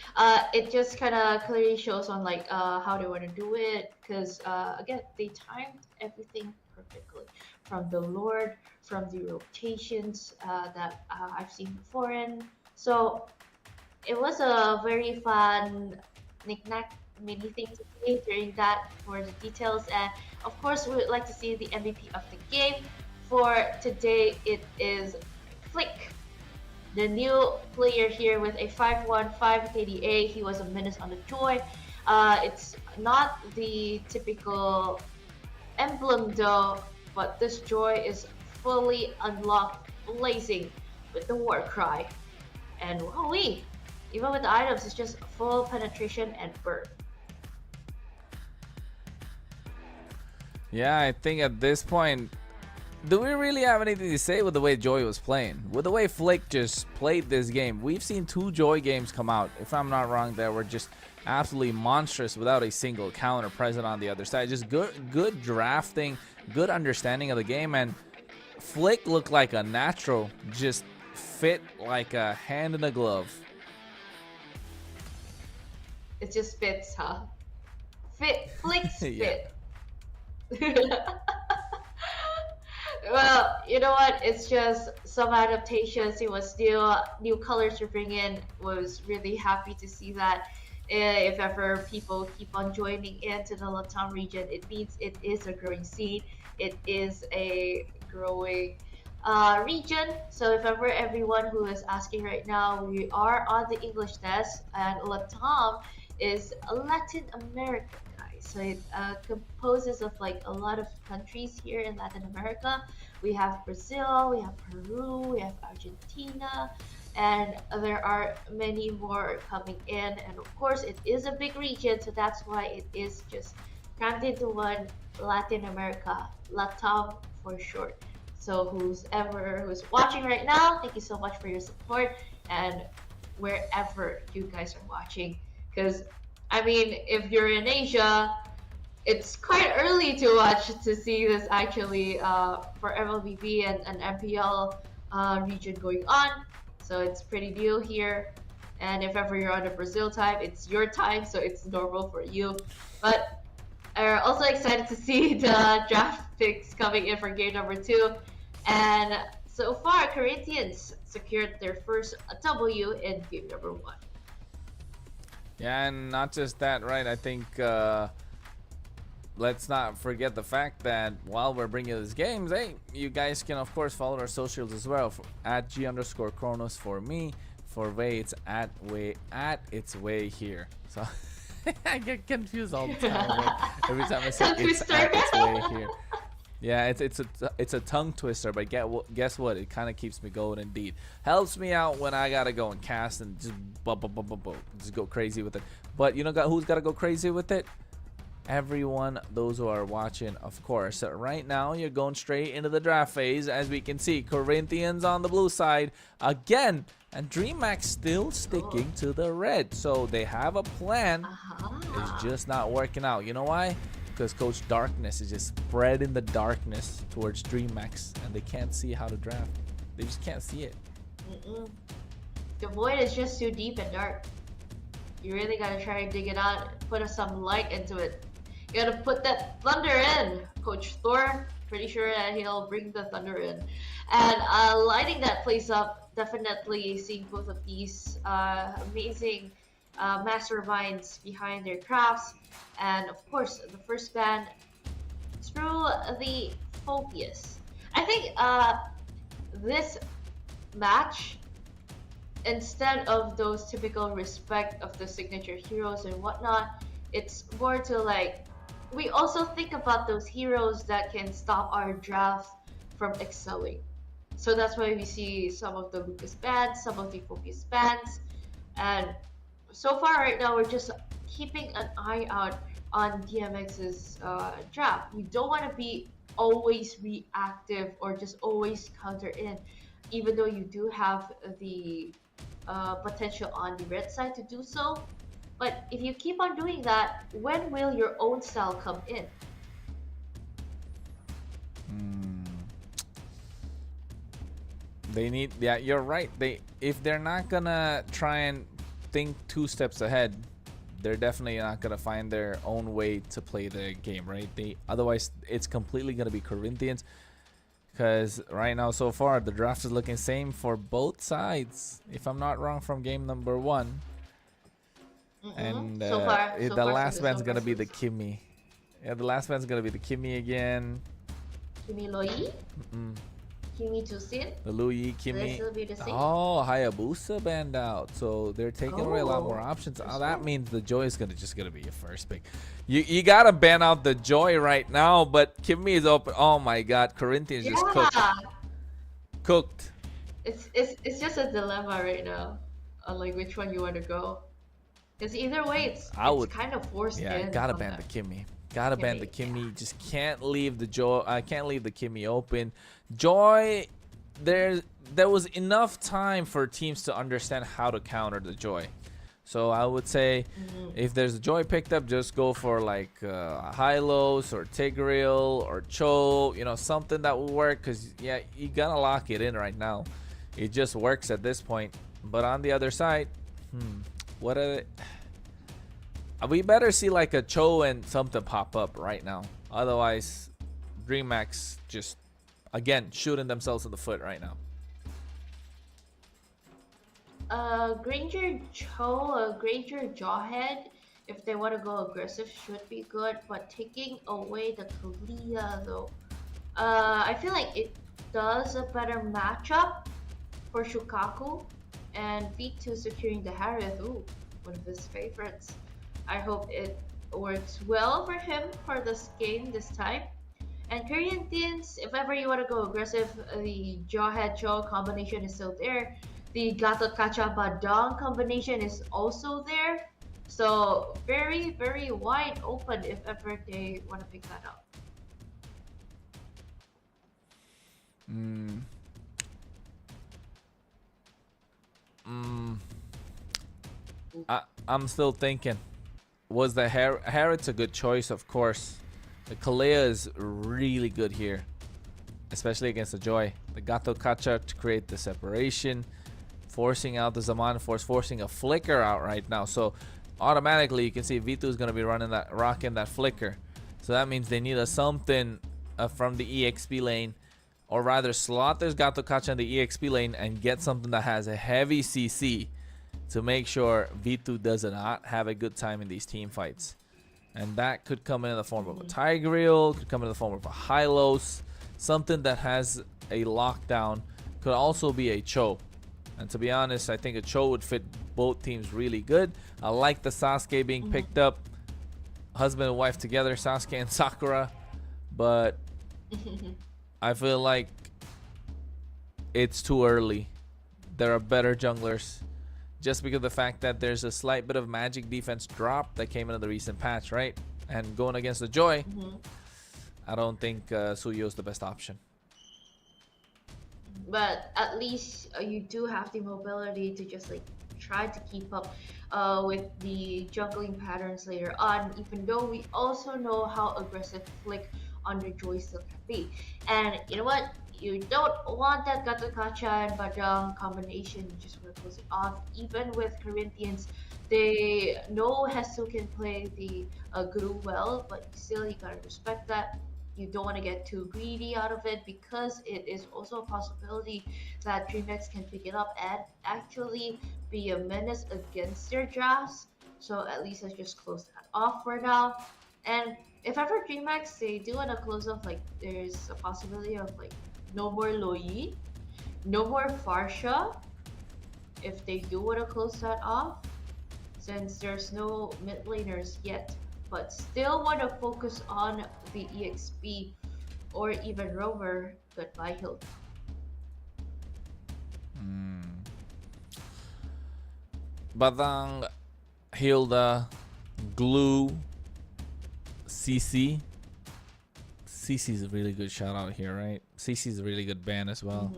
it just kind of clearly shows on like how they want to do it, because again, they timed everything perfectly, from the Lord, from the rotations that I've seen before, and so it was a very fun knick-knack mini thing to play during that for the details. And of course, we would like to see the MVP of the game. For today, it is Flick, the new player here with a 515 KDA. He was a menace on the Joy. It's not the typical emblem though, but this Joy is fully unlocked, blazing with the war cry. And wowee, even with the items, it's just full penetration and burn. Yeah, I think at this point, do we really have anything to say with the way Joy was playing? With the way Flick just played this game? We've seen 2 Joy games come out, if I'm not wrong, that were just absolutely monstrous without a single counter present on the other side. Just good drafting, good understanding of the game, and Flick looked like a natural, just fit like a hand in a glove. It just fits, huh? Flicks Yeah. fit. Well, you know what? It's just some adaptations. It was new colors to bring in. Was really happy to see that. If ever people keep on joining into the LATAM region, it means it is a growing scene. It is a growing region. So if ever everyone who is asking right now, we are on the English desk, and LATAM is Latin America, guys. So it composes of like a lot of countries here in Latin America. We have Brazil, we have Peru, we have Argentina, and there are many more coming in. And of course, it is a big region, so that's why it is just crammed into one, Latin America, LATAM for short. So who's watching right now, thank you so much for your support, and wherever you guys are watching. Because, I mean, if you're in Asia, it's quite early to watch to see this actually for MLBB and MPL region going on. So it's pretty new here. And if ever you're on the Brazil time, it's your time, so it's normal for you. But I'm also excited to see the draft picks coming in for game number 2. And so far, Corinthians secured their first W in game number 1. Yeah, and not just that, right? I think let's not forget the fact that while we're bringing these games, hey, you guys can of course follow our socials as well. At G_Kronos for me. For Way, it's at its way here. So I get confused all the time. Right? Every time I say it's at its way here. Yeah, it's a tongue twister, but guess what? It kind of keeps me going. Indeed, helps me out when I gotta go and cast and just just go crazy with it. But you know who's gotta go crazy with it? Everyone, those who are watching, of course. So right now, you're going straight into the draft phase, as we can see. Corinthians on the blue side again, and DreamHack still sticking to the red. So they have a plan. It's just not working out. You know why? Because Coach Darkness is just spreading the darkness towards DreamHack, and they can't see how to draft. They just can't see it. The void is just too deep and dark. You really gotta try and dig it out, put some light into it. You gotta put that thunder in, Coach Thor. Pretty sure that he'll bring the thunder in. And lighting that place up, definitely seeing both of these amazing masterminds behind their crafts. And of course, the first band through the focus. I think this match, instead of those typical respect of the signature heroes and whatnot, it's more to like, we also think about those heroes that can stop our draft from excelling. So that's why we see some of the Lucas bands, some of the focus bands, and so far right now we're just keeping an eye out on DMX's draft. We don't want to be always reactive or just always counter in, even though you do have the potential on the red side to do so. But if you keep on doing that, when will your own style come in? They need, yeah, you're right. If they're not gonna try and think 2 steps ahead, they're definitely not gonna find their own way to play the game, right? Otherwise it's completely gonna be Corinthians. Because right now, so far, the draft is looking same for both sides, if I'm not wrong, from game number 1. And So far, the last band's gonna be the Kimmy. Yeah, the last band's gonna be the Kimmy again. Kimi Loi? Kimi Tusin? The Louis Kimmy. Will be the same? Oh, Hayabusa band out. So they're taking away a lot more options. Oh, that means the Joy is gonna be your first pick. You gotta ban out the Joy right now, but Kimmy is open. Oh my God, Corinthians just cooked. It's just a dilemma right now on like which one you want to go. Because either way, it's kind of forced in. Yeah, gotta ban the Kimmy. Gotta ban the Kimmy. Just can't leave the Joy. I can't leave the Kimmy open. Joy, there was enough time for teams to understand how to counter the Joy. So I would say if there's a Joy picked up, just go for like Hylos or Tigreal or Cho, you know, something that will work, because yeah, you gotta lock it in right now. It just works at this point. But on the other side, what are they? We better see like a Cho and something pop up right now. Otherwise, DreamHack just again shooting themselves in the foot right now. Granger Cho, Granger Jawhead, if they want to go aggressive, should be good. But taking away the Kalia though, I feel like it does a better matchup for Shukaku, and V2 securing the Harith. Ooh, one of his favorites. I hope it works well for him for this game this time. And Corinthians, if ever you want to go aggressive, the Jawhead Cho combination is still there. The Gatot Kacha Badang combination is also there. So very, very wide open if ever they want to pick that up. I'm still thinking. Was the Harriet's a good choice? Of course. The Kalea is really good here, especially against the Joy. The Gato Kacha to create the separation, forcing out the Zaman Force, forcing a flicker out right now. So automatically you can see V2 is going to be rocking that flicker. So that means they need a something from the EXP lane, or rather slot this Gato Kacha in the EXP lane and get something that has a heavy CC to make sure V2 does not have a good time in these team fights. And that could come in the form of a Tigreal, could come in the form of a Hylos, something that has a lockdown, could also be a Cho. And to be honest, I think a Cho would fit both teams really good. I like the Sasuke being picked up, husband and wife together, Sasuke and Sakura, but I feel like it's too early. There are better junglers. Just because of the fact that there's a slight bit of magic defense drop that came into the recent patch, right? And going against the Joy, I don't think Suyo is the best option. But at least you do have the mobility to just like try to keep up with the juggling patterns later on, even though we also know how aggressive Flick on the Joy still can be. And you know what? You don't want that Gato Kacha and Badang combination. You just want to close it off. Even with Corinthians, they know Hesu can play the Guru well, but still you gotta respect that. You don't want to get too greedy out of it, because it is also a possibility that DreamHack can pick it up and actually be a menace against their drafts. So at least let's just close that off for now. And if ever DreamHack they do want to close off, like there's a possibility of like no more Loi, no more Farsha, if they do want to close that off, since there's no mid laners yet, but still want to focus on the EXP or even Rover, goodbye Hilda. Badang, Hilda, Glue, CC. CC's a really good shout out here, right? CC's a really good ban as well.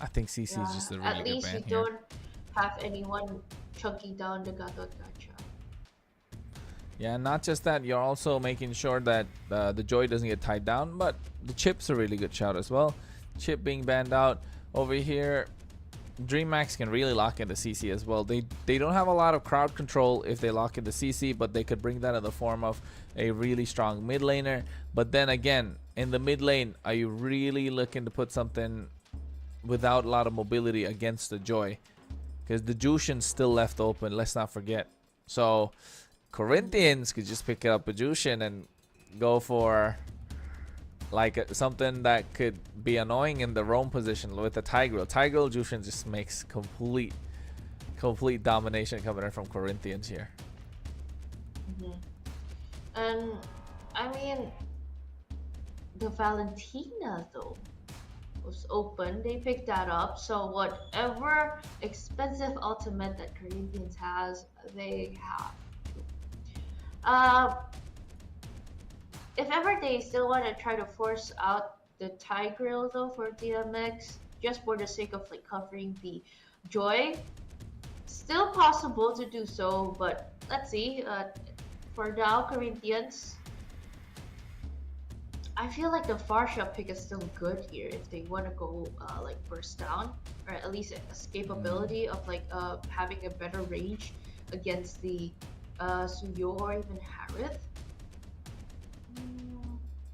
I think CC is just a really good ban. At least you don't have anyone chunking down the Gatot Kacha. Yeah, not just that, you're also making sure that the Joy doesn't get tied down, but the Chip's a really good shout as well. Chip being banned out over here. DreamHack can really lock into CC as well. They don't have a lot of crowd control if they lock into CC, but they could bring that in the form of a really strong mid laner. But then again, in the mid lane, are you really looking to put something without a lot of mobility against the Joy? Because the Jushin's still left open, let's not forget. So Corinthians could just pick up a Jushin and go for like something that could be annoying in the roam position with the Tigreal. Tigreal Jushin just makes complete domination coming in from Corinthians here. And I mean, the Valentina though was open. They picked that up. So whatever expensive ultimate that Corinthians has, they have. if ever they still want to try to force out the Thai grill though for DMX, just for the sake of like covering the Joy, still possible to do so. But let's see. For now, Corinthians, I feel like the Farsha pick is still good here if they want to go like burst down, or at least escapability of like having a better range against the Suyo or even Harith.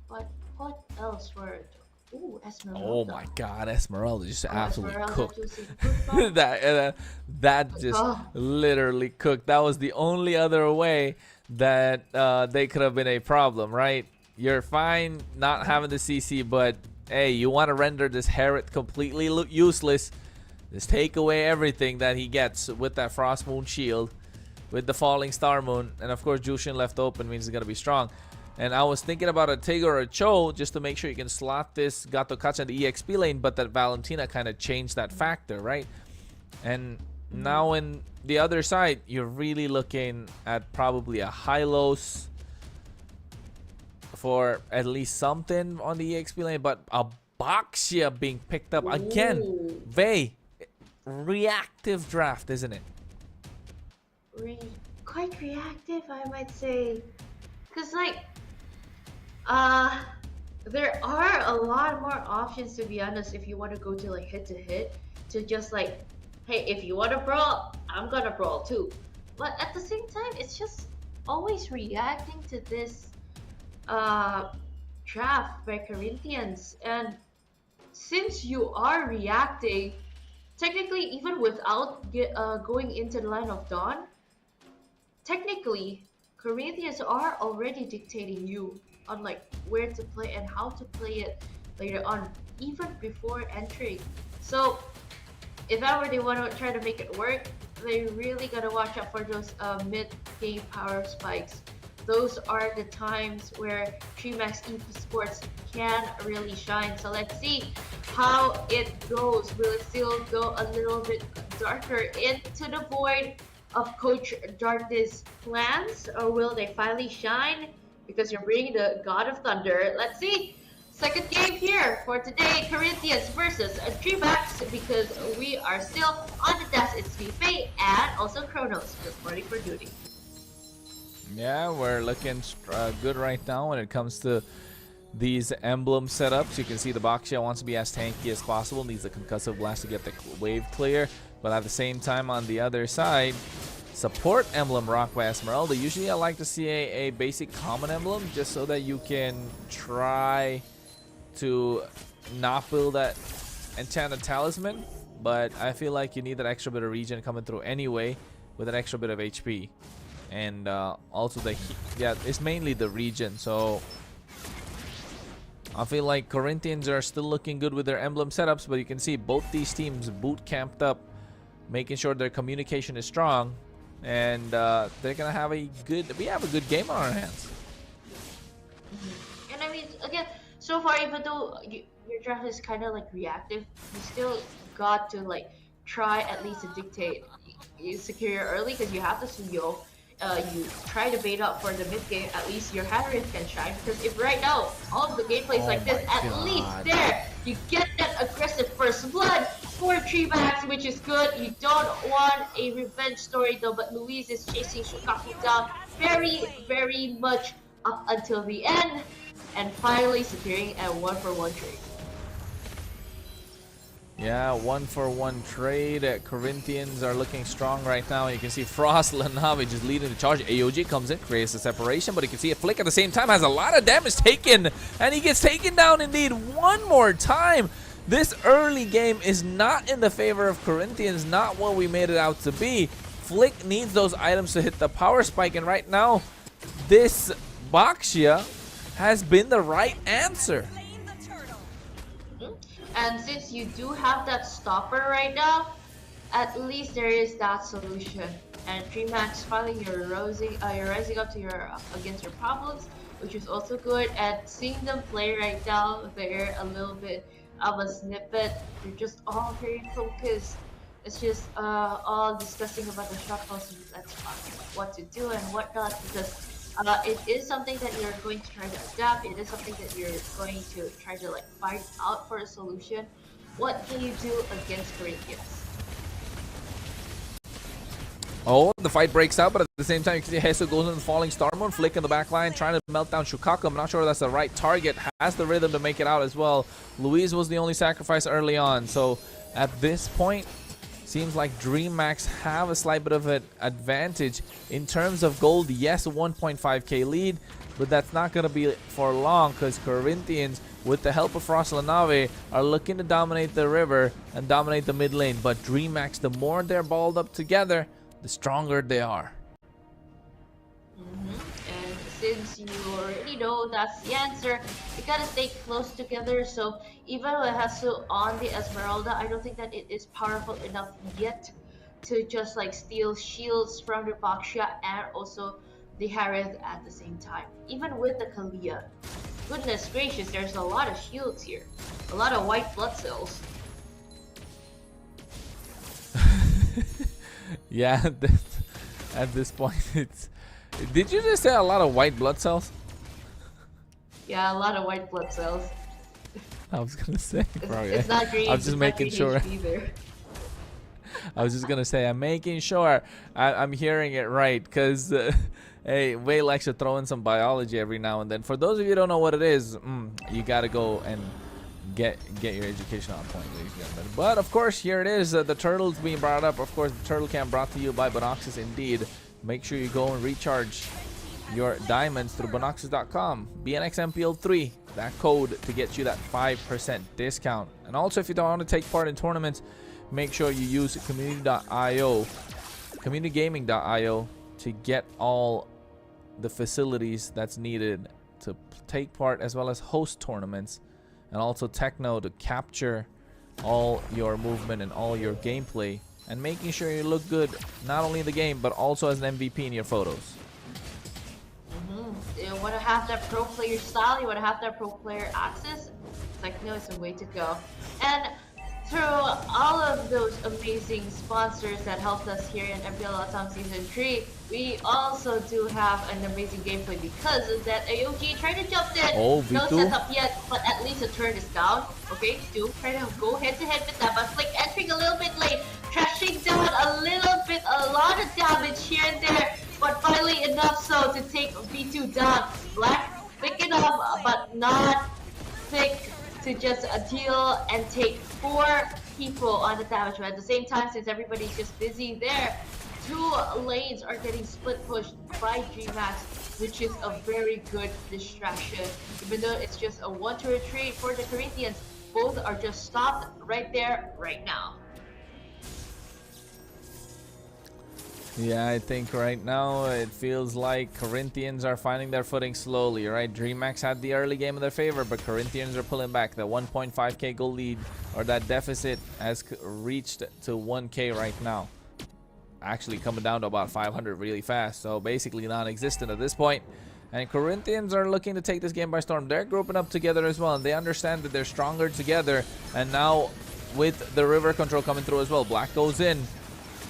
But what else were? Ooh, Esmeralda. Oh my God, Esmeralda just absolutely Esmeralda cooked. choosing football. that just literally cooked. That was the only other way that they could have been a problem, right? You're fine not having the CC, but hey, you want to render this Harith completely useless. Just take away everything that he gets with that Frost Moon shield, with the Falling Star Moon, and of course Jushin left open means he's gonna be strong. And I was thinking about a Tig or a Cho just to make sure you can slot this Gato Kacha in the EXP lane, but that Valentina kind of changed that factor, right? And now in the other side, you're really looking at probably a Hylos for at least something on the EXP lane, but a Baxia being picked up again. Vey, reactive draft, isn't it? Quite reactive, I might say. Because like, there are a lot more options, to be honest, if you want to go to like hit to hit, to just like, hey, if you want to brawl, I'm gonna brawl too. But at the same time, it's just always reacting to this draft by Corinthians. And since you are reacting, technically even without going into the line of Dawn, technically Corinthians are already dictating you on like where to play and how to play it later on, even before entering. So if ever they want to try to make it work, they really gotta watch out for those mid-game power spikes. Those are the times where Trimax Esports can really shine. So let's see how it goes. Will it still go a little bit darker into the void of Coach Darkness' plans, or will they finally shine because you're bringing the God of Thunder? Let's see. Second game here for today, Corinthians versus Trimax, because we are still on the desk. It's Fei and also Kronos reporting for duty. Yeah, we're looking good right now when it comes to these emblem setups. You can see the Baxia wants to be as tanky as possible, needs a concussive blast to get the wave clear, but at the same time on the other side, support emblem rock by Esmeralda. Usually I like to see a basic common emblem just so that you can try to not build that enchanted talisman, but I feel like you need that extra bit of regen coming through anyway with an extra bit of HP. And also the it's mainly the regen. So I feel like Corinthians are still looking good with their emblem setups, but you can see both these teams boot camped up, making sure their communication is strong, and they're gonna have a good. We have a good game on our hands. And I mean, again, so far, even though your draft is kind of like reactive, you still got to like try at least to dictate. You secure your early because you have the Suyo. You try to bait up for the mid game, at least your Harith can shine, because if right now all of the gameplay is like this, at least there you get that aggressive first blood for Trimax, which is good. You don't want a revenge story though, but Louise is chasing Shukaku down very much up until the end, and finally securing a 1-for-1 trade. Yeah, 1-for-1 trade. Corinthians are looking strong right now. You can see Frost Lanavi just leading the charge. AOG comes in, creates a separation, but you can see a flick at the same time, has a lot of damage taken, and he gets taken down indeed one more time. This early game is not in the favor of Corinthians, not what we made it out to be. Flick needs those items to hit the power spike, and right now, this Baxia has been the right answer. And since you do have that stopper right now, at least there is that solution. And Trimax, finally you're rising up to against your problems, which is also good. And seeing them play right now, they're a little bit of a snippet. They're just all very focused. It's just all discussing about the shuffles. That's what to do and whatnot, because it is something that you're going to try to adapt. It is something that you're going to try to like find out for a solution. What can you do against Corinthians? Oh, the fight breaks out, but at the same time, you can see Hesu goes in the falling star mode, Flick in the back line, trying to melt down Shukaku. I'm not sure that's the right target. Has the rhythm to make it out as well. Luis was the only sacrifice early on. So at this point, seems like DreamHack have a slight bit of an advantage in terms of gold. Yes, a 1.5k lead, but that's not going to be for long because Corinthians, with the help of Froslanave, are looking to dominate the river and dominate the mid lane. But DreamHack, the more they're balled up together, the stronger they are. And since you already know that's the answer, you gotta stay close together. So even with Hesu on the Esmeralda, I don't think that it is powerful enough yet to just like steal shields from the Baksha and also the Harith at the same time. Even with the Kalia, goodness gracious, there's a lot of shields here, a lot of white blood cells. Yeah, at this point, it's... Did you just say a lot of white blood cells? Yeah, a lot of white blood cells. I was gonna say, bro, it's not green. I was just making sure. I was just gonna say, I'm making sure I'm hearing it right, because hey, Wei likes to throw in some biology every now and then. For those of you who don't know what it is, you gotta go and get your education on point, ladies and gentlemen. But of course, here it is, the turtle's being brought up. Of course, the turtle cam brought to you by Bonoxis indeed. Make sure you go and recharge your diamonds through bonoxis.com. BNX MPL 3, that code to get you that 5% discount. And also, if you don't want to take part in tournaments, make sure you use community.io, communitygaming.io, to get all the facilities that's needed to take part as well as host tournaments. And also Techno to capture all your movement and all your gameplay, and making sure you look good not only in the game but also as an MVP in your photos. You want to have that pro player style, you want to have that pro player access, Techno is the way to go. And through all of those amazing sponsors that helped us here in MPL LATAM Season 3, we also do have an amazing gameplay because of that AOG tried to jump in. Oh, no V2. setup yet, but at least the turn is down. Okay, do try to go head to head with that, but Flick entering a little bit late, trashing down a lot of damage here and there, but finally enough so to take V2 down. Black picking up, but not thick to just deal and take 4 people on the damage. But at the same time, since everybody's just busy there, 2 lanes are getting split pushed by DreamHack, which is a very good distraction. Even though it's just a 1-2 retreat for the Corinthians, both are just stopped right there, right now. Yeah, I think right now it feels like Corinthians are finding their footing slowly, right? DreamHack had the early game in their favor, but Corinthians are pulling back. The 1.5k goal lead, or that deficit, has reached to 1k right now. Actually coming down to about 500 really fast, so basically non-existent at this point. And Corinthians are looking to take this game by storm. They're grouping up together as well, and they understand that they're stronger together. And now with the river control coming through as well, Black goes in.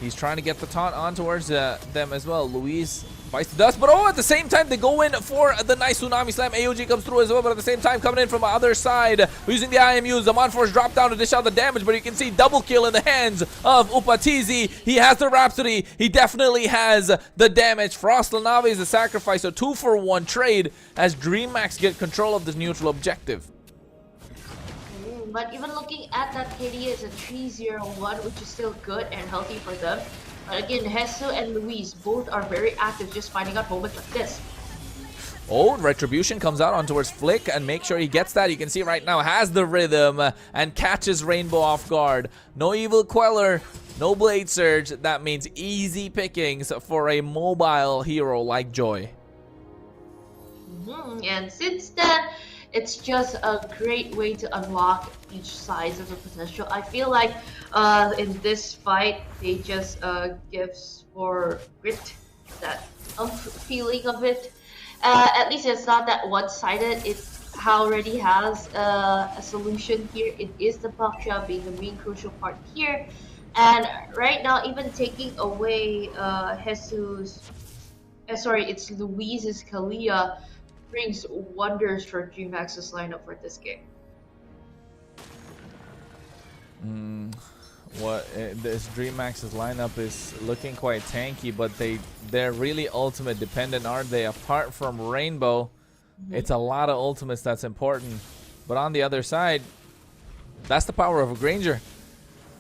He's trying to get the taunt on towards them as well. Luis bites the dust, but at the same time, they go in for the nice Tsunami Slam. AOG comes through as well, but at the same time, coming in from the other side, using the IMUs. The Monforce drop down to dish out the damage, but you can see double kill in the hands of Upatizi. He has the Rhapsody. He definitely has the damage. Froslanave is a sacrifice, a 2-for-1 trade as DreamHack get control of this neutral objective. But even looking at that KD, is a 3-0-1, which is still good and healthy for them. But again, Hesu and Luis both are very active, just finding out moments like this. Oh, Retribution comes out on towards Flick and make sure he gets that. You can see right now has the rhythm and catches Rainbow off guard. No Evil Queller, no Blade Surge. That means easy pickings for a mobile hero like Joy. And since then, it's just a great way to unlock each size of the potential. I feel like in this fight, they just gives for grit, that feeling of it. At least it's not that one-sided. It already has a solution here. It is the Baksha being the main crucial part here. And right now, even taking away Hesu's sorry, it's Luis's Kalia brings wonders for DreamHack's lineup for this game. This DreamHack's lineup is looking quite tanky, but they're really ultimate dependent, aren't they? Apart from Rainbow, it's a lot of ultimates that's important. But on the other side, that's the power of a Granger.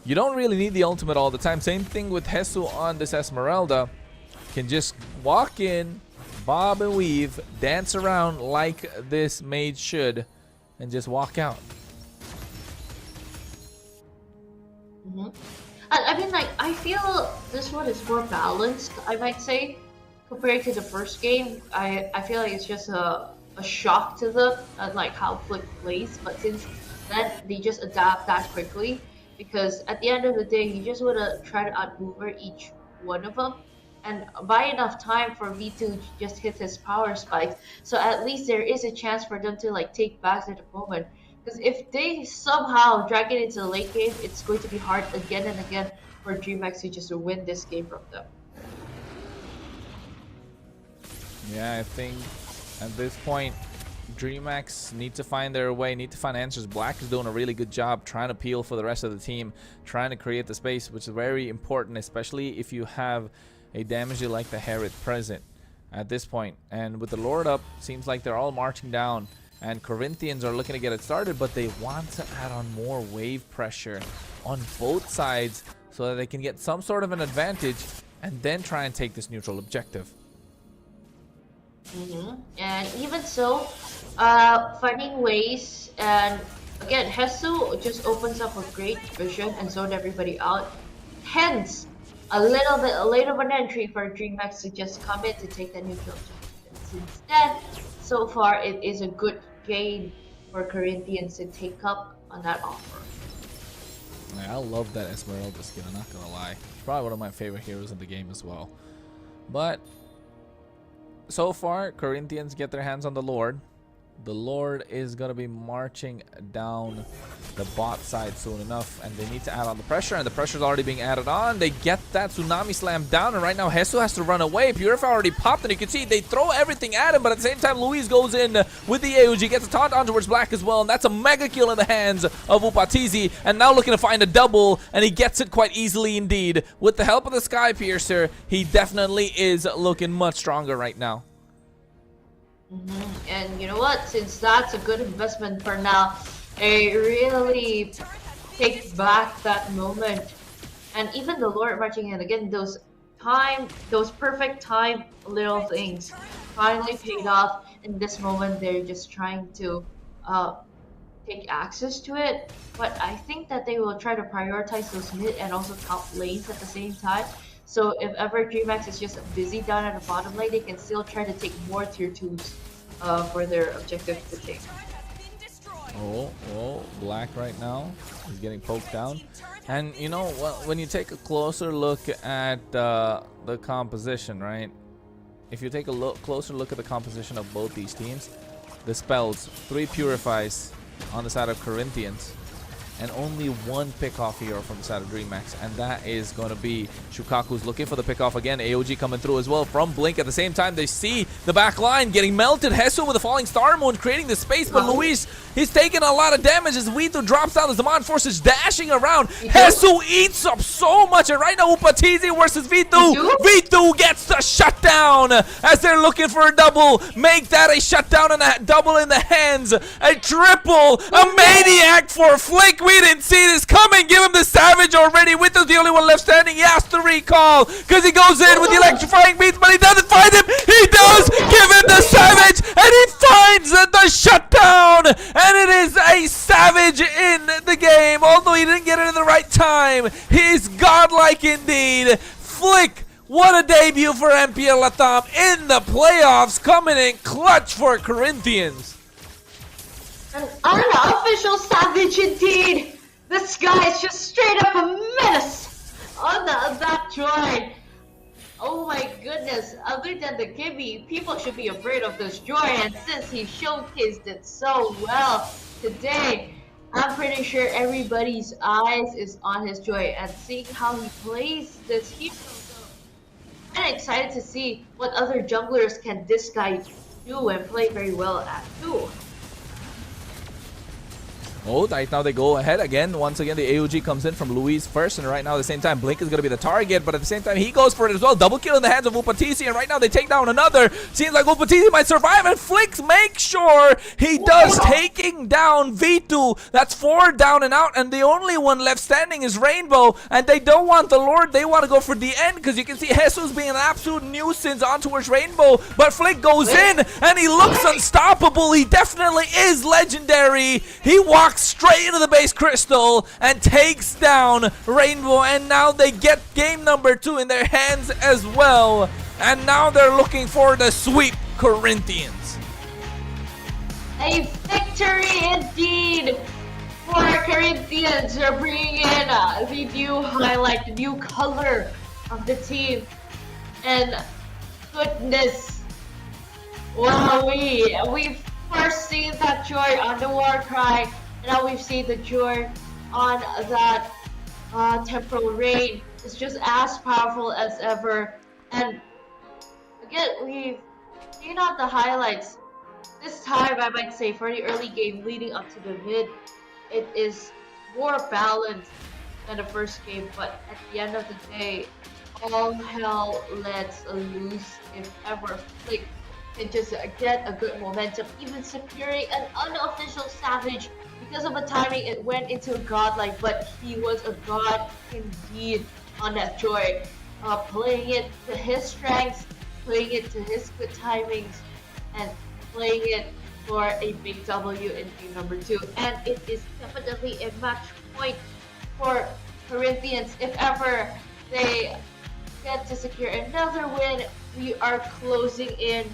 You don't really need the ultimate all the time. Same thing with Hesu on this Esmeralda. Can just walk in, bob and weave, dance around like this mage should, and just walk out. I mean, like, I feel this one is more balanced, I might say, compared to the first game. I feel like it's just a shock to them, like how Flick plays, but since then they just adapt that quickly, because at the end of the day, you just want to try to outmaneuver each one of them, and buy enough time for V2 to just hit his power spikes, so at least there is a chance for them to like take back their opponent. Because if they somehow drag it into the late game, it's going to be hard again and again for DreamHack to just win this game from them. Yeah, I think at this point, DreamHack need to find their way, need to find answers. Black is doing a really good job trying to peel for the rest of the team, trying to create the space, which is very important, especially if you have a damager like the Herod present at this point. And with the Lord up, seems like they're all marching down. And Corinthians are looking to get it started, but they want to add on more wave pressure on both sides so that they can get some sort of an advantage and then try and take this neutral objective. And even so, finding ways, and again, Hesu just opens up a great vision and zoned everybody out. Hence, a little bit late of an entry for DreamHack to just come in to take the neutral objective. Instead, so far, it is a good gain for Corinthians to take up on that offer. Yeah, I love that Esmeralda skin, I'm not gonna lie. It's probably one of my favorite heroes in the game as well. But so far, Corinthians get their hands on the Lord. The Lord is going to be marching down the bot side soon enough, and they need to add on the pressure, and the pressure is already being added on. They get that Tsunami Slam down, and right now Hesu has to run away. Purify already popped, and you can see they throw everything at him, but at the same time Luis goes in with the AOG, gets a taunt on towards Black as well, and that's a mega kill in the hands of Upatizi, and now looking to find a double, and he gets it quite easily indeed. With the help of the Sky Piercer, he definitely is looking much stronger right now. And you know what? Since that's a good investment for now, they really take back that moment. And even the Lord marching in again, those perfect time little things finally paid off. In this moment, they're just trying to take access to it. But I think that they will try to prioritize those mid and also top lanes at the same time. So if ever DreamHack is just busy down at the bottom lane, they can still try to take more tier 2s for their objective to take. Oh, Black right now is getting poked down. And you know, when you take a closer look at the composition, right? If you take a closer look at the composition of both these teams, the spells, 3 Purifies on the side of Corinthians, and only 1 pickoff hero from the side of DreamHack, and that is going to be Shukaku's looking for the pickoff again. AOG coming through as well from Blink. At the same time, they see the back line getting melted. Hesu with a falling Star Moon creating the space, but Luis, he's taking a lot of damage as Vito drops down. The Zaman Force is dashing around. Hesu eats up so much, and right now Upatizi versus Vito. Vito gets the shutdown as they're looking for a double. Make that a shutdown and a double in the hands. A triple, a maniac for Flick. We didn't see this coming. Give him the Savage already. Vito's the only one left standing. He has to recall because he goes in with the electrifying beats, but he doesn't find him. He does give him the Savage, and he finds the shutdown, and it is a Savage in the game. Although he didn't get it in the right time, he's godlike indeed. Flick, what a debut for MPL LATAM in the playoffs, coming in clutch for Corinthians. An unofficial Savage indeed. This guy is just straight up a menace on that joy. Oh my goodness, other than the Gibby, people should be afraid of this joy, and since he showcased it so well today, I'm pretty sure everybody's eyes is on his joy, and seeing how he plays this hero, kind of excited to see what other junglers can this guy do and play very well at too. Oh, right now they go ahead again. Once again, the AOG comes in from Luis first, and right now at the same time, Blink is going to be the target, but at the same time, he goes for it as well. Double kill in the hands of Upatisi, and right now they take down another. Seems like Upatisi might survive, and Flicks makes sure he does, taking down V2. That's 4 down and out, and the only one left standing is Rainbow, and they don't want the Lord. They want to go for the end, because you can see Jesus being an absolute nuisance on towards Rainbow, but Flick goes in, and he looks unstoppable. He definitely is legendary. He walks straight into the base crystal and takes down Rainbow, and now they get game number 2 in their hands as well, and now they're looking for the sweep Corinthians. A victory indeed for Corinthians. They're bringing in the new highlight, the new color of the team, and goodness, wow, we've first seen that joy on the war cry. Now we've seen the joy on that temporal rain. It's just as powerful as ever. And again, we've seen out the highlights. This time, I might say, for the early game leading up to the mid, it is more balanced than the first game. But at the end of the day, all hell lets loose if ever Flick can just get a good momentum, even securing an unofficial Savage. Because of the timing, it went into a godlike, but he was a god indeed on that joy. Playing it to his strengths, playing it to his good timings, and playing it for a big W in game number 2. And it is definitely a match point for Corinthians. If ever they get to secure another win, we are closing in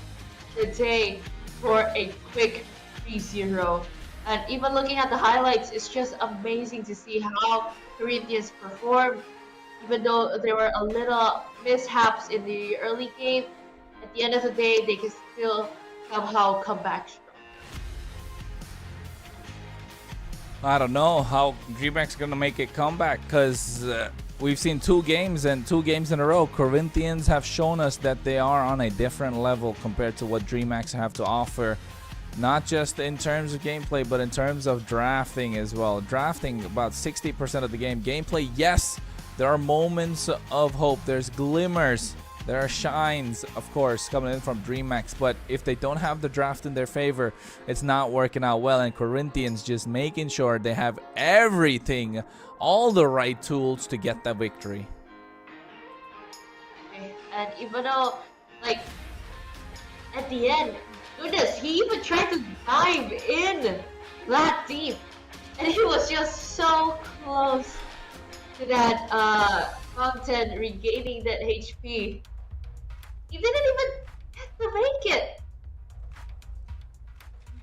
the day for a quick 3-0. And even looking at the highlights, it's just amazing to see how Corinthians performed. Even though there were a little mishaps in the early game, at the end of the day, they can still somehow come back strong. I don't know how DreamHack's gonna make it comeback, because we've seen 2 games, and 2 games in a row, Corinthians have shown us that they are on a different level compared to what DreamHack have to offer. Not just in terms of gameplay, but in terms of drafting as well. Drafting about 60% of the game. Gameplay, yes, there are moments of hope. There's glimmers. There are shines, of course, coming in from DreamHack. But if they don't have the draft in their favor, it's not working out well. And Corinthians just making sure they have everything, all the right tools to get that victory. And even though, like, at the end, goodness, he even tried to dive in that deep, and he was just so close to that fountain regaining that HP. He didn't even get to make it.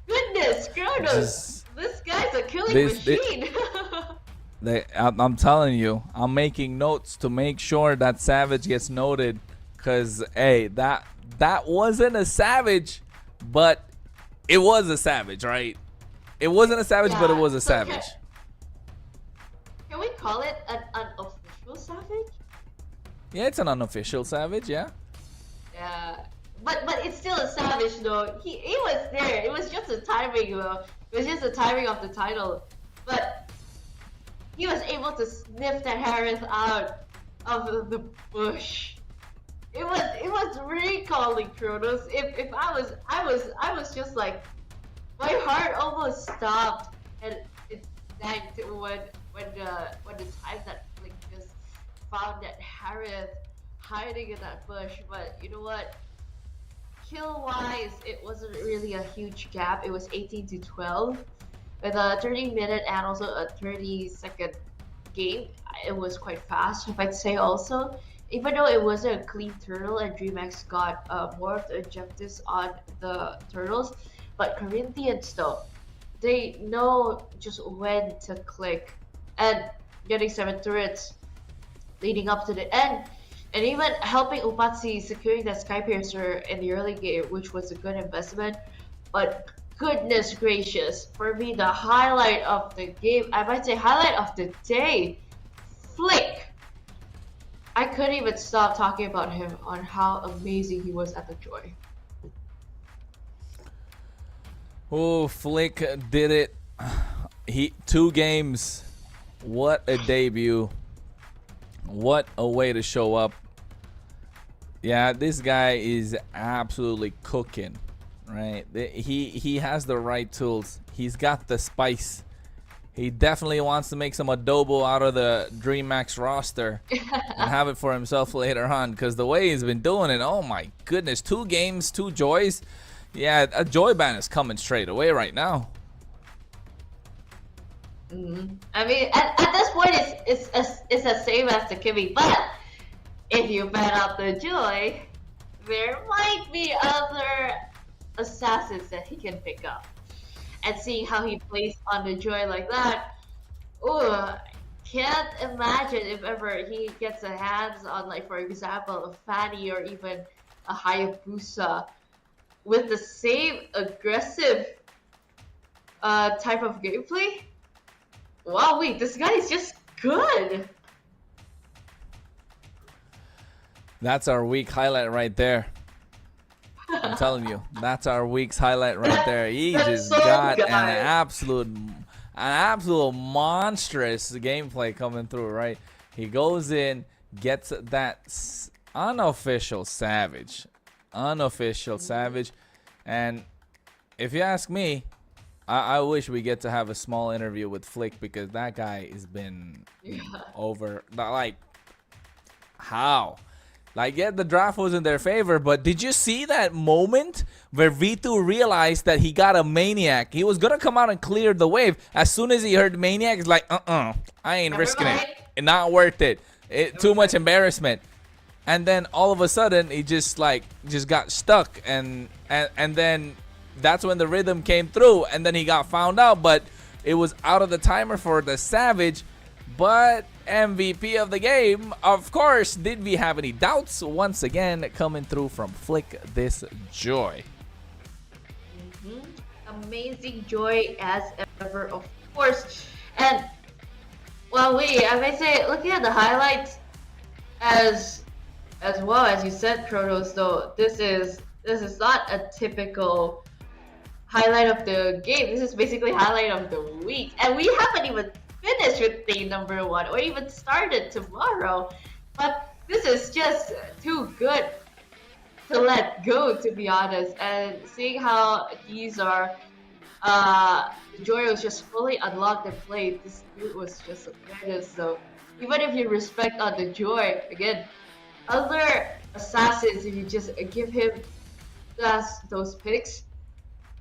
Goodness, Kronos, this guy's a killing machine. I'm telling you, I'm making notes to make sure that Savage gets noted, because hey, that wasn't a Savage. But it was a Savage, right? It wasn't a Savage, but it was a Savage. Can we call it an unofficial Savage? Yeah, it's an unofficial Savage, yeah. Yeah, but it's still a Savage though. He was there. It was just the timing though. It was just the timing of the title. But he was able to sniff that Harris out of the bush. It was recalling Kronos. If I was just like, my heart almost stopped, and it sank when the time that Flick just found that Harith hiding in that bush. But you know what? Kill wise, it wasn't really a huge gap. It was 18-12 with a 30-minute and also a 30-second game. It was quite fast, if I'd say also. Even though it wasn't a clean turtle and DreamHack got more of the objectives on the turtles, but Corinthians though, they know just when to click, and getting 7 turrets leading up to the end, and even helping Upatsi securing that Skypiercer in the early game, which was a good investment. But goodness gracious, for me the highlight of the game, I might say highlight of the day, Flick I couldn't even stop talking about him on how amazing he was at the Joy. Oh, Flick did it. 2 games. What a debut. What a way to show up. Yeah, this guy is absolutely cooking, right? He has the right tools. He's got the spice. He definitely wants to make some adobo out of the DreamHack roster and have it for himself later on, because the way he's been doing it, oh my goodness, 2 games, 2 joys. Yeah, a joy ban is coming straight away right now. I mean, at this point, it's the same as the Kimmy, but if you ban out the Joy, there might be other assassins that he can pick up. And seeing how he plays on the Joy like that, oh, can't imagine if ever he gets a hands on, like, for example, a Fanny or even a Hayabusa with the same aggressive type of gameplay. Wow, wait, this guy is just good. That's our week highlight right there. I'm telling you, that's our week's highlight right there. He just so got good. an absolute monstrous gameplay coming through, right? He goes in, gets that unofficial savage, and if you ask me, I wish we get to have a small interview with Flick, because that guy has been over. Like, how? Like, yeah, the draft was in their favor, but did you see that moment where V2 realized that he got a Maniac? He was going to come out and clear the wave. As soon as he heard Maniac, he's like, I ain't risking it. It's not worth it. Too much embarrassment. And then all of a sudden, he just got stuck. And then that's when the rhythm came through. And then he got found out, but it was out of the timer for the Savage. But MVP of the game, of course, did we have any doubts? Once again, coming through from Flick this Joy. Amazing Joy as ever, of course. And, well, I may say, looking at the highlights, as well as you said, Kronos, though, this is not a typical highlight of the game. This is basically highlight of the week, and we haven't even finished with day number 1 or even started tomorrow, but this is just too good to let go, to be honest. And seeing how these are Joy was just fully unlocked and played, this dude was just a menace. So even if you respect on the Joy, again, other assassins, if you just give him those picks,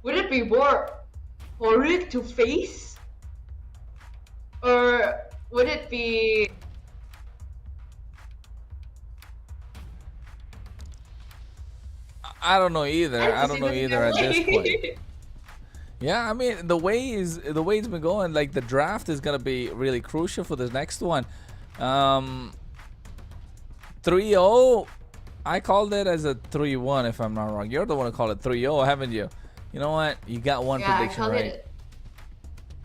would it be more horrid to face? Or would it be... I don't know either. I don't know either at this point. Yeah, I mean, the way it's been going, like, the draft is gonna be really crucial for the next one. 3-0, I called it as a 3-1 if I'm not wrong. You're the one who called it 3-0, haven't you? You know what? You got one prediction right.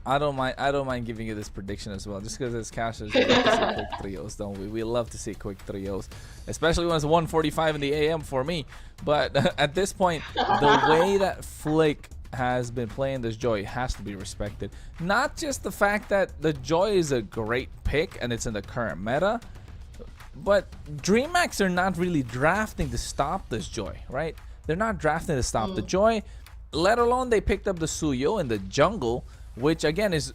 I don't mind giving you this prediction as well, just because it's cash. We love to see quick 3-0s, don't we? We love to see quick 3-0s, especially when it's 1:45 in the AM for me. But at this point, the way that Flick has been playing this Joy has to be respected. Not just the fact that the Joy is a great pick and it's in the current meta, but DreamHacks are not really drafting to stop this Joy, right? They're not drafting to stop the Joy, let alone they picked up the Suyo in the jungle, which again is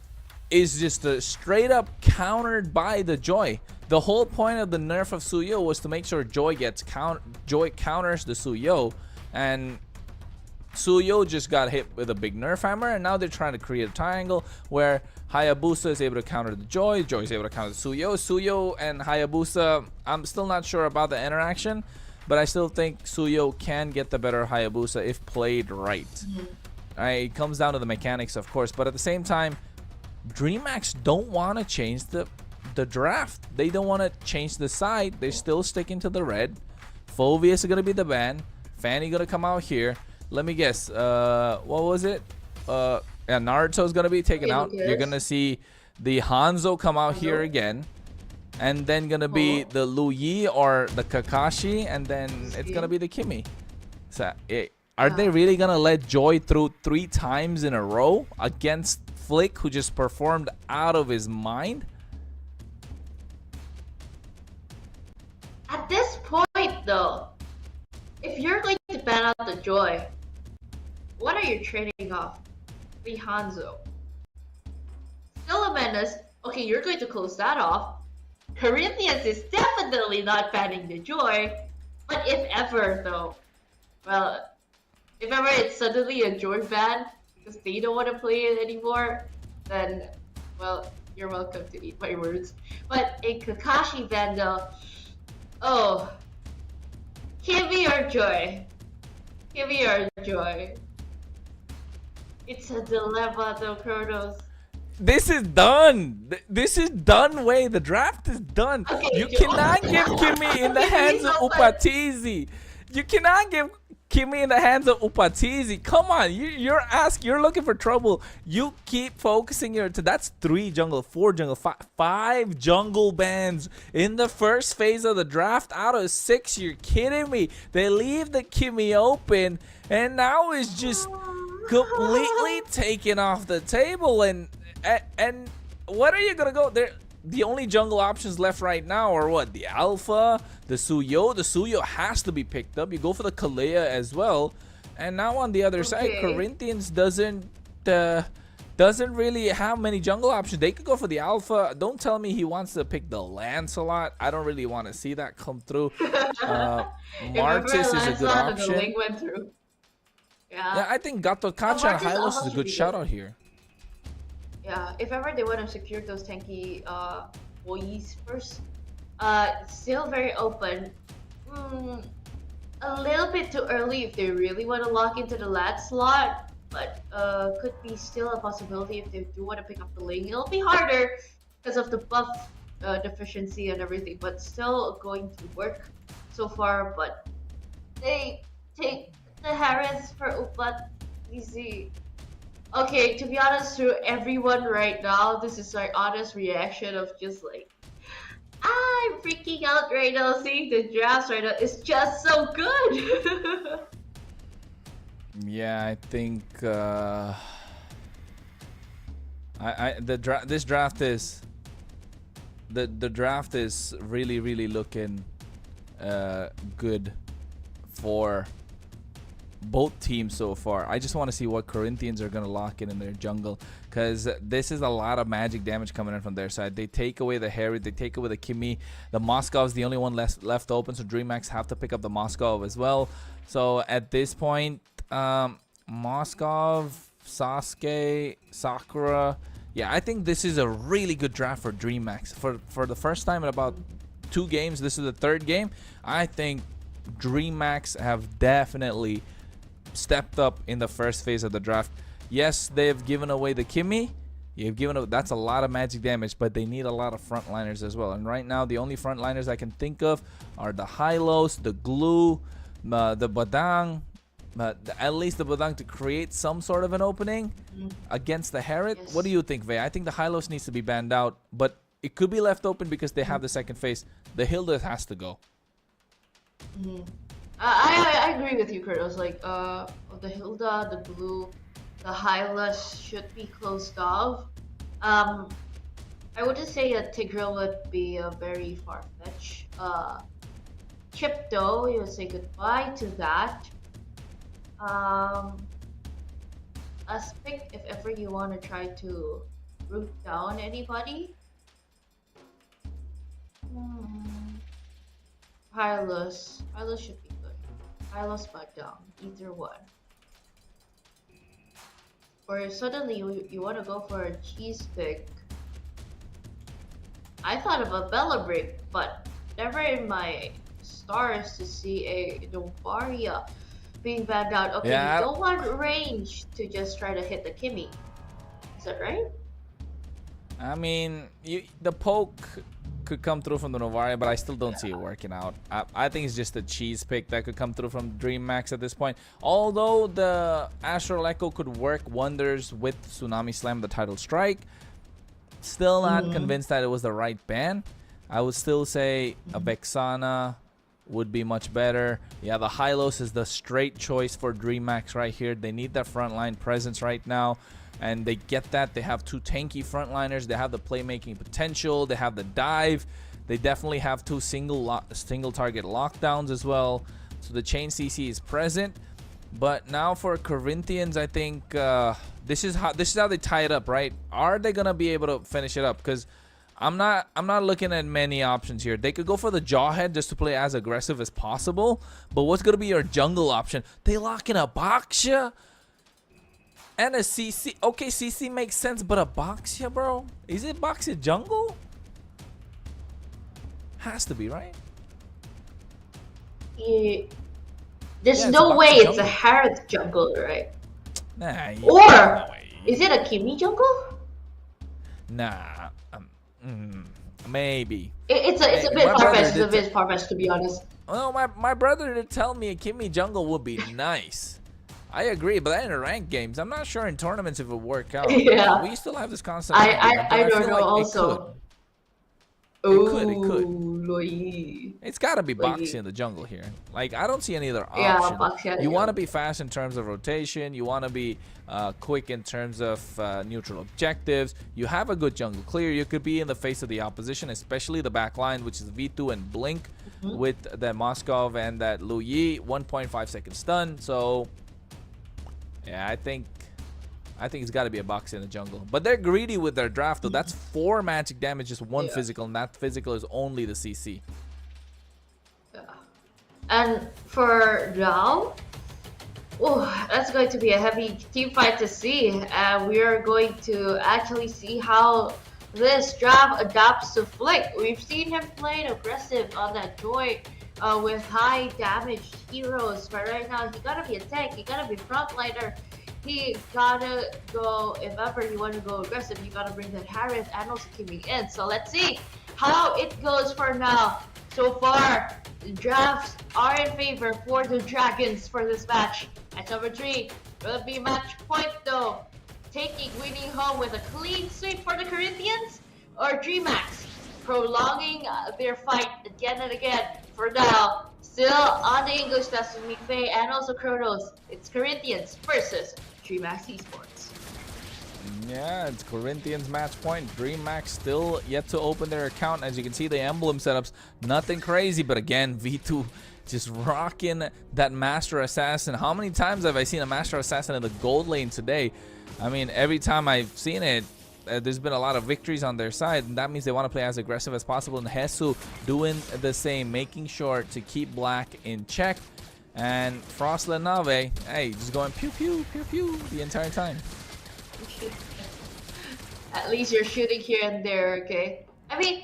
just a straight up countered by the Joy. The whole point of the nerf of Suyo was to make sure Joy counters the Suyo, and Suyo just got hit with a big nerf hammer, and now they're trying to create a triangle where Hayabusa is able to counter the Joy, Joy is able to counter the Suyo. Suyo and Hayabusa, I'm still not sure about the interaction, but I still think Suyo can get the better Hayabusa if played right. It comes down to the mechanics, of course, but at the same time, DreamHacks don't want to change the draft. They don't want to change the side. They're still sticking to the red. Phoveus is going to be the ban. Fanny going to come out here. Let me guess. What was it? Naruto's going to be taken out. You're going to see the Hanzo come out here again. and then gonna be the Lu Yi or the Kakashi, and then it's gonna be the Kimi. So are they really gonna let Joy through 3 times in a row against Flick, who just performed out of his mind? At this point, though, if you're going to ban out the Joy, what are you trading off? The Hanzo. Still a menace. Okay, you're going to close that off. Corinthians is definitely not banning the Joy. But if ever, though, well, if ever it's suddenly a Joy ban because they don't want to play it anymore, then, well, you're welcome to eat my words. But a Kakashi ban, though, oh, Kimi or Joy? Kimi or Joy? It's a dilemma, though, Kronos. This is done. This is done. Way the draft is done. Okay, you cannot give Kimi in the hands of Upatizi. You cannot give Kimi in the hands of Upatizi. Come on, you're looking for trouble. You keep focusing that's 3 jungle, 4 jungle, 5 jungle bans in the first phase of the draft out of 6. You're kidding me? They leave the Kimi open, and now it's just completely taken off the table. And what are you gonna go there? The only jungle options left right now are what? The Alpha, the Suyo. The Suyo has to be picked up. You go for the Kalea as well. And now on the other side, Corinthians doesn't really have many jungle options. They could go for the Alpha. Don't tell me he wants to pick the Lancelot. I don't really want to see that come through. Martis is a good option. Yeah, I think Gato Kacha and Hylos is a good shout out here. Yeah, if ever they want to secure those tanky boys first, still very open. A little bit too early if they really want to lock into the lat slot, but could be still a possibility if they do want to pick up the lane. It'll be harder because of the buff deficiency and everything, but still going to work so far. But they take the Harris for Upat easy. Okay, to be honest, to everyone right now, this is my honest reaction of just like, I'm freaking out right now seeing the drafts right now. It's just so good. Yeah, I think this draft is the draft is really looking good for both teams so far. I just want to see what Corinthians are going to lock in their jungle, because this is a lot of magic damage coming in from their side. They take away the Harry, they take away the Kimi. The Moskov is the only one left open, so DreamHack have to pick up the Moskov as well. So at this point, Moskov, Sasuke, Sakura. Yeah, I think this is a really good draft for DreamHack. For the first time in about 2 games, this is the 3rd game. I think DreamHack have definitely stepped up in the first phase of the draft. Yes, they've given away the Kimi. That's a lot of magic damage, but they need a lot of frontliners as well. And right now, the only frontliners I can think of are the Hylos, the Glue, the Badang. At least the Badang to create some sort of an opening against the Herod. Yes. What do you think, Vey? I think the Hylos needs to be banned out, but it could be left open because they have the second phase. The Hilda has to go. I agree with you, Kurtos. Like, the Hilda, the Blue, the Hylas should be closed off. I wouldn't say a Tigreal would be a very far-fetched. Chip, though, you would say goodbye to that. As pick if ever you want to try to root down anybody. Hylos should be good. Hylos but down, either one. Or suddenly you want to go for a cheese pick. I thought of a Bella Brick, but never in my stars to see a Novaria being banned out. Okay, yeah. You don't want range to just try to hit the Kimi. Is that right? I mean, the poke could come through from the Novaria, but I still don't see it working out. I think it's just a cheese pick that could come through from DreamHack at this point. Although the Astral Echo could work wonders with Tsunami Slam, the title strike, still not convinced that it was the right ban. I would still say a Vexana would be much better. Yeah, the Hylos is the straight choice for DreamHack right here. They need that frontline presence right now, and they get that. They have 2 tanky frontliners. They have the playmaking potential. They have the dive. They definitely have 2 single target lockdowns as well. So the chain CC is present. But now for Corinthians, I think this is how they tie it up, right? Are they gonna be able to finish it up? Because I'm not looking at many options here. They could go for the Jawhead just to play as aggressive as possible. But what's gonna be your jungle option? They lock in a Boxia and a CC. Okay, CC makes sense, but a Boxia, bro? Is it Boxia jungle? Has to be, right? Yeah. There's Yeah, no way it's jungle. a Harith jungle, right? Nah. Or No way. is it a Kimi jungle? Nah. Maybe. It's a bit far-fetched. It's a bit far-fetched, to be honest. Well, my brother did tell me a Kimi jungle would be nice. I agree, but that in ranked games, I'm not sure in tournaments if it would work out. Yeah. We still have this concept. I don't know. Also. It could. Loi. It's got to be Loi. Boxy in the jungle here. Like, I don't see any other Yeah, option. Boxy, You yeah. want to be fast in terms of rotation. You want to be quick in terms of neutral objectives. You have a good jungle clear. You could be in the face of the opposition, especially the back line, which is V2 and Blink with that Moskov and that Lu Yi. 1.5 second stun. So, yeah, I think it's got to be a Boxy in the jungle. But they're greedy with their draft, though. That's 4 magic damage, just 1 physical, and that physical is only the CC. Yeah. And for Zhao, oh, that's going to be a heavy team fight to see. We are going to actually see how this draft adapts to Flick. We've seen him playing aggressive on that Joy with high damage heroes, but right now he gotta be a tank, he gotta be frontliner. He gotta go, if ever you want to go aggressive, you gotta bring that Harith and also Kimi in. So let's see how it goes for now. So far, the drafts are in favor for the Dragons for this match. Match number 3 will be match point though. Winning home with a clean sweep for the Corinthians, or DreamHack prolonging their fight again and again. For now, still on the English test with Mikfei and also Kronos, it's Corinthians versus DreamHack Esports. Yeah, it's Corinthians match point. DreamHack still yet to open their account. As you can see, the emblem setups, nothing crazy, but again, V2 just rocking that Master Assassin. How many times have I seen a Master Assassin in the gold lane today? I mean, every time I've seen it, there's been a lot of victories on their side, and that means they want to play as aggressive as possible. And Hesu doing the same, making sure to keep Black in check. And Frost Lenave, hey, just going pew pew pew pew the entire time. At least you're shooting here and there, okay? I mean,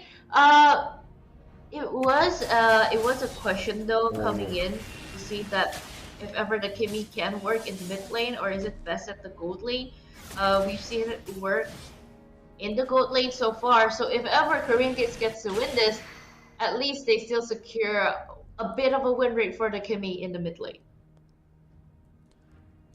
it was a question though coming in to see that if ever the Kimi can work in the mid lane, or is it best at the gold lane? We've seen it work in the gold lane so far. So if ever Corinthians gets to win this, at least they still secure a bit of a win rate for the Kimi in the mid lane.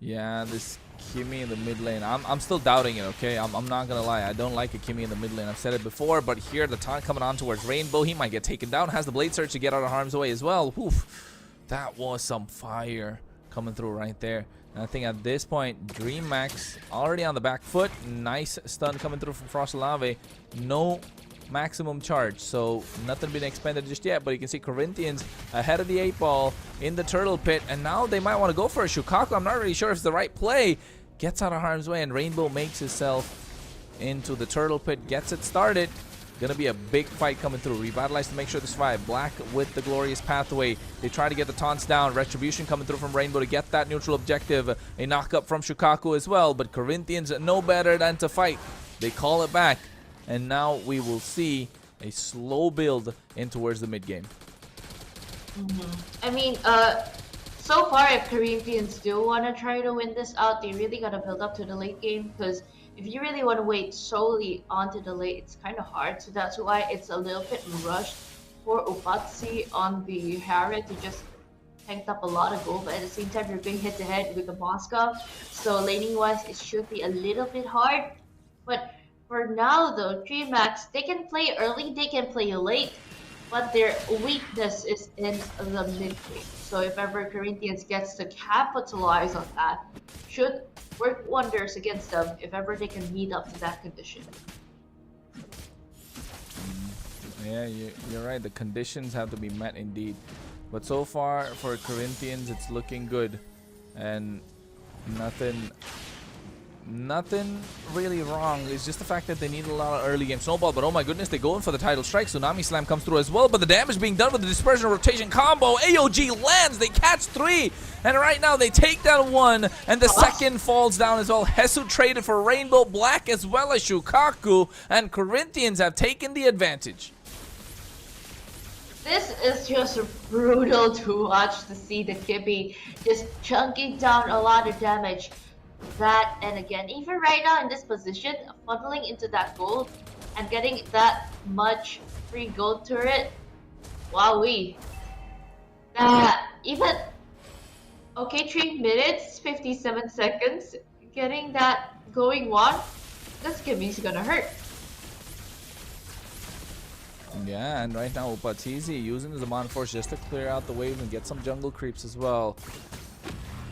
Yeah, this Kimi in the mid lane, I'm still doubting it, okay? I'm not gonna lie, I don't like a Kimi in the mid lane. I've said it before, but here the taunt coming on towards Rainbow, he might get taken down. Has the Blade Surge to get out of harm's way as well. Oof, that was some fire coming through right there. And I think at this point, DreamHack already on the back foot. Nice stun coming through from Frost Lave. No maximum charge, so nothing been expended just yet. But you can see Corinthians ahead of the 8 ball in the turtle pit, and now they might want to go for a Shukaku. I'm not really sure if it's the right play. Gets out of harm's way, and Rainbow makes himself into the turtle pit, gets it started. Gonna be a big fight coming through. Revitalize to make sure to survive. Black with the glorious pathway. They try to get the taunts down. Retribution coming through from Rainbow to get that neutral objective. A knock up from Shukaku as well, but Corinthians know better than to fight. They call it back, and now we will see a slow build in towards the mid game. I mean, so far if Corinthians do want to try to win this out, they really gotta build up to the late game, because if you really want to wait solely onto the late, it's kind of hard. So that's why it's a little bit rushed for Ufatsi on the Harith. He just tanked up a lot of gold, but at the same time you're being hit to head with the Moscow. So laning wise, it should be a little bit hard. But For now though, DreamHack, they can play early, they can play late, but their weakness is in the mid game. So if ever Corinthians gets to capitalize on that, should work wonders against them if ever they can meet up to that condition. Yeah, you're right. The conditions have to be met indeed. But so far for Corinthians, it's looking good. And nothing really wrong. It's just the fact that they need a lot of early game snowball. But oh my goodness, they go in for the title strike. Tsunami Slam comes through as well. But the damage being done with the dispersion rotation combo. AOG lands. They catch 3. And right now they take down 1. And the second falls down as well. Hesu traded for Rainbow Black as well as Shukaku. And Corinthians have taken the advantage. This is just brutal to watch, to see the Kibby just chunking down a lot of damage. That, and again, even right now in this position, funneling into that gold and getting that much free gold turret, wowee. Even, okay, 3 minutes, 57 seconds, getting that going on, this Kibby's gonna hurt. Yeah, and right now Upatizi using the Zaman Force just to clear out the waves and get some jungle creeps as well.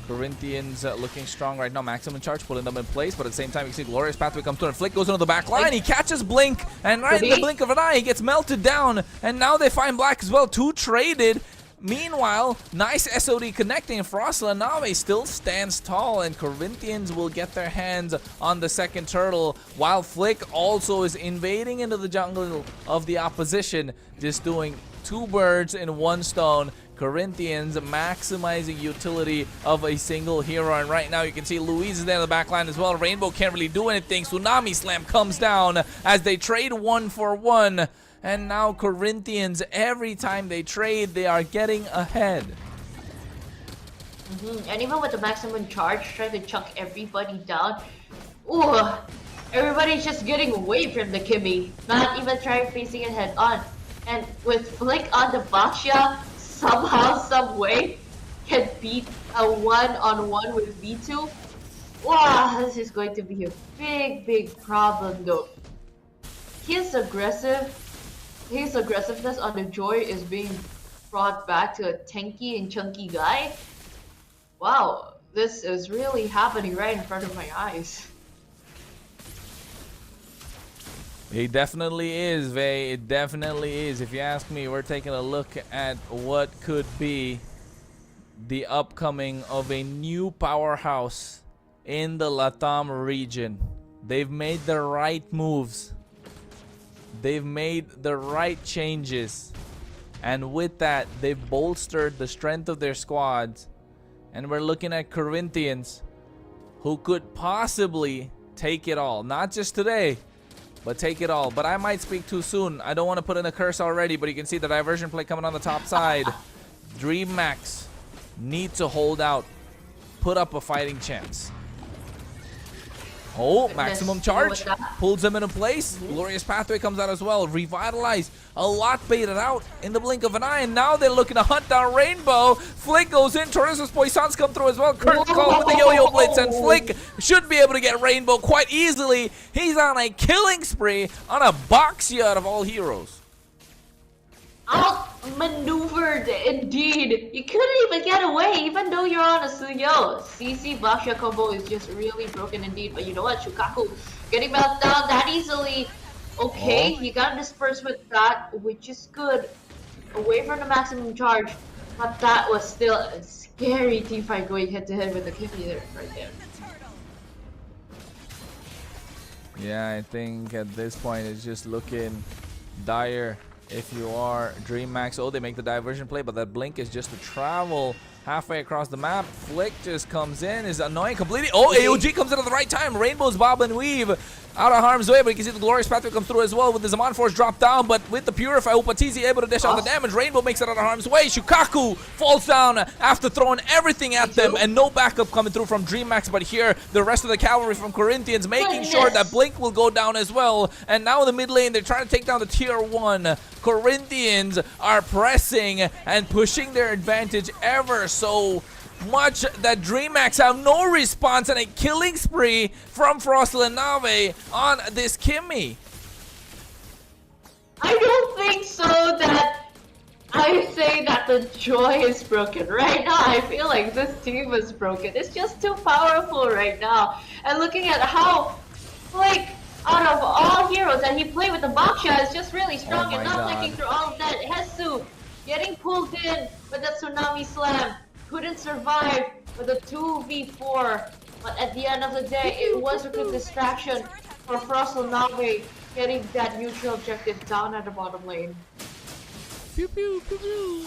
Corinthians looking strong right now. Maximum charge pulling them in place, but at the same time you can see Glorious Pathway comes through and Flick goes into the back line. He catches Blink, and right in the blink of an eye he gets melted down, and now they find Black as well. 2 traded. Meanwhile, nice SOD connecting. Frostla Nave still stands tall, and Corinthians will get their hands on the second turtle, while Flick also is invading into the jungle of the opposition, just doing 2 birds in 1 stone. Corinthians maximizing utility of a single hero, and right now you can see Louise is there in the back line as well. Rainbow can't really do anything. Tsunami Slam comes down as they trade 1 for 1. And now Corinthians, every time they trade, they are getting ahead. And even with the maximum charge, trying to chunk everybody down. Ooh, everybody's just getting away from the Kimmy, not even trying facing it head on. And with Flick on the Baxia, somehow, some way, can beat a 1-on-1 with V2. Wow, this is going to be a big problem though. His aggressiveness on the Joy is being brought back to a tanky and chunky guy. Wow, this is really happening right in front of my eyes. It definitely is, Vey. It definitely is. If you ask me, we're taking a look at what could be the upcoming of a new powerhouse in the LATAM region. They've made the right moves. They've made the right changes. And with that, they've bolstered the strength of their squads. And we're looking at Corinthians, who could possibly take it all. Not just today, but take it all. But I might speak too soon. I don't want to put in a curse already, but you can see the diversion play coming on the top side. DreamHack need to hold out, put up a fighting chance. Oh, maximum charge pulls them into place. Glorious Pathway comes out as well. Revitalize, a lot baited out in the blink of an eye, and now they're looking to hunt down Rainbow. Flick goes in. Torres' Poissons come through as well. Curtain call with the Yo-Yo Blitz, and Flick should be able to get Rainbow quite easily. He's on a killing spree on a Baxia out of all heroes. Outmaneuvered indeed. You couldn't even get away, even though you're on a Suyo. CC Baxia combo is just really broken indeed. But you know what? Shukaku getting melted down that easily. Okay, you got dispersed with that, which is good. Away from the maximum charge. But that was still a scary team fight going head to head with the Kimmy there, right there. Yeah, I think at this point it's just looking dire. If you are DreamHack, oh, they make the diversion play, but that blink is just to travel halfway across the map. Flick just comes in, is annoying completely. Oh, AOG comes in at the right time. Rainbow's bob and weave out of harm's way, but you can see the Glorious Pathway come through as well with the Zaman Force drop down, but with the Purify, Upatizi able to dish out the damage. Rainbow makes it out of harm's way. Shukaku falls down after throwing everything at them, and no backup coming through from DreamHack, but here, the rest of the cavalry from Corinthians making sure that Blink will go down as well. And now in the mid lane, they're trying to take down the tier 1. Corinthians are pressing and pushing their advantage ever so much that DreamHack have no response and a killing spree from Frostel and Nave on this Kimmy. I don't think so that I say that the joy is broken. Right now, I feel like this team is broken. It's just too powerful right now. And looking at how, like, out of all heroes that he played with, the Baksha is just really strong and not thinking through all of that. Hesu getting pulled in with the Tsunami Slam, couldn't survive with a 2v4. But at the end of the day, it was a good distraction for Frostel Nave getting that neutral objective down at the bottom lane. Pew, pew, pew, pew.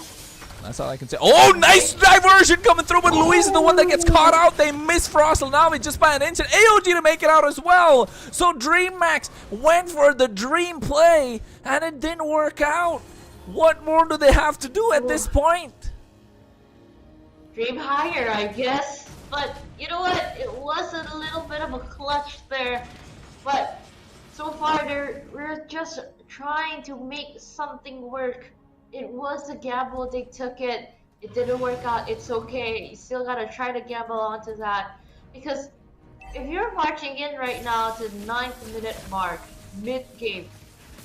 That's all I can say. Oh, nice diversion coming through, but Luis is the one that gets caught out. They miss Frostel Nave just by an inch, and AOG to make it out as well. So DreamMax went for the dream play, and it didn't work out. What more do they have to do at this point? Dream higher, I guess. But you know what? It was a little bit of a clutch there. But so far, we're just trying to make something work. It was a gamble, they took it. It didn't work out, it's okay. You still gotta try to gamble onto that. Because if you're marching in right now to the 9th minute mark, mid-game,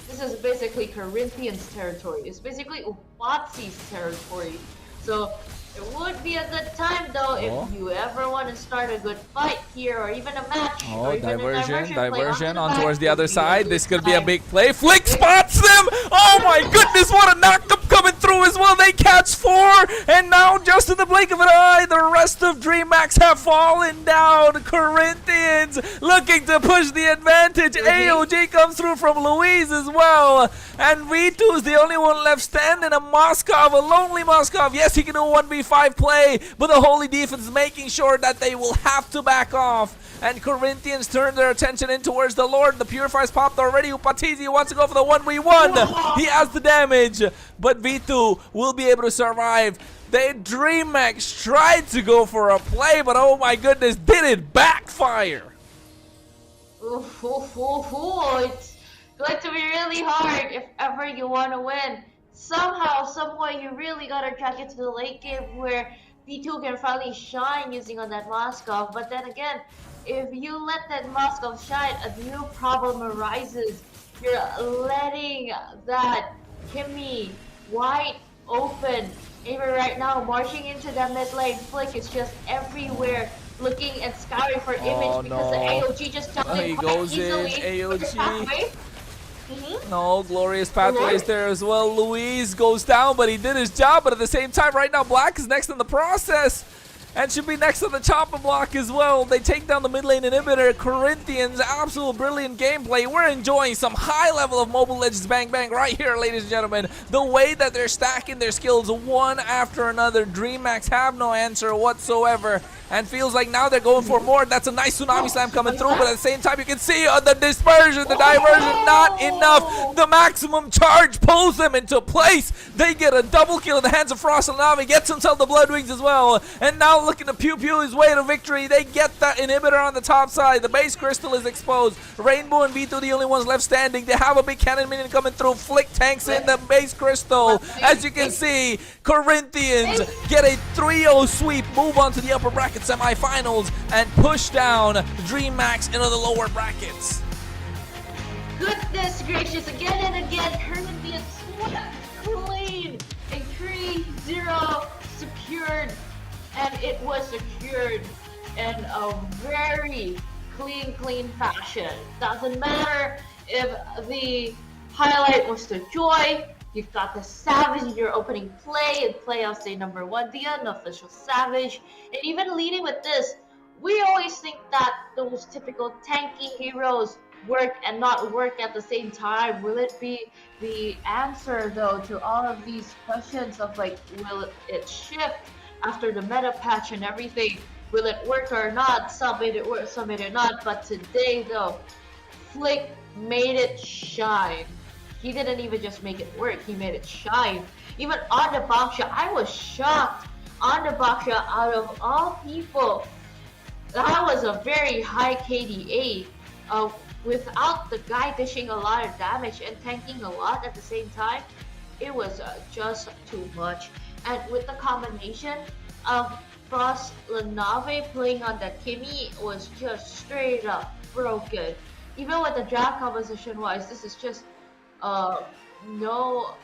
this is basically Corinthians territory. It's basically Upatsi's territory. So it would be a good time though if you ever want to start a good fight here or even a match. Oh, or even diversion on towards the other side. This could be a big play. Flick spots them! Oh my goodness, what a knock-up coming through as well. They catch 4, and now just in the blink of an eye, the rest of DreamHack have fallen down. Corinthians looking to push the advantage. AOG comes through from Louise as well. And V2 is the only one left standing. A Moskov, a lonely Moskov. Yes, he can do a 1v5 play, but the Holy Defense is making sure that they will have to back off. And Corinthians turn their attention in towards the Lord. The Purifies popped already. Upatizi wants to go for the 1v1. He has the damage, but V2 will be able to survive. They DreamHack tried to go for a play, but oh my goodness, did it backfire? It's going to be really hard if ever you want to win. Somehow, someway, you really gotta drag it to the late game where V2 can finally shine using on that Moskov. But then again, if you let that Moskov shine, a new problem arises. You're letting that Kimmy wide open. Even right now, marching into that mid lane, Flick is just everywhere, looking and scouring for image because the AOG just jumped in quite easily. AOG. No, glorious pathways there as well. Luis goes down, but he did his job. But at the same time, right now, Black is next in the process and should be next on the chopper block as well. They take down the mid lane inhibitor. Corinthians, absolute brilliant gameplay. We're enjoying some high level of Mobile Legends Bang Bang right here, ladies and gentlemen. The way that they're stacking their skills one after another. DreamHack have no answer whatsoever. And feels like now they're going for more. That's a nice Tsunami Slam coming through, but at the same time you can see the dispersion, the diversion, not enough. The maximum charge pulls them into place. They get a double kill in the hands of Frost and Nami, gets himself the Blood Wings as well. And now looking to pew his way to victory. They get that inhibitor on the top side. The base crystal is exposed. Rainbow and V2 the only ones left standing. They have a big cannon minion coming through. Flick tanks in the base crystal. As you can see, Corinthians get a 3-0 sweep, move on to the upper bracket semifinals, and push down DreamHack into the lower brackets. Goodness gracious, again and again, Corinthians swept clean. A 3-0 secured, and it was secured in a very clean fashion. Doesn't matter if the highlight was the joy. You've got the Savage in your opening play in playoffs day number 1, the unofficial Savage. And even leading with this, we always think that those typical tanky heroes work and not work at the same time. Will it be the answer though to all of these questions of like, will it shift after the meta patch and everything? Will it work or not? Some made it work, some made it not. But today though, Flick made it shine. He didn't even just make it work, he made it shine. Even on the Baksha, I was shocked. On the Baksha, out of all people, that was a very high KDA. Without the guy dishing a lot of damage and tanking a lot at the same time, it was just too much. And with the combination of Frost Lanave playing on that Kimmy was just straight up broken. Even with the draft composition wise, this is just no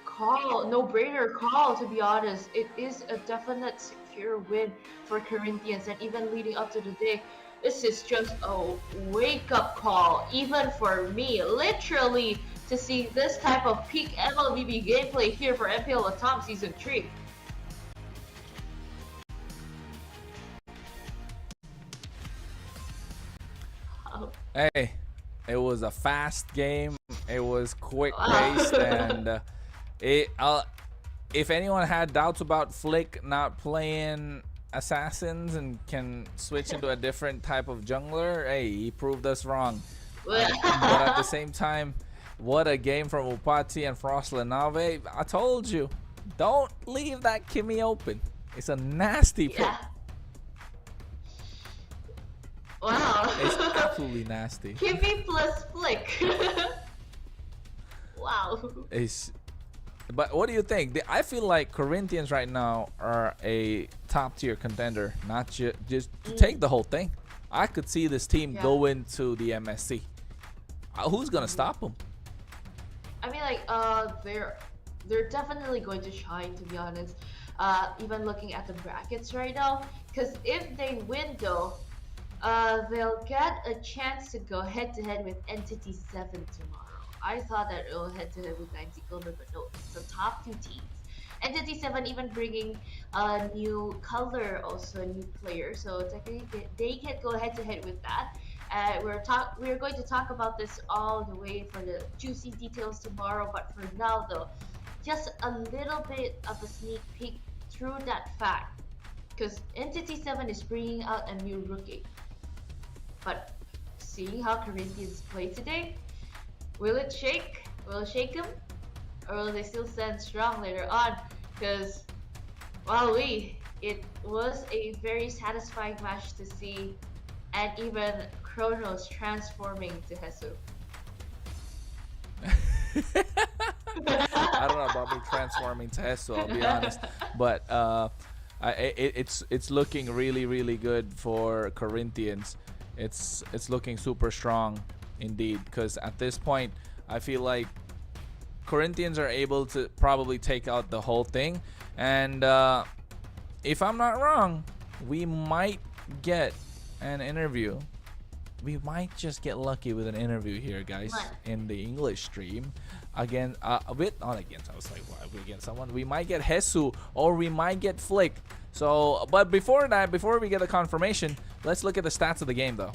call, no brainer call, to be honest. It is a definite secure win for Corinthians, and even leading up to the day, this is just a wake up call, even for me, literally, to see this type of peak MLBB gameplay here for MPL LATAM Season 3. Hey, it was a fast game. It was quick paced, and if anyone had doubts about Flick not playing assassins and can switch into a different type of jungler, hey, he proved us wrong. But at the same time, what a game from Upati and Frost Lanave. I told you, don't leave that Kimmy open. It's a nasty pick. Wow. It's absolutely nasty. Kimmy plus Flick. Wow. But what do you think? I feel like Corinthians right now are a top tier contender, not just to take the whole thing. I could see this team go into the MSC. Who's gonna stop them? I mean, like, they're definitely going to shine, to be honest. Even looking at the brackets right now, because if they win though, they'll get a chance to go head to head with Entity 7 tomorrow. I thought that it will head to head with 90 Golden, but no, it's the top two teams. Entity 7 even bringing a new color, also a new player, so technically they can go head to head with that. We're going to talk about this all the way for the juicy details tomorrow, but for now though, just a little bit of a sneak peek through that fact, because Entity 7 is bringing out a new rookie. But seeing how Corinthians play today, will it shake? Will it shake them? Or will they still stand strong later on? Because, wow, it was a very satisfying match to see, and even Kronos transforming to Hesu. I don't know about me transforming to Hesu, I'll be honest. But it's looking really good for Corinthians. It's looking super strong indeed, because at this point I feel like Corinthians are able to probably take out the whole thing, and if I'm not wrong, we might get an interview. We might just get lucky with an interview here, guys, in the English stream again. Not against. I was like, why we get someone? We might get Hesu, or we might get Flick. So, but before that, before we get a confirmation, let's look at the stats of the game, though.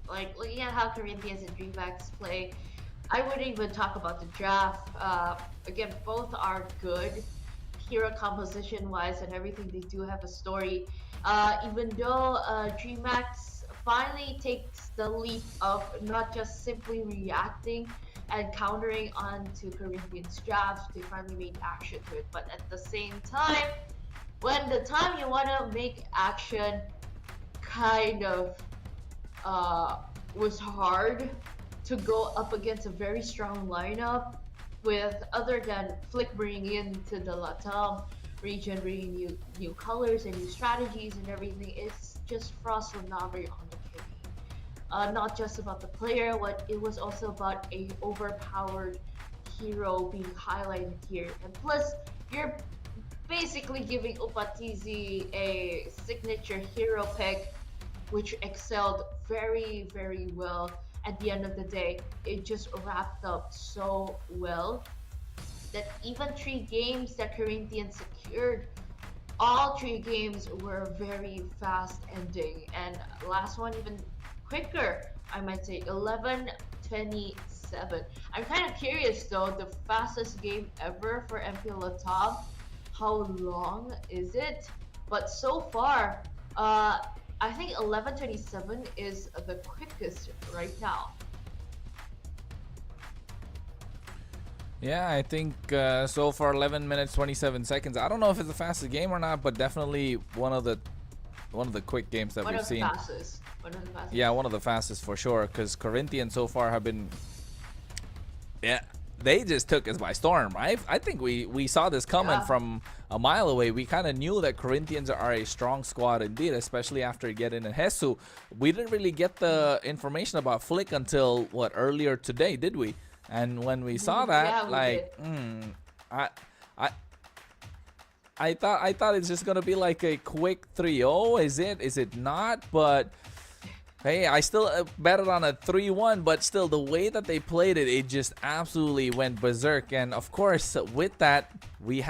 Like, looking at how Corinthians and DreamHacks play, I wouldn't even talk about the draft. Again, both are good hero composition wise and everything. They do have a story. Even though DreamHacks finally takes the leap of not just simply reacting and countering onto Corinthians' drafts, they finally made action to it. But at the same time, when the time you want to make action kind of was hard to go up against a very strong lineup, with other than Flick bringing into the LATAM region, bringing new colors and new strategies and everything. It's just Frost Lanave on the Kimmy. Not just about the player, it was also about a overpowered hero being highlighted here. And plus, you're basically giving Upatizi a signature hero pick, which excelled very well. At the end of the day, it just wrapped up so well that even 3 games that Corinthians secured, all 3 games were very fast ending, and last one even quicker, I might say 11-27. I'm kind of curious though, the fastest game ever for MPL LATAM, how long is it? But so far, I think 11:27 is the quickest right now. Yeah, I think so far 11 minutes 27 seconds. I don't know if it's the fastest game or not, but definitely one of the quick games that we've seen. One of the fastest. Yeah, one of the fastest for sure, because Corinthians so far have been they just took us by storm, right? I think we saw this coming from a mile away. We kind of knew that Corinthians are a strong squad indeed, especially after getting in Hesu. We didn't really get the information about Flick until what, earlier today, did we? And when we saw that, I thought it's just gonna be like a quick 3-0. Is it not? But hey, I still bet it on a 3-1, but still the way that they played it, it just absolutely went berserk. And of course, with that, we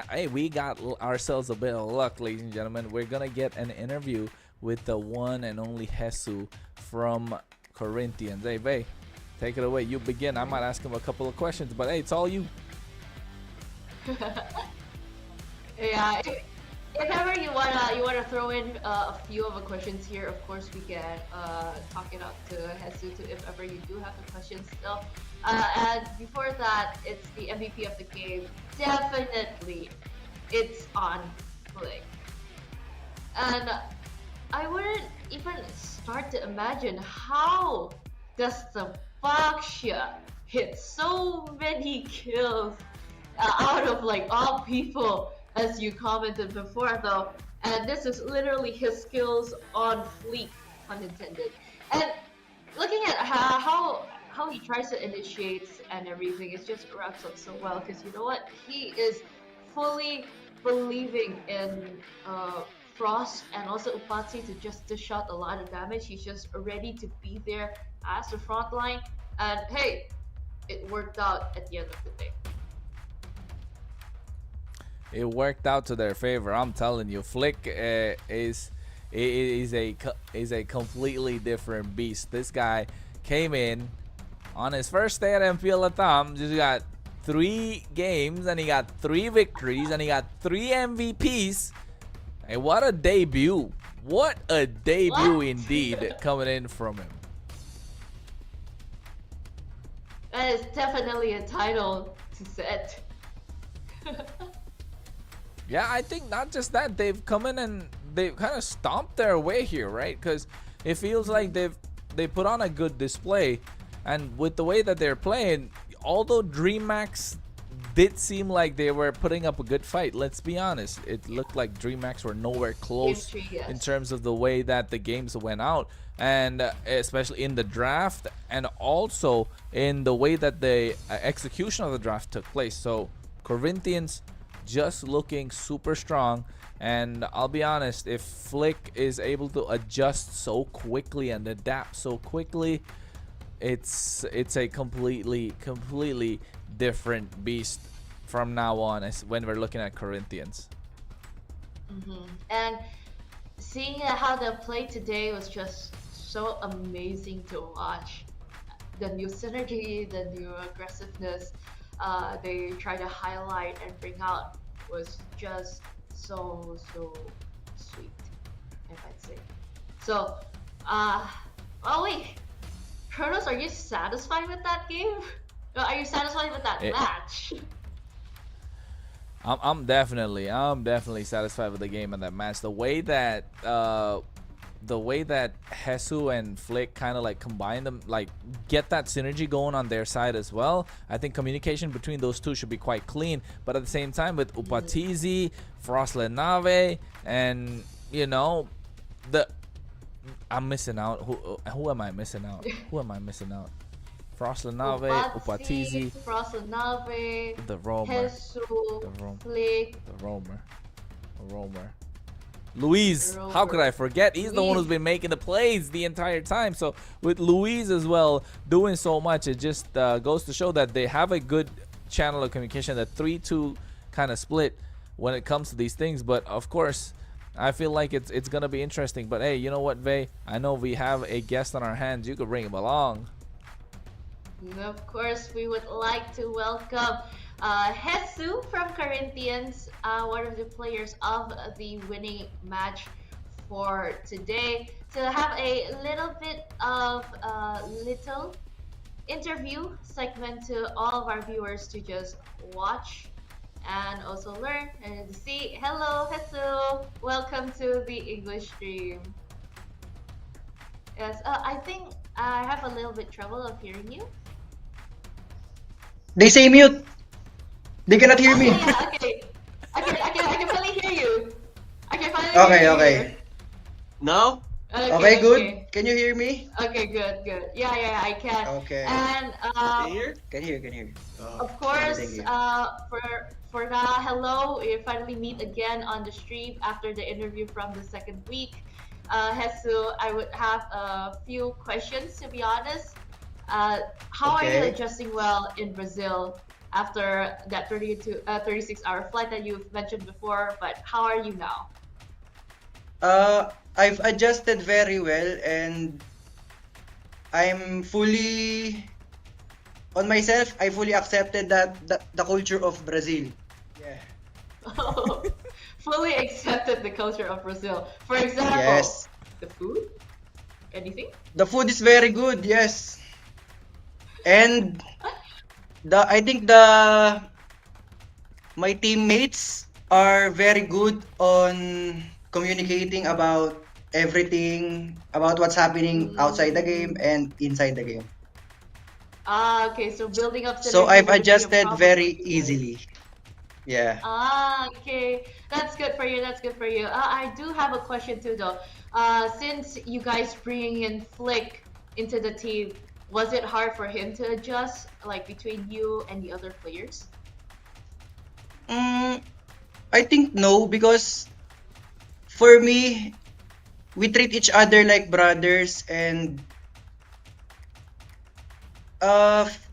got ourselves a bit of luck, ladies and gentlemen. We're gonna get an interview with the one and only Hesu from Corinthians. Hey, Bay, take it away. You begin. I might ask him a couple of questions, but hey, it's all you. Yeah, if ever you wanna throw in a few of the questions here, of course we can talk it up to Hesu if ever you do have the questions still. And before that, it's the MVP of the game. Definitely, it's on Flick. And I wouldn't even start to imagine how does the Baxia hit so many kills out of like all people, as you commented before though. And this is literally his skills on fleek, unintended. And looking at how he tries to initiate and everything, it just wraps up so well, because you know what, he is fully believing in Frost and also Upatsi to just dish out a lot of damage. He's just ready to be there as the front line, and hey, it worked out at the end of the day. It worked out to their favor. I'm telling you, Flick is a completely different beast. This guy came in on his first day at MPL LATAM, just got 3 games, and he got 3 victories, and he got 3 MVPs. And what a debut! What a debut indeed coming in from him. That is definitely a title to set. Yeah, I think not just that, they've come in and they've kind of stomped their way here, right? Because it feels like they put on a good display, and with the way that they're playing, although DreamHack did seem like they were putting up a good fight, let's be honest, it looked like DreamHack were nowhere close in terms of the way that the games went out, and especially in the draft, and also in the way that the execution of the draft took place. So Corinthians just looking super strong, and I'll be honest, if Flick is able to adjust so quickly and adapt so quickly, it's a completely different beast from now on, as when we're looking at Corinthians. And seeing how they played today was just so amazing to watch. The new synergy, the new aggressiveness they try to highlight and bring out was just so sweet, if I'd say. So, oh wait, Kronos, are you satisfied with that game? Are you satisfied with that match? I'm definitely satisfied with the game and that match. The way that Hesu and Flick kind of like combine them, like get that synergy going on their side as well. I think communication between those two should be quite clean. But at the same time, with Upatizi, Frost Lenave, and you know, I'm missing out. Who am I missing out? Who am I missing out? Frost Lenave, Upatizi, Frost Lenave, the Romer, Hesu, Flick, the Romer. Luis, how could I forget? He's the one who's been making the plays the entire time. So with Luis as well doing so much, it just goes to show that they have a good channel of communication, the 3-2 kind of split when it comes to these things. But of course, I feel like it's gonna be interesting. But hey, you know what, Vey? I know we have a guest on our hands. You could bring him along. Of course, we would like to welcome Hesu from Corinthians, one of the players of the winning match for today, to have a little bit of little interview segment to all of our viewers to just watch and also learn and see. Hello, Hesu. Welcome to the English stream. Yes, I think I have a little bit trouble of hearing you. They say mute. They cannot hear me. Yeah, okay. I can finally hear you. I can finally Okay, hear you. okay. Now? Okay, good. Can you hear me? Okay, good. Yeah, I can. Okay. And Can hear. of course, thank you. for now, hello. We finally meet again on the stream after the interview from the second week. Hesu, I would have a few questions to be honest. How are you Okay. adjusting well in Brazil after that 36-hour flight that you've mentioned before? But how are you now? I've adjusted very well and I'm fully on myself. I fully accepted that the culture of Brazil. Yeah. Fully accepted the culture of Brazil. For example, Yes. the food? Anything? The food is very good. Yes. And I think my teammates are very good on communicating about everything about what's happening outside the game and inside the game. Okay, so building up So synergy I've wouldn't be a adjusted problem very for you guys. easily. Yeah. Okay. That's good for you. I do have a question too though. Since you guys bringing in Flick into the team, was it hard for him to adjust like between you and the other players? I think no, because for me, we treat each other like brothers, and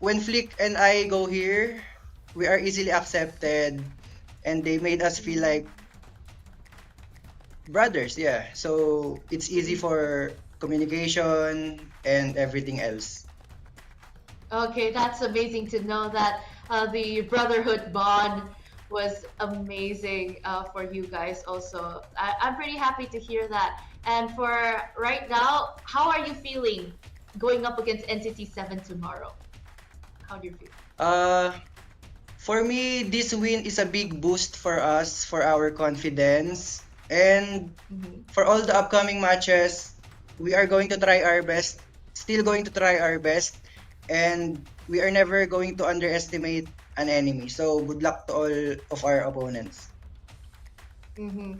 when Flick and I go here, we are easily accepted, and they made us feel like brothers. Yeah, so it's easy for communication and everything else. Okay, that's amazing to know that the brotherhood bond was amazing for you guys also. I'm pretty happy to hear that. And for right now, how are you feeling going up against Entity 7 tomorrow? How do you feel? For me, this win is a big boost for us, for our confidence, and for all the upcoming matches, we are going to try our best, still going to try our best, and we are never going to underestimate an enemy. So good luck to all of our opponents. And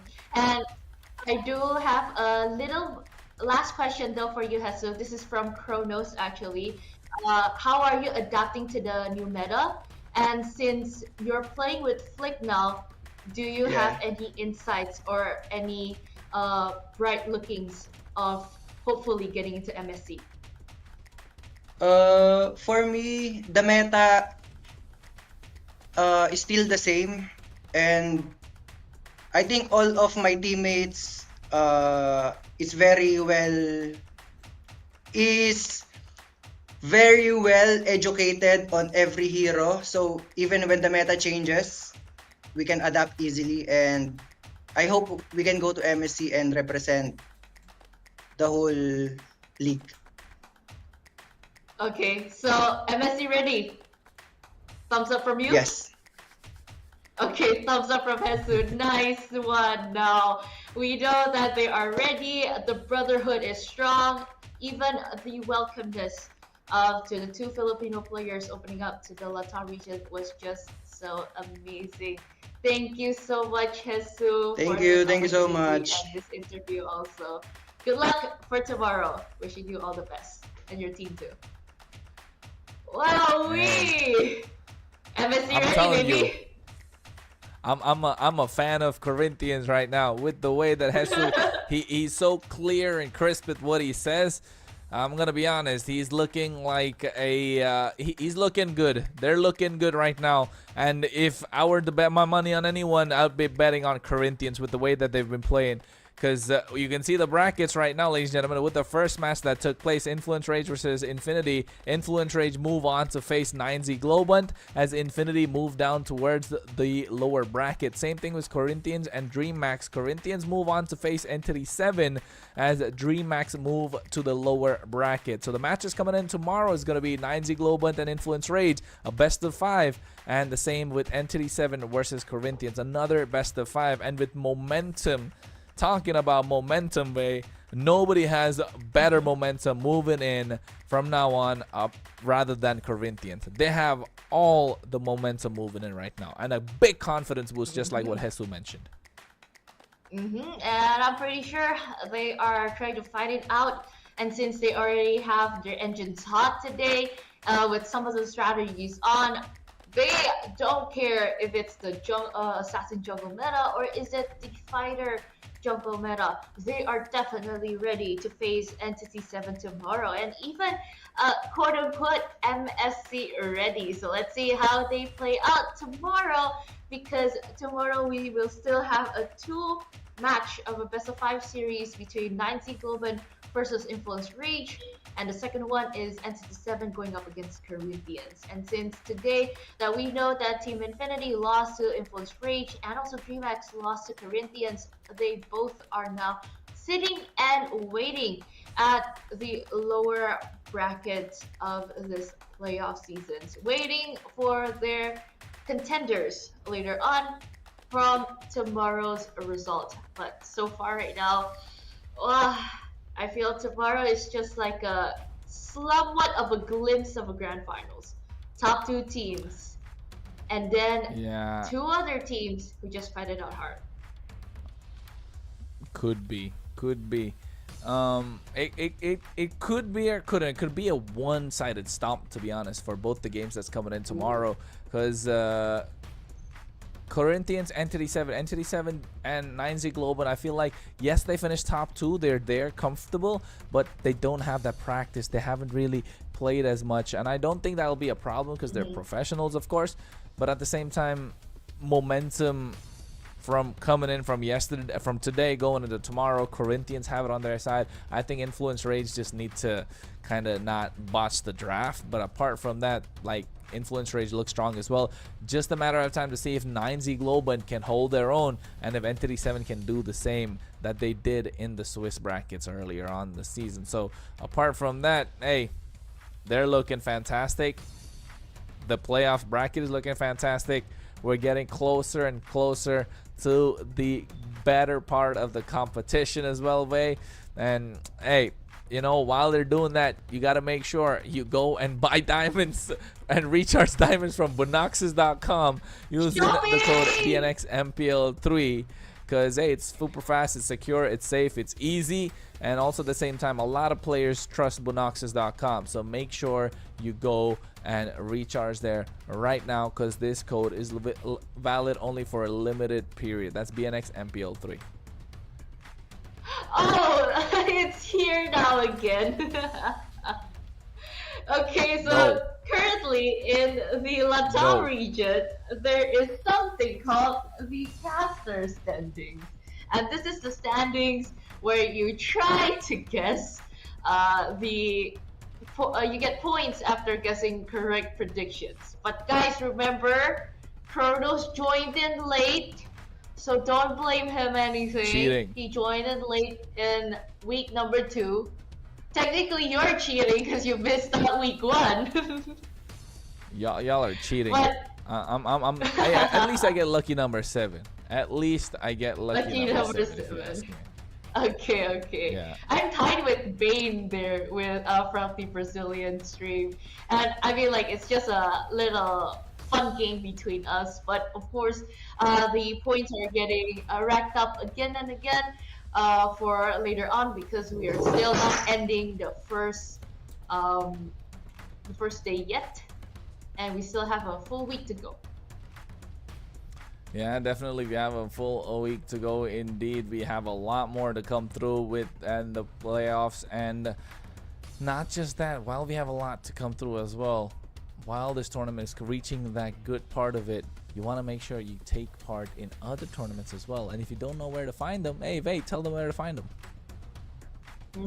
I do have a little last question though for you, Hesu. This is from Kronos actually. How are you adapting to the new meta? And since you're playing with Flick now, do you have any insights or any bright lookings of hopefully getting into MSC? For me, the meta is still the same, and I think all of my teammates is very well educated on every hero. So even when the meta changes, we can adapt easily, and I hope we can go to MSC and represent the whole league. Okay, so MSC ready? Thumbs up from you? Yes. Okay, thumbs up from Hesu. Nice one. Now, we know that they are ready. The brotherhood is strong. Even the welcomeness to the two Filipino players opening up to the LATAM region was just so amazing. Thank you so much, Hesu. Thank you so much. And this interview also. Good luck for tomorrow. Wishing you all the best. And your team too. Wow, MSC I'm ready, telling baby. you, I'm a fan of Corinthians right now with the way that Hesu he's so clear and crisp with what he says. I'm gonna be honest, he's looking like he's looking good. They're looking good right now. And if I were to bet my money on anyone, I'd be betting on Corinthians with the way that they've been playing. Because you can see the brackets right now, ladies and gentlemen, with the first match that took place, Influence Rage versus Infinity. Influence Rage move on to face 9Z Globant as Infinity move down towards the lower bracket. Same thing with Corinthians and DreamMax. Corinthians move on to face Entity 7 as DreamMax move to the lower bracket. So the matches coming in tomorrow is going to be 9Z Globant and Influence Rage, a best of 5. And the same with Entity 7 versus Corinthians, another best of 5. And with momentum, talking about momentum, Bay, nobody has better momentum moving in from now on up rather than Corinthians. They have all the momentum moving in right now, and a big confidence boost, just like what Jesus mentioned. And I'm pretty sure they are trying to fight it out. And since they already have their engines hot today, with some of the strategies on, they don't care if it's the assassin jungle meta or is it the fighter jungle meta. They are definitely ready to face Entity 7 tomorrow, and even quote unquote MSC ready. So let's see how they play out tomorrow, because tomorrow we will still have a 2-match of a best of 5 series between 9Z Globen versus Influence Rage, and the second one is Entity 7 going up against Corinthians. And since today that we know that Team Infinity lost to Influence Rage and also DreamHack lost to Corinthians, they both are now sitting and waiting at the lower brackets of this playoff seasons, waiting for their contenders later on from tomorrow's result. But so far right now, I feel tomorrow is just like a somewhat of a glimpse of a grand finals. Top 2 teams, and then 2 other teams who just fight it out hard. Could be. It could be or couldn't. It could be a one-sided stomp, to be honest, for both the games that's coming in tomorrow, because Corinthians, Entity 7 and 9Z Globen, I feel like, yes, they finished top 2, they're comfortable, but they don't have that practice. They haven't really played as much, and I don't think that'll be a problem because they're professionals, of course, but at the same time, momentum from coming in from yesterday, from today going into tomorrow, Corinthians have it on their side. I think Influence Rage just need to kind of not botch the draft, but apart from that, like, Influence Rage looks strong as well. Just a matter of time to see if 9Z Globen can hold their own and if Entity 7 can do the same that they did in the Swiss brackets earlier on the season. So apart from that, hey, they're looking fantastic. The playoff bracket is looking fantastic. We're getting closer and closer to the better part of the competition as well, Vay. And hey, you know, while they're doing that, you got to make sure you go and buy diamonds and recharge diamonds from Bunoxes.com using the code BNX MPL 3, because hey, it's super fast, it's secure, it's safe, it's easy, and also at the same time, a lot of players trust Bunoxes.com. So make sure you go and recharge there right now, because this code is valid only for a limited period. That's BNX MPL 3. Oh, it's here now again. Okay, so currently in the LATAM region, there is something called the caster standings. And this is the standings where you try to guess you get points after guessing correct predictions. But guys, remember, Kronos joined in late, so don't blame him anything. Cheating. He joined in late in week number 2. Technically, you're cheating because you missed out week 1. Y'all are cheating. But at least I get lucky number 7. At least I get lucky number 7. Okay. Yeah. I'm tied with Bane there with from the Brazilian stream, and I mean, like, it's just a little fun game between us. But of course, the points are getting racked up again and again for later on, because we are still not ending the first day yet, and we still have a full week to go. Yeah, definitely. We have a full week to go. Indeed, we have a lot more to come through with and the playoffs, and not just that. While we have a lot to come through as well, while this tournament is reaching that good part of it, you want to make sure you take part in other tournaments as well. And if you don't know where to find them, hey, Vay, tell them where to find them.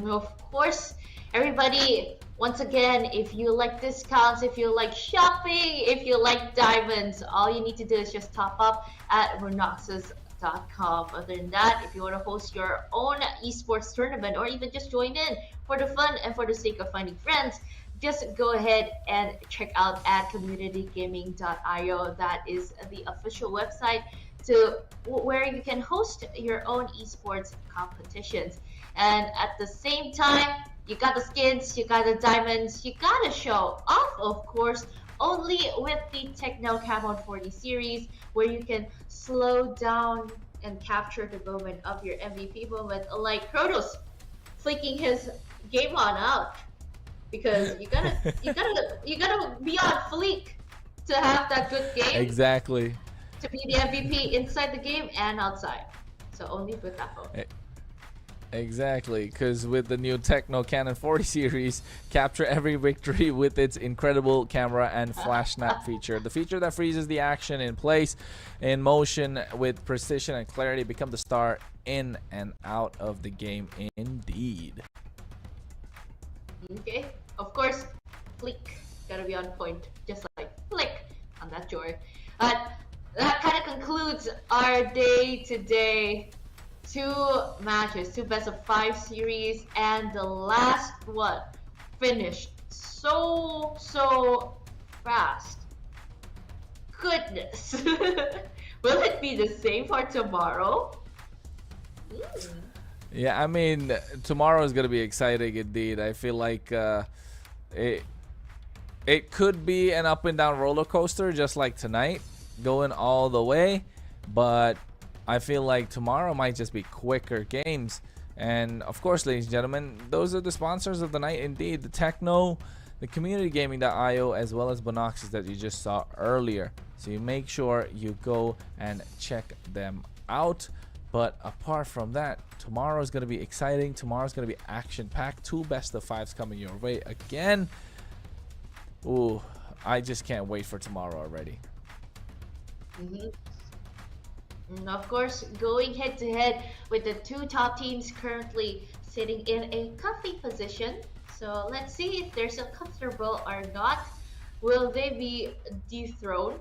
Of course, everybody, once again, if you like discounts, if you like shopping, if you like diamonds, all you need to do is just top up at Bunoxes.com. Other than that, if you want to host your own esports tournament or even just join in for the fun and for the sake of finding friends, just go ahead and check out at communitygaming.io. That is the official website to where you can host your own esports competitions. And at the same time, you got the skins, you got the diamonds, you gotta show off, of course, only with the Techno Cam 40 series, where you can slow down and capture the moment of your MVP moment, like Kronos flicking his game on out, because you gotta be on fleek to have that good game. Exactly. To be the MVP inside the game and outside. So only with that moment. Exactly, because with the new Techno Canon 40 series, capture every victory with its incredible camera and flash snap feature. The feature that freezes the action in place, in motion, with precision and clarity. Become the star in and out of the game indeed. Okay, of course, flick. Gotta be on point, just like flick on that joy. That kind of concludes our day today. 2 matches, 2 best of 5 series, and the last one finished so fast. Goodness. Will it be the same for tomorrow? Yeah, I mean, tomorrow is gonna be exciting indeed. I feel like it could be an up and down roller coaster, just like tonight, going all the way, but I feel like tomorrow might just be quicker games. And of course, ladies and gentlemen, those are the sponsors of the night indeed. The Techno, the CommunityGaming.io, as well as Bonoxis that you just saw earlier. So you make sure you go and check them out. But apart from that, tomorrow is going to be exciting. Tomorrow is going to be action-packed. 2 best of 5s coming your way again. Ooh, I just can't wait for tomorrow already. And of course, going head-to-head with the 2 top teams currently sitting in a comfy position. So let's see if they're still comfortable or not. Will they be dethroned?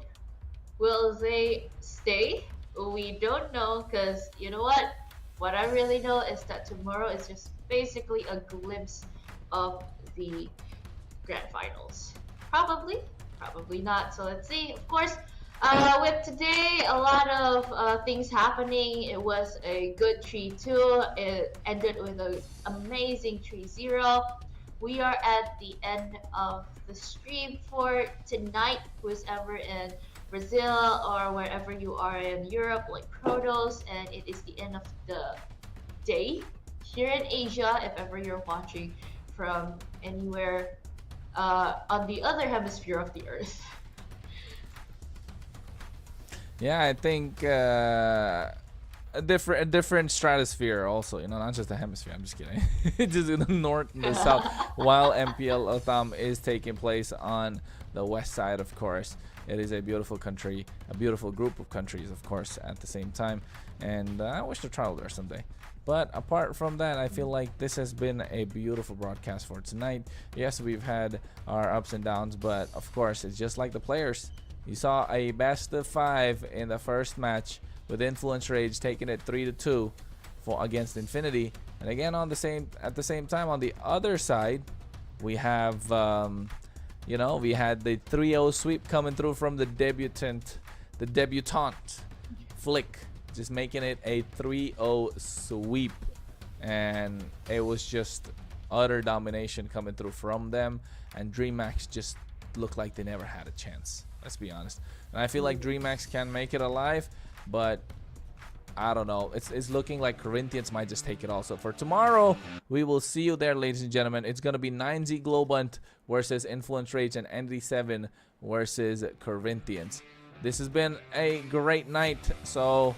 Will they stay? We don't know, because you know what? What I really know is that tomorrow is just basically a glimpse of the grand finals. Probably, probably not. So let's see. Of course, with today, a lot of things happening. It was a good 3-2. It ended with an amazing 3-0. We are at the end of the stream for tonight. Who's ever in Brazil or wherever you are in Europe, like Protos, and it is the end of the day here in Asia, if ever you're watching from anywhere on the other hemisphere of the earth. Yeah, I think a different stratosphere also, you know, not just a hemisphere. I'm just kidding. Just in the north and the south, while MPL LATAM is taking place on the west side, of course. It is a beautiful country, a beautiful group of countries, of course, at the same time. And I wish to travel there someday. But apart from that, I feel like this has been a beautiful broadcast for tonight. Yes, we've had our ups and downs, but of course, it's just like the players. You saw a best of 5 in the first match with Influence Rage taking it 3-2 against Infinity. And again, at the same time, on the other side, we have you know, we had the 3-0 sweep coming through from the debutante Flick, just making it a 3-0 sweep, and it was just utter domination coming through from them. And DreamHack just looked like they never had a chance. Let's be honest. And I feel like DreamHack can make it alive, but I don't know. It's looking like Corinthians might just take it also. For tomorrow, we will see you there, ladies and gentlemen. It's going to be 9Z Globant versus Influence Rage and ND7 versus Corinthians. This has been a great night, so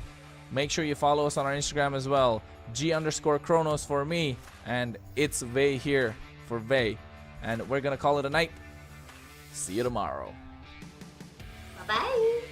make sure you follow us on our Instagram as well. G_Kronos for me, and it's Vey here for Vey. And we're going to call it a night. See you tomorrow. Bye-bye.